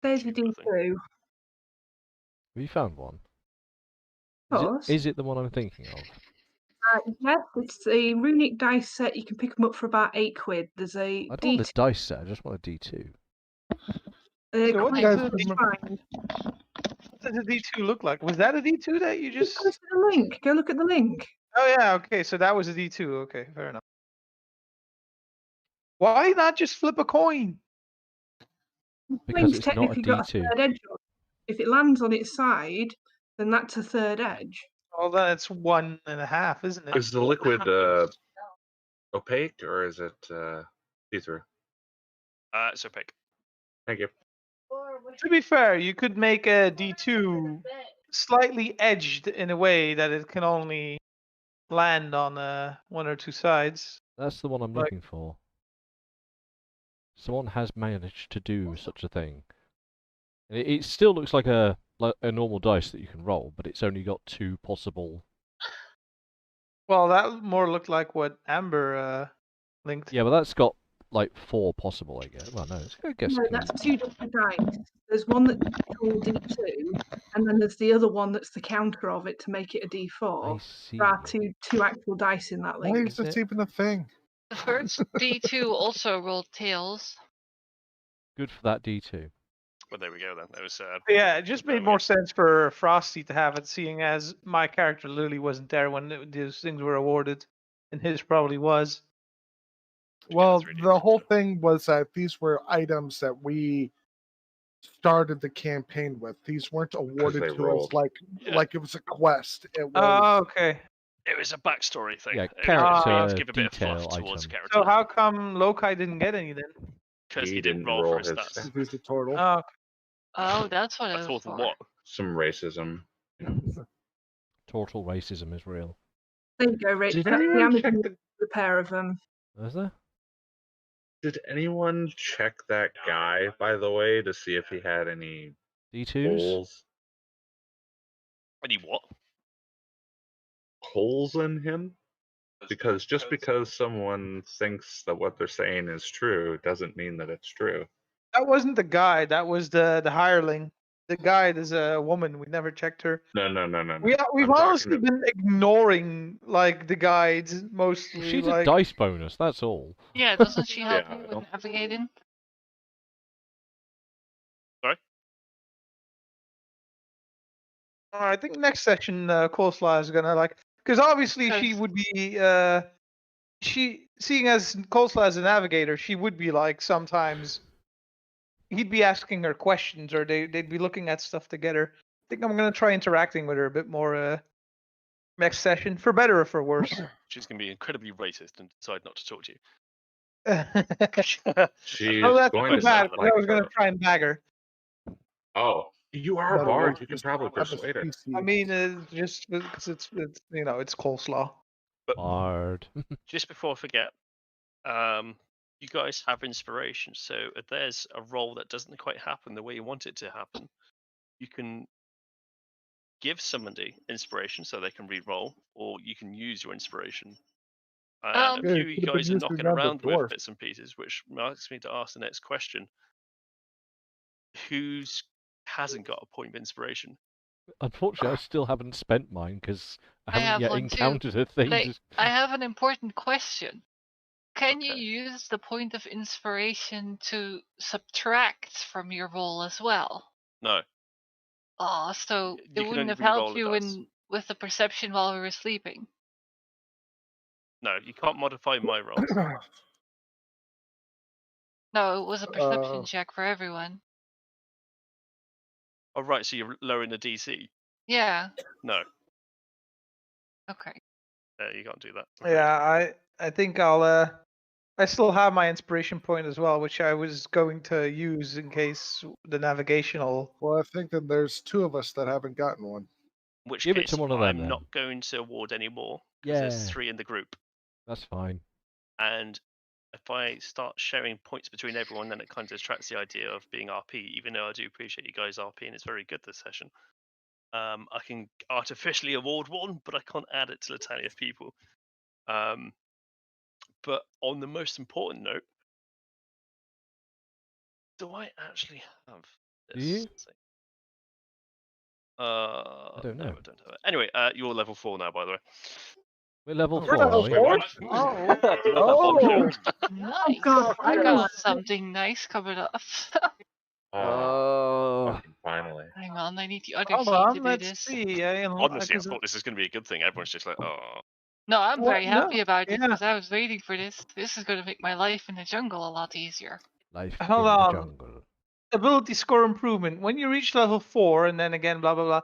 S6: There's your
S1: Tubular thing.
S6: D2.
S3: Have you found one?
S6: Of course.
S3: Is it the one I'm thinking of?
S6: Yes, it's a runic dice set. You can pick them up for about £8. There's a
S3: I don't want
S6: D2.
S3: a dice set. I just want a D2.
S2: So what
S6: coin
S2: does
S6: for
S2: the
S6: each find.
S2: What does a D2 look like? Was that a D2 that you
S6: Just
S2: just?
S6: go to the link. Go look at the link.
S2: Oh yeah, okay. So that was a D2. Okay, fair enough. Why not just flip a coin?
S3: Because
S6: Coin's
S3: it's not a
S6: technically got a
S3: D2.
S6: third edge on it. If it lands on its side, then that's a third edge.
S2: Well, then it's 1.5, isn't it?
S7: Is the liquid opaque or is it see-through?
S1: It's opaque.
S7: Thank you.
S2: To be fair, you could make a D2 slightly edged in a way that it can only land on one or two sides.
S3: That's the one I'm
S2: Like-
S3: looking for. Someone has managed to do such a thing. And it still looks like a normal dice that you can roll, but it's only got 2 possible.
S2: Well, that more looked like what Amber linked.
S3: Yeah, but that's got like 4 possible, I guess. Well, no, I guess.
S6: No,
S3: it can-
S6: that's 2 different dice. There's one that's called D2, and then there's the other one that's the counter of it to make it a
S3: I
S6: D4.
S3: see.
S6: There are two actual dice in that
S5: Why
S6: link.
S5: is this even a thing?
S4: The first D2 also rolled tails.
S3: Good for that D2.
S1: Well, there we go then. There was.
S2: Yeah, it just made
S1: Okay.
S2: more sense for Frosty to have it, seeing as my character literally wasn't there when these things were awarded, and his probably was.
S5: Well,
S1: 3D
S5: the whole
S1: picture.
S5: thing was that these were items that we started the campaign with. These weren't awarded
S7: they
S5: to
S7: rolled.
S5: us like
S1: Yeah.
S5: like it was a quest. It was
S2: Oh, okay.
S1: It was a backstory thing.
S3: Yeah,
S1: It was
S3: character
S1: to give a bit of fluff
S3: detail
S1: towards the
S3: item.
S1: character.
S2: So how come Lokai didn't get any then?
S1: Because
S7: He
S1: he didn't
S7: didn't
S1: roll
S7: roll
S1: for his
S7: his
S1: stats.
S7: stats.
S5: he's a turtle.
S2: Oh,
S4: Oh, that's what it
S1: I
S4: was
S1: thought
S4: for.
S1: what?
S7: Some racism. You know.
S3: Total racism is real.
S6: There you go, Rich.
S5: Did
S6: That's the
S5: anyone check
S6: Amazon
S5: the
S6: repair of them.
S3: Is there?
S7: Did anyone check that guy, by the way, to see if he had any
S3: D2s?
S7: holes
S1: Any what?
S7: holes in him? Because just because someone thinks that what they're saying is true doesn't mean that it's true.
S2: that wasn't the guide. That was the hireling. The guide is a woman. We never checked her.
S7: No.
S2: We've
S7: I'm talking
S2: honestly
S7: to-
S2: been ignoring like the guides mostly.
S3: She's
S2: like,
S3: a dice bonus, that's all.
S4: Yeah, doesn't she help
S7: Yeah,
S4: you
S7: I
S4: with
S7: don't-
S4: navigating?
S2: I think next session, Coleslaw is gonna because obviously she would be, seeing as Coleslaw as a navigator, she would be sometimes he'd be asking her questions, or they'd be looking at stuff together. I think I'm gonna try interacting with her a bit more next session, for better or for worse.
S1: She's going to be incredibly racist and decide not to talk to you.
S7: She's
S2: Oh, that's
S7: going
S2: too
S7: to
S2: bad.
S7: not
S2: 'Cause
S7: like
S2: I was gonna
S7: her.
S2: try and bag her.
S7: Oh, you are a
S5: But
S7: bard. You can
S5: just
S7: probably
S5: have a
S7: persuade her.
S5: PC.
S2: I mean, just because it's it's Coleslaw.
S3: Bard.
S1: Just before I forget, you guys have inspiration. So if there's a role that doesn't quite happen the way you want it to happen, you can give somebody inspiration so they can re-roll, or you can use your inspiration. And a
S5: Yeah,
S1: few
S5: it
S1: of you
S5: could have been
S1: guys are
S5: used
S1: knocking
S5: around the
S1: around with
S5: dwarf.
S1: bits and pieces, which asks me to ask the next question: who's hasn't got a point of inspiration?
S3: Unfortunately, I still haven't spent mine because I
S4: I
S3: haven't
S4: have
S3: yet
S4: one too.
S3: encountered a thing.
S4: Like, I have an important question. Can you
S1: Okay.
S4: use the point of inspiration to subtract from your roll as well?
S1: No,
S4: Oh, so
S1: you
S4: it
S1: can
S4: wouldn't
S1: only
S4: have helped
S1: re-roll a
S4: you
S1: dice.
S4: with the perception while we were sleeping.
S1: No, you can't modify my roll.
S4: No, it was a perception
S5: Uh,
S4: check for everyone.
S1: Oh right, so you're lowering the DC.
S4: Yeah.
S1: No,
S4: Okay.
S1: you can't do that.
S2: Yeah, I think I still have my inspiration point as well, which I was going to use in case the navigational.
S5: well, I think then there's two of us that haven't gotten one.
S1: In which
S3: Give it
S1: case,
S3: to one of them,
S1: I'm
S3: then.
S1: not going to award any more because there's
S3: Yeah.
S1: 3 in the group,
S3: That's fine.
S1: and if I start sharing points between everyone, then it kind of distracts the idea of being RP. Even though I do appreciate you guys RP, and it's very good this session. I can artificially award one, but I can't add it to the tally of people. But on the most important note, do I actually have this?
S3: Do you?
S1: I
S3: don't know.
S1: No, I don't have it. Anyway, you're level 4 now, by the way.
S3: We're level
S5: Oh,
S3: 4,
S2: level
S3: are we?
S2: 4?
S5: Oh,
S1: Do you want that bombshell?
S4: Nice.
S6: God,
S4: I
S6: I
S4: got something nice coming up.
S3: Oh.
S7: Fucking finally.
S4: Hang on, I need the other
S2: Hold
S4: key to
S2: on,
S4: do
S2: let's
S4: this.
S2: see.
S1: Honestly, I thought this is going to be a good thing. Everyone's just like, oh.
S4: No, I'm very
S2: Well, no,
S4: happy about it
S2: yeah.
S4: because I was waiting for this. This is going to make my life in the jungle a lot easier.
S3: Life
S2: Hold
S3: in the
S2: on.
S3: jungle.
S2: Ability score improvement. When you reach level 4, and then again, blah blah blah,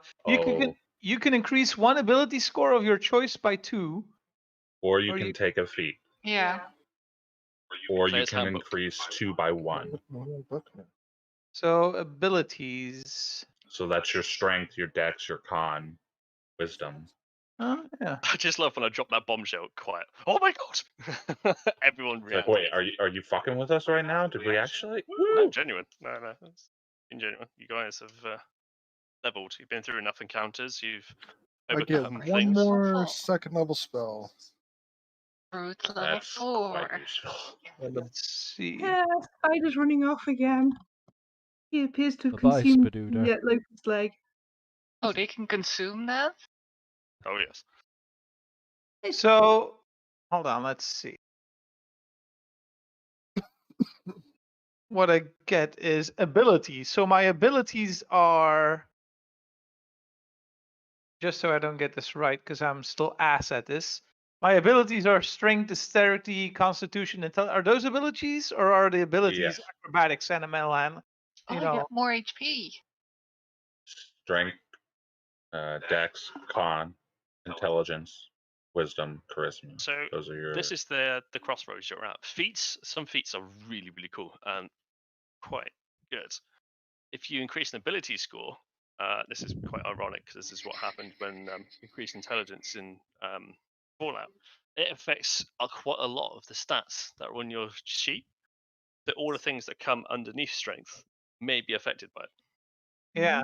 S2: you can increase one ability score of your choice by 2.
S7: Or you
S2: Or
S7: can
S2: you-
S7: take a feat.
S4: Yeah.
S7: Or you
S1: Player's
S7: can
S1: handbook.
S7: increase 2 by 1.
S2: So abilities.
S7: So that's your strength, your dex, your con, wisdom.
S2: Oh yeah.
S1: I just love when I drop that bombshell. Quiet. Oh my god! Everyone
S7: It's like,
S1: reacted.
S7: wait, are you fucking with us right now? Did we actually?
S1: No,
S7: Woo!
S1: genuine. No, it's genuine. You guys have leveled. You've been through enough encounters. You've
S5: I get
S1: overcome
S5: one
S1: things.
S5: more
S4: Awful.
S5: second level spell.
S4: Brute level
S7: That's
S4: 4.
S7: quite useful.
S2: Let's see.
S6: Yeah, Spider's running off again. He appears to have
S3: Bye-bye,
S6: consumed
S3: Spadooda.
S6: the locust leg.
S4: Oh, they can consume that?
S1: Oh yes.
S2: So hold on. Let's see. What I get is abilities. So my abilities are, just so I don't get this right, because I'm still ass at this. My abilities are strength, dexterity, constitution, are those abilities, or are the abilities
S7: Yes.
S2: acrobatics, animal, and
S4: Oh, I get more HP.
S7: Strength, dex, con, intelligence, wisdom, charisma.
S1: So
S7: Those are your.
S1: this is the crossroads you're at. Feats. Some feats are really really cool and quite good. If you increase an ability score, this is quite ironic because this is what happened when increased intelligence in Fallout. It affects quite a lot of the stats that are on your sheet. That all the things that come underneath strength may be affected by it.
S2: yeah.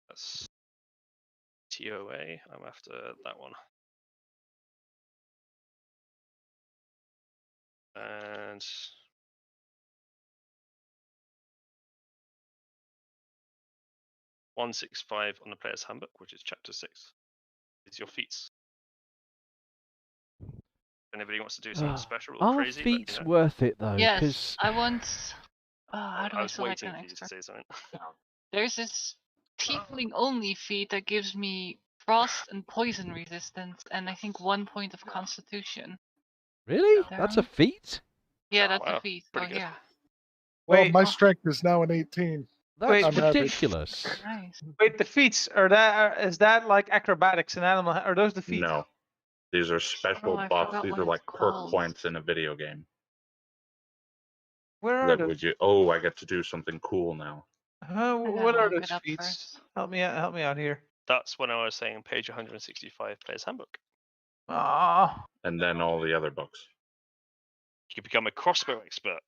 S1: That's TOA. I'm after that one. And 165 on the player's handbook, which is chapter 6, is your feats. If anybody wants to do something special or
S3: Are
S1: crazy, let me
S3: feats
S1: know.
S3: worth it though?
S4: Yes,
S3: Because
S4: I want How do
S1: I
S4: I
S1: was
S4: select
S1: waiting
S4: an
S1: for you to
S4: extra?
S1: say something.
S4: There's this tiefling only feat that gives me frost and poison resistance, and I think 1 point of constitution.
S3: Really?
S4: There.
S3: That's a feat?
S4: Yeah, that's a
S1: Wow,
S4: feat.
S1: pretty good.
S4: Yeah.
S5: Well,
S2: Wait,
S5: my
S4: oh.
S5: strength is now an 18.
S3: That's
S2: Wait,
S5: I'm happy.
S3: ridiculous.
S4: Nice.
S2: wait, the feats is that like acrobatics and animal? Are those the feats?
S7: No, these are special
S4: I
S7: buffs.
S4: forgot
S7: These
S4: what
S7: are
S4: it's
S7: like perk
S4: called.
S7: points in a video game.
S2: Where are
S7: That
S2: those?
S7: would you? Oh, I get to do something cool now.
S2: What
S4: gotta
S2: are
S4: look
S2: those
S4: it up
S2: feats?
S4: first.
S2: Help me out here.
S1: That's when I was saying page 165 Player's Handbook.
S2: Ah,
S7: And then all the other books.
S1: You can become a crossbow expert.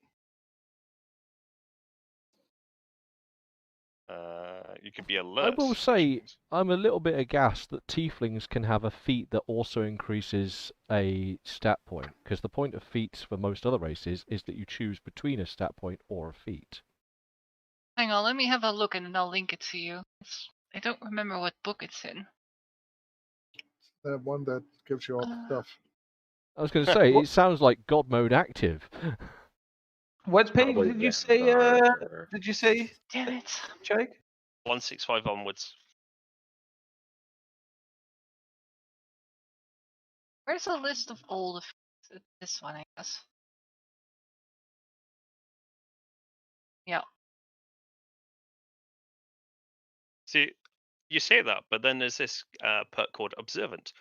S1: You could be alert.
S3: will
S1: which
S3: say-
S1: means-
S3: I'm a little bit aghast that tieflings can have a feat that also increases a stat point, because the point of feats for most other races is that you choose between a stat point or a feat.
S4: Hang on, let me have a look and then I'll link it to you. I don't remember what book it's in.
S5: That one that gives you all the stuff.
S3: I was going to say, it sounds like God Mode active.
S2: what page
S7: Probably
S2: did you say?
S7: Vanguard or-
S2: Did you say,
S4: Damn it.
S2: Jake?
S1: 165 onwards.
S4: Where's the list of all the feats? This one, I guess. Yeah.
S1: See, you say that, but then there's this perk called Observant.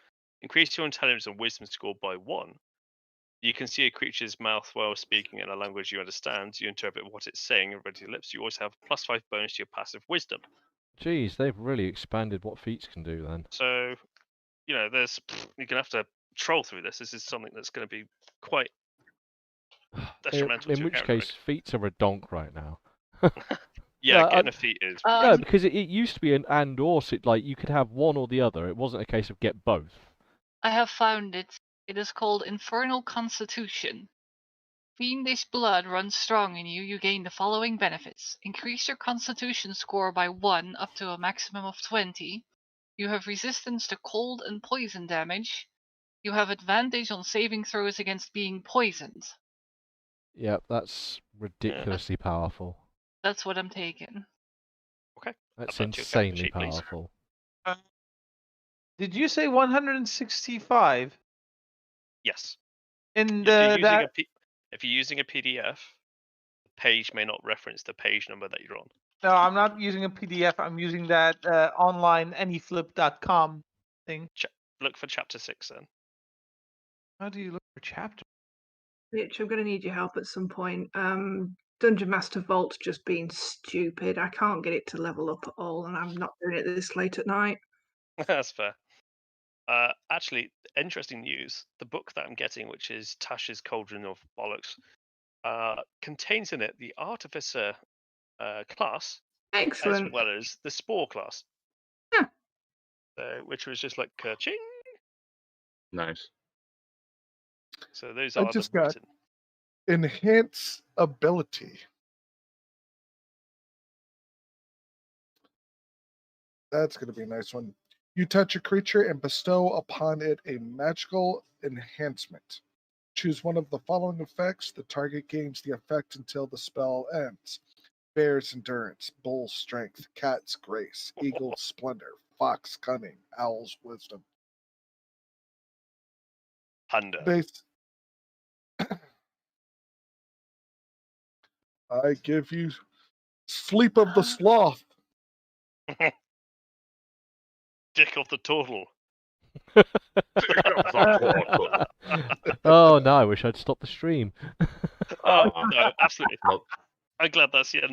S1: Increase your intelligence and wisdom score by 1. You can see a creature's mouth while speaking in a language you understand. You interpret what it's saying and read your lips. You also have +5 bonus to your passive wisdom.
S3: Jeez, they've really expanded what feats can do then.
S1: So, you're gonna have to troll through this. This is something that's going to be quite detrimental
S3: In
S1: to
S3: which
S1: your
S3: case, feats are a donk right now.
S1: Yeah,
S3: No,
S1: getting a feat is.
S3: No, because it used to be an and or, like you could have one or the other. It wasn't a case of get both.
S4: I have found it. It is called Infernal Constitution. Fiendish blood runs strong in you. You gain the following benefits. Increase your constitution score by 1 up to a maximum of 20. You have resistance to cold and poison damage. You have advantage on saving throws against being poisoned.
S3: Yep, that's ridiculously powerful.
S4: That's what I'm taking.
S1: Okay.
S3: That's
S1: Add that to your character
S3: insanely
S1: sheet, please.
S3: powerful.
S2: Did you say 165?
S1: Yes.
S2: In
S1: If you're using a PDF, the page may not reference the page number that you're on.
S2: No, I'm not using a PDF. I'm using that online anyflip.com thing.
S1: Look for chapter 6 then.
S2: How do you look for chapter?
S6: Rich, I'm going to need your help at some point. Dungeon Master Vault's just being stupid. I can't get it to level up at all, and I'm not doing it this late at night.
S1: That's fair. Actually, interesting news. The book that I'm getting, which is Tash's Cauldron of Bollocks, contains in it the Artificer class
S6: Excellent.
S1: as well as the Spore class.
S6: Yeah.
S1: Which was just like ching.
S7: Nice.
S1: So those
S5: I
S1: are
S5: just
S1: the
S5: got
S1: written.
S5: enhance ability. That's going to be a nice one. You touch a creature and bestow upon it a magical enhancement. Choose one of the following effects. The target gains the effect until the spell ends. Bear's endurance, bull's strength, cat's grace, eagle's splendor, fox cunning, owl's wisdom.
S1: Panda.
S5: I give you sleep of the sloth.
S1: Dick of the turtle.
S3: Oh, no, I wish I'd stopped the stream.
S1: Oh, no, absolutely.
S7: Nope.
S1: I'm glad that's the end of